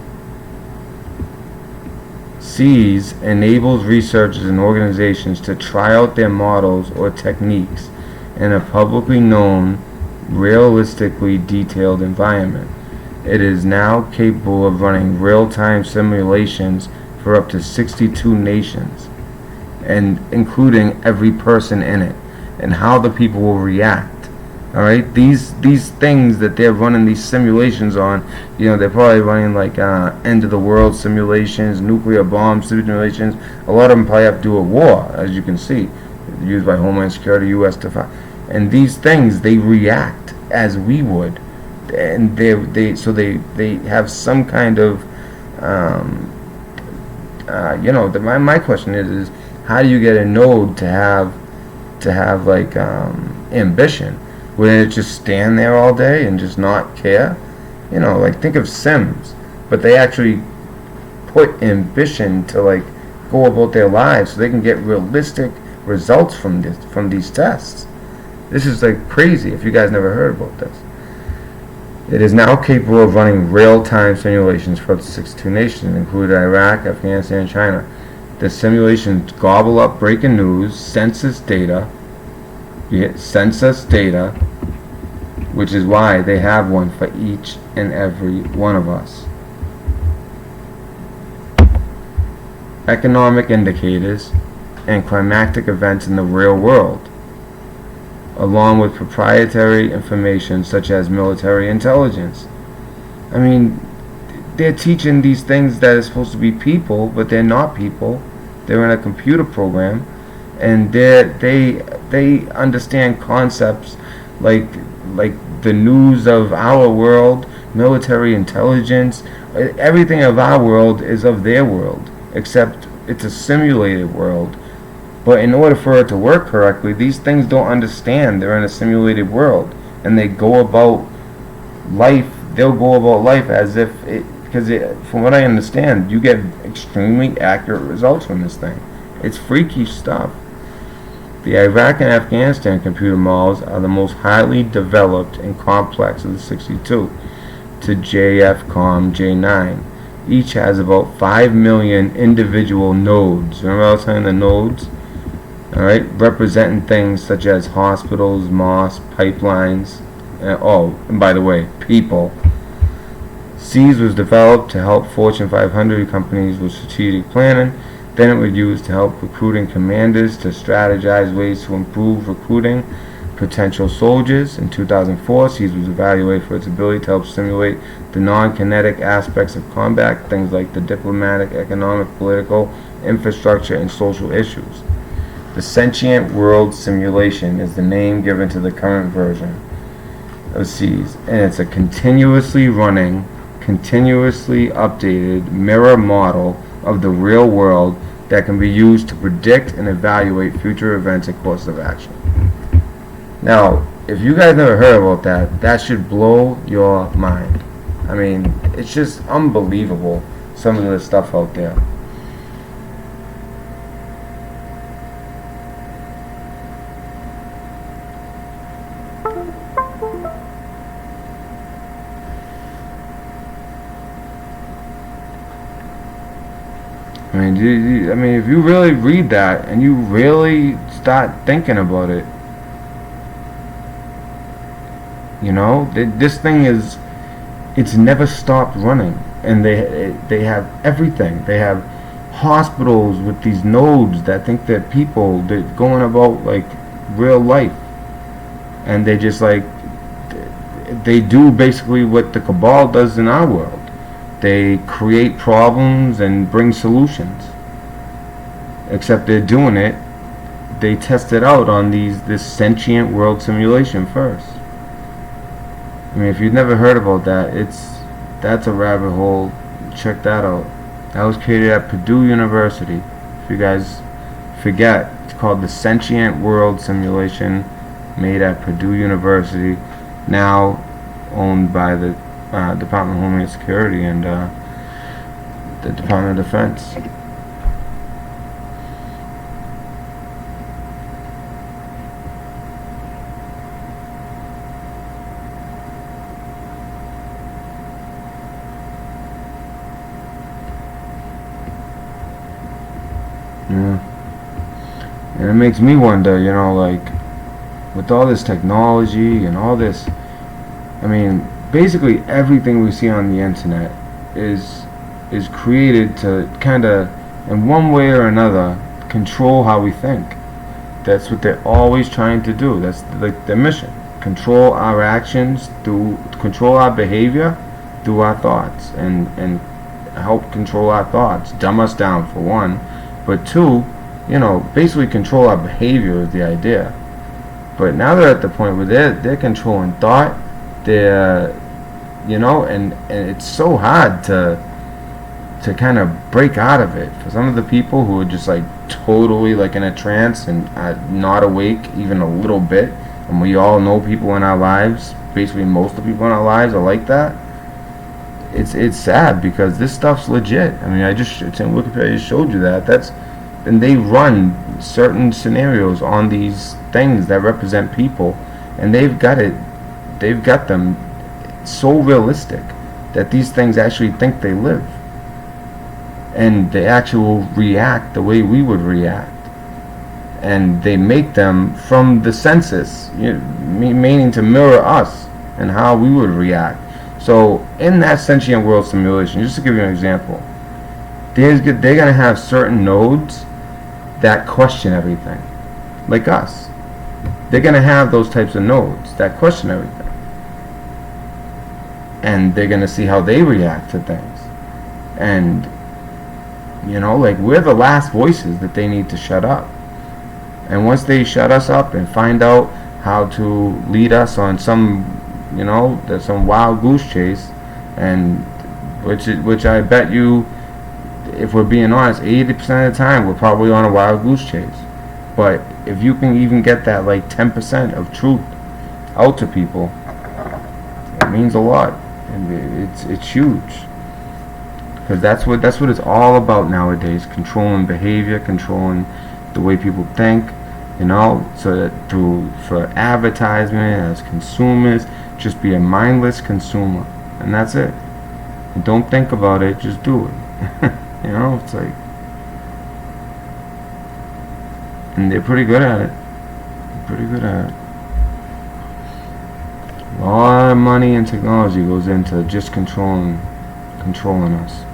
SEAS enables researchers and organizations to try out their models or techniques in a publicly known, realistically detailed environment. It is now capable of running real-time simulations for up to 62 nations, and including every person in it, and how the people will react. Alright, these things that they're running these simulations on, they're probably running like end of the world simulations, nuclear bomb simulations. A lot of them probably have to do a war, as you can see, used by Homeland Security, U.S. Defense, and these things, they react as we would. And they have some kind of my question is how do you get a node to have like ambition? Wouldn't it just stand there all day and just not care? Like think of Sims, but they actually put ambition to like go about their lives so they can get realistic results from these tests. This is like crazy if you guys never heard about this. It is now capable of running real-time simulations for up to 62 nations, including Iraq, Afghanistan, and China. The simulations gobble up breaking news, census data, which is why they have one for each and every one of us. Economic indicators and climatic events in the real world, along with proprietary information such as military intelligence. I mean, they're teaching these things that are supposed to be people, but they're not people. They're in a computer program, and they understand concepts like the news of our world, military intelligence. Everything of our world is of their world, except it's a simulated world. But in order for it to work correctly, these things don't understand they're in a simulated world, and they go about life. They'll go about life as if from what I understand, you get extremely accurate results from this thing. It's freaky stuff. The Iraq and Afghanistan computer models are the most highly developed and complex of the 62 to JFCOM J9. Each has about 5 million individual nodes. Remember I was saying the nodes? Alright, representing things such as hospitals, mosques, pipelines, and by the way, people. SEAS was developed to help Fortune 500 companies with strategic planning. Then it was used to help recruiting commanders to strategize ways to improve recruiting potential soldiers. In 2004, SEAS was evaluated for its ability to help simulate the non-kinetic aspects of combat, things like the diplomatic, economic, political, infrastructure, and social issues. The Sentient World Simulation is the name given to the current version of SEAS, and it's a continuously running, continuously updated mirror model of the real world that can be used to predict and evaluate future events and courses of action. Now, if you guys never heard about that, that should blow your mind. I mean, it's just unbelievable, some of the stuff out there. I mean, if you really read that and you really start thinking about it, you know, this thing it's never stopped running, and they have everything. They have hospitals with these nodes that think they're people. They're going about like real life, and they just like they do basically what the cabal does in our world. They create problems and bring solutions. Except they're doing it, they test it out on this sentient world simulation first. I mean, if you've never heard about that, that's a rabbit hole. Check that out. That was created at Purdue University. If you guys forget, it's called the Sentient World Simulation, made at Purdue University, now owned by the Department of Homeland Security and the Department of Defense. Yeah. And it makes me wonder, you know, like, with all this technology and all this, I mean, basically everything we see on the internet is created to kind of, in one way or another, control how we think. That's what they're always trying to do. That's like their mission. Control our actions control our behavior through our thoughts, and help control our thoughts. Dumb us down, for one. But two, you know, basically control our behavior is the idea. But now they're at the point where they're controlling thought. They're, you know, and it's so hard to kind of break out of it. For some of the people who are just like totally like in a trance and not awake even a little bit, and we all know people in our lives, basically most of the people in our lives are like that. It's sad because this stuff's legit. I mean, it's in Wikipedia, I just showed you that. And they run certain scenarios on these things that represent people, and they've got them so realistic that these things actually think they live, and they actually react the way we would react, and they make them from the senses, meaning to mirror us and how we would react. So in that sentient world simulation, just to give you an example, they're going to have certain nodes that question everything, like us. They're going to have those types of nodes that question everything, and they're going to see how they react to things. And, you know, like, we're the last voices that they need to shut up. And once they shut us up and find out how to lead us on some, you know, there's some wild goose chase, and which I bet you, if we're being honest, 80% of the time we're probably on a wild goose chase. But if you can even get that like 10% of truth out to people, it means a lot, and it's huge, because that's what it's all about nowadays: controlling behavior, controlling the way people think, you know, so that for advertisement as consumers, just be a mindless consumer, and that's it. And don't think about it, just do it. You know, it's like, and they're pretty good at it. Pretty good at it. A lot of money and technology goes into just controlling us.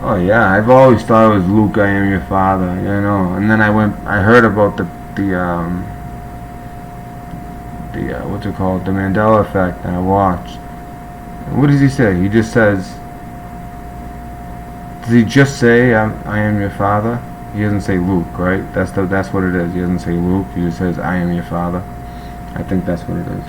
Oh yeah, I've always thought it was Luke, I am your father, you know. And then I heard about the what's it called, the Mandela effect, and I watched. What does he say? He just says, does he just say I am your father? He doesn't say Luke, right? That's what it is. He doesn't say Luke. He just says I am your father. I think that's what it is.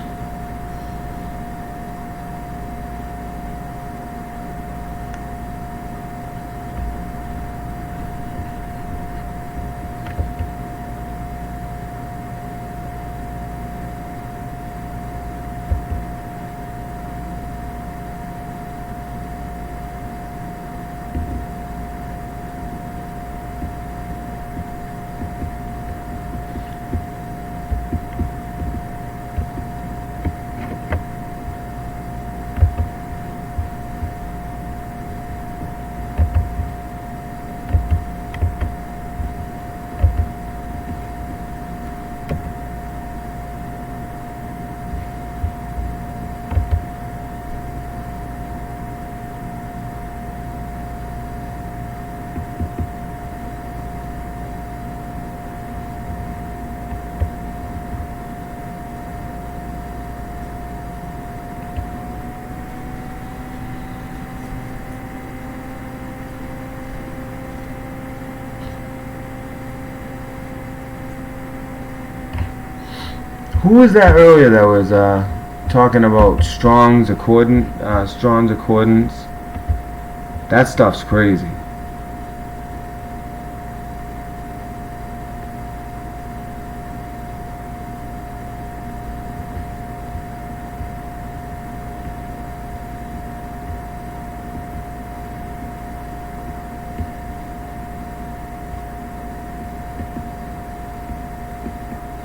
Who was that earlier that was talking about Strong's Accordance? That stuff's crazy.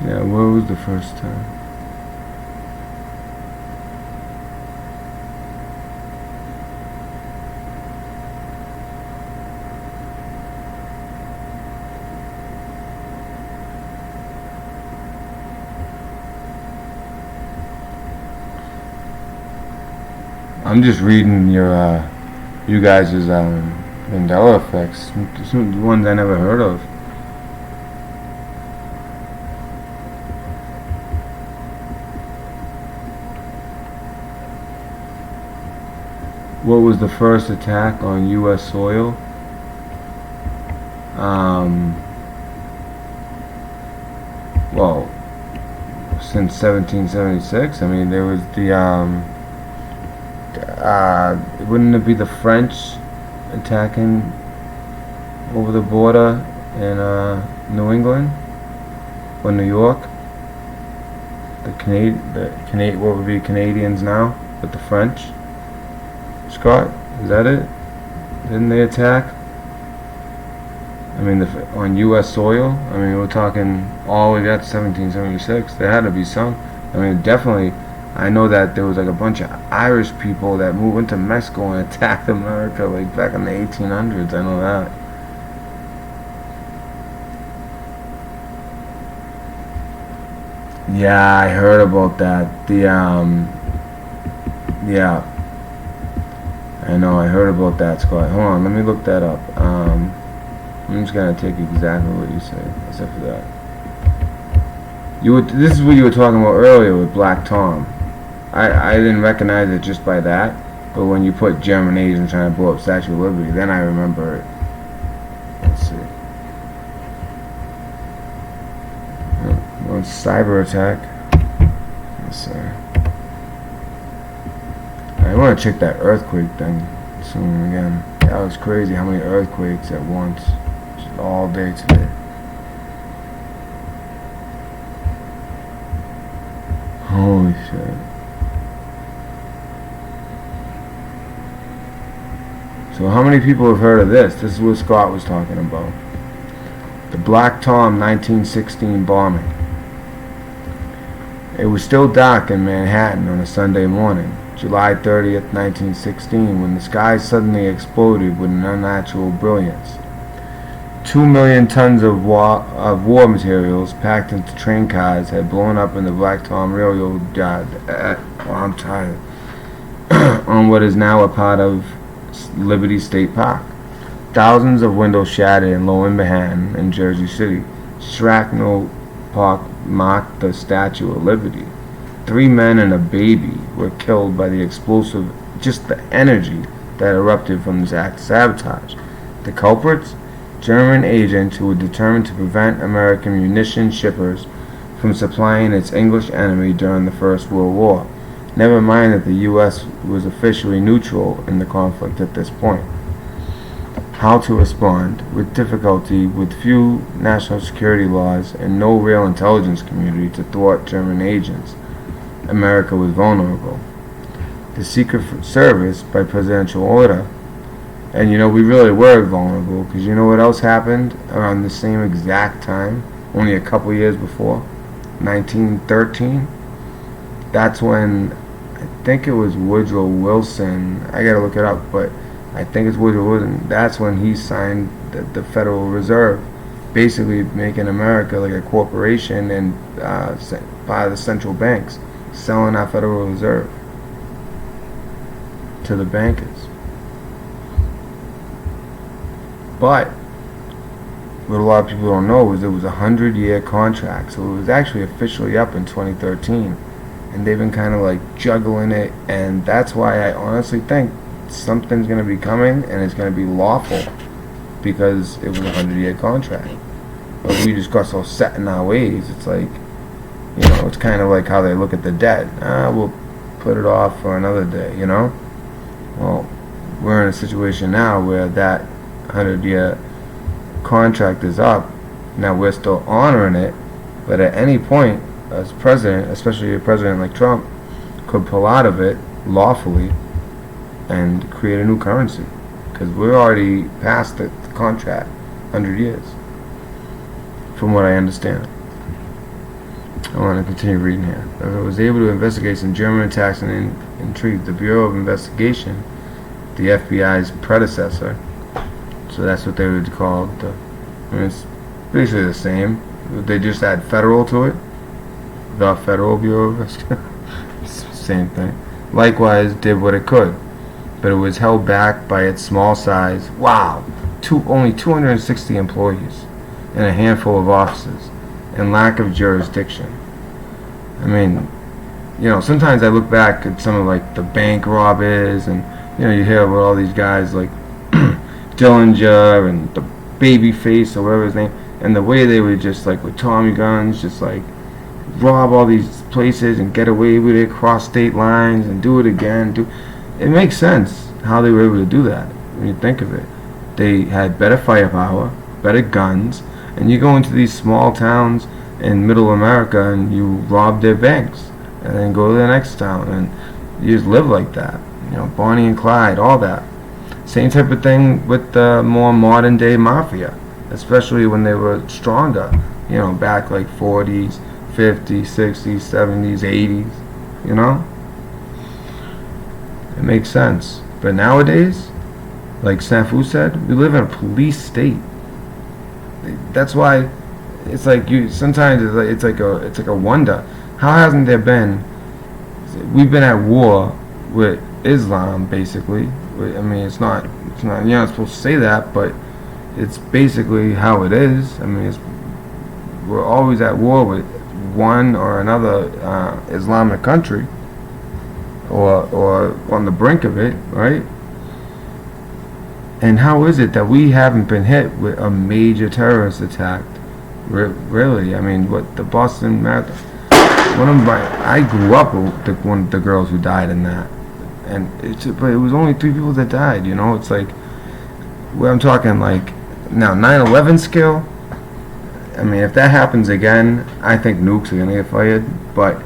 Yeah, where was the first time? I'm just reading you guys' Mandela effects. Some ones I never heard of. What was the first attack on U.S. soil? Well, since 1776. I mean, there was the wouldn't it be the French attacking over the border in New England or New York? What would be Canadians now with the French? Scott, is that it? Didn't they attack? I mean, on U.S. soil? I mean, we're talking all the way back to 1776. There had to be some. I mean, definitely, I know that there was like a bunch of Irish people that moved into Mexico and attacked America like back in the 1800s. I know that. Yeah, I heard about that. Yeah. I know, I heard about that, Scott. Hold on, let me look that up. I'm just gonna take exactly what you said, except for that. This is what you were talking about earlier with Black Tom. I didn't recognize it just by that, but when you put German Asians trying to blow up Statue of Liberty, then I remember it. Let's see. Well, it's cyber attack. Let's see. I want to check that earthquake thing soon again. That was crazy how many earthquakes at once. Just all day today. Holy shit. So how many people have heard of this? This is what Scott was talking about. The Black Tom 1916 bombing. It was still dark in Manhattan on a Sunday morning, July 30th, 1916, when the sky suddenly exploded with an unnatural brilliance. 2 million tons of war materials packed into train cars had blown up in the Black Tom Railroad yard I'm tired, on what is now a part of Liberty State Park. Thousands of windows shattered in Lower Manhattan and Jersey City. Shrapnel marked the Statue of Liberty. 3 men and a baby were killed by the explosive, just the energy that erupted from this act of sabotage. The culprits? German agents who were determined to prevent American munition shippers from supplying its English enemy during the First World War. Never mind that the U.S. was officially neutral in the conflict at this point. How to respond? With difficulty, with few national security laws, and no real intelligence community to thwart German agents, America was vulnerable. The Secret Service, by presidential order, and we really were vulnerable, because you know what else happened around the same exact time, only a couple years before, 1913? That's when, I think it was Woodrow Wilson, I gotta look it up, but I think it's Woodrow Wilson, that's when he signed the Federal Reserve, basically making America like a corporation and by the central banks, selling our Federal Reserve to the bankers. But what a lot of people don't know is it was a 100-year contract, so it was actually officially up in 2013, and they've been kind of like juggling it, and that's why I honestly think something's going to be coming, and it's going to be lawful, because it was a 100-year contract. But we just got so set in our ways. It's like, it's kind of like how they look at the debt. We'll put it off for another day, Well, we're in a situation now where that 100-year contract is up. Now we're still honoring it, but at any point, as president, especially a president like Trump, could pull out of it lawfully and create a new currency, because we're already past the contract, 100 years, from what I understand. I want to continue reading here. If it was able to investigate some German attacks and intrigue the Bureau of Investigation, the FBI's predecessor, so that's what they would call it's basically the same. They just add federal to it. The Federal Bureau of Investigation. Same thing. Likewise, did what it could, but it was held back by its small size. Wow, only 260 employees and a handful of offices, and lack of jurisdiction. I mean, sometimes I look back at some of like the bank robbers, and you hear about all these guys like Dillinger and the Babyface or whatever his name, and the way they would just like with Tommy guns, just like rob all these places and get away with it, cross state lines and do it again. It makes sense how they were able to do that when you think of it. They had better firepower, better guns, and you go into these small towns in middle America and you rob their banks and then go to the next town and you just live like that. Bonnie and Clyde, all that. Same type of thing with the more modern day mafia, especially when they were stronger, back like 40s, 50s, 60s, 70s, 80s, It makes sense. But nowadays, like Snafu said, we live in a police state. That's why it's like sometimes it's like a wonder. How hasn't there been? We've been at war with Islam, basically. I mean, it's not. You're not supposed to say that, but it's basically how it is. I mean, we're always at war with one or another Islamic country, or on the brink of it, right? And how is it that we haven't been hit with a major terrorist attack? Really? I mean, what the Boston Marathon? I grew up with one of the girls who died in that, but it was only 3 people that died. It's like, where I'm talking like now 9/11 scale. I mean, if that happens again, I think nukes are gonna get fired. But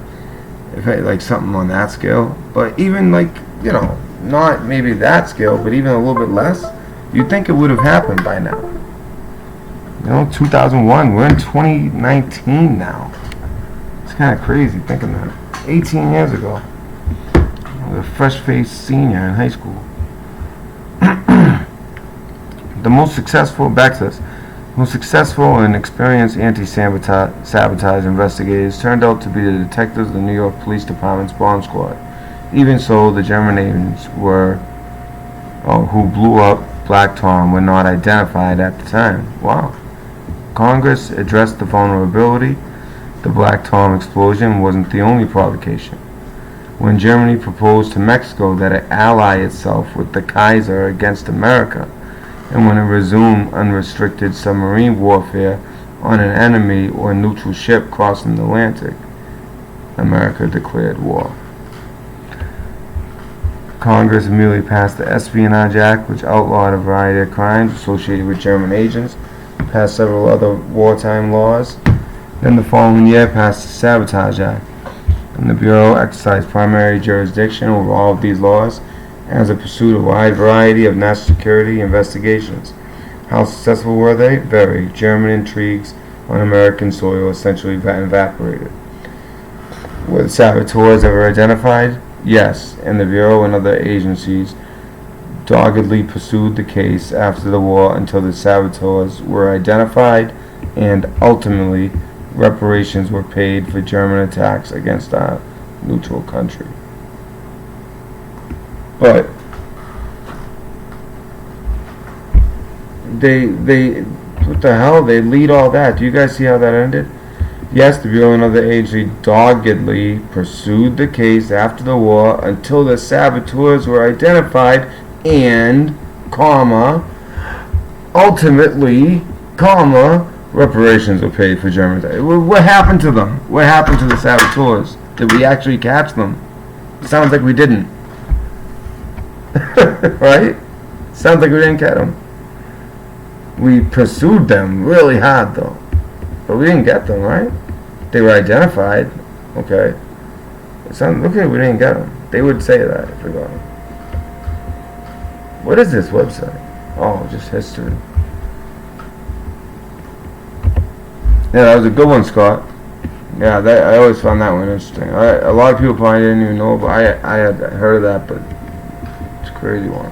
if it, like something on that scale. But even like, you know, not maybe that scale, but even a little bit less, you'd think it would have happened by now. You know, 2001, we're in 2019 now. It's kind of crazy thinking that. 18 years ago. I was a fresh-faced senior in high school. The most successful and experienced anti-sabotage investigators turned out to be the detectives of the New York Police Department's bomb squad. Even so, the German agents who blew up Black Tom were not identified at the time. Wow. Congress addressed the vulnerability. The Black Tom explosion wasn't the only provocation. When Germany proposed to Mexico that it ally itself with the Kaiser against America, and when it resumed unrestricted submarine warfare on an enemy or neutral ship crossing the Atlantic, America declared war. Congress immediately passed the Espionage Act, which outlawed a variety of crimes associated with German agents, passed several other wartime laws. Then the following year passed the Sabotage Act, and the Bureau exercised primary jurisdiction over all of these laws as it pursued a wide variety of national security investigations. How successful were they? Very. German intrigues on American soil essentially evaporated. Were the saboteurs ever identified? Yes, and the Bureau and other agencies doggedly pursued the case after the war until the saboteurs were identified and ultimately reparations were paid for German attacks against our neutral country. But they what the hell? They lead all that. Do you guys see how that ended? Yes, the Bureau and other agencies doggedly pursued the case after the war until the saboteurs were identified and, ultimately, reparations were paid for Germans. What happened to them? What happened to the saboteurs? Did we actually catch them? It sounds like we didn't. Right? Sounds like we didn't catch them. We pursued them really hard, though. But we didn't get them, right? They were identified. Okay. It sounds, okay, we didn't get them. They would say that if we got them. What is this website? Oh, just history. Yeah, that was a good one, Scott. Yeah, I always found that one interesting. A lot of people probably didn't even know, but I had heard of that, but it's a crazy one.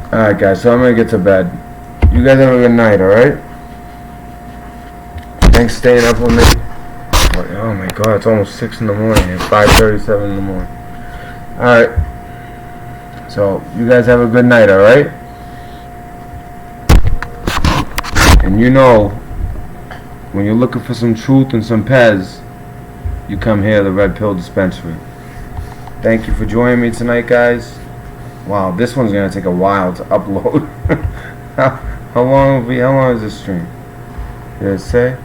Alright guys, so I'm gonna get to bed. You guys have a good night, alright? Thanks for staying up with me. Oh my god, it's almost 6 in the morning. It's 5:37 in the morning. Alright. So, you guys have a good night, alright? And you know, when you're looking for some truth and some Pez, you come here, the Red Pill Dispensary. Thank you for joining me tonight, guys. Wow, this one's gonna take a while to upload. How long is this stream? Did it say?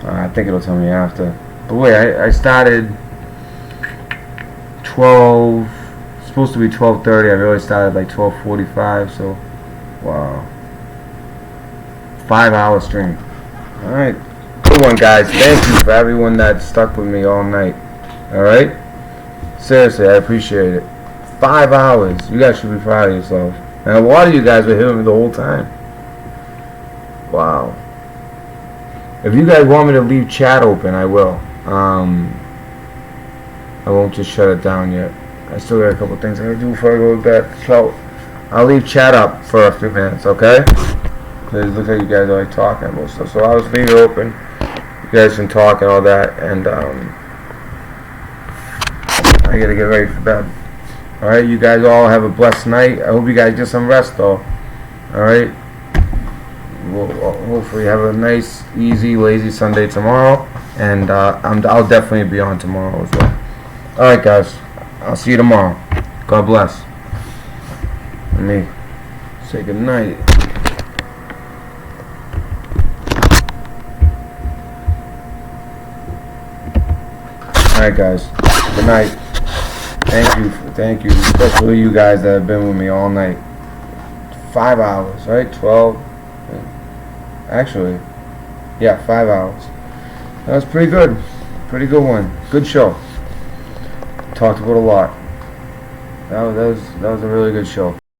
I think it'll tell me after. But wait, I started 12. It's supposed to be 12:30. I really started like 12:45. So, wow, 5-hour stream. All right, good one, guys. Thank you for everyone that stuck with me all night. All right, seriously, I appreciate it. 5 hours. You guys should be proud of yourself. And a lot of you guys were here with me the whole time. Wow. If you guys want me to leave chat open, I will. I won't just shut it down yet. I still got a couple things I gotta do before I go to bed. So, I'll leave chat up for a few minutes, okay? Because it looks like you guys are like talking about stuff. So I'll just leave it open. you guys can talk and all that, and I gotta get ready for bed. Alright, you guys all have a blessed night. I hope you guys get some rest though. Alright? We'll hopefully have a nice, easy, lazy Sunday tomorrow. And I'll definitely be on tomorrow as well. Alright guys, I'll see you tomorrow. God bless. Let me say good night. Alright guys, good night. Thank you, especially you guys that have been with me all night. 5 hours, right? 12. Actually, yeah, 5 hours. That was pretty good. Pretty good one. Good show. Talked about a lot. That was a really good show.